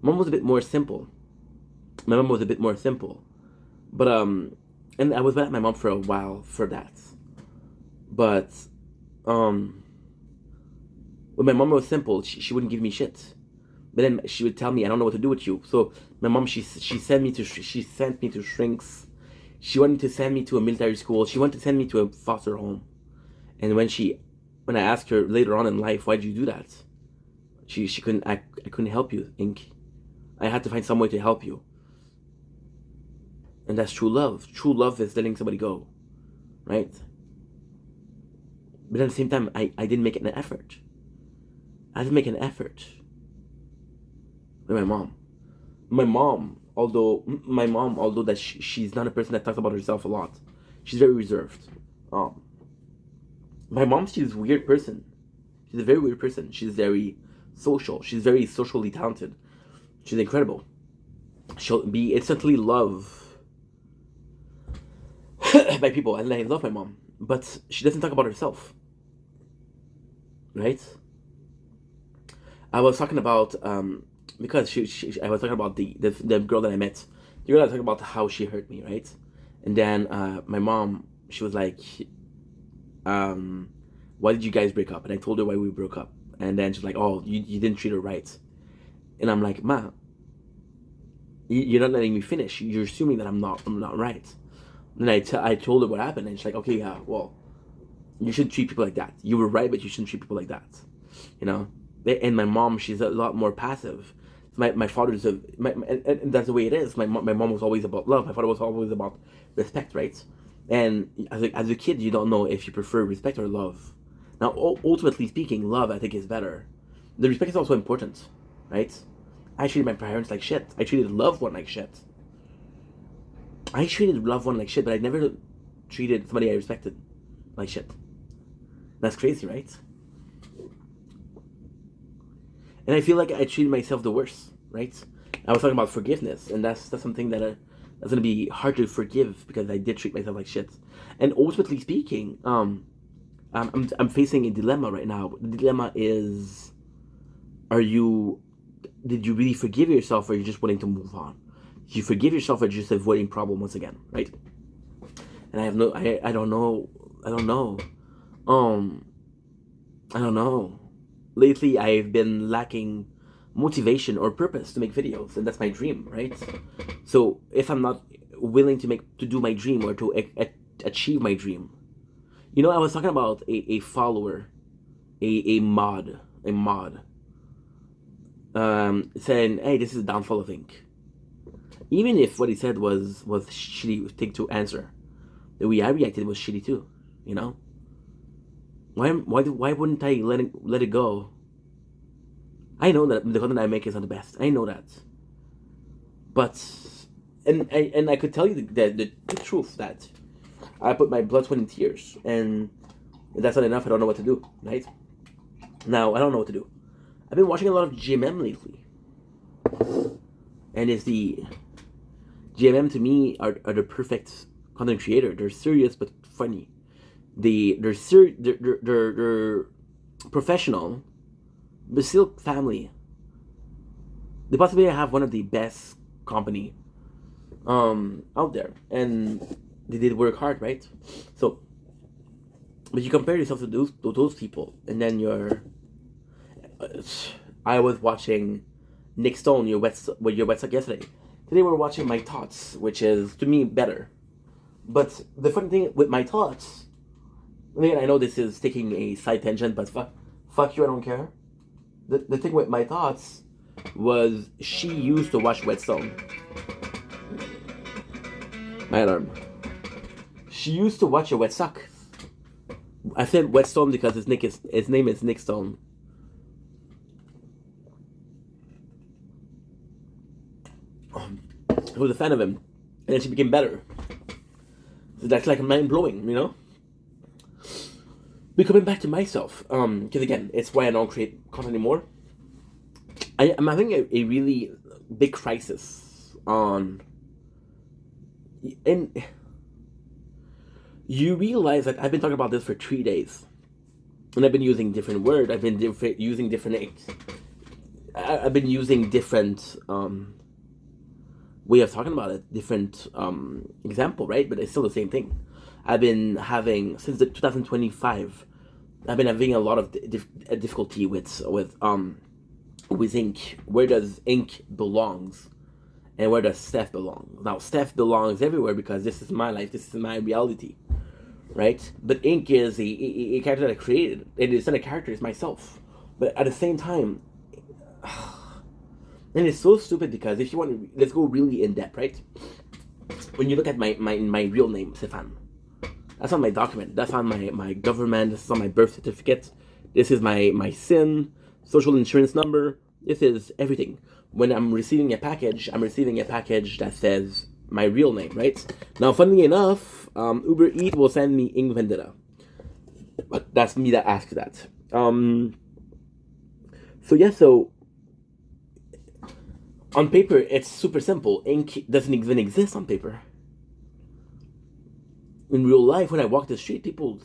was a bit more simple. My mom was a bit more simple, but and I was mad at my mom for a while for that. But when my mom was simple, she wouldn't give me shit. But then she would tell me, I don't know what to do with you. So my mom, she sent me to shrinks. She wanted to send me to a military school. She wanted to send me to a foster home. And when I asked her later on in life, why'd you do that? She couldn't. I couldn't help you, Ink. I had to find some way to help you. And that's true love. True love is letting somebody go, right? But at the same time, I didn't make an effort. I didn't make an effort with my mom. My mom, although that she's not a person that talks about herself a lot, she's very reserved. My mom, she's a weird person. She's a very weird person. She's very social. She's very socially talented. She's incredible. She'll be instantly loved by people, and I love my mom. But she doesn't talk about herself, right? I was talking about because I was talking about the girl that I met. The girl I was talking about how she hurt me, right? And then my mom, she was like, why did you guys break up? And I told her why we broke up. And then she's like, oh, you didn't treat her right. And I'm like, Ma, you're not letting me finish. You're assuming that I'm not right. And I told her what happened, and she's like, okay, yeah, well, you shouldn't treat people like that. You were right, but you shouldn't treat people like that. You know? And my mom, she's a lot more passive. My father's and that's the way it is. My mom was always about love. My father was always about respect, right? And as a kid, you don't know if you prefer respect or love. Now, ultimately speaking, love, I think, is better. The respect is also important, right? I treated my parents like shit. I treated loved one like shit. I treated loved one like shit, but I never treated somebody I respected like shit. That's crazy, right? And I feel like I treated myself the worst, right? I was talking about forgiveness, and that's something that that's gonna be hard to forgive because I did treat myself like shit. And ultimately speaking, I'm facing a dilemma right now. The dilemma is, did you really forgive yourself, or are you just willing to move on? Did you forgive yourself, or are you just avoiding problem once again, right? And I don't know. I don't know. Lately, I've been lacking motivation or purpose to make videos, and that's my dream, right? So if I'm not willing to do my dream or to achieve my dream, you know, I was talking about a follower, a mod, saying, hey, this is the downfall of Ink. Even if what he said was shitty thing to answer, the way I reacted was shitty too, you know? Why wouldn't I let it go? I know that the content I make is not the best. I know that. But and I could tell you the truth that I put my blood, sweat, and tears, and if that's not enough, I don't know what to do, right? Now, I don't know what to do. I've been watching a lot of GMM lately. And GMM to me are the perfect content creator. They're serious but funny. They're professional, but still family. They possibly have one of the best company out there, and they did work hard, right? So, but you compare yourself to those people, and then I was watching Nick Stone, your website yesterday. Today we're watching My Thoughts, which is to me better. But the funny thing with My Thoughts, again, I know this is taking a side tangent, but fuck you, I don't care. The thing with My Thoughts was she used to watch Whetstone. My alarm. She used to watch a Wetsuck. I said Whetstone because his name is Nick Stone. I was a fan of him, and then she became better. So that's like mind blowing, you know. But coming back to myself, because again, it's why I don't create content anymore. I'm having a really big crisis on, and you realize that I've been talking about this for 3 days, and I've been using different words. I've been using different way of talking about it, different example, right? But it's still the same thing. I've been having since 2025. I've been having a lot of difficulty with ink. Where does ink belongs, and where does Steph belong? Now Steph belongs everywhere because this is my life. This is my reality, right? But ink is a character that I created. It is not a character. It's myself. But at the same time, and it's so stupid because if you want to, let's go really in depth, right? When you look at my real name, Stéphane, that's on my document. That's on my government. This is on my birth certificate. This is my SIN, social insurance number. This is everything. When I'm receiving a package, that says my real name, right? Now, funnily enough, Uber Eats will send me Ink Vendetta. But that's me that asked that. So on paper, it's super simple. Ink doesn't even exist on paper. In real life, when I walk the street, people,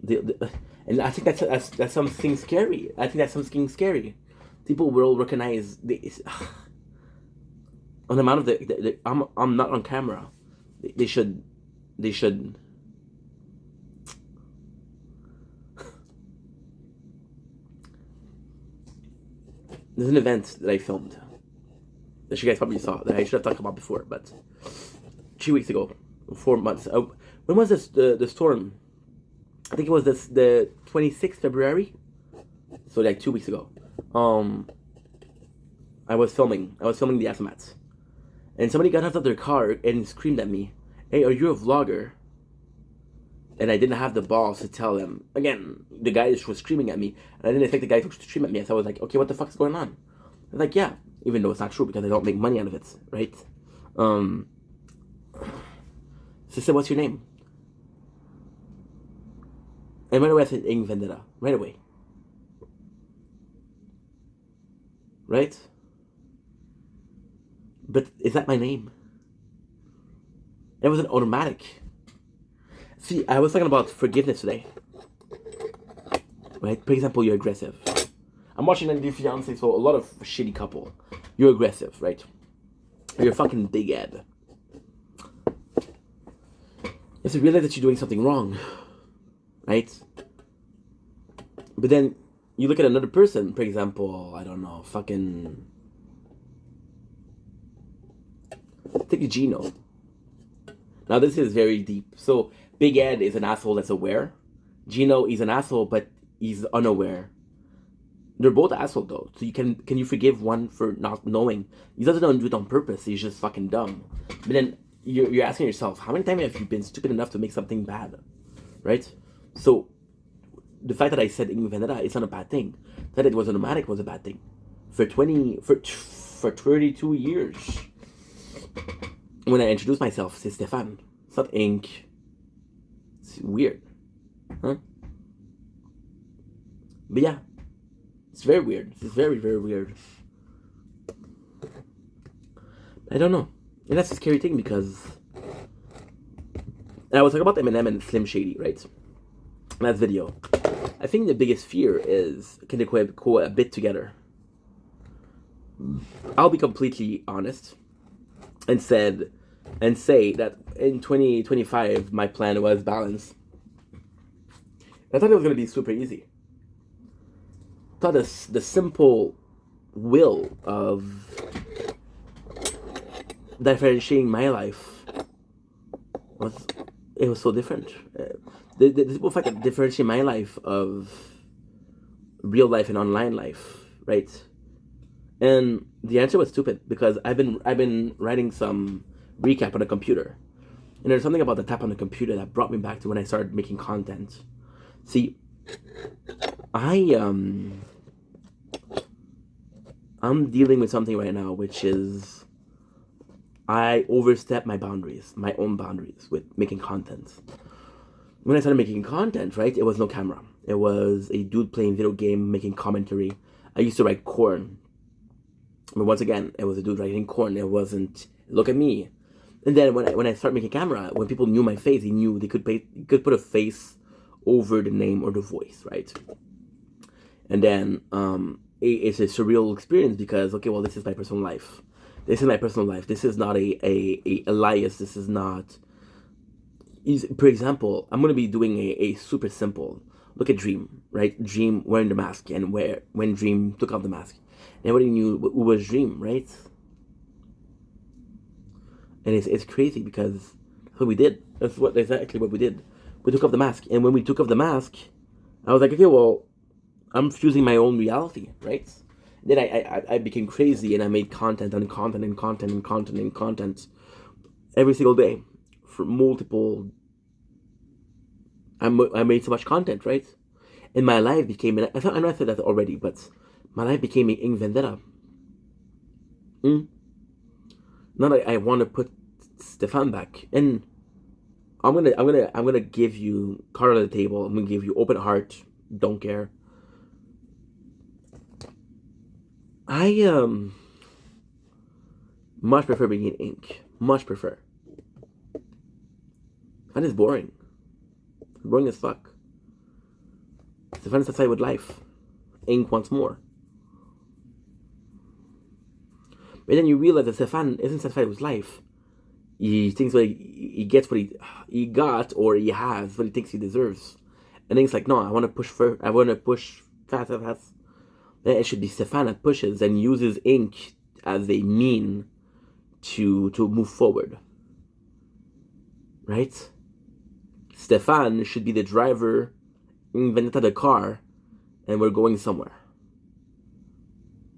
and I think that's something scary. People will recognize this. On the amount of I'm not on camera. They should. There's an event that I filmed that you guys probably saw that I should have talked about before, but 2 weeks ago, 4 months. When was this the storm? I think it was the 26th February. So like 2 weeks ago. I was filming the aftermath. And somebody got out of their car and screamed at me, "Hey, are you a vlogger?" And I didn't have the balls to tell them. Again, the guy was screaming at me, and I didn't expect the guy to scream at me. So I was like, okay, what the fuck is going on? I was like, yeah, even though it's not true because I don't make money out of it, right? So I said, what's your name? And right away I said, Ink Vendetta. Right away. Right? But is that my name? It was an automatic. See, I was talking about forgiveness today. Right? For example, you're aggressive. I'm watching a new fiance, so a lot of shitty couple. You're aggressive, right? You're a fucking big head. You have to realize that you're doing something wrong. Right? But then you look at another person, for example, I don't know, fucking... Take Gino. Now this is very deep. So, Big Ed is an asshole that's aware. Gino is an asshole, but he's unaware. They're both assholes though. So can you forgive one for not knowing? He doesn't do it on purpose. He's just fucking dumb. But then you're asking yourself, how many times have you been stupid enough to make something bad, right? So the fact that I said Ink Vendetta, it's not a bad thing. That it was automatic was a bad thing. For 32 years, when I introduced myself, c'est Stéphane. It's not Ink. It's weird, huh? But yeah, it's very weird. It's very, very weird. I don't know. And that's a scary thing because... And I was talking about Eminem and Slim Shady, right? In that video. I think the biggest fear is, can they cohabit together? I'll be completely honest and say that in 2025, my plan was balance. I thought it was going to be super easy. I thought the simple will of differentiating my life was so different. The simple fact that differentiating my life of real life and online life, right? And the answer was stupid because I've been writing some recap on the computer, and there's something about the tap on the computer that brought me back to when I started making content. See, I'm dealing with something right now, which is I overstep my boundaries, my own boundaries with making content. When I started making content, right, it was no camera. It was a dude playing video game, making commentary. I used to write corn. But once again, it was a dude writing corn. It wasn't, look at me. And then when I started making camera, when people knew my face, they could put a face over the name or the voice, right? And then it's a surreal experience because, okay, well, this is my personal life. This is my personal life. This is not a Elias. This is not. For example, I'm gonna be doing a super simple. Look at Dream, right? Dream wearing the mask, and when Dream took off the mask, everybody knew who was Dream, right? And it's crazy because that's what we did. That's exactly what we did. We took off the mask, and when we took off the mask, I was like, okay, well, I'm fusing my own reality, right? Then I became crazy, and I made content and content and content and content and content every single day for multiple. I made so much content, right? And my life became. I know I said that already, but my life became in vendetta. Now that I want to put Stefan back, and I'm gonna give you card on the table. I'm gonna give you open heart, don't care. I much prefer being in ink. Much prefer. That is boring. Boring as fuck. Stefan is satisfied with life. Ink wants more. But then you realize that Stefan isn't satisfied with life. He thinks what he gets what he got, or he has what he thinks he deserves. And then he's like, no, I want to push fast. Then it should be Stefan that pushes and uses ink as a mean to move forward. Right? Stefan should be the driver in Vendetta the car, and we're going somewhere.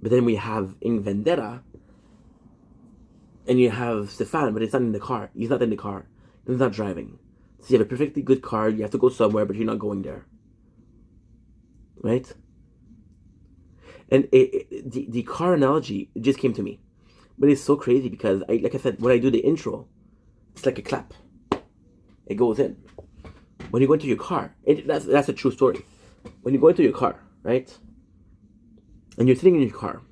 But then we have in Vendetta, and you have Stefan, but it's not in the car. He's not in the car. He's not driving. So you have a perfectly good car, you have to go somewhere, but you're not going there. Right? And the car analogy just came to me. But it's so crazy because, like I said, when I do the intro, it's like a clap. It goes in. When you go into your car, that's a true story. When you go into your car, right? And you're sitting in your car,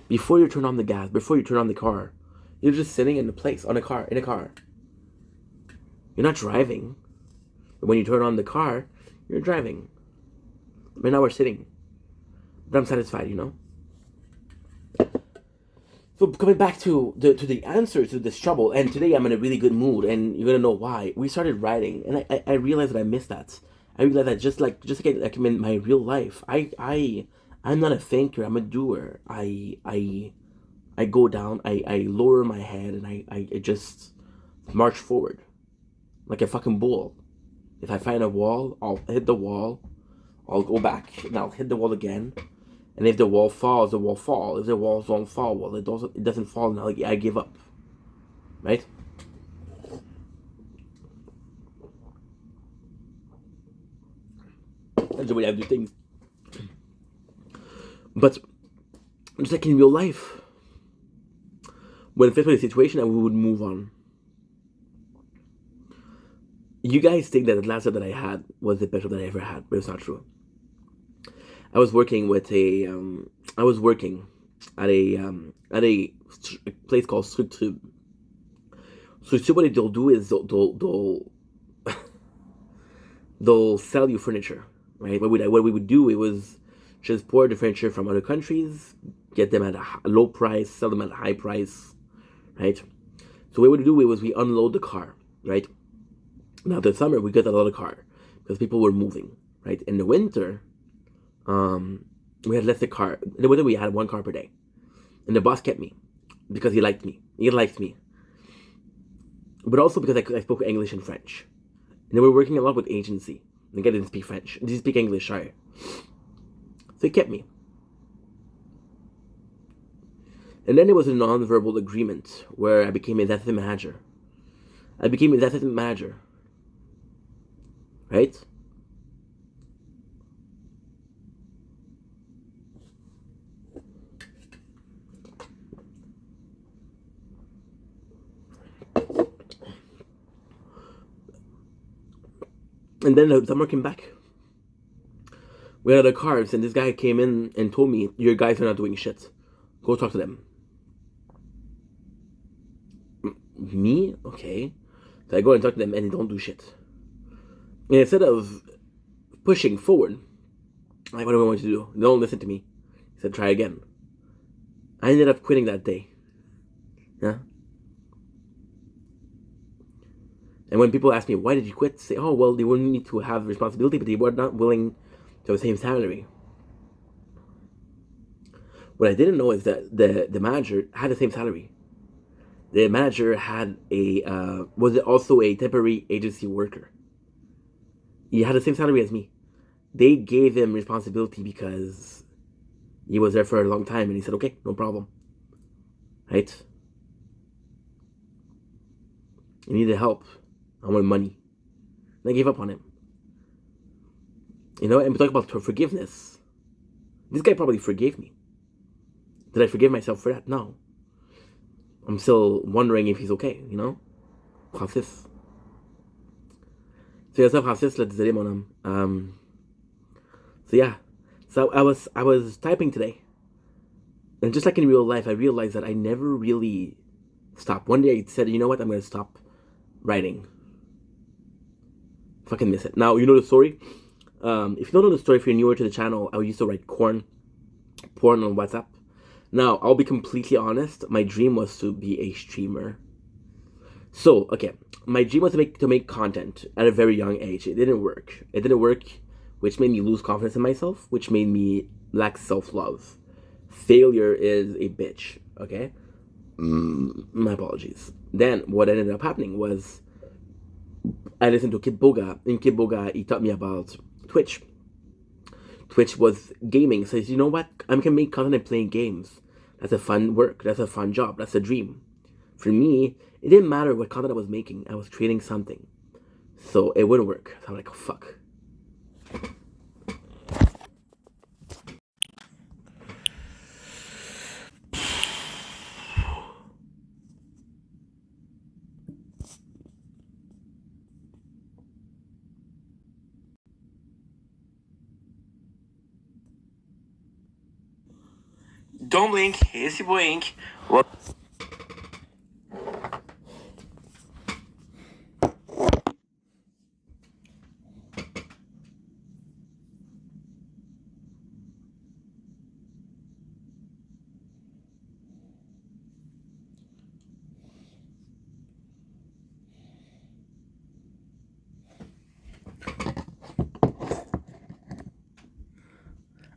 before you turn on the gas, before you turn on the car, you're just sitting in a car. You're not driving. But when you turn on the car, you're driving. Right now we're sitting. But I'm satisfied, you know? So coming back to the answer to this trouble, and today I'm in a really good mood, and you're gonna know why. We started writing, and I realized that I missed that. I realized that just like I'm in my real life, I'm not a thinker. I'm a doer. I go down. I lower my head, and I just march forward, like a fucking bull. If I find a wall, I'll hit the wall. I'll go back, and I'll hit the wall again. And if the wall falls, the wall falls. If the walls don't fall, well, it doesn't fall, and I give up. Right? That's the way I do things. But just like in real life, when faced with a situation, we would move on. You guys think that the last job that I had was the best job that I ever had, but it's not true. I was working at a place called Structure. Structure, what they'll do is they'll sell you furniture, right? What we would do, it was transport the furniture from other countries, get them at a low price, sell them at a high price, right? So what we would do, it was we unload the car, right? Now the summer we got a lot of car because people were moving, right? In the winter, we had less a car. In the winter we had one car per day, and the boss kept me because he liked me. He liked me, but also because I spoke English and French, and they were working a lot with agency. The guy didn't speak French; he didn't speak English. Sorry, so he kept me. And then there was a non-verbal agreement where I became a assistant manager. Right? And then the summer came back. We had other cars, and this guy came in and told me, your guys are not doing shit. Go talk to them. Me? Okay. So I go and talk to them, and they don't do shit. And instead of pushing forward, like, what do I want you to do? They don't listen to me. He said, try again. I ended up quitting that day. Yeah. And when people ask me, why did you quit? Say, oh, well, they wouldn't need to have responsibility, but they were not willing to have the same salary. What I didn't know is that the manager had the same salary. The manager had was also a temporary agency worker. He had the same salary as me. They gave him responsibility because he was there for a long time, and he said, okay, no problem. Right? He needed help. I wanted money. And I gave up on him. You know, and we talk about forgiveness. This guy probably forgave me. Did I forgive myself for that? No. I'm still wondering if he's okay, you know? Francis. So, ça, Francis, là, désolé, mon homme. So, yeah. So, I was typing today. And just like in real life, I realized that I never really stopped. One day I said, you know what? I'm going to stop writing. Fucking miss it. Now, you know the story? If you don't know the story, if you're newer to the channel, I used to write porn on WhatsApp. Now, I'll be completely honest. My dream was to be a streamer. So, okay. My dream was to make content at a very young age. It didn't work. It didn't work, which made me lose confidence in myself, which made me lack self-love. Failure is a bitch, okay? My apologies. Then, what ended up happening was I listened to Kid Boga. In Kid Boga, he taught me about Twitch. Twitch was gaming. So, you know what? I'm going to make content and playing games. That's a fun work. That's a fun job. That's a dream. For me, it didn't matter what content I was making. I was creating something. So, it wouldn't work. So, I'm like, oh, fuck. Don't blink, esse blink. What?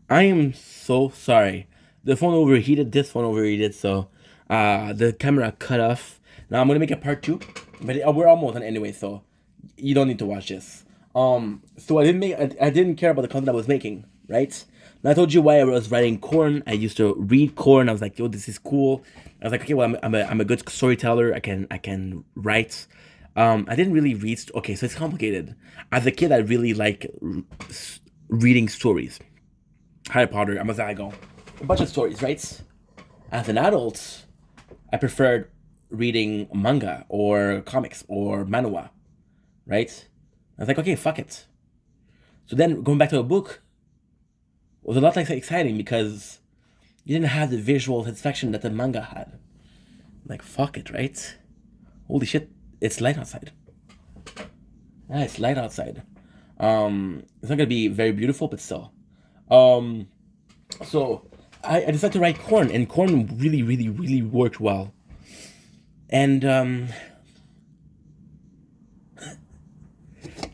I am so sorry. The phone overheated, this phone overheated, so the camera cut off. Now I'm gonna make a part 2, but we're almost done anyway, so you don't need to watch this. So I didn't care about the content I was making, right? And I told you why I was writing Korn. I used to read Korn. I was like, yo, this is cool. I was like, okay, well, I'm a good storyteller. I can write. I didn't really read. Okay, so it's complicated. As a kid, I really like reading stories. Harry Potter, Amazago. A bunch of stories, right? As an adult, I preferred reading manga or comics or manhwa, right? I was like, okay, fuck it. So then going back to a book was a lot less exciting because you didn't have the visual satisfaction that the manga had. Like, fuck it, right? Holy shit, it's light outside. Yeah, it's light outside. It's not gonna be very beautiful, but still. So I decided to write Korn, and Korn really, really, really worked well. And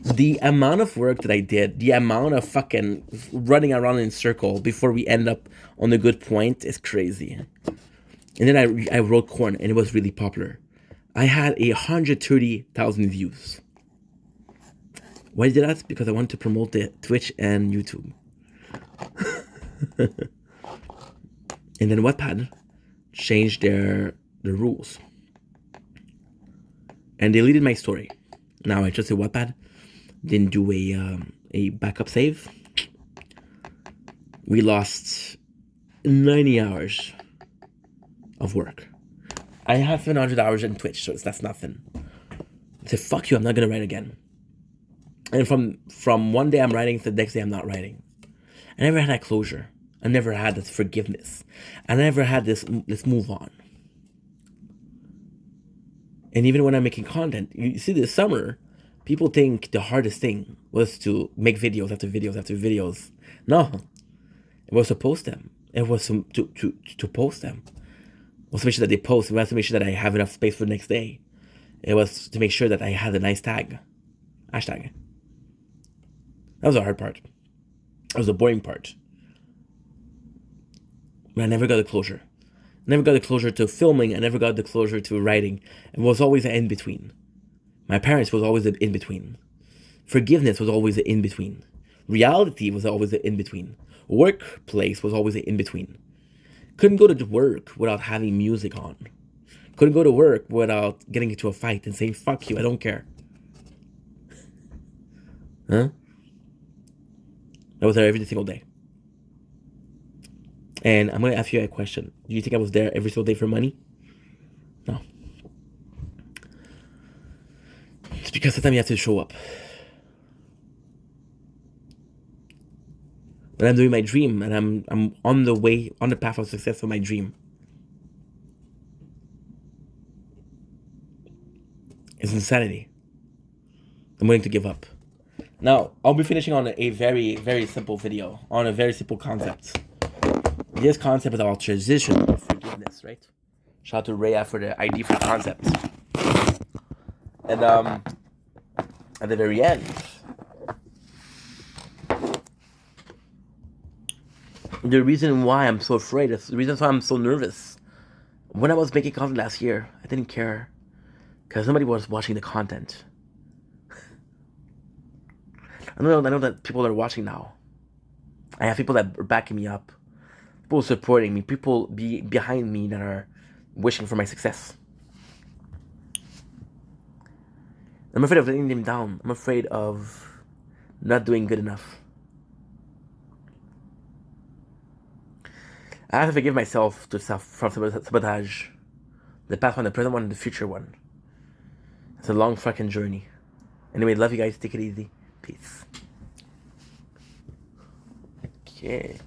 the amount of work that I did, the amount of fucking running around in circle before we end up on a good point is crazy. And then I wrote Korn, and it was really popular. I had 130,000 views. Why did that? Because I wanted to promote the Twitch and YouTube. And then Wattpad changed the rules and deleted my story. Now I trusted Wattpad, didn't do a backup save. We lost 90 hours of work. I have 700 hours in Twitch, so that's nothing. I said, fuck you, I'm not gonna write again. And from one day I'm writing to the next day I'm not writing. I never had that closure. I never had this forgiveness. I never had this move on. And even when I'm making content, you see this summer, people think the hardest thing was to make videos after videos after videos. No, it was to post them. It was to post them. was to make sure that they post. It was to make sure that I have enough space for the next day. It was to make sure that I had a nice tag. Hashtag. That was the hard part. That was the boring part. But I never got the closure. I never got the closure to filming. I never got the closure to writing. It was always an in-between. My parents was always an in-between. Forgiveness was always an in-between. Reality was always an in-between. Workplace was always an in-between. Couldn't go to work without having music on. Couldn't go to work without getting into a fight and saying, fuck you, I don't care. Huh? I was there every single day. And I'm going to ask you a question. Do you think I was there every single day for money? No. It's because sometimes you have to show up. But I'm doing my dream, and I'm on the way, on the path of success of my dream. It's insanity. I'm willing to give up. Now, I'll be finishing on a very, very simple video, on a very simple concept. This concept is about transition of forgiveness, right? Shout out to Rhea for the ID for the concept. And at the very end, the reason why I'm so afraid, the reason why I'm so nervous, when I was making content last year, I didn't care because nobody was watching the content. I know that people are watching now. I have people that are backing me up, people supporting me, people behind me that are wishing for my success. I'm afraid of letting them down. I'm afraid of not doing good enough. I have to forgive myself to self-sabotage. The past one, the present one, and the future one. It's a long fucking journey. Anyway, love you guys. Take it easy. Peace. Okay.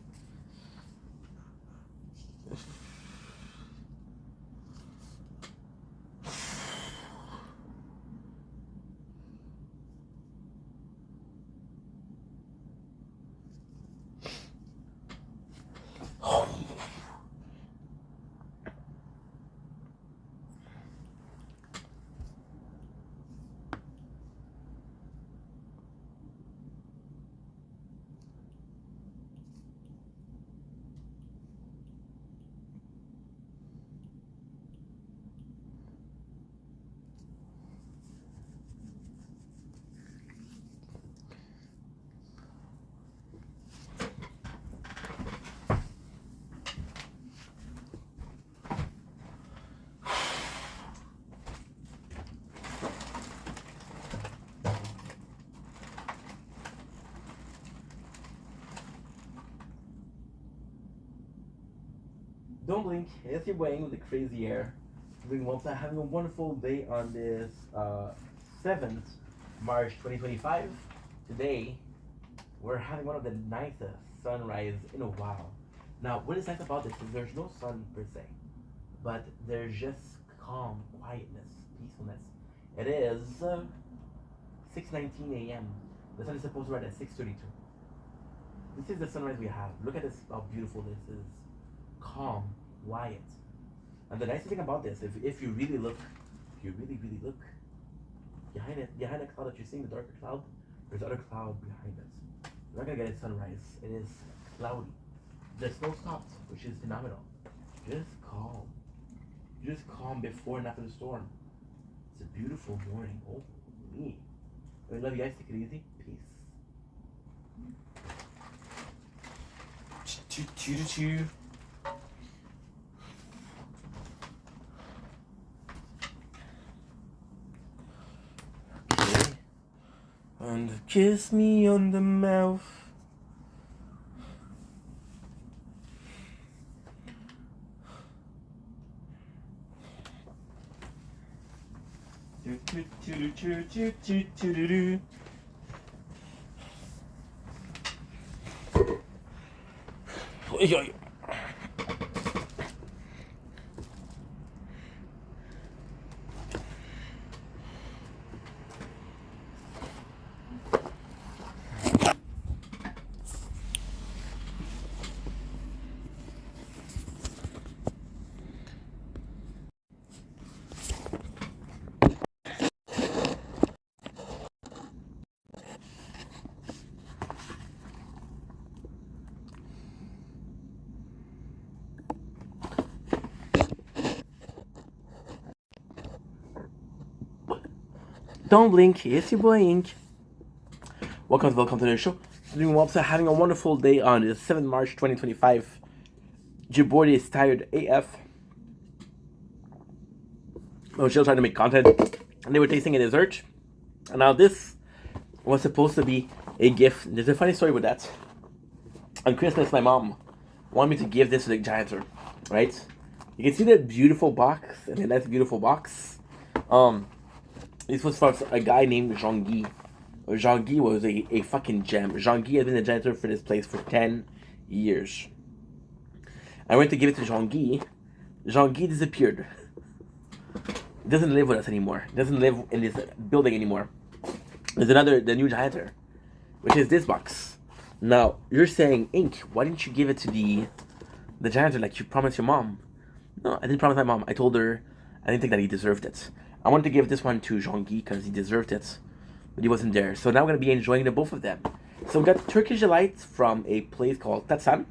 Don't blink. It's your Wang with the crazy hair. Having a wonderful day on this 7th March 2025. Today, we're having one of the nicest sunrise in a while. Now, what is nice about this is there's no sun per se, but there's just calm, quietness, peacefulness. It is 6:19 a.m. The sun is supposed to rise at 6:32. This is the sunrise we have. Look at this, how beautiful this is. Calm, quiet. And the nice thing about this, if you really look, behind the cloud that you're seeing, the darker cloud, there's other cloud behind us. You're not gonna get a sunrise. It is cloudy. The snow stopped, which is phenomenal. Just calm. Just calm before and after the storm. It's a beautiful morning. Oh, me. I love you guys. Take it easy. Peace. Choo. And kiss me on the mouth. Don't blink. It's your boy Ink. Welcome to the show. Doing well, so having a wonderful day on the 7th March 2025. Your boy is tired AF. I was still trying to make content, and they were tasting a dessert. And now this was supposed to be a gift. There's a funny story with that. On Christmas, my mom wanted me to give this to the janitor, right? You can see the beautiful box, and that's a beautiful box. This was from a guy named Jean-Guy. Jean-Guy was a fucking gem. Jean-Guy has been the janitor for this place for 10 years. I went to give it to Jean-Guy. Jean-Guy disappeared. He doesn't live with us anymore. He doesn't live in this building anymore. There's the new janitor, which is this box. Now, you're saying, Ink, why didn't you give it to the janitor like you promised your mom? No, I didn't promise my mom. I told her I didn't think that he deserved it. I wanted to give this one to Jean-Guy because he deserved it, but he wasn't there. So now we're going to be enjoying the both of them. So we got Turkish Delights from a place called Tatsan.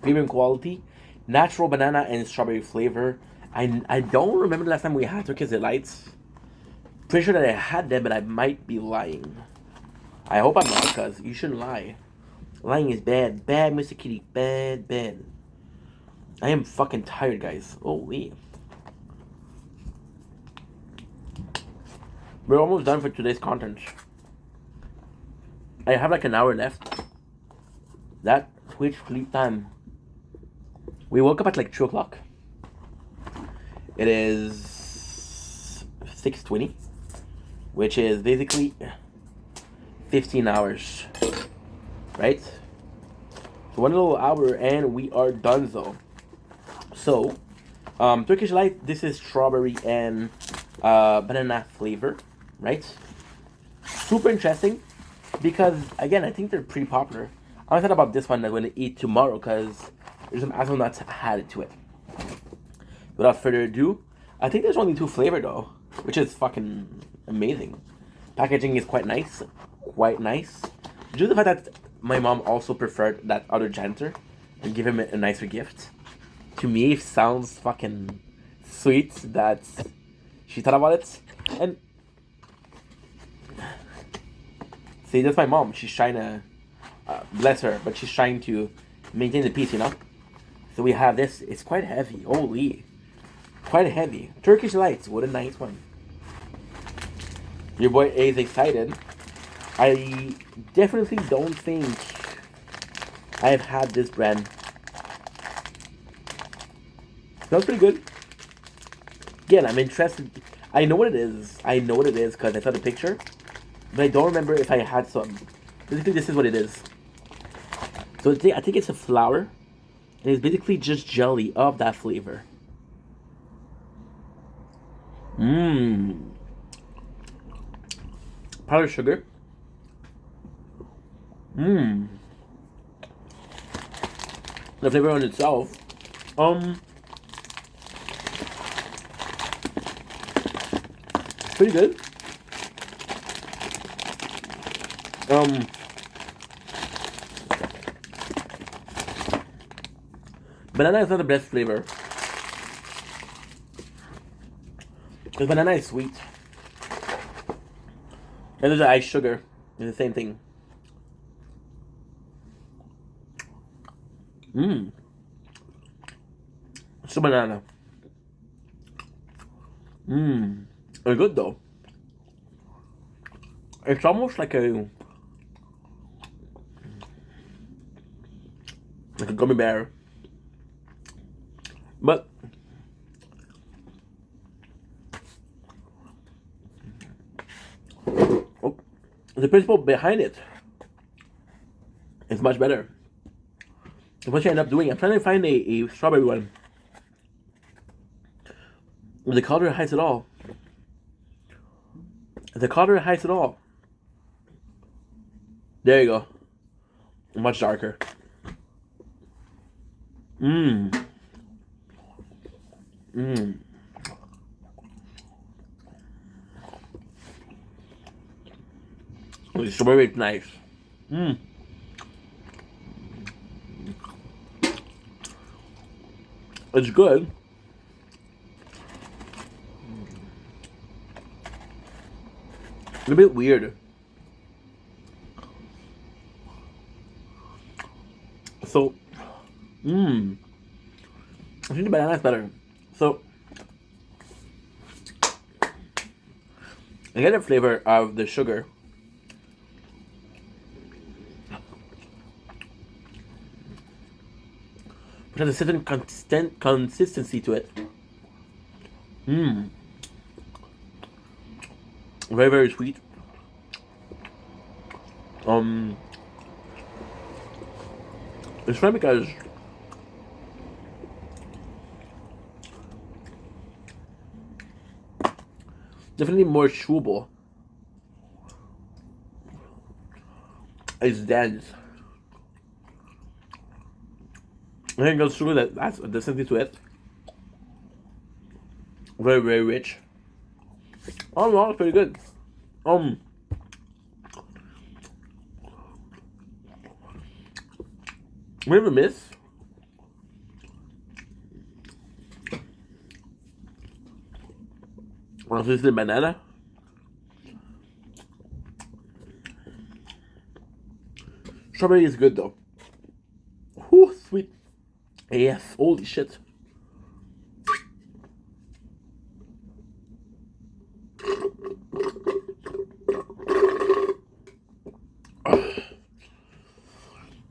Premium quality, natural banana and strawberry flavor. I don't remember the last time we had Turkish Delights. Pretty sure that I had them, but I might be lying. I hope I'm not, because you shouldn't lie. Lying is bad. Bad, Mr. Kitty. Bad, bad. I am fucking tired, guys. Holy. We're almost done for today's content. I have like an hour left. That Twitch sleep time. We woke up at like 2 o'clock. It is 6:20, which is basically 15 hours, right? So 1 little hour and we are done though. So, Turkish Delight, this is strawberry and banana flavor, right? Super interesting because, again, I think they're pretty popular. I'm excited about this one that I'm going to eat tomorrow because there's some hazelnuts added to it. Without further ado, I think there's only 2 flavors though, which is fucking amazing. Packaging is quite nice. Due to the fact that my mom also preferred that other janitor and give him a nicer gift. To me, it sounds fucking sweet that she thought about it. And see, that's my mom. She's trying to, bless her, but she's trying to maintain the peace, you know? So we have this. It's quite heavy. Holy. Quite heavy. Turkish Delights. What a nice one. Your boy A is excited. I definitely don't think I've had this brand. Smells pretty good. Again, I'm interested. I know what it is. Because I saw the picture. But I don't remember if I had some. Basically, this is what it is. So I think it's a flour. And it's basically just jelly of that flavor. Powdered sugar. The flavor on itself. Pretty good. Banana is not the best flavor. Because banana is sweet. And there's the ice sugar. It's the same thing. It's a banana. It's good though. It's almost like a gummy bear. But the principle behind it is much better. So what you end up doing, I'm trying to find a strawberry one. The color hides it all. The color hides it all. There you go. Much darker. The strawberry is nice. It's good. A bit weird. So, I think the banana is better. So, I get the flavor of the sugar. But has a certain consistency to it. Very, very sweet. It's funny because definitely more chewable. It's dense. I think the sugar that adds a density to it. Very, very rich. Oh no, it's pretty good. We never miss. Well, this is the banana. Strawberry is good though. Whew, sweet. AF, holy shit.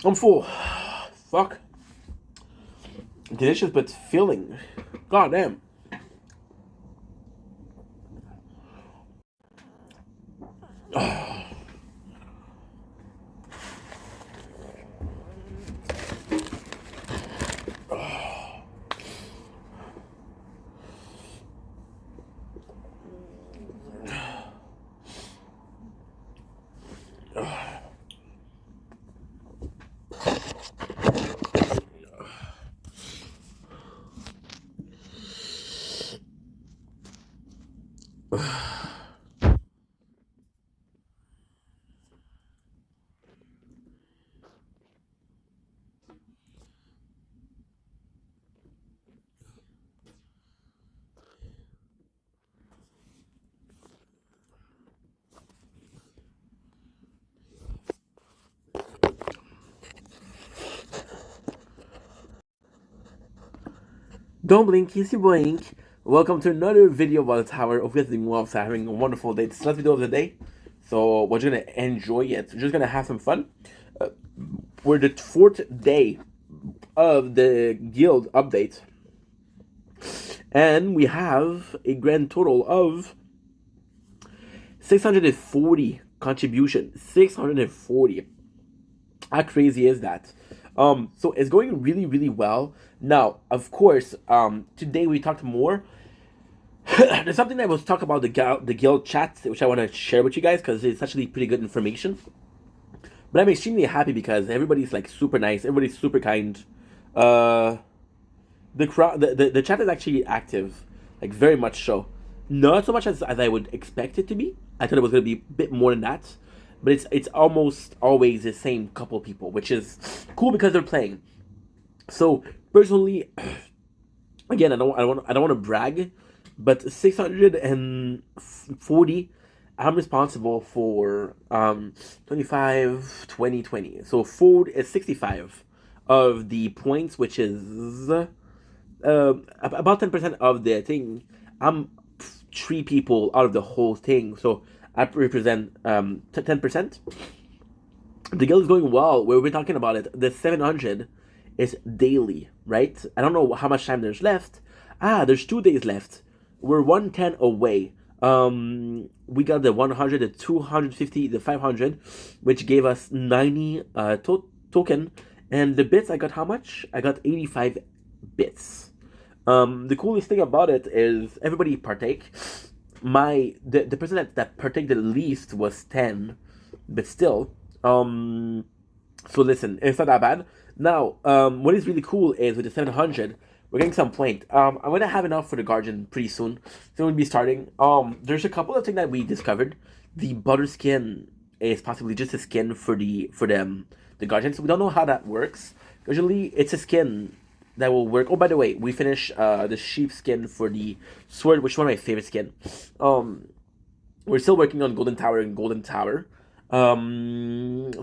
I'm full. Fuck. Delicious but filling. God damn. Don't blink, kiss your blink. Welcome to another video about the Tower of Wizarding Wolves. Having a wonderful day. It's the last video of the day, so we're just gonna enjoy it. We're just gonna have some fun. We're the 4th day of the guild update, and we have a grand total of 640 contributions. 640. How crazy is that? So it's going really, really well. Now, of course, today we talked more. There's something that was talk about the guild chat, which I want to share with you guys because it's actually pretty good information. But I'm extremely happy because everybody's like super nice, everybody's super kind. The chat is actually active, like very much so. Not so much as I would expect it to be. I thought it was gonna be a bit more than that. But it's almost always the same couple people, which is cool because they're playing. So personally, again, I don't want to brag, but 640, I'm responsible for 25, 20, 20. So 4 is 65 of the points, which is about 10% of the thing. I'm 3 people out of the whole thing, so I represent 10%. The guild is going well. We're talking about it. The 700 is daily, right? I don't know how much time there's left. There's 2 days left. We're 110 away. We got the 100, the 250, the 500, which gave us 90 token. And the bits, I got how much? I got 85 bits. The coolest thing about it is everybody partake. The person that partake the least was 10, but still. So listen, it's not that bad. Now, what is really cool is with the 700, we're getting some point. I'm gonna have enough for the Guardian pretty soon. So we'll be starting. There's a couple of things that we discovered. The butter skin is possibly just a skin for the Guardian. So we don't know how that works. Usually, it's a skin that will work. Oh, by the way, we finished the sheep skin for the sword, which is one of my favorite skin. We're still working on Golden Tower and Golden Tower. So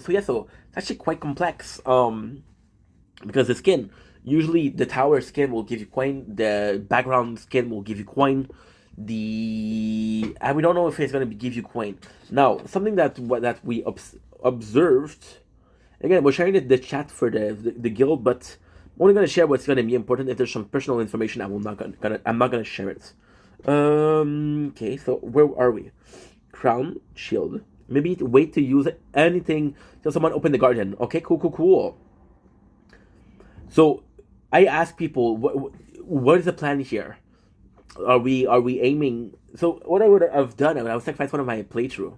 yeah, so it's actually quite complex. Because the skin, usually the tower skin will give you coin, the background skin will give you coin, and we don't know if it's going to give you coin. Now, something that we observed, again, we're sharing the chat for the guild, but I'm only going to share what's going to be important. If there's some personal information, I'm not gonna share it. Okay, so where are we? Crown, shield. Maybe wait to use anything till someone open the guardian. Okay, cool. So I ask people, what is the plan here? Are we aiming? So what I would have done, I would sacrifice one of my playthrough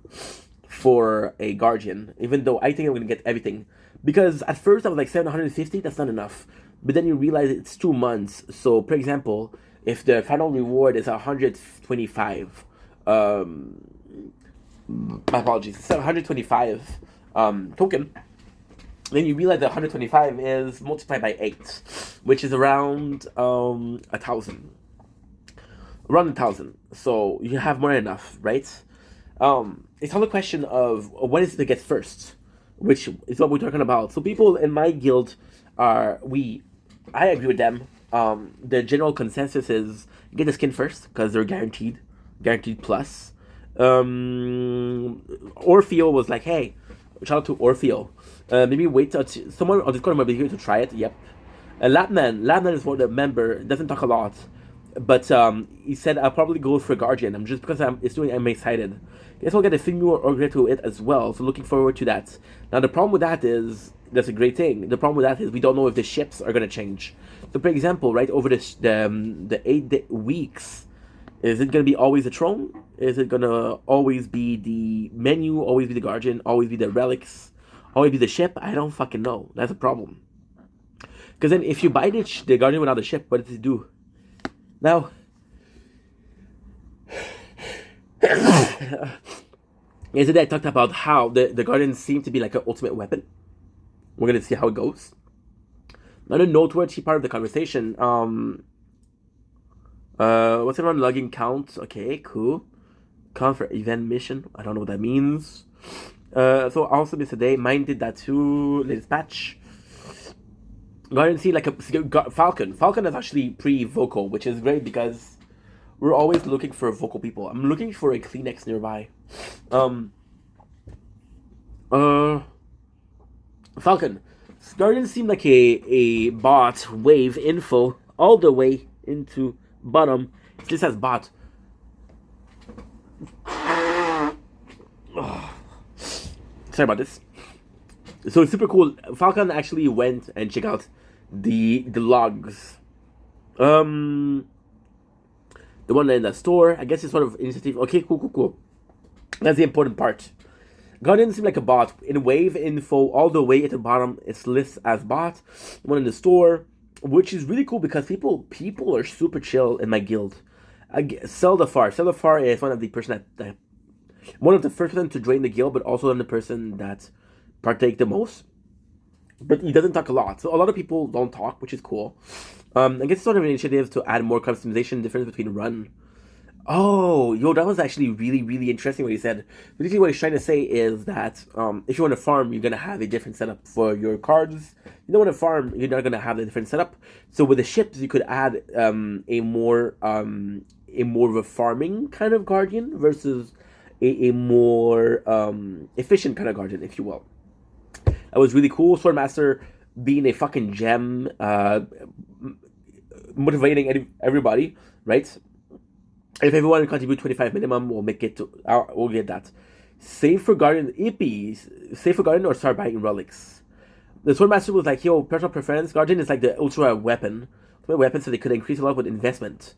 for a guardian, even though I think I'm gonna get everything. Because at first I was like 750, that's not enough. But then you realize it's 2 months. So for example, if the final reward is 125, my apologies, it's 125 token. Then you realize that 125 is multiplied by 8, which is around 1,000. Around 1,000. So you have more than enough, right? It's all a question of what is to get first, which is what we're talking about. So people in my guild I agree with them. The general consensus is get the skin first because they're guaranteed plus. Orfeo was like, hey, shout out to Orfeo. Maybe wait till someone on Discord might be here to try it. Yep. Labman is one of the member. Doesn't talk a lot, but he said I'll probably go for Guardian. I'm excited. Guess I'll get a Figure or to it as well. So looking forward to that. Now the problem with that is that's a great thing. The problem with that is we don't know if the ships are gonna change. So for example, right over the 8 weeks, is it gonna be always the throne? Is it gonna always be the menu? Always be the Guardian? Always be the relics? Always be the ship? I don't fucking know. That's a problem. Because then if you buy the Guardian without the ship, what does it do? Now, yesterday I talked about how the Guardians seem to be like an ultimate weapon. We're going to see how it goes. Another noteworthy part of the conversation. What's everyone logging count? Okay, cool. Count for event mission. I don't know what that means. So also today, mine did that too. Latest patch. Guardian see like a Falcon. Falcon is actually pre-vocal, which is great because we're always looking for vocal people. I'm looking for a Kleenex nearby. Falcon. Guardian seemed like a bot. Wave info all the way into bottom. This has bot. Sorry about this. So it's super cool. Falcon actually went and checked out the logs. The one in the store. I guess it's sort of initiative. Okay, cool. That's the important part. Guardian seemed like a bot. In wave info, all the way at the bottom, it's listed as bot. The one in the store, which is really cool because people are super chill in my guild. Seldafar is one of the person that one of the first person to join the guild, but also the person that partake the most. But he doesn't talk a lot, so a lot of people don't talk, which is cool. I guess it's sort of an initiative to add more customization difference between run. Oh, that was actually really, really interesting what he said. Basically, what he's trying to say is that if you want to farm, you're going to have a different setup for your cards. You don't want to farm, you're not going to have a different setup. So with the ships, you could add a more of a farming kind of guardian versus a more efficient kind of guardian, if you will. That was really cool. Swordmaster being a fucking gem, motivating everybody, right? If everyone contribute 25 minimum, we'll make it to. We'll get that. Save for Guardian Ippies. Save for Guardian or start buying relics. The Swordmaster was like, yo, personal preference. Guardian is like the ultra weapon. Weapon, so they could increase a lot with investment.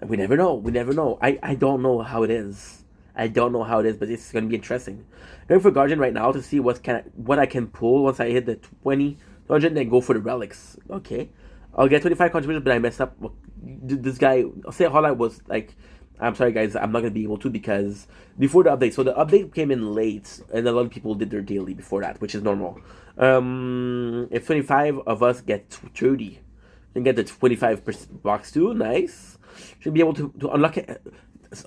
We never know. I don't know how it is. But it's going to be interesting. Going for Guardian right now to see what I can pull once I hit the 20, 200, and then go for the relics. Okay. I'll get 25 contributions, but I messed up. This guy, I'll say Hollow was like, I'm sorry guys, I'm not going to be able to because before the update. So the update came in late, and a lot of people did their daily before that, which is normal. If 25 of us get 30, then get the 25% box too. Nice. Should be able to unlock it.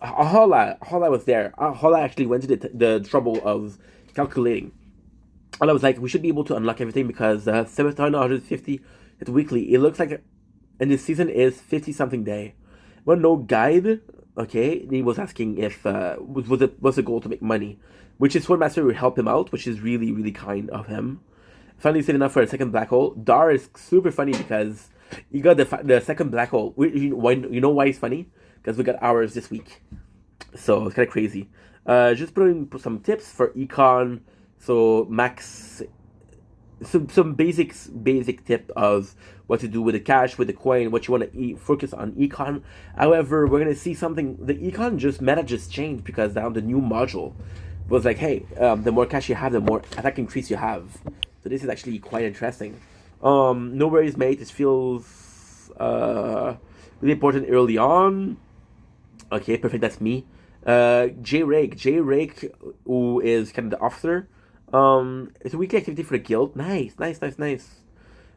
Holla was there. Holla actually went to the trouble of calculating. Holla was like, we should be able to unlock everything because 7,150 it's weekly. It looks like, and this season is 50 something day. Well, no guide. Okay, he was asking if was the goal to make money, which is Swordmaster would help him out, which is really really kind of him. Finally saving enough for a second black hole. Dar is super funny because you got the second black hole. You know why it's funny? Because we got ours this week, so it's kind of crazy. Just putting some tips for econ. So max, some basic tip of what to do with the cash, with the coin, what you want to focus on econ. However, we're gonna see something. The econ meta just changed because now the new module was like, hey, the more cash you have, the more attack increase you have. So this is actually quite interesting. No worries, mate. This feels really important early on. Okay, perfect. That's me. J Rake, who is kind of the officer. It's a weekly activity for the guild. Nice.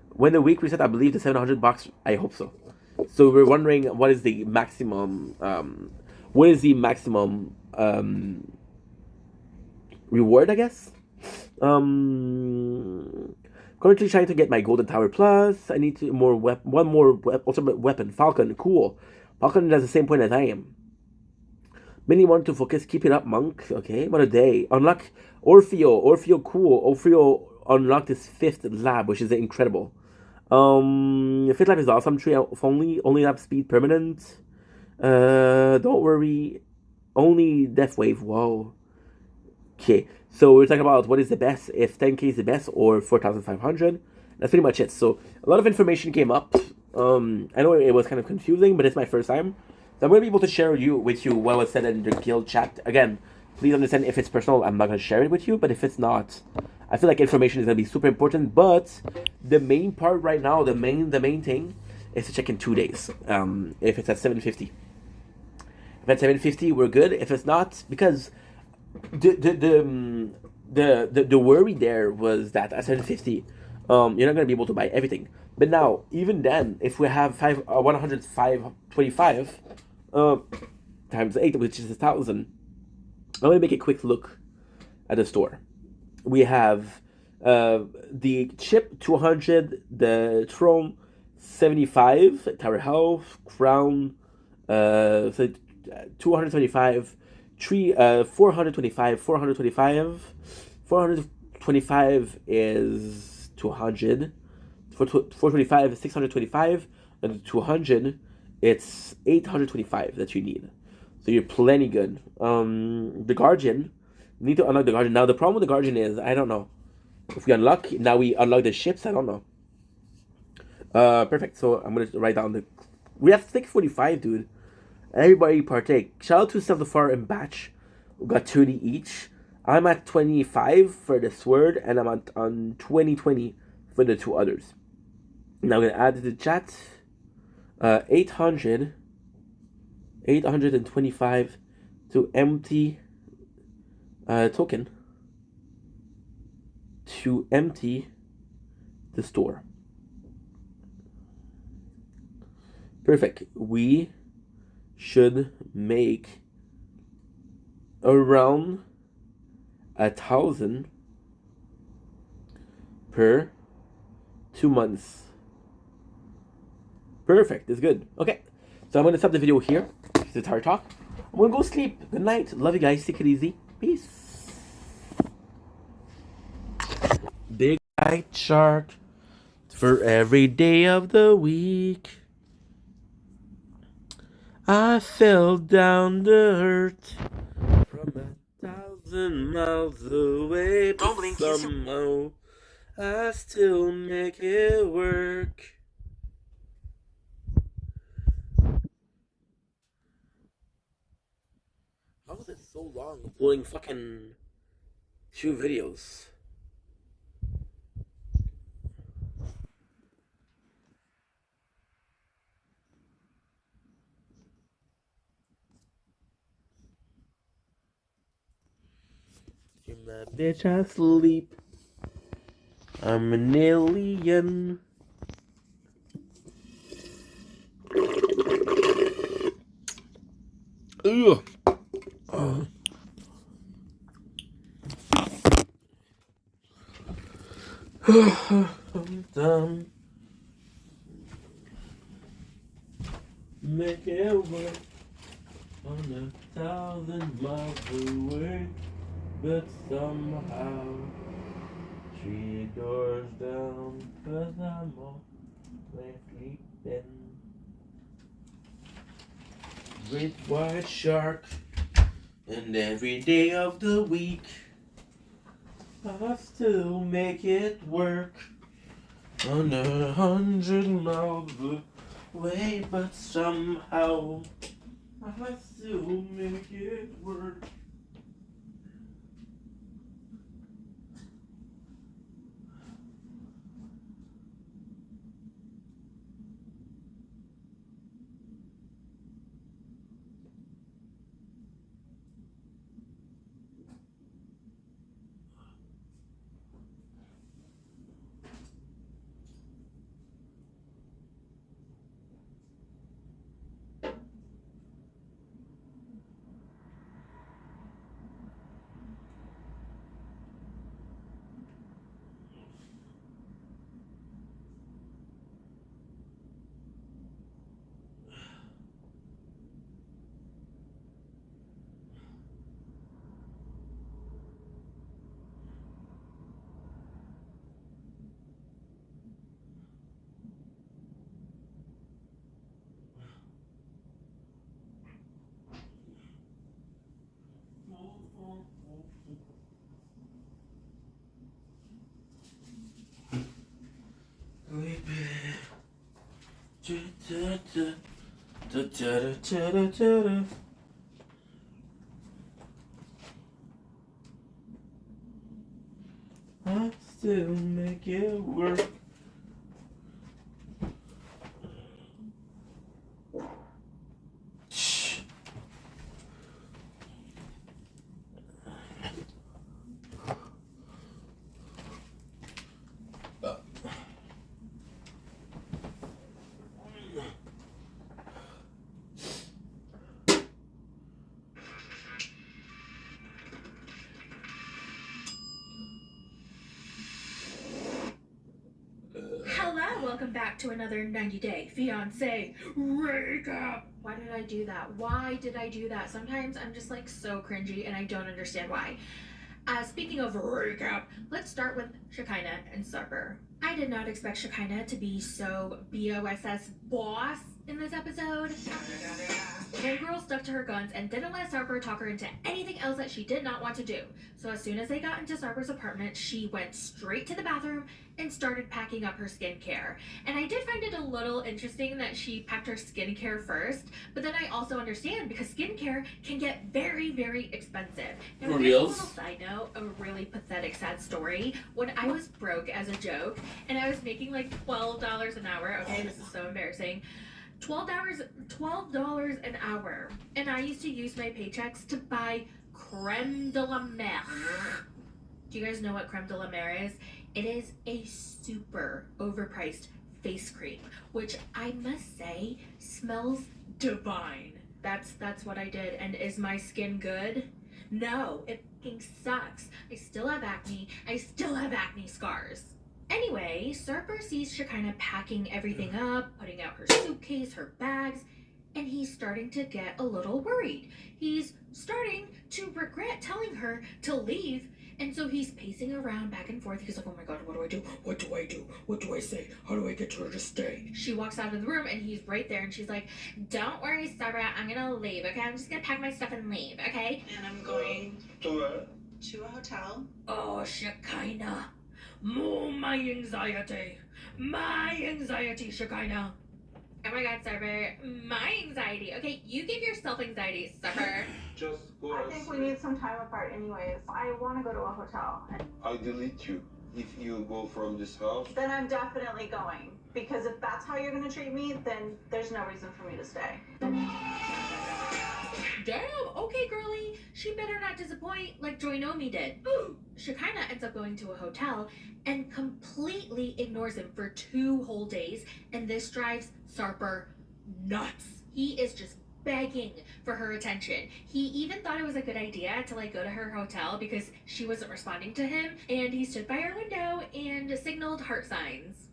When the week reset, I believe the $700. I hope so. So we're wondering what is the maximum. Reward, I guess. Currently trying to get my Golden Tower Plus. I need to one more ultimate weapon. Falcon, cool. Falcon has the same point as I am. Many want to focus. Keep it up, monk. Okay, what a day. Unlock Orfeo, cool. Orfeo unlocked his 5th lab, which is incredible. 5th lab is awesome. Tree only lab speed permanent. Don't worry. Only Death Wave. Whoa. Okay, so we're talking about what is the best, if 10k is the best, or 4,500. That's pretty much it. So a lot of information came up. I know it was kind of confusing, but it's my first time. So I'm going to be able to share with you what was said in the guild chat. Again, please understand if it's personal, I'm not going to share it with you. But if it's not, I feel like information is going to be super important. But the main part right now, the main thing, is to check in 2 days. If it's at 750. If at 750, we're good. If it's not, because the worry there was that at 750, you're not going to be able to buy everything. But now, even then, if we have 105.25 times 8, which is 1,000, I'm going to make a quick look at the store. We have the chip 200, the throne 75, tower health, crown 275, 425, 425 is 200. 425 is 625, and 200 it's 825 that you need. So you're plenty good. The Guardian, you need to unlock the Guardian. Now the problem with the Guardian is I don't know if we unlock the ships. I don't know. Perfect. So I'm gonna write down we have 645, dude. Everybody partake. Shout out to Selfafar and Batch. We got 30 each. I'm at 25 for the sword, and I'm on 20 for the 2 others. Now I'm going to add to the chat 825 to empty token to empty the store. Perfect. We should make around 1,000 per 2 months. Perfect, it's good. Okay, so I'm going to stop the video here. It's a Tire Talk. I'm going to go sleep. Good night. Love you guys. Take it easy. Peace. Big white shark for every day of the week. I fell down the earth from 1,000 miles away. But somehow I still make it work. How was it so long uploading fucking 2 videos? You're my bitch, I sleep. I'm an alien. Ugh. I'm done. Make it work on 1,000 miles away, but somehow 3 doors down, 'cause I'm always sleeping. Great white shark, and every day of the week I still make it work on 100 miles away, but somehow I still make it work. I still make it work. Hello, welcome back to another 90-day fiance recap. Why did I do that? Why did I do that? Sometimes I'm just like so cringy and I don't understand why. Speaking of recap, let's start with Shekinah and Sarper. I did not expect Shekinah to be so BOSS boss in this episode. Homegirl stuck to her guns and didn't let Sarper talk her into anything else that she did not want to do. So as soon as they got into Sarper's apartment, she went straight to the bathroom and started packing up her skincare. And I did find it a little interesting that she packed her skincare first, but then I also understand because skincare can get very, very expensive. And For here's reals? a little side note, a really pathetic, sad story. When I was broke as a joke and I was making like $12 an hour, okay, this is so embarrassing. $12 an hour, and I used to use my paychecks to buy creme de la mer. Do you guys know what creme de la mer is? It is a super overpriced face cream, which I must say smells divine. That's what I did. And is my skin good? No, it fucking sucks. I still have acne. I still have acne scars. Anyway, Sarper sees Shekinah packing everything up, putting out her suitcase, her bags, and he's starting to get a little worried. He's starting to regret telling her to leave, and so he's pacing around back and forth. He's like, oh my god, what do I do? What do I do? What do I say? How do I get her to stay? She walks out of the room, and he's right there, and she's like, don't worry, Sarper, I'm gonna leave, okay? I'm just gonna pack my stuff and leave, okay? And I'm going To where? to a hotel. Oh, Shekinah. Oh, my anxiety, Shekinah. Oh my god, Sarper, my anxiety. Okay, you give yourself anxiety, Sarper. Just go. I think we need some time apart anyways. I want to go to a hotel. I delete you if you go from this house. Then I'm definitely going. Because if that's how you're going to treat me, then there's no reason for me to stay. Damn, okay, girly. She better not disappoint like Joy Nomi did. Shekinah ends up going to a hotel and completely ignores him for 2 whole days, and this drives Sarper nuts. He is just begging for her attention. He even thought it was a good idea to like go to her hotel because she wasn't responding to him, and he stood by her window and signaled heart signs.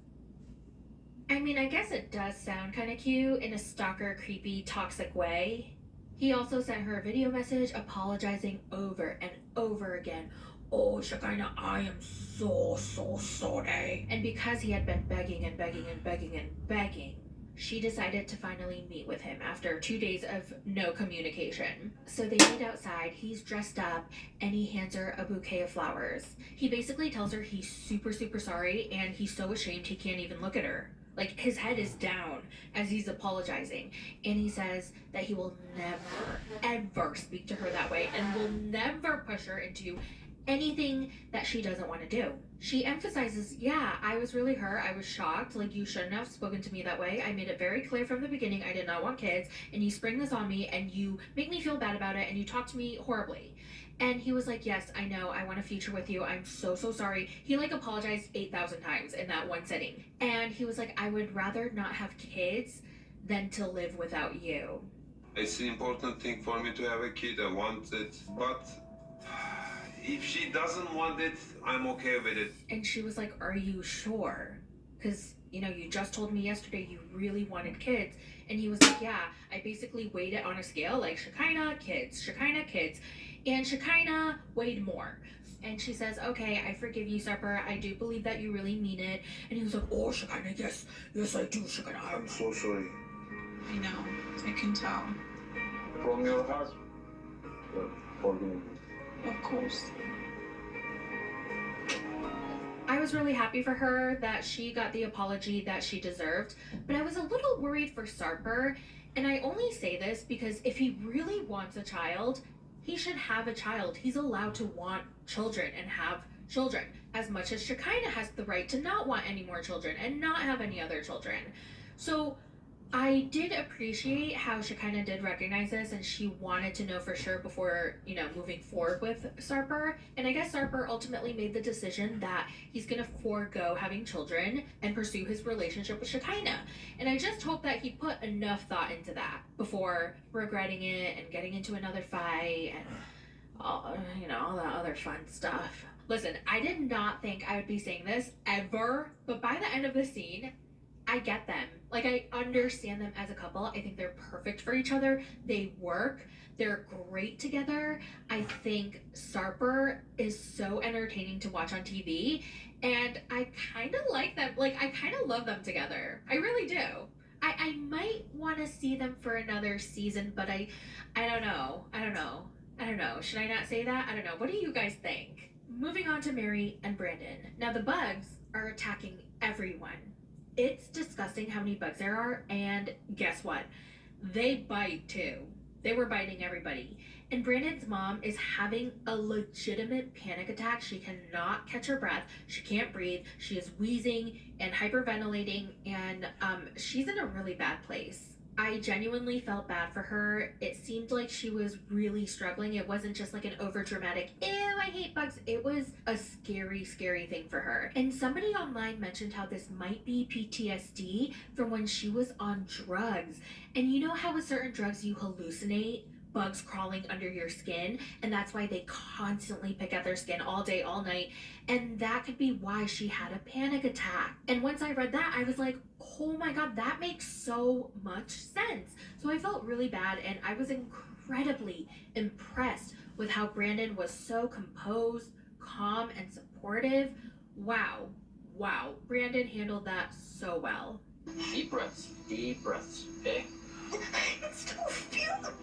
I mean, I guess it does sound kind of cute in a stalker, creepy, toxic way. He also sent her a video message apologizing over and over again. Oh, Shekinah, I am so sorry. And because he had been begging and begging and begging and begging, she decided to finally meet with him after 2 days of no communication. So they meet outside, he's dressed up, and he hands her a bouquet of flowers. He basically tells her he's super sorry, and he's so ashamed he can't even look at her. Like, his head is down as he's apologizing. And he says that he will never, ever speak to her that way and will never push her into anything that she doesn't want to do. She emphasizes, yeah, I was really hurt. I was shocked. Like, you shouldn't have spoken to me that way. I made it very clear from the beginning I did not want kids. And you spring this on me and you make me feel bad about it and you talk to me horribly. And he was like, yes, I know. I want a future with you. I'm so sorry. He like apologized 8,000 times in that one sitting. And he was like, I would rather not have kids than to live without you. It's an important thing for me to have a kid. I want it. But if she doesn't want it, I'm okay with it. And she was like, are you sure? Because, you know, you just told me yesterday you really wanted kids. And he was like, yeah, I basically weighed it on a scale like Shekinah, kids, and Shekinah weighed more. And she says, okay, I forgive you, Sarper. I do believe that you really mean it. And he was like, oh, Shekinah, yes, I do, Shekinah. I'm so sorry. I know, I can tell. From your heart, forgive me. Of course. I was really happy for her that she got the apology that she deserved, but I was a little worried for Sarper. And I only say this because if he really wants a child, he should have a child. He's allowed to want children and have children, as much as Shekinah has the right to not want any more children and not have any other children. So I did appreciate how Shekinah did recognize this, and she wanted to know for sure before, you know, moving forward with Sarper. And I guess Sarper ultimately made the decision that he's going to forego having children and pursue his relationship with Shekinah. And I just hope that he put enough thought into that before regretting it and getting into another fight and all, you know, all that other fun stuff. Listen, I did not think I would be saying this ever, but by the end of the scene, I get them. Like, I understand them as a couple. I think they're perfect for each other. They work. They're great together. I think Sarper is so entertaining to watch on TV. And I kind of like them. Like, I kind of love them together. I really do. I might want to see them for another season, but I don't know. I don't know. Should I not say that? I don't know. What do you guys think? Moving on to Mary and Brandon. Now, the bugs are attacking everyone. It's disgusting how many bugs there are, and guess what? They bite too. They were biting everybody. And Brandon's mom is having a legitimate panic attack. She cannot catch her breath. She can't breathe. She is wheezing and hyperventilating, and she's in a really bad place. I genuinely felt bad for her. It seemed like she was really struggling. It wasn't just like an overdramatic, ew, I hate bugs. It was a scary thing for her. And somebody online mentioned how this might be PTSD from when she was on drugs. And you know how with certain drugs you hallucinate bugs crawling under your skin, and that's why they constantly pick at their skin all day, all night, and that could be why she had a panic attack. And once I read that, I was like, oh my god, that makes so much sense. So I felt really bad, and I was incredibly impressed with how Brandon was so composed, calm, and supportive. Wow, Brandon handled that so well. Deep breaths, okay? I still feel them.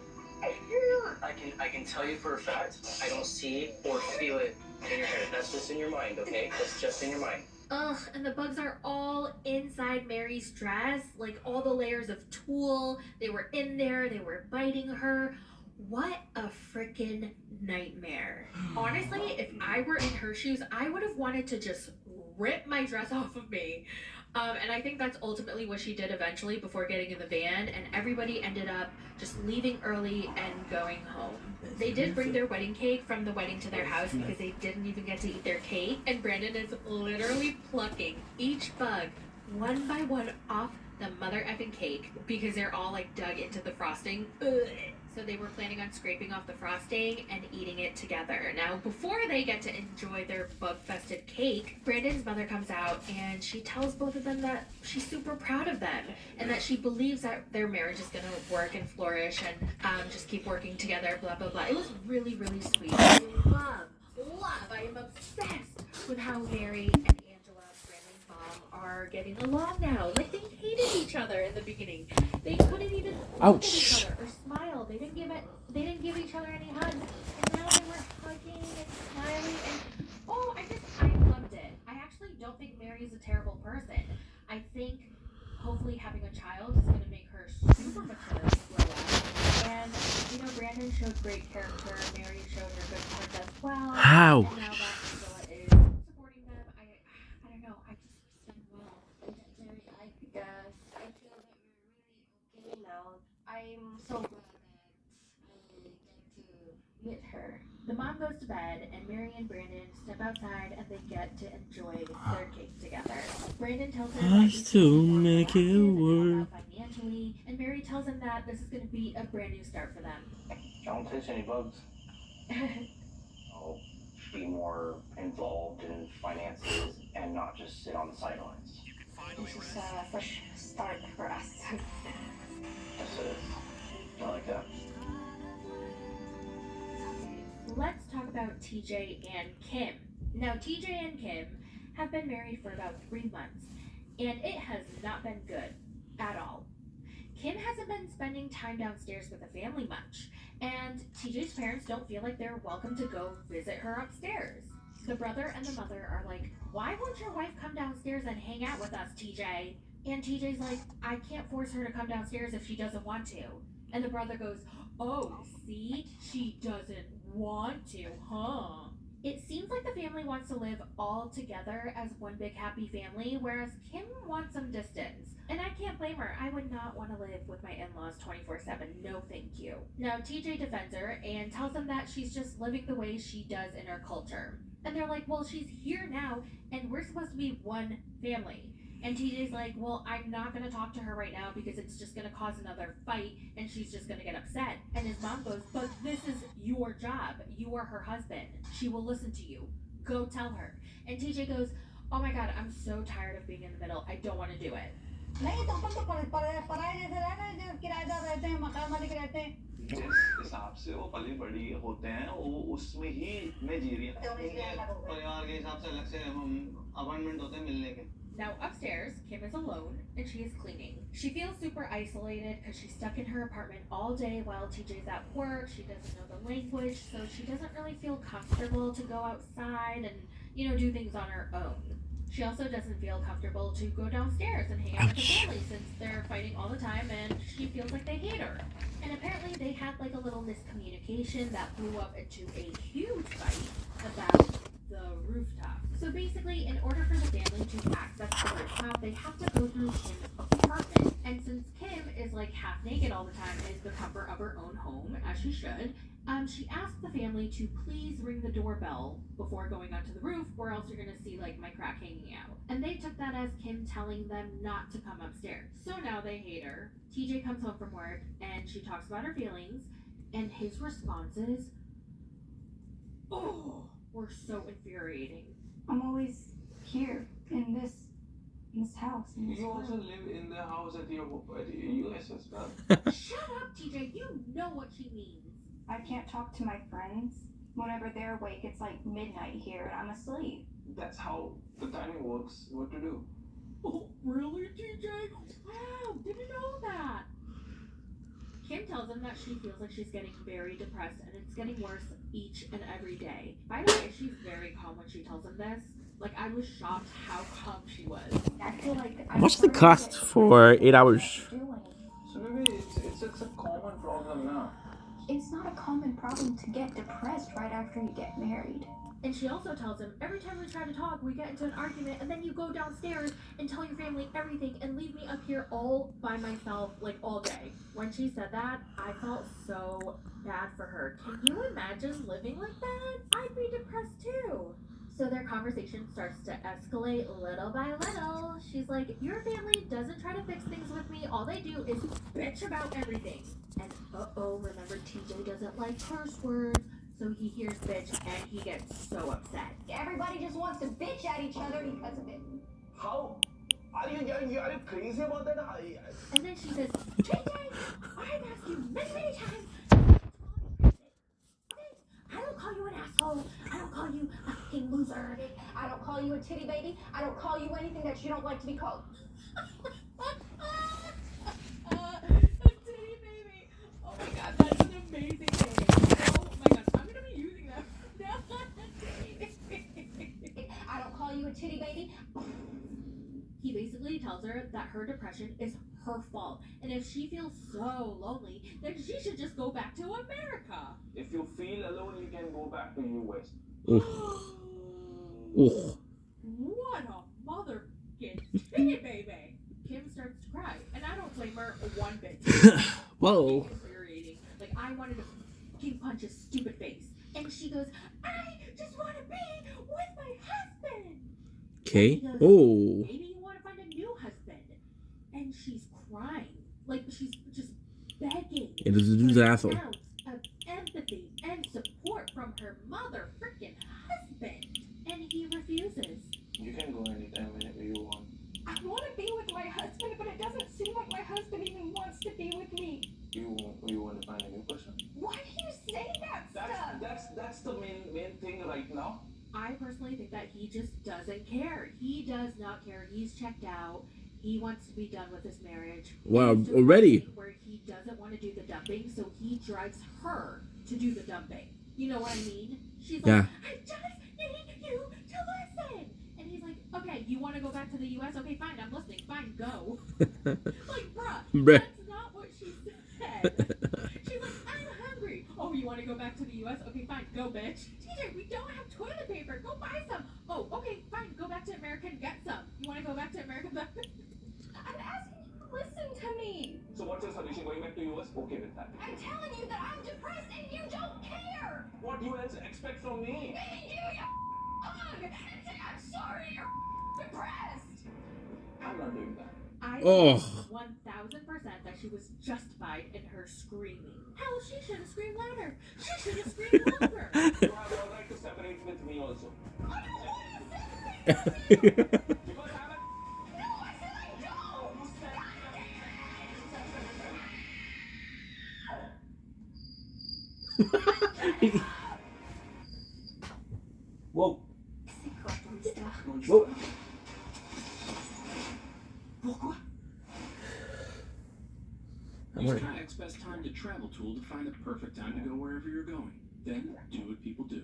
I can tell you for a fact, I don't see or feel it in your head. That's just in your mind, okay? That's just in your mind. Ugh, and the bugs are all inside Mary's dress, like all the layers of tulle. They were in there, they were biting her. What a freaking nightmare. Honestly, if I were in her shoes, I would have wanted to just rip my dress off of me. And I think that's ultimately what she did eventually before getting in the van, and everybody ended up just leaving early and going home. They did bring their wedding cake from the wedding to their house because they didn't even get to eat their cake, and Brandon is literally plucking each bug one by one off the mother effing cake because they're all like dug into the frosting. Ugh. So they were planning on scraping off the frosting and eating it together. Now, before they get to enjoy their bug-fested cake, Brandon's mother comes out and she tells both of them that she's super proud of them and that she believes that their marriage is gonna work and flourish and just keep working together, blah, blah, blah. It was really, really sweet. I I am obsessed with how Mary and Angela, Brandon's mom, are getting along now. Like, they hated each other in the beginning. They couldn't even look at each other or smile. They didn't give each other any hugs. And now they were hugging and smiling and I loved it. I actually don't think Mary is a terrible person. I think hopefully having a child is gonna make her super mature and grow up. And Brandon showed great character, Mary showed her good parts as well. How? And now that Angela is supporting them, I don't know, I just done well. I guess I feel that we're really okay now. I'm so glad that I get to meet her. The mom goes to bed, and Mary and Brandon step outside, and they get to enjoy their cake together. Brandon tells her that Has to make it work. financially, and Mary tells him that this is going to be a brand new start for them. Don't touch any bugs. I'll be more involved in finances and not just sit on the sidelines. This is a fresh start for us. Yes, it is. I like that. Let's talk about TJ and Kim. Now, TJ and Kim have been married for about 3 months, and it has not been good at all. Kim hasn't been spending time downstairs with the family much, and TJ's parents don't feel like they're welcome to go visit her upstairs. The brother and the mother are like, "Why won't your wife come downstairs and hang out with us, TJ?" And TJ's like, "I can't force her to come downstairs if she doesn't want to." And the brother goes, "Oh, see? She doesn't want to, huh?" It seems like the family wants to live all together as one big happy family, whereas Kim wants some distance. And I can't blame her. I would not want to live with my in-laws 24/7. No thank you. Now, TJ defends her and tells them that she's just living the way she does in her culture. And they're like, "Well, she's here now, and we're supposed to be one family." And TJ's like, "Well, I'm not going to talk to her right now because it's just going to cause another fight and she's just going to get upset." And his mom goes, "But this is your job. You are her husband. She will listen to you. Go tell her." And TJ goes, "Oh my God, I'm so tired of being in the middle. I don't want to do it." जिस हिसाब से वो पली बड़ी होते हैं वो उसमें ही मैं जी रही हूँ उनके परिवार के हिसाब से अलग से अपॉइंटमेंट होते हैं मिलने के. Now upstairs, Kim is alone and she is cleaning. She feels super isolated because she's stuck in her apartment all day while TJ's at work. She doesn't know the language, so she doesn't really feel comfortable to go outside and, do things on her own. She also doesn't feel comfortable to go downstairs and hang out with her family since they're fighting all the time and she feels like they hate her. And apparently they had like a little miscommunication that blew up into a huge fight about the rooftop. So basically, in order for the family to access the rooftop, they have to go through Kim's apartment. And since Kim is like half naked all the time and is the comfort of her own home, as she should, she asked the family to please ring the doorbell before going onto the roof, or else you're gonna see like my crack hanging out. And they took that as Kim telling them not to come upstairs. So now they hate her. TJ comes home from work and she talks about her feelings, and his responses, were so infuriating. I'm always here in this house. You also live in the house at your US as well. Shut up, TJ. You know what she means. I can't talk to my friends. Whenever they're awake, it's like midnight here and I'm asleep. That's how the timing works. What to do? Oh, really, TJ? Wow, didn't know that. Kim tells him that she feels like she's getting very depressed and it's getting worse each and every day. By the way, she's very calm when she tells him this. Like, I was shocked how calm she was. I feel like What's the cost for 8 hours? So maybe it's a common problem now. It's not a common problem to get depressed right after you get married. And she also tells him, every time we try to talk, we get into an argument, and then you go downstairs and tell your family everything and leave me up here all by myself, like, all day. When she said that, I felt so bad for her. Can you imagine living like that? I'd be depressed too. So their conversation starts to escalate little by little. She's like, your family doesn't try to fix things with me. All they do is bitch about everything. And remember TJ doesn't like curse words. So he hears bitch and he gets so upset. Everybody just wants to bitch at each other because of it. How? Are you crazy about that? And then she says, JJ, I've asked you many, many times. I don't call you an asshole. I don't call you a fucking loser. I don't call you a titty baby. I don't call you anything that you don't like to be called. A titty baby. Oh my god, that's an amazing name. Oh my god, I'm gonna be using that now. I don't call you a titty baby. He basically tells her that her depression is her fault, and if she feels so lonely, then she should just go back to America. If you feel alone, you can go back to US. What a motherfucking titty baby. Kim starts to cry, and I don't blame her one bit. Whoa. It's infuriating. Like, I wanted to fucking punch his stupid face. And she goes, I just want to be with my husband. Okay. Goes, Oh. maybe you want to find a new husband. And she's crying. Like, she's just begging. It is a dude's for asshole. an ounce of empathy and support from her mother freaking husband. And he refuses. You can go anytime, whenever you want. I want to be with my husband, but it doesn't seem like my husband even wants to be with me. You want to find a new person? Why do you say that stuff? That's the main thing right now. I personally think that he just doesn't care. He does not care. He's checked out. He wants to be done with his marriage. Wow, He's to the already. point where he doesn't want to do the dumping, so he drives her to do the dumping. You know what I mean? She's like, Yeah. I just need you to listen. And he's like, okay, you want to go back to the U.S.? Okay, fine, I'm listening. Fine, go. Like, bruh, Bruh. that's not what she said. She's like, I'm hungry. Oh, you want to go back to the U.S.? Okay, fine, go, bitch. TJ, we don't have toilet paper. Go buy some. Oh, okay, fine, go back to America and get some. You want to go back to America? I'm asking you to listen to me. So what's your solution? Going back to US? Okay with that. I'm telling you that I'm depressed and you don't care. What do you else expect from me? Maybe give you a hug and say I'm sorry you're depressed. I'm not doing that. I Oh. think 1,000% that she was justified in her screaming. Hell, she should have screamed louder. She should have screamed longer. You have all right to separate with me also. I don't want to separate Because I'm a... No, I said I don't. Whoa. C'est quoi ton histoire? Whoa. Pourquoi? I'm Use worried. Kayak's best time to travel tool to find the perfect time to go wherever you're going. Then, do what people do.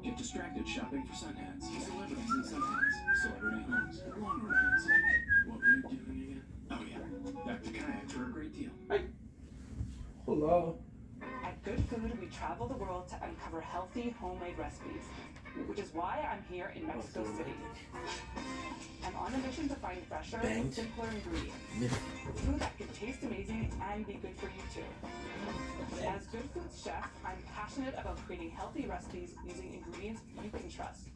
Get distracted shopping for sun hats, celebrities in sun hats, celebrity homes, lawn ornaments. What were you doing again? Oh yeah, back to Kayak for a great deal. Hello. At Good Food, we travel the world to uncover healthy, homemade recipes, which is why I'm here in Mexico City. I'm on a mission to find fresher, Banged. simpler ingredients. Food that can taste amazing and be good for you too. As Good Food's chef, I'm passionate about creating healthy recipes using ingredients you can trust.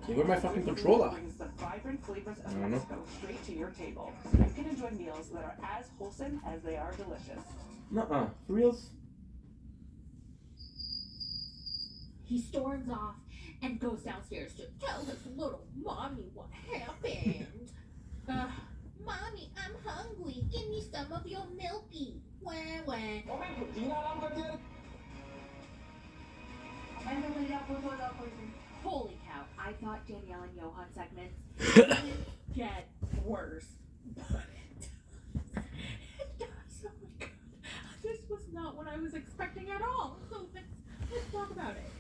Okay, where's my fucking Good Food controller? brings the vibrant flavors I of don't know. Mexico straight to your table, so you can enjoy meals that are as wholesome as they are delicious. Nuh-uh. For reals? He storms off and goes downstairs to tell his little mommy what happened. Mommy, I'm hungry. Give me some of your milky. Wah, wah. Holy cow, I thought Danielle and Johan segments didn't get worse. But it does. Oh my god. This was not what I was expecting at all. So let's talk about it.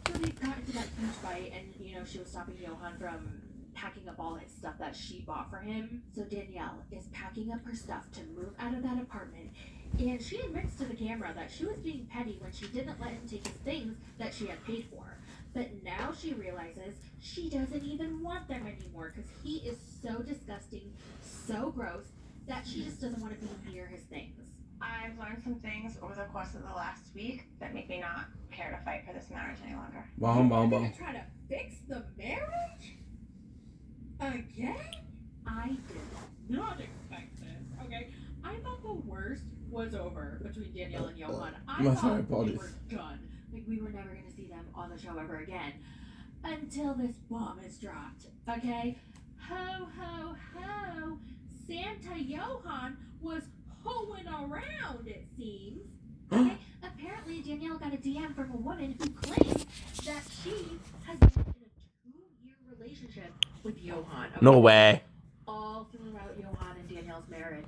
So they got into that huge fight, and she was stopping Johan from packing up all his stuff that she bought for him. So Danielle is packing up her stuff to move out of that apartment, and she admits to the camera that she was being petty when she didn't let him take his things that she had paid for. But now she realizes she doesn't even want them anymore because he is so disgusting, so gross, that she just doesn't want to be near his things. I've learned some things over the course of the last week that make me not care to fight for this marriage any longer. Bom, bom, bom. Try to fix the marriage? was over between Danielle and Johan. I My thought sorry, they apologies. were done. Like, we were never going to see them on the show ever again. Until this bomb is dropped, okay? Ho, ho, ho. Santa Johan was hoeing around, it seems. Okay? Apparently, Danielle got a DM from a woman who claims that she has been in a 2-year relationship with Johan. Okay? No way. All throughout Johan and Danielle's marriage.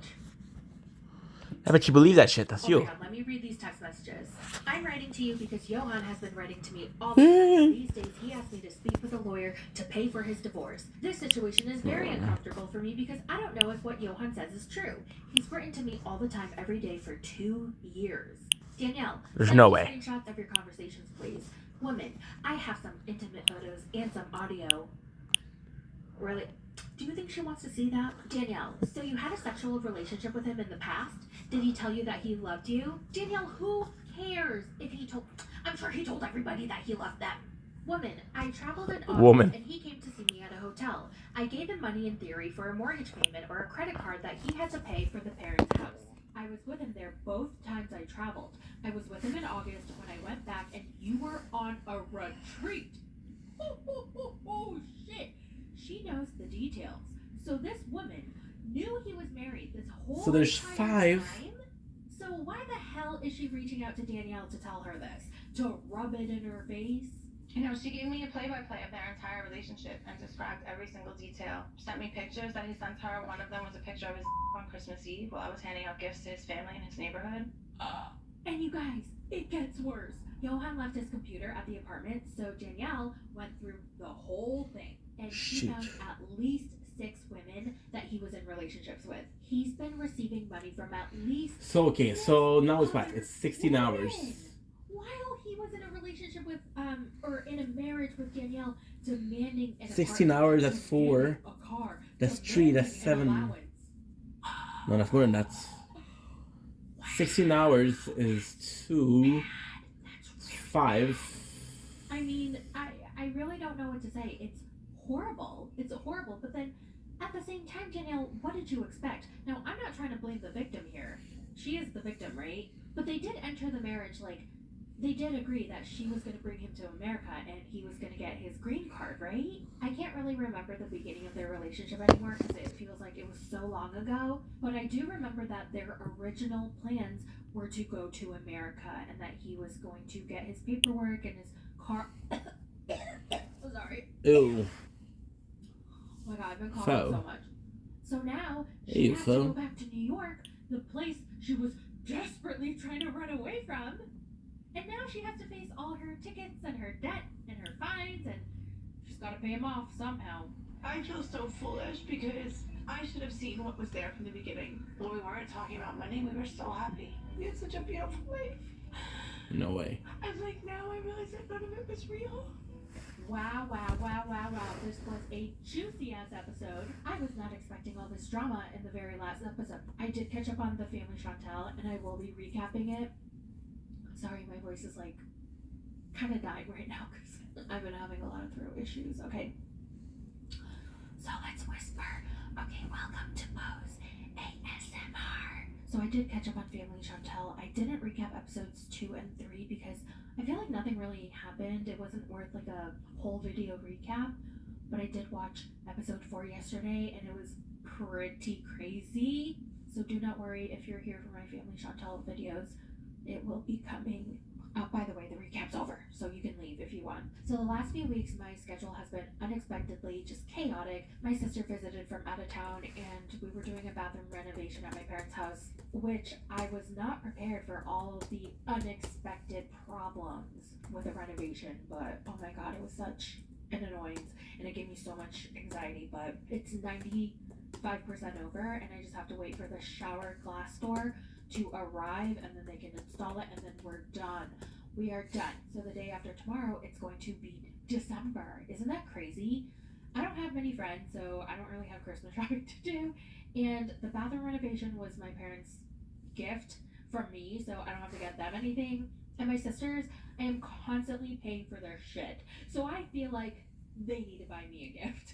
I bet you believe that shit. That's Oh you. my God, let me read these text messages. I'm writing to you because Johan has been writing to me all the time. These days, he asked me to speak with a lawyer to pay for his divorce. This situation is very uncomfortable for me because I don't know if what Johan says is true. He's written to me all the time, every day for 2 years. Danielle, There's send no me way. screenshots of your conversations, please. Woman, I have some intimate photos and some audio. Really? Do you think she wants to see that? Danielle, so you had a sexual relationship with him in the past? Did he tell you that he loved you? Danielle, who cares if he told... I'm sure he told everybody that he loved them. Woman, I traveled in August Woman. and he came to see me at a hotel. I gave him money in theory for a mortgage payment or a credit card that he had to pay for the parents' house. I was with him there both times I traveled. I was with him in August when I went back and you were on a retreat. Oh, shit. She knows the details. So this woman knew he was married this whole So there's entire 5. time? So why the hell is she reaching out to Danielle to tell her this? To rub it in her face? You know, she gave me a play-by-play of their entire relationship and described every single detail. Sent me pictures that he sent her. One of them was a picture of his on Christmas Eve while I was handing out gifts to his family in his neighborhood. And you guys, it gets worse. Johan left his computer at the apartment, so Danielle went through the whole thing. And she Shit. found at least 6 women that he was in relationships with. He's been receiving money from at least... So, okay, so now it's what? It's 16 hours. While he was in a relationship with, or in a marriage with Danielle, demanding an 16 apartment, hours, that's 4. demanding a car, That's 3, that's demanding an 7. allowance. No, that's more than that. 16 hours is 2, 5. I mean, I really don't know what to say. It's horrible. It's horrible. But then, at the same time, Danielle, what did you expect? Now, I'm not trying to blame the victim here. She is the victim, right? But they did enter the marriage, like, they did agree that she was going to bring him to America and he was going to get his green card, right? I can't really remember the beginning of their relationship anymore because it feels like it was so long ago. But I do remember that their original plans were to go to America and that he was going to get his paperwork and his car. Oh, sorry. Ew. Oh my God, I've been coughing Fo. so much. So now Hey, she has to Fo. go back to New York, the place she was desperately trying to run away from. And now she has to face all her tickets and her debt and her fines, and she's got to pay them off somehow. I feel so foolish because I should have seen what was there from the beginning. When we weren't talking about money, we were so happy. We had such a beautiful life. No way. And like now I realize that none of it was real. Wow. This was a juicy ass episode. I was not expecting all this drama in the very last episode. I did catch up on the Family Chantel, and I will be recapping it. Sorry, my voice is like kind of dying right now because I've been having a lot of throat issues. Okay. So let's whisper. Okay, welcome to Pose ASMR. So I did catch up on Family Chantel. I didn't recap episodes 2 and 3 because I feel like nothing really happened. It wasn't worth like a whole video recap. But I did watch episode 4 yesterday and it was pretty crazy. So do not worry if you're here for my Family Chantel videos. It will be coming. By the way, the recap's over, so you can leave if you want. So the last few weeks, my schedule has been unexpectedly just chaotic. My sister visited from out of town, and we were doing a bathroom renovation at my parents' house, which I was not prepared for all of the unexpected problems with the renovation. But oh my God, it was such an annoyance, and it gave me so much anxiety. But it's 95% over, and I just have to wait for the shower glass door to arrive, and then they can install it, and then we're done. We are done. So the day after tomorrow, it's going to be December. Isn't that crazy? I don't have many friends, so I don't really have Christmas shopping to do. And the bathroom renovation was my parents' gift from me, so I don't have to get them anything. And my sisters, I am constantly paying for their shit. So I feel like they need to buy me a gift.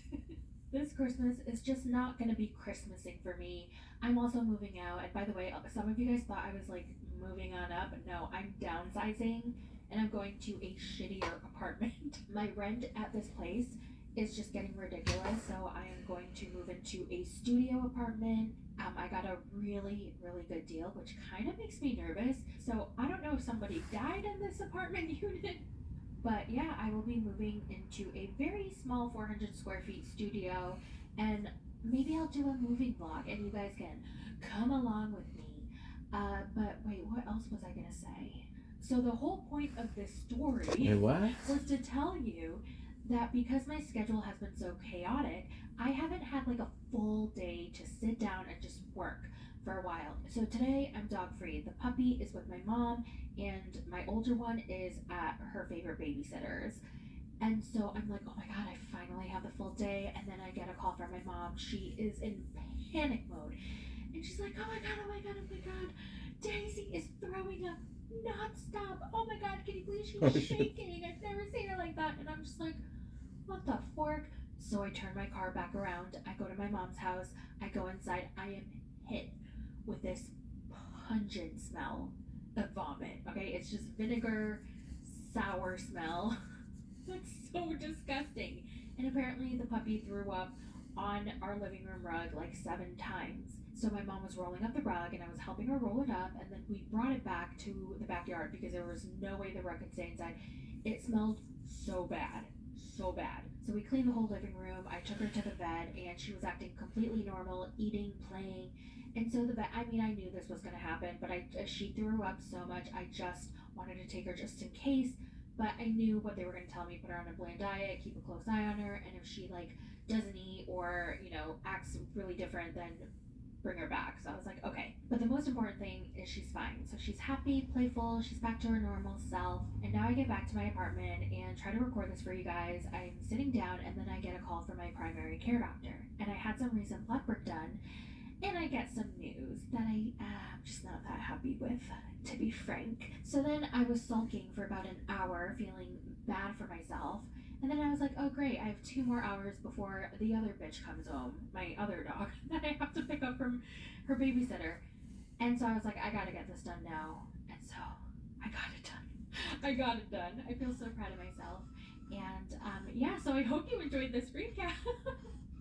This Christmas is just not gonna be Christmasing for me. I'm also moving out, and by the way, some of you guys thought I was like moving on up. No, I'm downsizing and I'm going to a shittier apartment. My rent at this place is just getting ridiculous, so I am going to move into a studio apartment. I got a really, really good deal, which kind of makes me nervous. So I don't know if somebody died in this apartment unit, but yeah, I will be moving into a very small 400 square feet studio, and maybe I'll do a moving vlog and you guys can come along with me. But wait, what else was I gonna say? So the whole point of this story was to tell you that because my schedule has been so chaotic, I haven't had like a full day to sit down and just work for a while. So today I'm dog free. The puppy is with my mom and my older one is at her favorite babysitter's. And so I'm like, oh my God, I finally have the full day. And then I get a call from my mom. She is in panic mode. And she's like, oh my God, oh my God, oh my God. Daisy is throwing up nonstop. Oh my God, can you believe she's shaking? I've never seen her like that. And I'm just like, what the fork? So I turn my car back around. I go to my mom's house. I go inside. I am hit with this pungent smell of vomit. Okay, it's just vinegar, sour smell. It's so disgusting. And apparently the puppy threw up on our living room rug like 7 times. So my mom was rolling up the rug and I was helping her roll it up, and then we brought it back to the backyard because there was no way the rug could stay inside. It smelled so bad. So bad. So we cleaned the whole living room. I took her to the vet and she was acting completely normal, eating, playing. And so the vet, I mean, I knew this was going to happen, but she threw up so much. I just wanted to take her just in case, but I knew what they were going to tell me: put her on a bland diet, keep a close eye on her, and if she like doesn't eat or, you know, acts really different, then bring her back. So I was like, okay. But the most important thing is she's fine. So she's happy, playful, she's back to her normal self. And now I get back to my apartment and try to record this for you guys. I'm sitting down and then I get a call from my primary care doctor. And I had some recent blood work done and I get some news that I'm just not that happy with, to be frank. So then I was sulking for about an hour, feeling bad for myself. And then I was like, oh great, I have 2 more hours before the other bitch comes home, my other dog, that I have to pick up from her babysitter. And so I was like, I gotta get this done now. And so I got it done. I got it done. I feel so proud of myself. And yeah, so I hope you enjoyed this recap.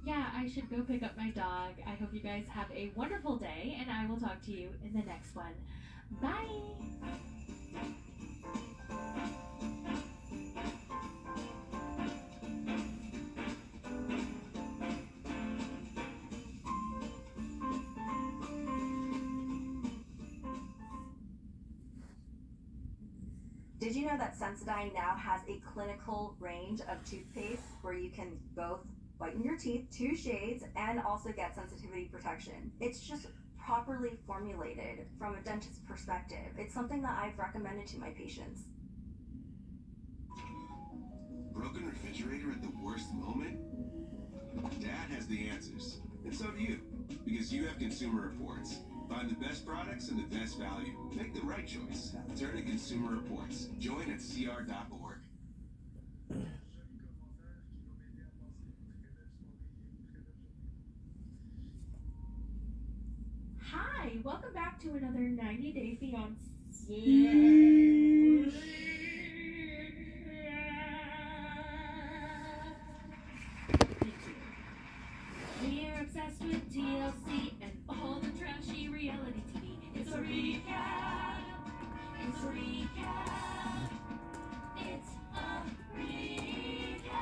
Yeah, I should go pick up my dog. I hope you guys have a wonderful day, and I will talk to you in the next one. Bye! Did you know that Sensodyne now has a clinical range of toothpaste where you can both whiten your teeth, 2 shades, and also get sensitivity protection? It's just properly formulated from a dentist's perspective. It's something that I've recommended to my patients. Broken refrigerator at the worst moment? Dad has the answers, and so do you, because you have Consumer Reports. Find the best products and the best value. Make the right choice. Turn to Consumer Reports. Join at cr.org. Hi, welcome back to another 90 Day Fiancé. We're obsessed with TLC and all the trashy reality TV. It's a recap. It's a recap. It's a recap.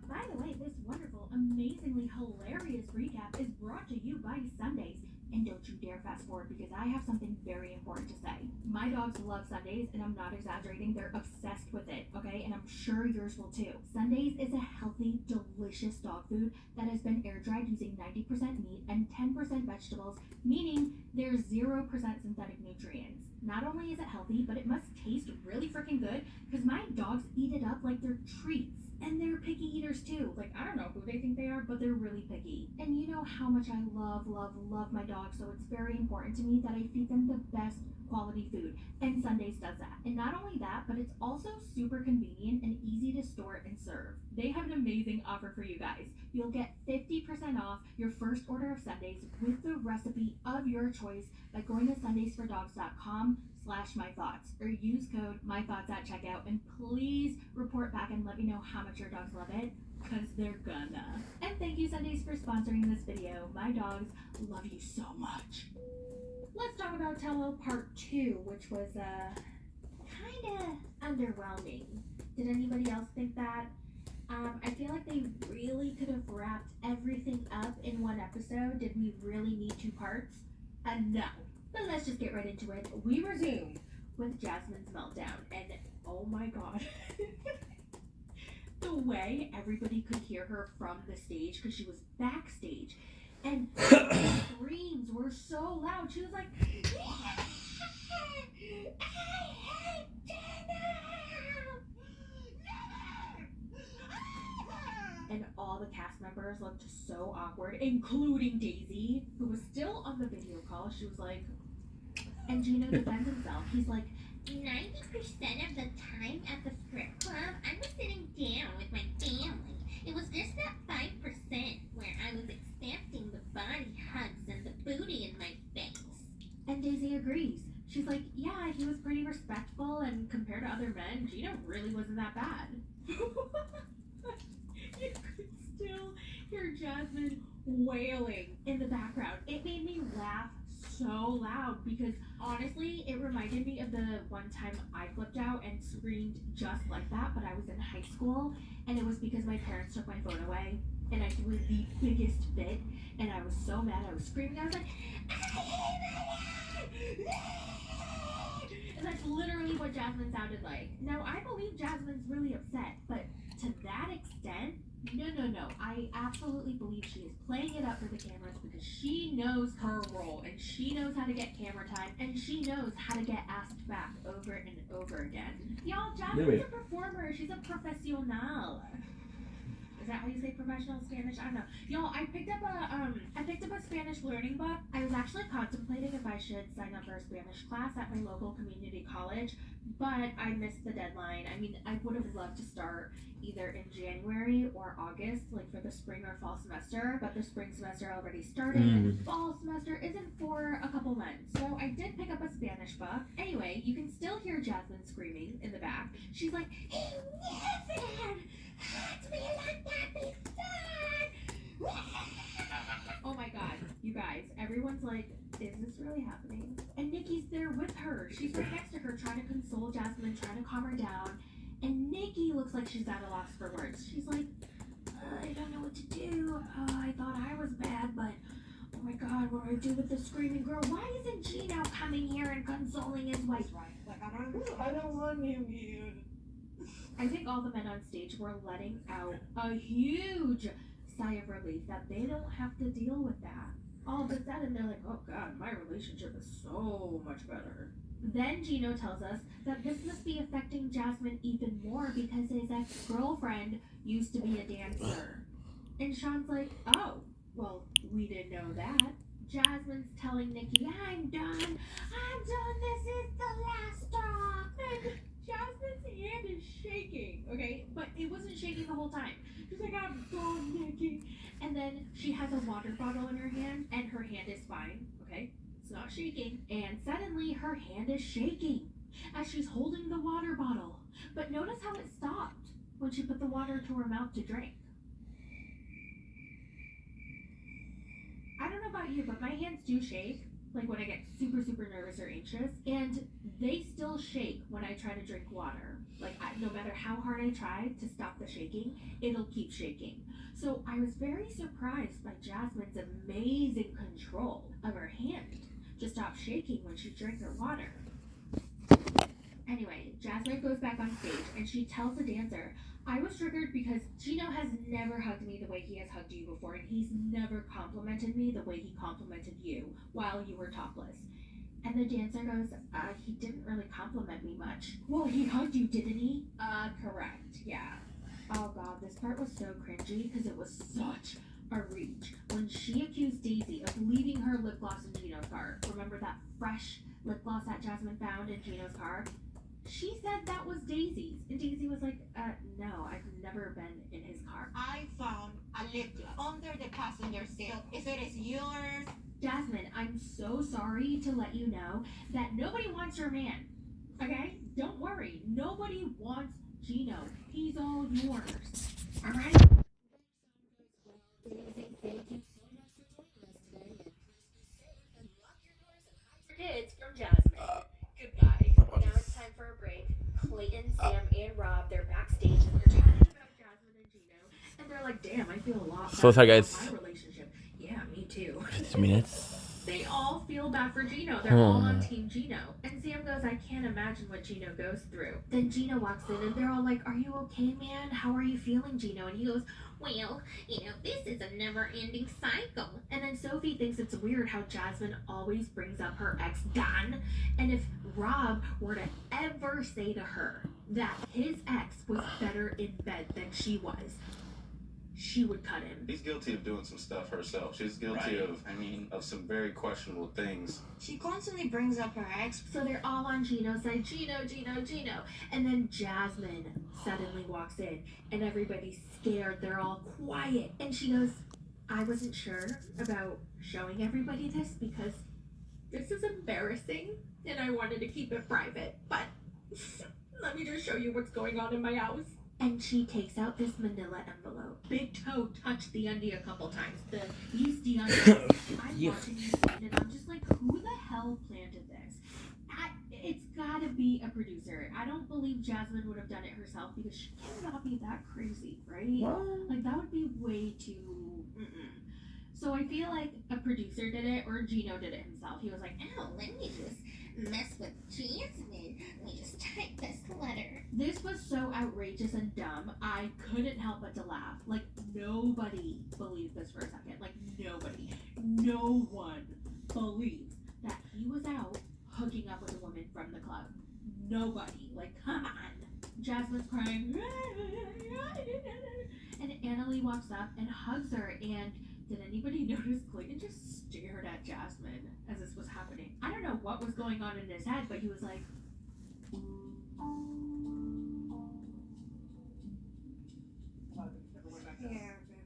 By the way, this wonderful, amazingly hilarious recap is brought to you by Sundays. And don't you dare fast forward because I have something very important to say. My dogs love Sundays, and I'm not exaggerating. They're obsessed with it, okay? And I'm sure yours will too. Sundays is a healthy, delicious dog food that has been air dried using 90% meat and 10% vegetables, meaning there's 0% synthetic nutrients. Not only is it healthy, but it must taste really freaking good because my dogs eat it up like they're treats. And they're picky eaters too. Like, I don't know who they think they are, but they're really picky. And you know how much I love my dogs, so it's very important to me that I feed them the best quality food. And Sundays does that. And not only that, but it's also super convenient and easy to store and serve. They have an amazing offer for you guys. You'll get 50% off your first order of Sundays with the recipe of your choice by going to sundaysfordogs.com/mythoughts or use code mythoughts at checkout, and please report back and let me know how much your dogs love it, because they're gonna. And thank you, Sundays, for sponsoring this video. My dogs love you so much. Let's talk about Tello Part 2, which was kinda underwhelming. Did anybody else think that? I feel like they really could have wrapped everything up in one episode. Did we really need 2 parts? No. But let's just get right into it. We resume with Jasmine's meltdown, and oh my god. The way everybody could hear her from the stage, because she was backstage, and the screams were so loud. She was like, I hate and all the cast members looked so awkward, including Daisy, who was still on the video call. She was like, and Gino defends himself. He's like, 90% of the time at the strip club, I was sitting down with my family. It was just that 5% where I was accepting the body hugs and the booty in my face. And Daisy agrees. She's like, yeah, he was pretty respectful, and compared to other men, Gino really wasn't that bad. You could still hear Jasmine wailing in the background. It made me laugh so loud because honestly, it reminded me of the one time I flipped out and screamed just like that, but I was in high school, and it was because my parents took my phone away, and I threw the biggest fit, and I was so mad. I was screaming. I was like, and that's literally what Jasmine sounded like. Now, I believe Jasmine's really upset, but to that extent, no. I absolutely believe she is playing it up for the cameras because she knows her role, and she knows how to get camera time, and she knows how to get asked back over and over again. Y'all, Jasmine's a performer. She's a profesional. Is that how you say professional in Spanish? I don't know. Y'all, I picked up a Spanish learning book. I was actually contemplating if I should sign up for a Spanish class at my local community college, but I missed the deadline. I mean, I would have loved to start either in January or August, like for the spring or fall semester, but the spring semester already started, and fall semester isn't for a couple months. So I did pick up a Spanish book. Anyway, you can still hear Jasmine screaming in the back. She's like, he never had me like that before. Oh my god, you guys, everyone's like, is this really happening? And Nikki's there with her. She's right next to her, trying to console Jasmine, trying to calm her down. And Nikki looks like she's at a loss for words. She's like, I don't know what to do. I thought I was bad, but oh my god, what do I do with the screaming girl? Why isn't Gino coming here and consoling his wife? Like, I don't want him here. I think all the men on stage were letting out a huge sigh of relief that they don't have to deal with that. All of a sudden, they're like, oh god, my relationship is so much better. Then Gino tells us that this must be affecting Jasmine even more because his ex-girlfriend used to be a dancer. And Sean's like, oh, well, we didn't know that. Jasmine's telling Nikki, I'm done. This is the last straw. And Jasmine's hand is shaking, okay? But it wasn't shaking the whole time. She's like, I'm done, Nikki. And then she has a water bottle in her hand, and her hand is fine, okay? It's not shaking. And suddenly her hand is shaking as she's holding the water bottle. But notice how it stopped when she put the water to her mouth to drink. I don't know about you, but my hands do shake, like when I get super, super nervous or anxious, and they still shake when I try to drink water. Like, no matter how hard I try to stop the shaking, it'll keep shaking. So I was very surprised by Jasmine's amazing control of her hand to stop shaking when she drank her water. Anyway, Jasmine goes back on stage and she tells the dancer, I was triggered because Gino has never hugged me the way he has hugged you before, and he's never complimented me the way he complimented you while you were topless. And the dancer goes, he didn't really compliment me much. Well, he hugged you, didn't he? Correct, yeah. Oh god, this part was so cringy because it was such a reach. When she accused Daisy of leaving her lip gloss in Gino's car, remember that fresh lip gloss that Jasmine found in Gino's car? She said that was Daisy's, and Daisy was like, no, I've never been in his car. I found a lip gloss under the passenger seat. If it is yours... Jasmine, I'm so sorry to let you know that nobody wants your man, okay? Don't worry, nobody wants Gino. He's all yours, alright? Kids from Jasmine. Goodbye. Now it's time for a break. Clayton, Sam, and Rob, they're backstage and they're talking about Jasmine and Gino. And they're like, damn, I feel a lot So sorry, better guys. about my relationship. Yeah, me too. 50 minutes. They all feel bad for Gino. They're all on Team Gino. And Sam goes, I can't imagine what Gino goes through. Then Gino walks in and they're all like, are you okay, man? How are you feeling, Gino? And he goes, well, this is a never-ending cycle. And then Sophie thinks it's weird how Jasmine always brings up her ex, Don. And if Rob were to ever say to her that his ex was better in bed than she was, she would cut him. She's guilty of doing some stuff herself. She's guilty of some very questionable things. She constantly brings up her ex. So they're all on Gino's side, Gino, Gino, Gino. And then Jasmine suddenly walks in and everybody's scared. They're all quiet. And she goes, I wasn't sure about showing everybody this because this is embarrassing and I wanted to keep it private. But let me just show you what's going on in my house. And she takes out this manila envelope. Big Toe touched the undie a couple times. The used the undie. I'm watching this scene and I'm just like, who the hell planted this? It's gotta be a producer. I don't believe Jasmine would have done it herself because she cannot be that crazy, right? What? Like that would be way too. So I feel like a producer did it or Gino did it himself. He was like, oh, let me just mess with Jasmine. Let me just type this letter. This was so outrageous and dumb. I couldn't help but to laugh. Like nobody believed this for a second. Like nobody. No one believed that he was out hooking up with a woman from the club. Nobody. Like, come on. Jasmine's crying. And Annalie walks up and hugs her. And did anybody notice Clayton just stared at Jasmine as this was happening? I don't know what was going on in his head, but he was like...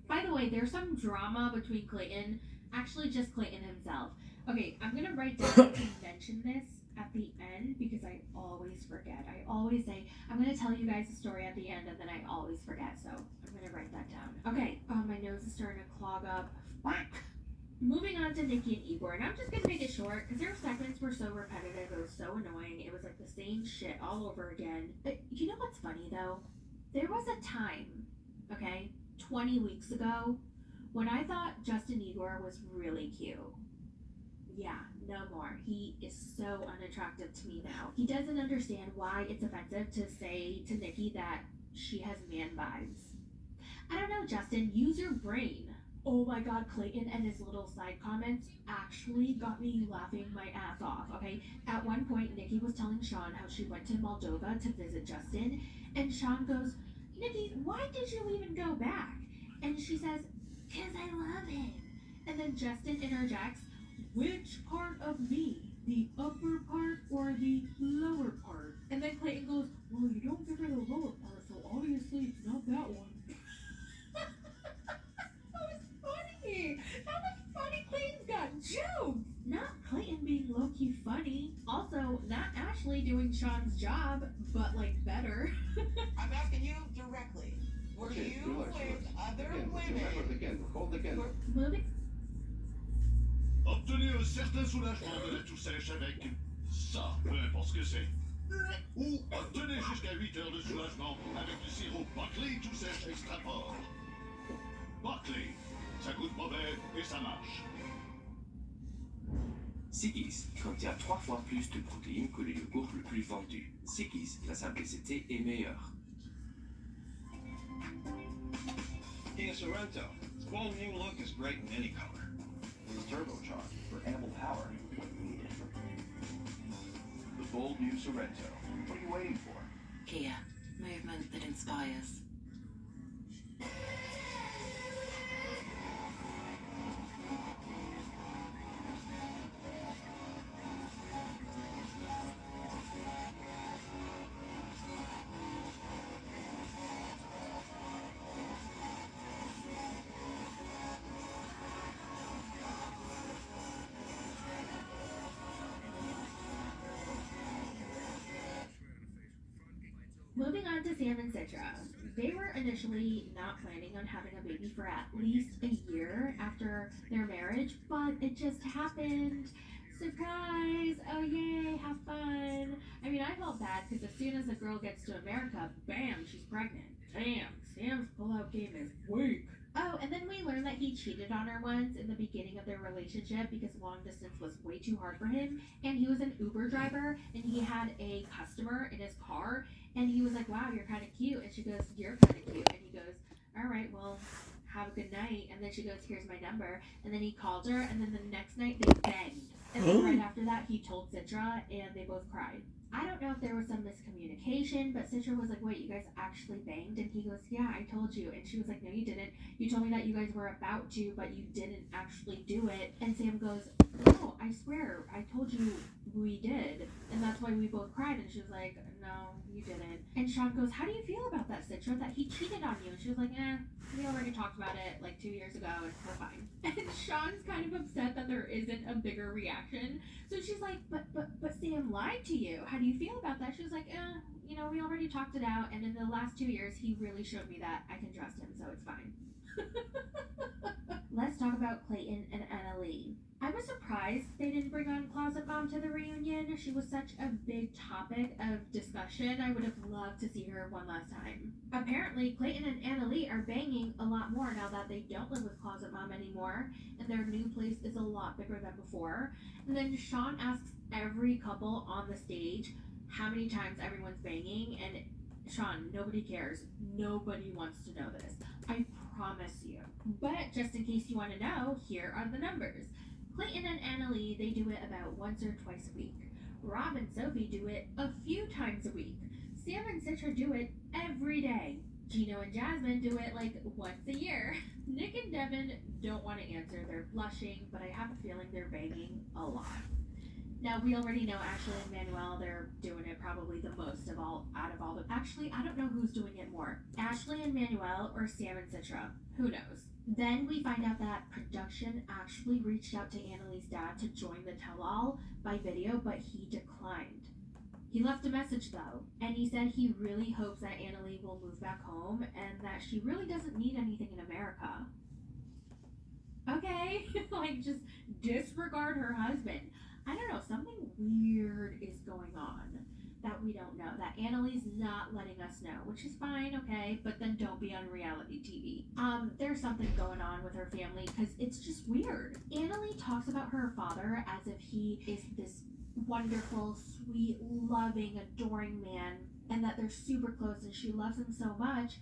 By the way, there's some drama between Clayton, actually just Clayton himself. Okay, I'm gonna write down to mention this at the end because I always forget. I always say, I'm gonna tell you guys the story at the end and then I always forget, so I'm gonna write that down. Okay, my nose is starting to clog up. Moving on to Nikki and Igor, and I'm just gonna make it short because their segments were so repetitive, it was so annoying, it was like the same shit all over again. But you know what's funny though? There was a time, okay, 20 weeks ago, when I thought Justin Igor was really cute. Yeah, no more. He is so unattractive to me now. He doesn't understand why it's offensive to say to Nikki that she has man vibes. I don't know, Justin, use your brain. Oh my god, Clayton and his little side comments actually got me laughing my ass off, okay? At one point, Nikki was telling Sean how she went to Moldova to visit Justin, and Sean goes, Nikki, why did you even go back? And she says, 'cause I love him. And then Justin interjects, which part of me? The upper part or the lower part? And then Clayton goes, well, you don't give her the lower part, so obviously it's not that one. That was funny. Clayton's got jokes. Not Clayton being low-key funny. Also, not Ashley doing Sean's job, but like better. I'm asking you directly. Were you with other women? Moving. Obtenez un certain soulagement de la toux sèche avec ça, peu importe ce que c'est. Ou obtenez jusqu'à 8 heures de soulagement avec du sirop Buckley tout sèche extra fort. Buckley, ça goûte mauvais et ça marche. Siggy's contient 3 fois plus de protéines que le yogourt le plus vendu. Siggy's, la simplicité est meilleure. Kia Sorento. Its bold new look is great in any color. It's turbocharged for ample power when needed. The bold new Sorento. What are you waiting for? Kia, movement that inspires. to Sam and Citra. They were initially not planning on having a baby for at least a year after their marriage, but it just happened. Surprise! Oh yay, have fun. I mean, I felt bad because as soon as the girl gets to America, bam, she's pregnant. Damn, Sam's pull-out game is weak. Oh, and then we learned that he cheated on her once in the beginning of their relationship because long distance was way too hard for him. And he was an Uber driver and he had a customer in his car and he was like, wow, you're kind of cute. And she goes, you're kind of cute. And he goes, all right, well, have a good night. And then she goes, here's my number. And then he called her and then the next night they banged. And then right after that, he told Citra and they both cried. I don't know if there was some miscommunication, but Citra was like, wait, you guys actually banged? And he goes, yeah, I told you. And she was like, no, you didn't. You told me that you guys were about to, but you didn't actually do it. And Sam goes, no, I swear, I told you we did. And that's why we both cried. And she was like, no, you didn't. And Sean goes, how do you feel about that, Citra, that he cheated on you? And she was like, we already talked about it like 2 years ago and we're fine. And Sean's kind of upset that there isn't a bigger reaction. So she's like, but Sam lied to you. How do you feel about that? She was like, we already talked it out. And in the last 2 years, he really showed me that I can trust him, so it's fine. Let's talk about Clayton and Annalie. I was surprised they didn't bring on Closet Mom to the reunion. She was such a big topic of discussion. I would have loved to see her one last time. Apparently, Clayton and Annalie are banging a lot more now that they don't live with Closet Mom anymore, and their new place is a lot bigger than before. And then Sean asks every couple on the stage how many times everyone's banging, and Sean, nobody cares. Nobody wants to know this. I promise you. But just in case you want to know, here are the numbers. Clayton and Annalie, they do it about once or twice a week. Rob and Sophie do it a few times a week. Sam and Citra do it every day. Gino and Jasmine do it like once a year. Nick and Devin don't want to answer. They're blushing, but I have a feeling they're banging a lot. Now, we already know Ashley and Manuel, they're doing it probably the most out of all the... Actually, I don't know who's doing it more. Ashley and Manuel or Sam and Citra. Who knows? Then we find out that production actually reached out to Annalie's dad to join the tell-all by video, but he declined. He left a message though, and he said he really hopes that Annalie will move back home and that she really doesn't need anything in America. Okay, like just disregard her husband. I don't know, something weird is going on that we don't know, that Annalie's not letting us know, which is fine, okay, but then don't be on reality TV. There's something going on with her family because it's just weird. Annalie talks about her father as if he is this wonderful, sweet, loving, adoring man, and that they're super close and she loves him so much,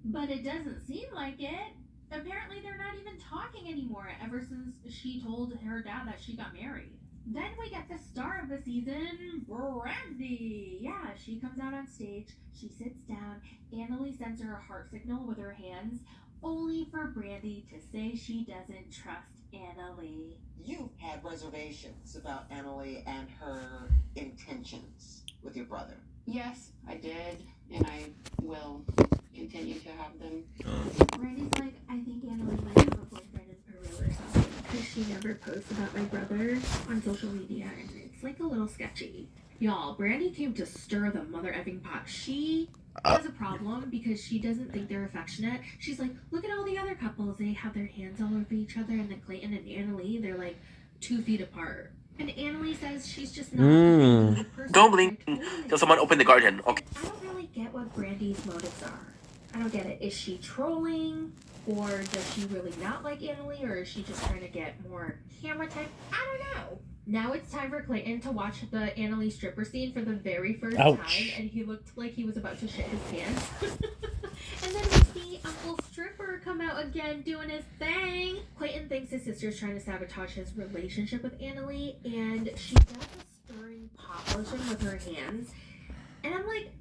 but it doesn't seem like it. Apparently they're not even talking anymore ever since she told her dad that she got married. Then we get the star of the season, Brandy. Yeah, she comes out on stage, she sits down, Annalie sends her a heart signal with her hands, only for Brandy to say she doesn't trust Annalie. You had reservations about Annalie and her intentions with your brother. Yes, I did, and I will continue to have them. Brandy's like, I think Annalie might have a boyfriend in Peru or something, because she never posts about my brother on social media, and it's like a little sketchy. Y'all, Brandy came to stir the mother effing pot. She has a problem because she doesn't think they're affectionate. She's like, look at all the other couples. They have their hands all over each other, and then Clayton and Annalie, they're like 2 feet apart. And Annalie says she's just not a good person. Don't blink till someone open the garden. Okay. I don't really get what Brandy's motives are. I don't get it. Is she trolling? Or does she really not like Annalie? Or is she just trying to get more camera time? I don't know. Now it's time for Clayton to watch the Annalie stripper scene for the very first time. And he looked like he was about to shit his pants. And then we see Uncle Stripper come out again doing his thing. Clayton thinks his sister's trying to sabotage his relationship with Annalie. And she does a stirring pot lotion with her hands. And I'm like,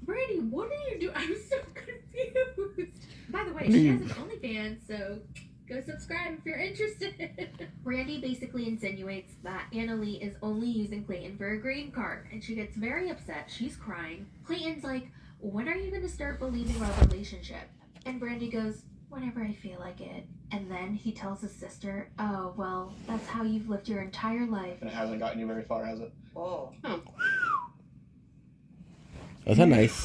Brandy, what are you doing? I'm so confused. By the way, she has an OnlyFans, so go subscribe if you're interested. Brandy basically insinuates that Annalie is only using Clayton for a green card, and she gets very upset. She's crying. Clayton's like, when are you going to start believing our relationship? And Brandy goes, whenever I feel like it. And then he tells his sister, oh, well, that's how you've lived your entire life. And it hasn't gotten you very far, has it? Oh. That's a nice.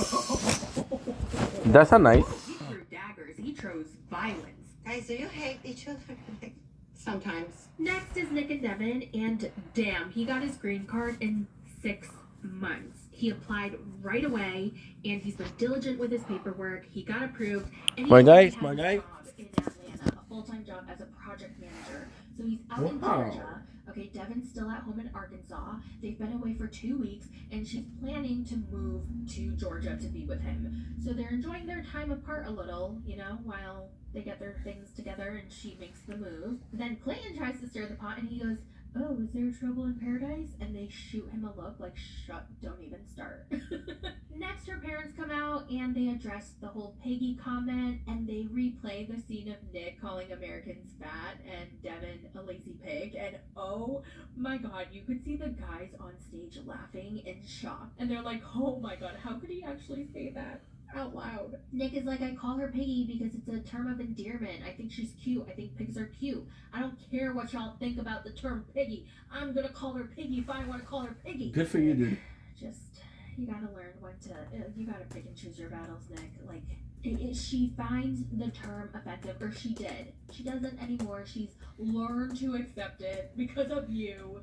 That's a nice. He threw daggers. He chose violence. Guys, do you hate each other? Sometimes. Next is Nick and Devin, and damn, he got his green card in 6 months. He applied right away, and he's been diligent with his paperwork. He got approved, and he My guy, has my a guy. job in Atlanta, a full-time job as a project manager. So he's out in Wow. Georgia. Okay, Devin's still at home in Arkansas. They've been away for 2 weeks, and she's planning to move to Georgia to be with him. So they're enjoying their time apart a little, you know, while they get their things together and she makes the move. Then Clayton tries to stir the pot, and he goes, "Oh, is there trouble in paradise?" And they shoot him a look like, "Shut, don't even start." Next, her parents come out and they address the whole Peggy comment, and they replay the scene of Nick calling Americans fat and Devin a lazy pig. And oh my god, you could see the guys on stage laughing in shock. And they're like, "Oh my god, how could he actually say that out loud?" Nick is like, "I call her Piggy because it's a term of endearment. I think she's cute. I think pigs are cute. I don't care what y'all think about the term Piggy. I'm gonna call her Piggy if I want to call her Piggy." Good for you, dude. Just, you gotta learn when to, you gotta pick and choose your battles, Nick. Like, she finds the term offensive, or she did. She doesn't anymore. She's learned to accept it because of you.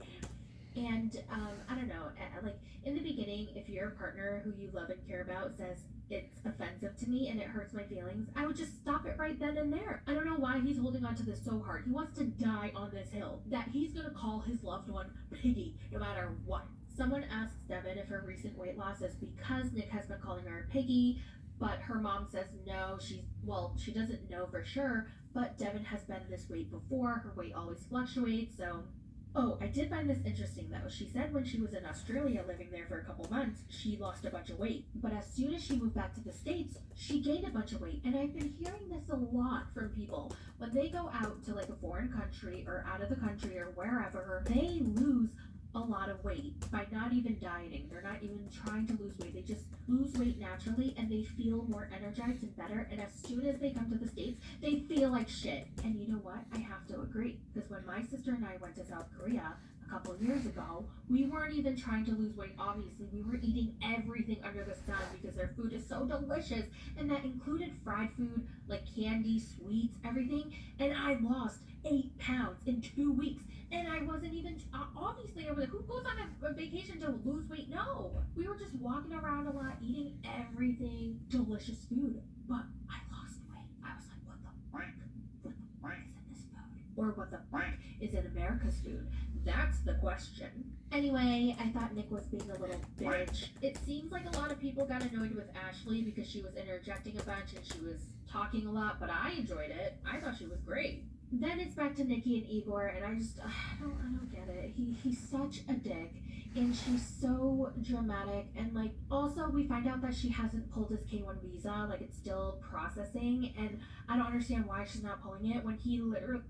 And, I don't know, like, in the beginning, if your partner who you love and care about says, "It's offensive to me and it hurts my feelings," I would just stop it right then and there. I don't know why he's holding on to this so hard. He wants to die on this hill, that he's gonna call his loved one Piggy no matter what. Someone asks Devin if her recent weight loss is because Nick has been calling her a piggy, but her mom says no. She doesn't know for sure, but Devin has been this weight before. Her weight always fluctuates, so... Oh, I did find this interesting though. She said when she was in Australia living there for a couple months, she lost a bunch of weight. But as soon as she moved back to the States, she gained a bunch of weight. And I've been hearing this a lot from people. When they go out to like a foreign country or out of the country or wherever, they lose a lot of weight by not even dieting. They're not even trying to lose weight. They just lose weight naturally and they feel more energized and better. And as soon as they come to the States, they feel like shit. And you know what? I have to agree. Because when my sister and I went to South Korea a couple of years ago, we weren't even trying to lose weight, obviously. We were eating everything under the sun because their food is so delicious. And that included fried food, like candy, sweets, everything. And I lost 8 pounds in 2 weeks. And I wasn't even, obviously, I was like, who goes on a vacation to lose weight? No. We were just walking around a lot, eating everything, delicious food. But I lost weight. I was like, what the frick? What the frick is in this food? Or what the frick is in America's food? That's the question. Anyway, I thought Nick was being a little bitch. It seems like a lot of people got annoyed with Ashley because she was interjecting a bunch and she was talking a lot, but I enjoyed it. I thought she was great. Then it's back to Nikki and Igor, and I don't get it. He's such a dick, and she's so dramatic, and like, also we find out that she hasn't pulled his K1 visa, like it's still processing, and I don't understand why she's not pulling it when he literally,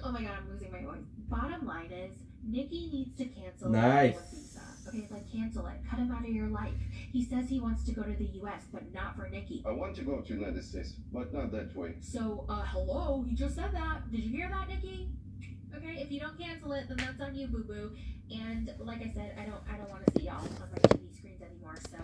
oh my god, I'm losing my voice. Bottom line is, Nikki needs to cancel his K1 visa. Okay, like cancel it, cut him out of your life. He says he wants to go to the US, but not for Nikki. I want to go to United States, but not that way. So, hello, you just said that. Did you hear that, Nikki? Okay, if you don't cancel it, then that's on you, boo-boo. And like I said, I don't want to see y'all on my TV screens anymore, so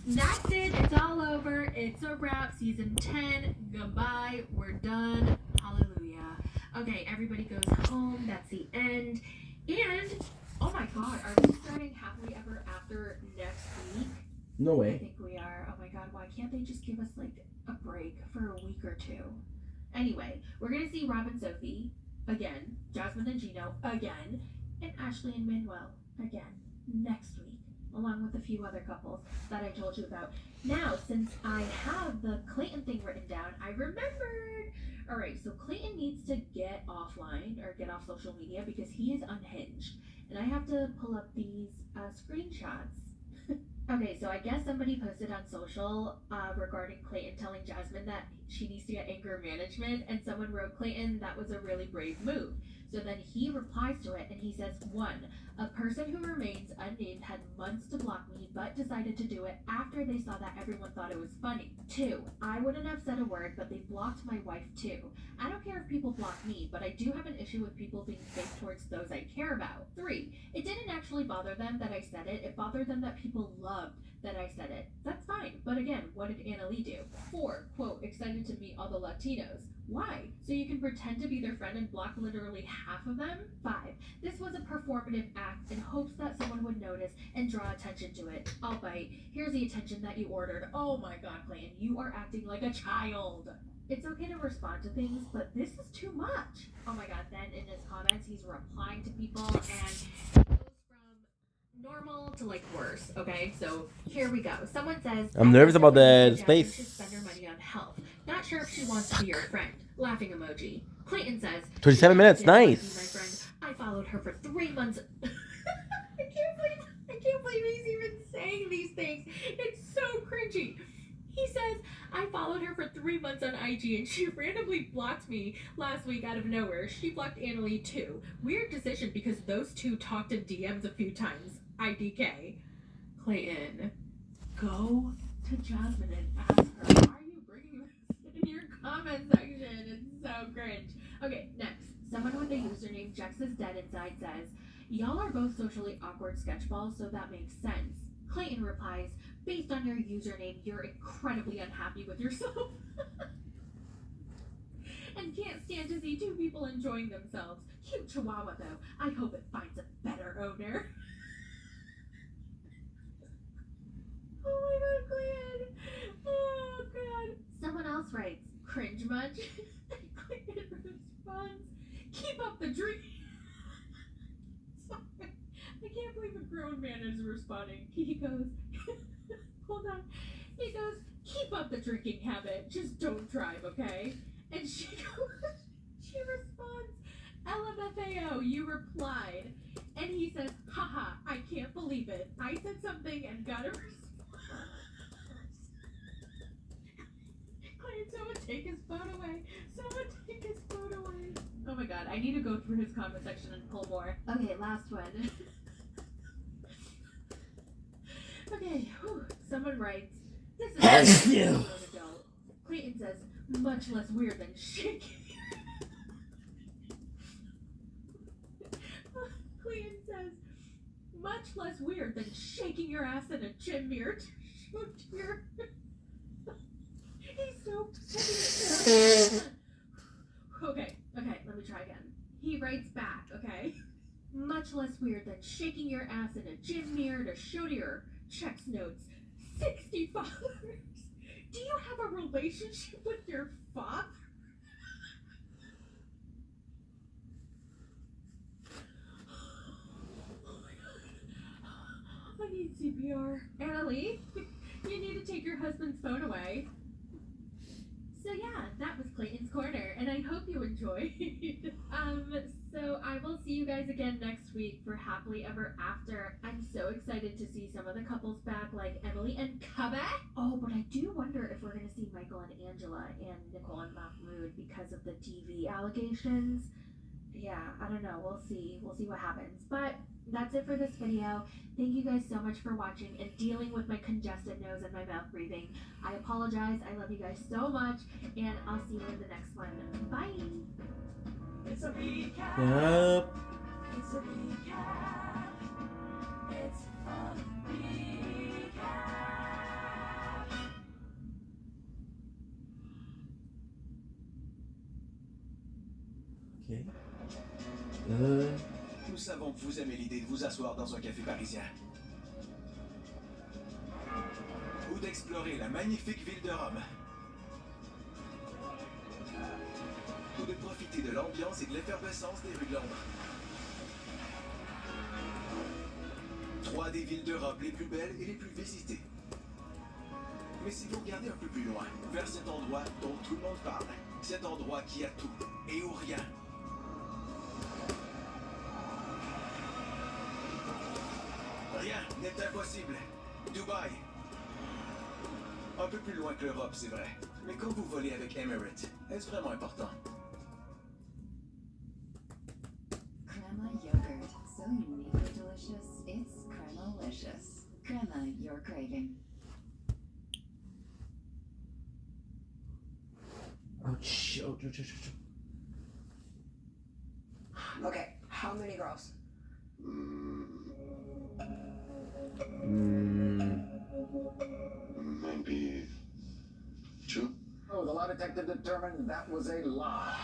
that's it. It's all over. It's a wrap. Season 10. Goodbye. We're done. Hallelujah. Okay, everybody goes home. That's the end. And, oh my god, are we starting Happily Ever After next week? No way. I think we are. Oh my god, why can't they just give us like a break for a week or two? Anyway, we're gonna see Rob and Sophie again, Jasmine and Gino again, and Ashley and Manuel again next week, along with a few other couples that I told you about. Now, since I have the Clayton thing written down, I remembered. Alright, so Clayton needs to get offline or get off social media because he is unhinged. And I have to pull up these screenshots. Okay, so I guess somebody posted on social regarding Clayton telling Jasmine that she needs to get anger management, and someone wrote, "Clayton, that was a really brave move." So then he replies to it and he says, 1. A person who remains unnamed had months to block me but decided to do it after they saw that everyone thought it was funny. 2. I wouldn't have said a word, but they blocked my wife too. I don't care if people block me, but I do have an issue with people being fake towards those I care about. 3. It didn't actually bother them that I said it. It bothered them that people loved that I said it. That's fine. But again, what did Annalie do? 4. Quote, excited to meet all the Latinos. Why? So you can pretend to be their friend and block literally half of them? 5. This was a performative act in hopes that someone would notice and draw attention to it. I'll bite. Here's the attention that you ordered. Oh my god, Clayton, you are acting like a child. It's okay to respond to things, but this is too much. Oh my god, then in his comments, he's replying to people and it goes from normal to like worse, okay? So here we go. Someone says, I'm nervous about the space. Should spend her money on health. Not sure if she wants to be your friend. Laughing emoji. Clayton says, 27 minutes, nice. My friend, I followed her for 3 months. I can't believe he's even saying these things. It's so cringy. He says, I followed her for 3 months on IG and she randomly blocked me last week out of nowhere. She blocked Annalie too. Weird decision because those two talked in DMs a few times. IDK. Clayton, go to Jasmine and ask her, why are you bringing this in your comment section? It's so cringe. Okay, next. Someone with the username Jex is Dead Inside says, y'all are both socially awkward sketchballs, so that makes sense. Clayton replies, based on your username, you're incredibly unhappy with yourself. And can't stand to see 2 people enjoying themselves. Cute chihuahua, though. I hope it finds a better owner. Oh my god, Clayton. Oh god. Someone else writes, cringe much? Clayton responds, keep up the drink. Sorry. I can't believe a grown man is responding. He goes, hold on. He goes, keep up the drinking habit. Just don't drive, okay? And she goes, she responds, LMFAO, you replied. And he says, haha, I can't believe it. I said something and got a response. Claim someone take his phone away. Someone take his phone away. Oh my god, I need to go through his comment section and pull more. Okay, last one. Okay, whew. Someone writes, this is a grown adult. Clayton says, much less weird than shaking. Clayton says, much less weird than shaking your ass in a gym mirror to show to your... He's so... Okay, let me try again. He writes back, okay? Much less weird than shaking your ass in a gym mirror to show to your checks notes. 60 followers. Do you have a relationship with your father? Oh my god. I need CPR. Annalie, you need to take your husband's phone away. So yeah, that was Clayton's Corner, and I hope you enjoyed. So I will see you guys again next week for Happily Ever After. I'm so excited to see some of the couples back, like Emily and Kaba. Oh, but I do wonder if we're gonna see Michael and Angela and Nicole and Mahmoud because of the TV allegations. Yeah, I don't know. We'll see. We'll see what happens. But that's it for this video. Thank you guys so much for watching and dealing with my congested nose and my mouth breathing. I apologize. I love you guys so much, and I'll see you in the next one. Bye. It's a recap. Yep. It's a recap. It's a recap. Okay. Nous savons que vous aimez l'idée de vous asseoir dans un café parisien. Ou d'explorer la magnifique ville de Rome. Ou de profiter de l'ambiance et de l'effervescence des rues de Londres. 3 des villes d'Europe les plus belles et les plus visitées. Mais si vous regardez un peu plus loin, vers cet endroit dont tout le monde parle, cet endroit qui a tout et où rien. Rien n'est impossible. Dubaï. Un peu plus loin que l'Europe, c'est vrai. Mais quand vous volez avec Emirates, est-ce vraiment important? delicious. Grandma, you're craving. Oh, chill. Okay, how many girls? Maybe 2. Oh, the lie detector determined that was a lie.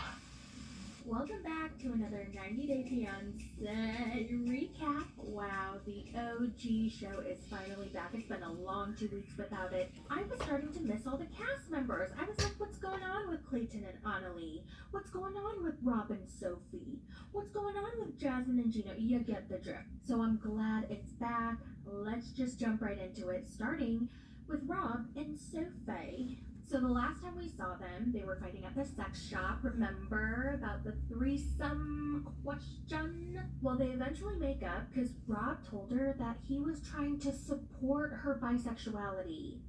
Welcome back to another 90 Day Fiancé recap. Wow, the OG show is finally back. It's been a long 2 weeks without it. I was starting to miss all the cast members. I was like, what's going on with Clayton and Annalie? What's going on with Rob and Sophie? What's going on with Jasmine and Gino? You get the drift. So I'm glad it's back. Let's just jump right into it, starting with Rob and Sophie. So the last time we saw them, they were fighting at the sex shop. Remember about the threesome question? Well, they eventually make up because Rob told her that he was trying to support her bisexuality.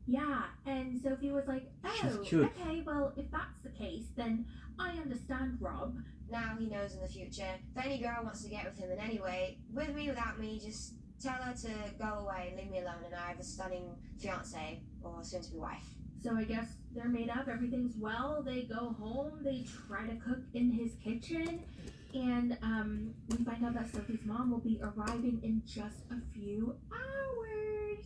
Yeah, and Sophie was like, oh, okay, well, if that's the case, then I understand Rob. Now he knows in the future, if any girl wants to get with him in any way, with me, without me, just tell her to go away and leave me alone, and I have a stunning fiancé or soon-to-be wife. So I guess they're made up, everything's well, they go home, they try to cook in his kitchen, and we find out that Sophie's mom will be arriving in just a few hours.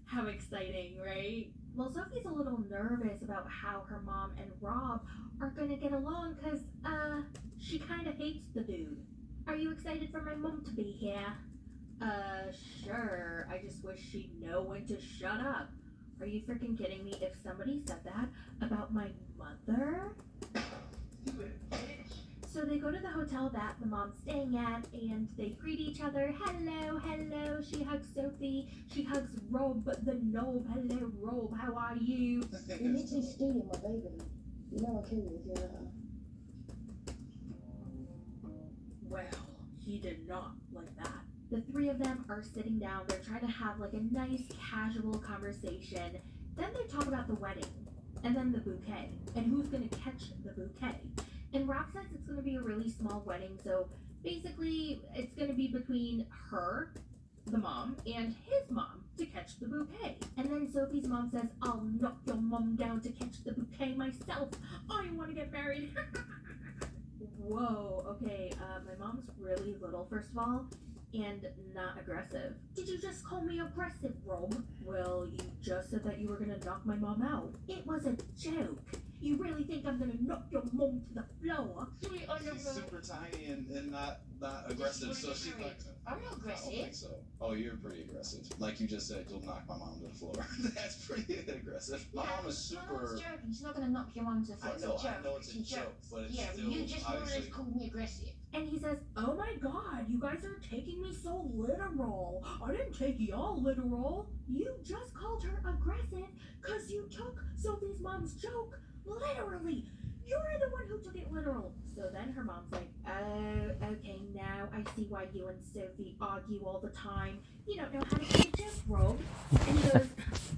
How exciting, right? Well, Sophie's a little nervous about how her mom and Rob are gonna get along because, she kind of hates the dude. Are you excited for my mom to be here? Sure. I just wish she'd know when to shut up. Are you freaking kidding me? If somebody said that about my mother? So they go to the hotel that the mom's staying at and they greet each other. Hello, hello. She hugs Sophie. She hugs Rob, the knob. Hello, Rob. How are you? You're literally stealing my baby. You know I'll kill you if you're not. Well, he did not like that. The three of them are sitting down. They're trying to have like a nice casual conversation. Then they talk about the wedding and then the bouquet and who's going to catch the bouquet. And Rob says it's going to be a really small wedding. So basically it's going to be between her, the mom, and his mom to catch the bouquet. And then Sophie's mom says, I'll knock your mom down to catch the bouquet myself. I want to get married. Whoa, okay, my mom's really little, first of all, and not aggressive. Did you just call me aggressive, Rob? Well, you just said that you were gonna knock my mom out. It was a joke. You really think I'm gonna knock your mom to the floor? She's super tiny and not aggressive, so she like. I'm not aggressive. I don't think so. Oh, you're pretty aggressive. Like you just said, you'll knock my mom to the floor. That's pretty aggressive. My mom is super. My mom's joking. She's not gonna knock your mom to the floor. I know it's a joke, but it's still. You just always called me aggressive. And he says, oh my god, you guys are taking me so literal. I didn't take y'all literal. You just called her aggressive because you took Sophie's mom's joke literally. You're the one who took it literal. So then her mom's like, oh, okay, now I see why you and Sophie argue all the time. You don't know how to take a joke, Rob. And he goes,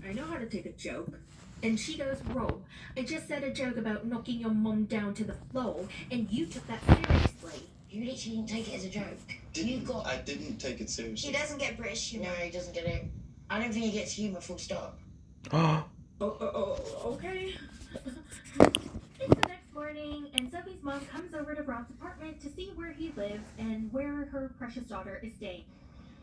I know how to take a joke. And she goes, Rob, I just said a joke about knocking your mom down to the floor, and you took that seriously. You literally didn't take it as a joke. I didn't take it seriously. He doesn't get British humor. No, he doesn't get it. I don't think he gets humor, full stop. Okay. It's the next morning, and Sophie's mom comes over to Rob's apartment to see where he lives and where her precious daughter is staying.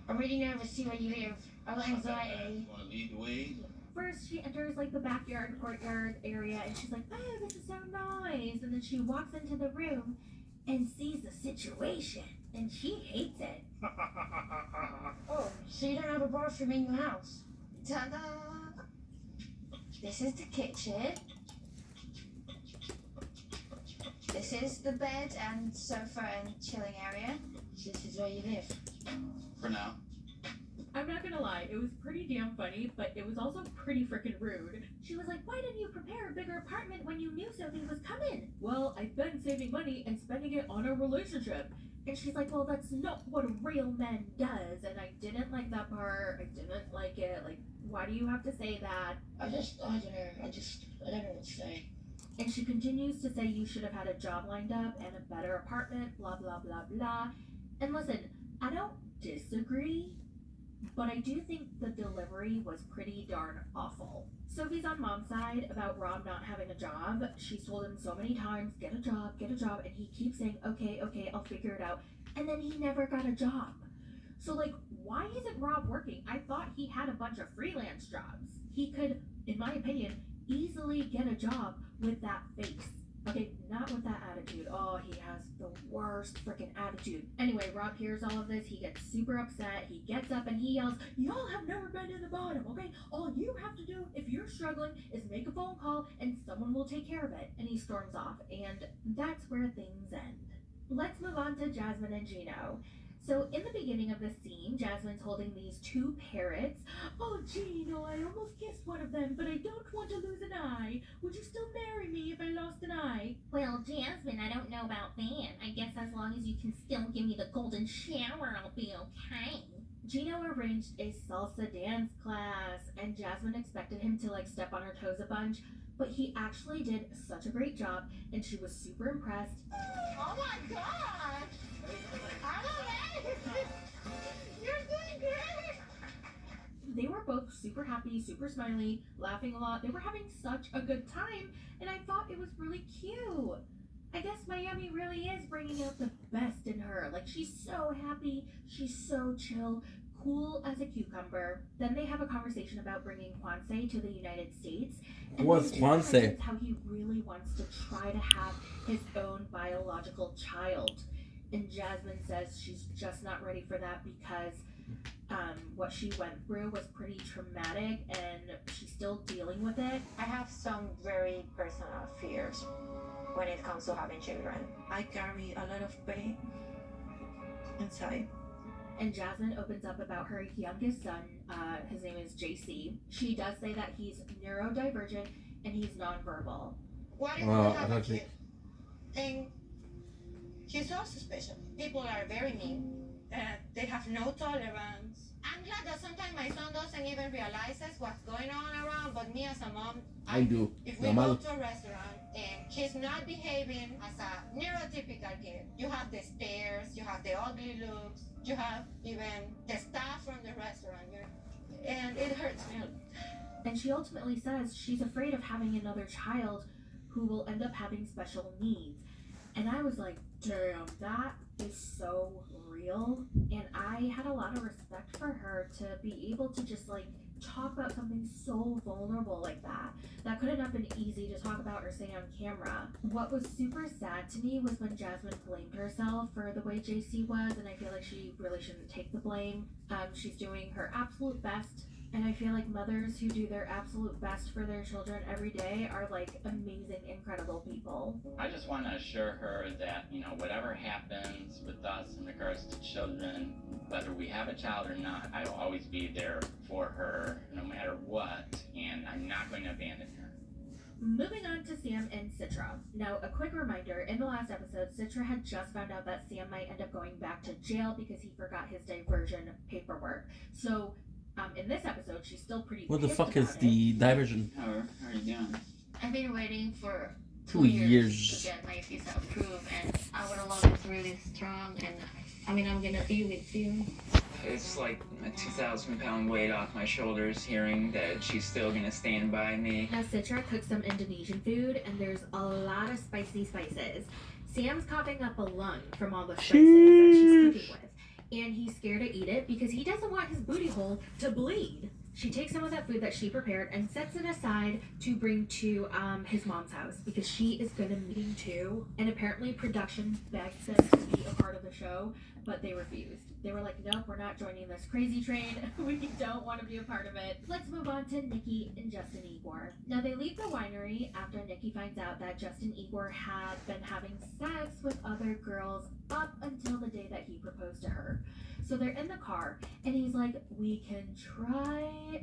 I'm really nervous to see where you live. I have anxiety. Want to lead the way? First, she enters like the backyard, courtyard area, and she's like, oh, this is so nice. And then she walks into the room and sees the situation, and she hates it. Oh, so you don't have a bathroom in your house? Ta-da! This is the kitchen. This is the bed and sofa and chilling area. This is where you live. For now. I'm not gonna lie, it was pretty damn funny, but it was also pretty freaking rude. She was like, why didn't you prepare a bigger apartment when you knew Sophie was coming? Well, I've been saving money and spending it on a relationship. And she's like, well, that's not what a real man does. And I didn't like that part. I didn't like it. Like, why do you have to say that? I don't know what to say. And she continues to say you should have had a job lined up and a better apartment, blah, blah, blah, blah. And listen, I don't disagree, but I do think the delivery was pretty darn awful. Sophie's on Mom's side about Rob not having a job. She's told him so many times, get a job, and he keeps saying, okay, I'll figure it out. And then he never got a job. So, like, why isn't Rob working? I thought he had a bunch of freelance jobs. He could, in my opinion, easily get a job with that face. Okay, not with that attitude. Oh, he has the worst freaking attitude. Anyway, Rob hears all of this. He gets super upset. He gets up and he yells, y'all have never been to the bottom, okay? All you have to do if you're struggling is make a phone call and someone will take care of it. And he storms off. And that's where things end. Let's move on to Jasmine and Gino. So in the beginning of the scene, Jasmine's holding these two parrots. Oh, Gino, I almost kissed one of them, but I don't want to lose an eye. Would you still marry me if I lost an eye? Well, Jasmine, I don't know about that. I guess as long as you can still give me the golden shower, I'll be okay. Gino arranged a salsa dance class, and Jasmine expected him to like step on her toes a bunch, but he actually did such a great job, and she was super impressed. Oh my gosh! I'm amazed! You're doing great! They were both super happy, super smiley, laughing a lot. They were having such a good time, and I thought it was really cute. I guess Miami really is bringing out the best in her. Like, she's so happy, she's so chill, cool as a cucumber. Then they have a conversation about bringing Quanse to the United States. What's Quanse? How he really wants to try to have his own biological child. And Jasmine says she's just not ready for that because what she went through was pretty traumatic and she's still dealing with it. I have some very personal fears when it comes to having children. I carry a lot of pain inside. And Jasmine opens up about her youngest son. His name is JC. She does say that he's neurodivergent and he's nonverbal. What if you have a kid? And he's also special. People are very mean. They have no tolerance. I'm glad that sometimes my son doesn't even realize what's going on around, but me as a mom, I do. If we go to a restaurant and he's not behaving as a neurotypical kid, you have the stares, you have the ugly looks, you have even the staff from the restaurant, and it hurts me. And she ultimately says she's afraid of having another child who will end up having special needs. And I was like, damn, that is so real. And I had a lot of respect for her to be able to just like talk about something so vulnerable like that. That couldn't have been easy to talk about or say on camera. What was super sad to me was when Jasmine blamed herself for the way JC was, and I feel like she really shouldn't take the blame. She's doing her absolute best. And I feel like mothers who do their absolute best for their children every day are like amazing, incredible people. I just want to assure her that, whatever happens with us in regards to children, whether we have a child or not, I will always be there for her no matter what, and I'm not going to abandon her. Moving on to Sam and Citra. Now, a quick reminder, in the last episode, Citra had just found out that Sam might end up going back to jail because he forgot his diversion paperwork. So, in this episode, she's still pretty What the pissed fuck is about the it. diversion? How are you doing? I've been waiting for 2 years. to get my visa approved, and our love is really strong, and I'm gonna be with you. It's like a 2,000-pound weight off my shoulders hearing that she's still gonna stand by me. Now, Citra cooks some Indonesian food, and there's a lot of spicy spices. Sam's coughing up a lung from all the spices that she's cooking with. And he's scared to eat it because he doesn't want his booty hole to bleed. She takes some of that food that she prepared and sets it aside to bring to his mom's house because she is going to meet him too. And apparently production begged them to be a part of the show, but they refused. They were like, nope, we're not joining this crazy train. We don't want to be a part of it. Let's move on to Nikki and Justin Igor. Now they leave the winery after Nikki finds out that Justin Igor had been having sex with other girls up until the day that he proposed to her. So they're in the car and he's like, we can try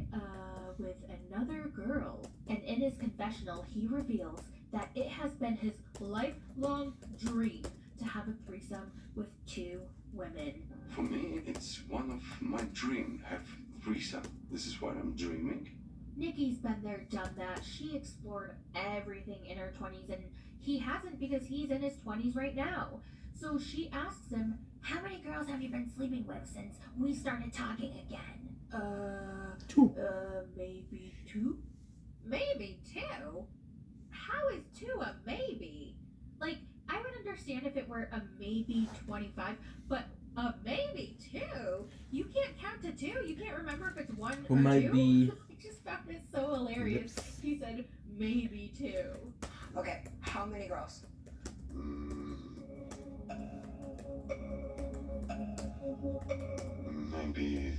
with another girl. And in his confessional, he reveals that it has been his lifelong dream to have a threesome with 2 women. For me, it's one of my dreams, have threesome. This is what I'm dreaming. Nikki's been there, done that. She explored everything in her 20s, and he hasn't because he's in his 20s right now. So she asks him, How many girls have you been sleeping with since we started talking again? 2. Maybe 2? Maybe 2? How is 2 a maybe? Like, I would understand if it were a maybe 25, but a maybe 2? You can't count to 2? You can't remember if it's 1 Who or might 2? be- I just found it so hilarious. He said maybe 2. Okay, how many girls? Maybe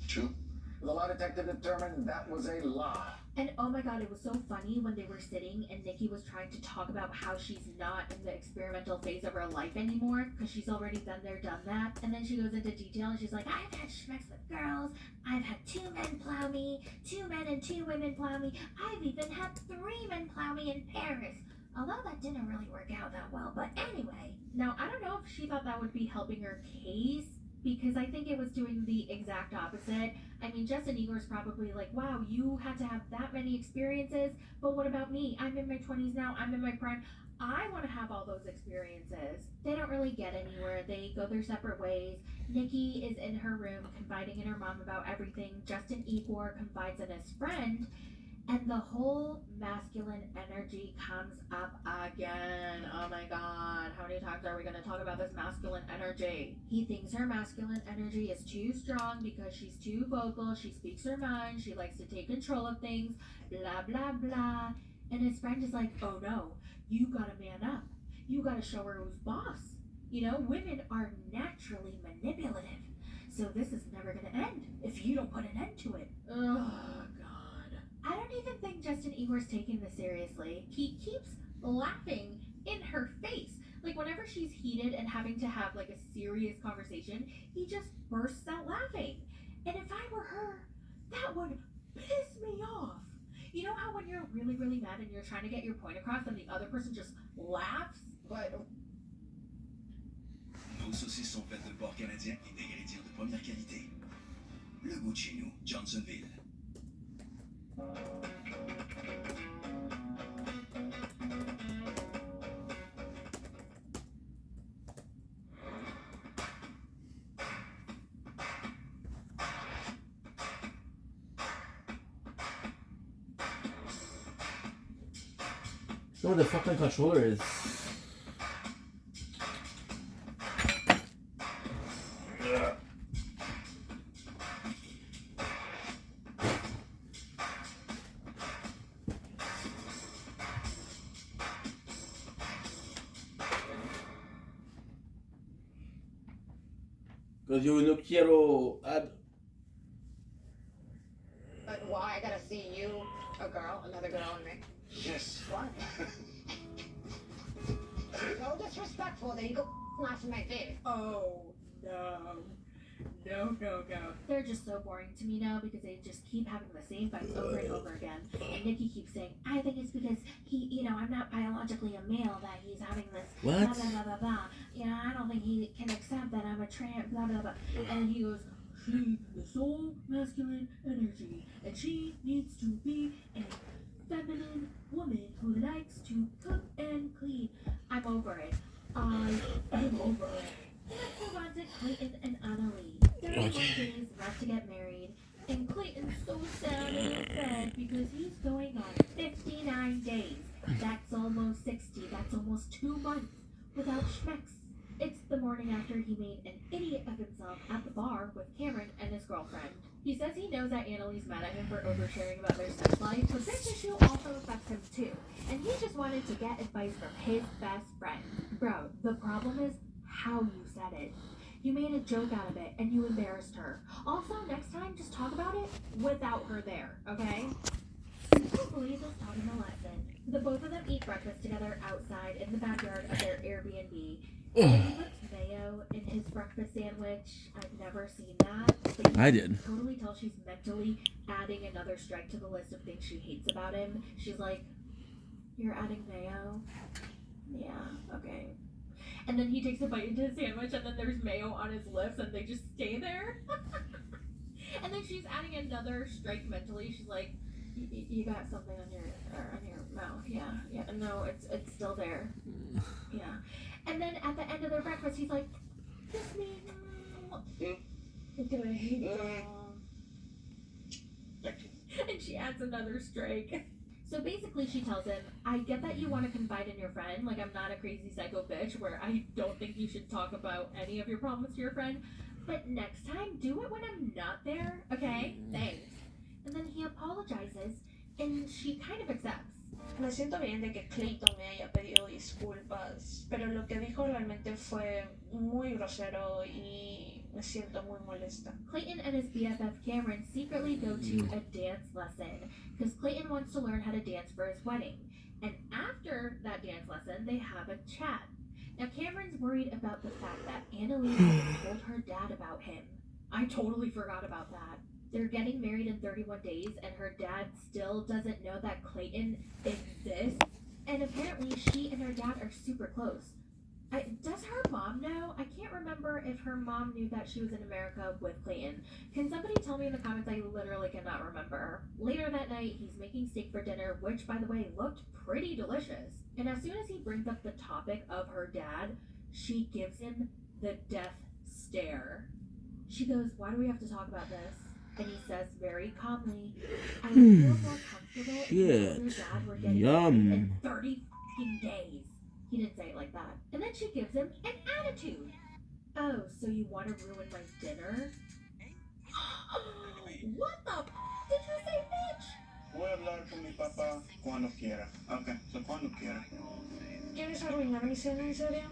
2. The lie detector determined that was a lie. And oh my god, it was so funny when they were sitting and Nikki was trying to talk about how she's not in the experimental phase of her life anymore because she's already been there, done that. And then she goes into detail and she's like, I've had schmecks with girls. I've had 2 men plow me, 2 men and 2 women plow me. I've even had 3 men plow me in Paris. Although that didn't really work out that well. But anyway, now I don't know if she thought that would be helping her case, because I think it was doing the exact opposite. I mean, Justin Igor's probably like, wow, you had to have that many experiences, but what about me? I'm in my 20s now, I'm in my prime. I want to have all those experiences. They don't really get anywhere. They go their separate ways. Nikki is in her room confiding in her mom about everything. Justin Igor confides in his friend. And the whole masculine energy comes up again. Oh my god, how many times are we going to talk about this masculine energy? He thinks her masculine energy is too strong because she's too vocal, she speaks her mind, she likes to take control of things, blah, blah, blah. And his friend is like, oh no, you gotta man up. You gotta show her who's boss. You know, women are naturally manipulative. So this is never gonna end if you don't put an end to it. Oh god. I don't even think Justin Igor's taking this seriously. He keeps laughing in her face. Like, whenever she's heated and having to have, like, a serious conversation, he just bursts out laughing. And if I were her, that would piss me off. You know how when you're really, really mad and you're trying to get your point across and the other person just laughs? But Nos saucisses sont faites de porc canadien et d'ingrédients de première qualité. Le goût de chez nous, Johnsonville. know what the fuck my controller is. Because yo no quiero add. But why? I gotta see you, a girl, another girl, and me. Yes. What? So disrespectful that you go laughing my face. Oh, no. No. They're just so boring to me now because they just keep having the same fights over and over again. And Nikki keeps saying, I think it's because I'm not biologically a male that he's having this What? blah, blah, blah, blah, blah. I don't think he can accept that I'm a trans, blah, blah, blah. And he goes, she is so masculine energy, and she needs to be a feminine woman who likes to cook and clean. I'm over it. I am over it. Let's move on to Clayton and Annalie. 31 days left to get married, and Clayton's so sad and sad because he's going on 59 days. That's almost 60. That's almost 2 months without schmecks. It's the morning after he made an idiot of himself at the bar with Cameron and his girlfriend. He says he knows that Annalie's mad at him for oversharing about their sex life, but this issue also affects him too. And he just wanted to get advice from his best friend. Bro, the problem is how you said it. You made a joke out of it and you embarrassed her. Also, next time, just talk about it without her there, okay? Hopefully this taught him a lesson. The both of them eat breakfast together outside in the backyard of their Airbnb. And he puts mayo in his breakfast sandwich. I've never seen that. But you I can did. totally tell she's mentally adding another strike to the list of things she hates about him. She's like, you're adding mayo? Yeah, okay. And then he takes a bite into his sandwich and then there's mayo on his lips and they just stay there. And then she's adding another strike mentally. She's like, you got something on your mouth. Yeah. No, it's still there. Yeah. And then at the end of their breakfast, he's like, Kiss me. Great. And she adds another strike. So basically she tells him, I get that you want to confide in your friend, like I'm not a crazy psycho bitch where I don't think you should talk about any of your problems to your friend, but next time do it when I'm not there, okay? Thanks. And then he apologizes and she kind of accepts. Me siento bien de que Clayton me haya pedido disculpas, pero lo que dijo realmente fue muy grosero y me siento muy molesta. Clayton and his BFF Cameron secretly go to a dance lesson because Clayton wants to learn how to dance for his wedding. And after that dance lesson, they have a chat. Now Cameron's worried about the fact that Annalise hasn't told her dad about him. I totally forgot about that. They're getting married in 31 days and her dad still doesn't know that Clayton exists. And apparently she and her dad are super close. Does her mom know? I can't remember if her mom knew that she was in America with Clayton. Can somebody tell me in the comments? I literally cannot remember. Later that night, he's making steak for dinner, which, by the way, looked pretty delicious. And as soon as he brings up the topic of her dad, she gives him the death stare. She goes, why do we have to talk about this? And he says very calmly, I would feel more comfortable if you and your dad were getting married in 30 fucking days. He didn't say it like that. And then she gives him an attitude. Oh, so you want to ruin my dinner? What the f*** did you say, bitch? Voy a hablar con mi papá cuando quiera. Okay, so cuando quiera. ¿Quieres arruinar mi cena, en serio?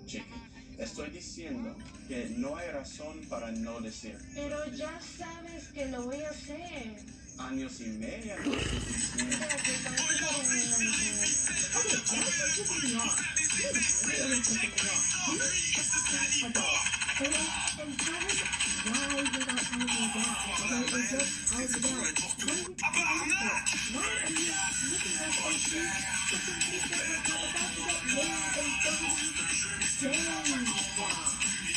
Chiqui, estoy diciendo que no hay razón para no decir. Pero ya sabes que lo voy a hacer. Años y medio no es suficiente. Para que vayas a arruinar mi cena. Okay, why are you pissing me off? You're really pissing me off. And tell him why you're not telling me that. Okay, or just tell me that. What are you talking about? Why are you making us upset? Just in case that we're not about to get married in 30 days.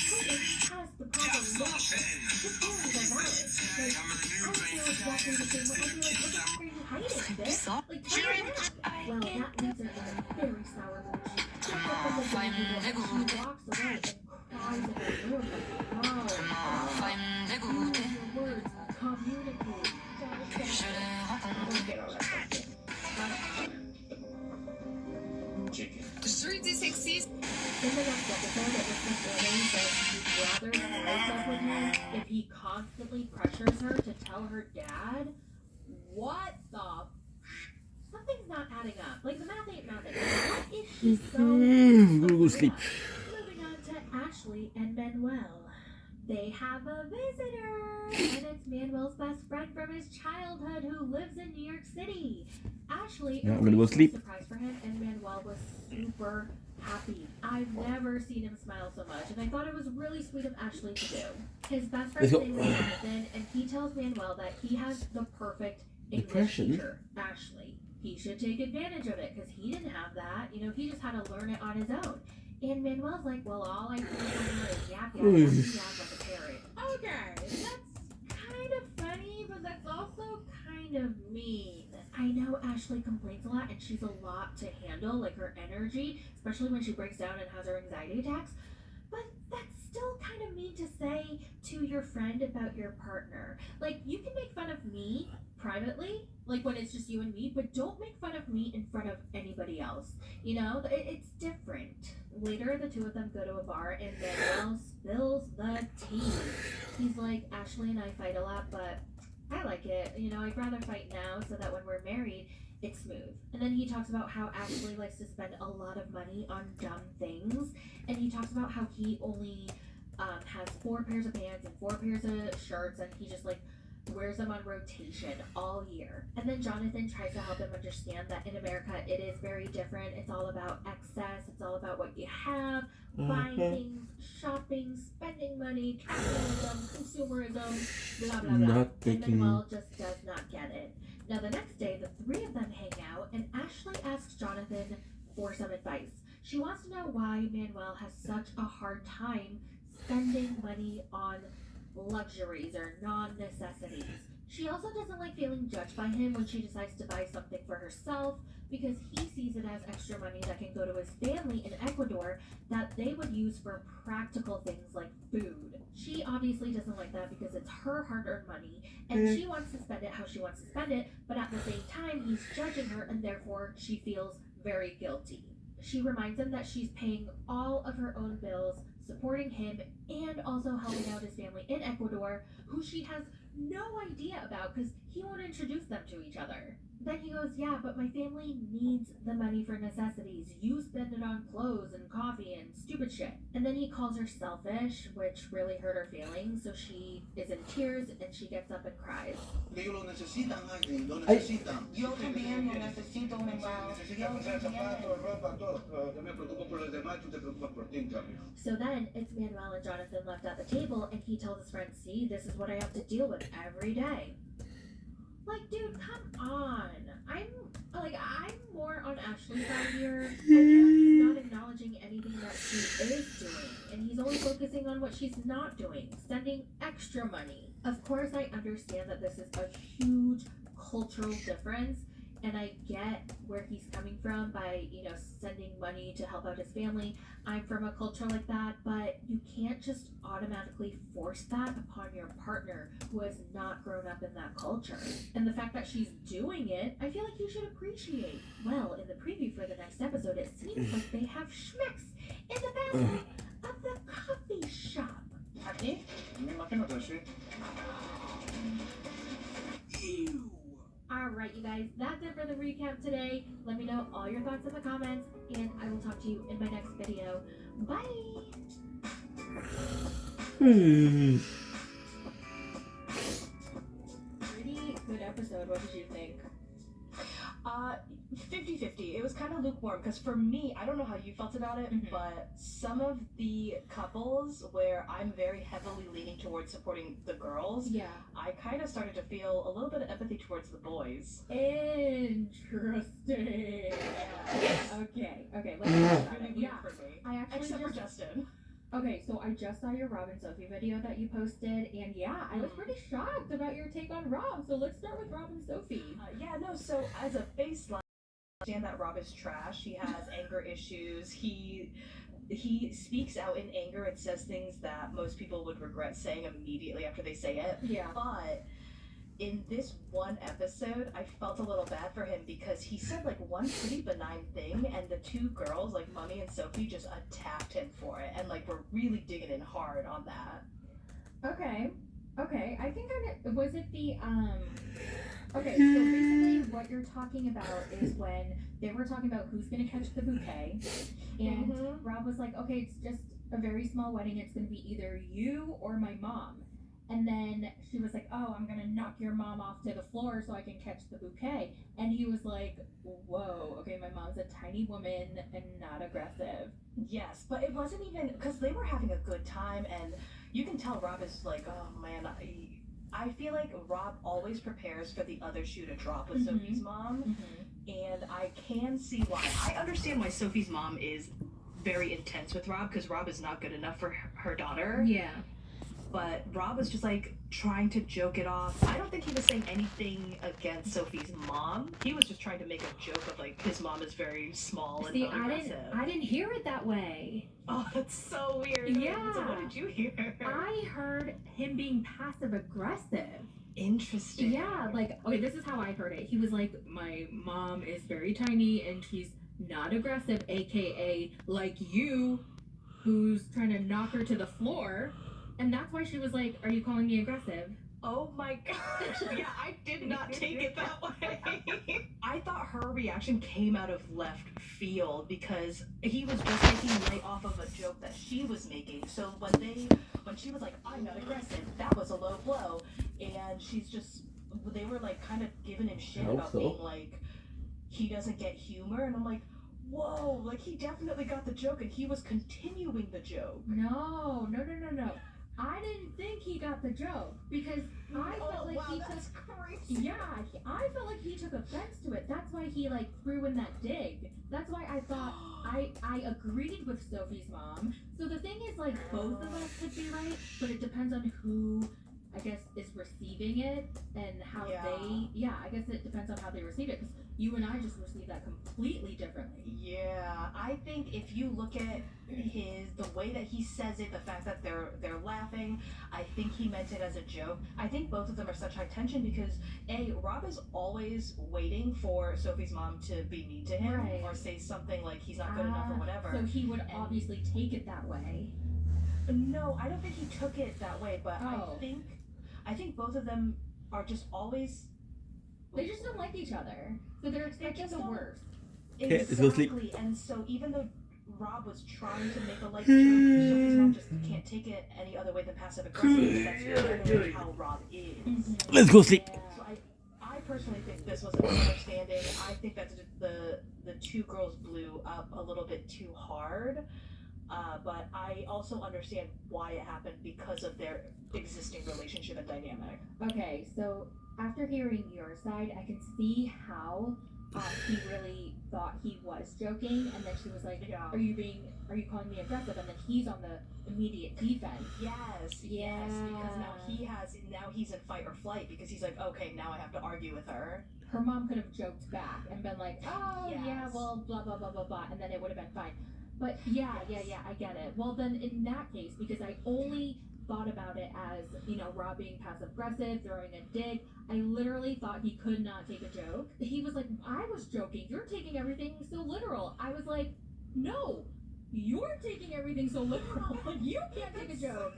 Clayton has the problem now. His feelings are valid. Like, I feel exactly the same way. I'd be like, what the fuck are you hiding, bitch? Like, tell me that. Well, that leaves her in a very sour mood. She gets up from the dining room, she walks away and cries in her room like, oh, use your words, communicate. Chicken. In the next episode, it was revealed that she'd rather break up with him if he constantly pressures her to tell her dad. What the? Something's not adding up. Like, the math ain't mathing. What is she so... Go sleep. Moving on to Ashley and Manuel. They have a visitor, and it's Manuel's best friend from his childhood who lives in New York City. Ashley I'm gonna go sleep. surprise for him, and Manuel was super happy. I've never seen him smile so much, and I thought it was really sweet of Ashley to do. His best friend's name is Jonathan, and he tells Manuel that he has the perfect English teacher, Ashley. He should take advantage of it because he didn't have that. You know, he just had to learn it on his own. And Manuel's like, well, all I do is yap, like a parrot. Okay, that's kind of funny, but that's also kind of mean. I know Ashley complains a lot and she's a lot to handle, like her energy, especially when she breaks down and has her anxiety attacks. But that's still kind of mean to say to your friend about your partner. Like, you can make fun of me privately, like when it's just you and me, but don't make fun of me in front of anybody else. You know, it's different. Later, the two of them go to a bar and Manuel spills the tea. He's like, Ashley and I fight a lot, but I like it. You know, I'd rather fight now so that when we're married, it's smooth. And then he talks about how Ashley likes to spend a lot of money on dumb things. And he talks about how he only has 4 pairs of pants and 4 pairs of shirts, and he just like wears them on rotation all year. And then Jonathan tries to help him understand that in America it is very different. It's all about excess. It's all about what you have, buying things, shopping, spending money, capitalism, consumerism, blah blah blah. And Manuel just does not get it. Now the next day, the 3 of them hang out, and Ashley asks Jonathan for some advice. She wants to know why Manuel has such a hard time spending money on luxuries or non-necessities. She also doesn't like feeling judged by him when she decides to buy something for herself because he sees it as extra money that can go to his family in Ecuador that they would use for practical things like food. She obviously doesn't like that because it's her hard-earned money and she wants to spend it how she wants to spend it, but at the same time he's judging her and therefore she feels very guilty. She reminds him that she's paying all of her own bills, supporting him, and also helping out his family in Ecuador, who she has no idea about because he won't introduce them to each other. Then he goes, yeah, but my family needs the money for necessities. You spend it on clothes and coffee and stupid shit. And then he calls her selfish, which really hurt her feelings, so she is in tears and she gets up and cries. Ellos lo necesitan, Agri, lo necesitan. Yo también lo necesito, mi hermano. Yo también. ropa, todo. Yo me preocupo por los demás, tú te preocupas por ti, en cambio. So then it's Manuel and Jonathan left at the table and he tells his friend, see, this is what I have to deal with every day. Like, dude, come on. I'm more on Ashley's side here. I feel like he's not acknowledging anything that she is doing, and he's only focusing on what she's not doing, sending extra money. Of course, I understand that this is a huge cultural difference, and I get where he's coming from by, sending money to help out his family. I'm from a culture like that, but you can't just automatically force that upon your partner who has not grown up in that culture. And the fact that she's doing it, I feel like you should appreciate. Well, in the preview for the next episode, it seems like they have schmecks in the bathroom of the coffee shop. Aquí, me imagino que sí. Ew. Alright, you guys, that's it for the recap today. Let me know all your thoughts in the comments, and I will talk to you in my next video. Bye! Pretty good episode. What did you think? 50-50. It was kind of lukewarm because for me, I don't know how you felt about it, but some of the couples where I'm very heavily leaning towards supporting the girls, I kind of started to feel a little bit of empathy towards the boys. Interesting. Okay, let's talk about it. For me. I actually Except for Justin. Okay, so I just saw your Rob and Sophie video that you posted, and I was pretty shocked about your take on Rob. So let's start with Rob and Sophie. So as a baseline, I understand that Rob is trash. He has anger issues. He speaks out in anger and says things that most people would regret saying immediately after they say it. Yeah. But in this one episode, I felt a little bad for him because he said like one pretty benign thing, and the two girls, like Mummy and Sophie, just attacked him for it, and like were really digging in hard on that. Okay. I think was it the Okay, so basically what you're talking about is when they were talking about who's gonna catch the bouquet, and Rob was like, okay, it's just a very small wedding. It's gonna be either you or my mom. And then she was like, oh, I'm gonna knock your mom off to the floor so I can catch the bouquet. And he was like, whoa, okay, my mom's a tiny woman and not aggressive. Yes, but it wasn't even because they were having a good time, and you can tell Rob is like, oh man, I feel like Rob always prepares for the other shoe to drop with Sophie's mom, and I can see why. I understand why Sophie's mom is very intense with Rob because Rob is not good enough for her daughter. Yeah. But Rob was just like trying to joke it off. I don't think he was saying anything against Sophie's mom. He was just trying to make a joke of like his mom is very small and unaggressive. I didn't hear it that way. Oh, that's so weird. Yeah. So what did you hear? I heard him being passive aggressive. Interesting. Yeah, like, okay, this is how I heard it. He was like, my mom is very tiny and she's not aggressive, aka like you, who's trying to knock her to the floor. And that's why she was like, are you calling me aggressive? Oh my gosh. Yeah, I did not take it that way. I thought her reaction came out of left field because he was just taking light off of a joke that she was making. So when she was like, I'm not aggressive, that was a low blow. And they were like kind of giving him shit about being like, he doesn't get humor. And I'm like, whoa, like he definitely got the joke and he was continuing the joke. No. I didn't think he got the joke because I felt like he took crazy. Yeah, I felt like he took offense to it. That's why he like threw in that dig. That's why I thought I agreed with Sophie's mom. So the thing is like both of us could be right, but it depends on who I guess, is receiving it and how Yeah. I guess it depends on how they receive it, because you and I just received that completely differently. Yeah, I think if you look at the way that he says it, the fact that they're laughing, I think he meant it as a joke. I think both of them are such high tension because Rob is always waiting for Sophie's mom to be mean to him Right. or say something like he's not good enough or whatever. So he would obviously take it that way. No, I don't think he took it that way, but Oh. I think both of them are just always They just don't like each other, so they're expecting just the don't- worst. Okay, let's go sleep. Exactly, and so even though Rob was trying to make a light joke, Sophie's mom just can't take it any other way than passive aggressive. That's generally how Rob is. Let's go sleep. So I personally think this was a misunderstanding. I think that the two girls blew up a little bit too hard. But I also understand why it happened because of their existing relationship and dynamic. Okay, so after hearing your side, I can see how he really thought he was joking, and then she was like, Yeah. are you calling me aggressive? And then he's on the immediate defense. Yes, because now he's in fight or flight because he's like, okay, now I have to argue with her. Her mom could have joked back and been like, oh yeah, Yes. well, blah blah blah blah blah, and then it would have been fine. But yeah, I get it. Well, then in that case, because I only thought about it as, Rob being passive aggressive, throwing a dig, I literally thought he could not take a joke. He was like, I was joking. You're taking everything so literal. I was like, no, you're taking everything so literal. You can't take a joke.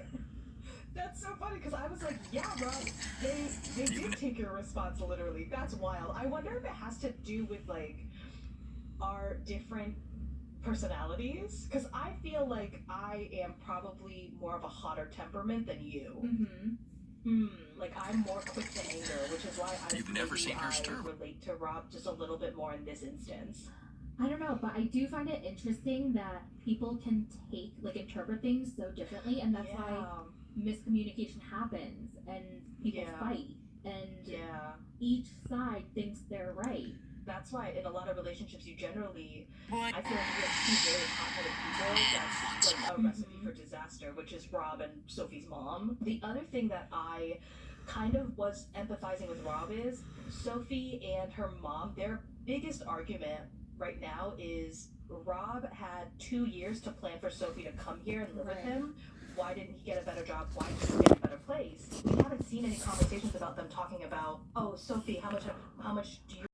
That's so funny because I was like, yeah, Rob, they did take your response literally. That's wild. I wonder if it has to do with like our different personalities because I feel like I am probably more of a hotter temperament than you. Like I'm more quick to anger, which is why I relate to Rob just a little bit more in this instance. I don't know, but I do find it interesting that people can interpret things so differently, and that's why miscommunication happens and people fight, and each side thinks they're right. That's why in a lot of relationships you generally, I feel like you have two very hot-headed people that's like a recipe for disaster, which is Rob and Sophie's mom. The other thing that I kind of was empathizing with Rob is Sophie and her mom, their biggest argument right now is Rob had 2 years to plan for Sophie to come here and live with him. Why didn't he get a better job? Why didn't he get a better place? We haven't seen any conversations about them talking about, oh, Sophie, how much do you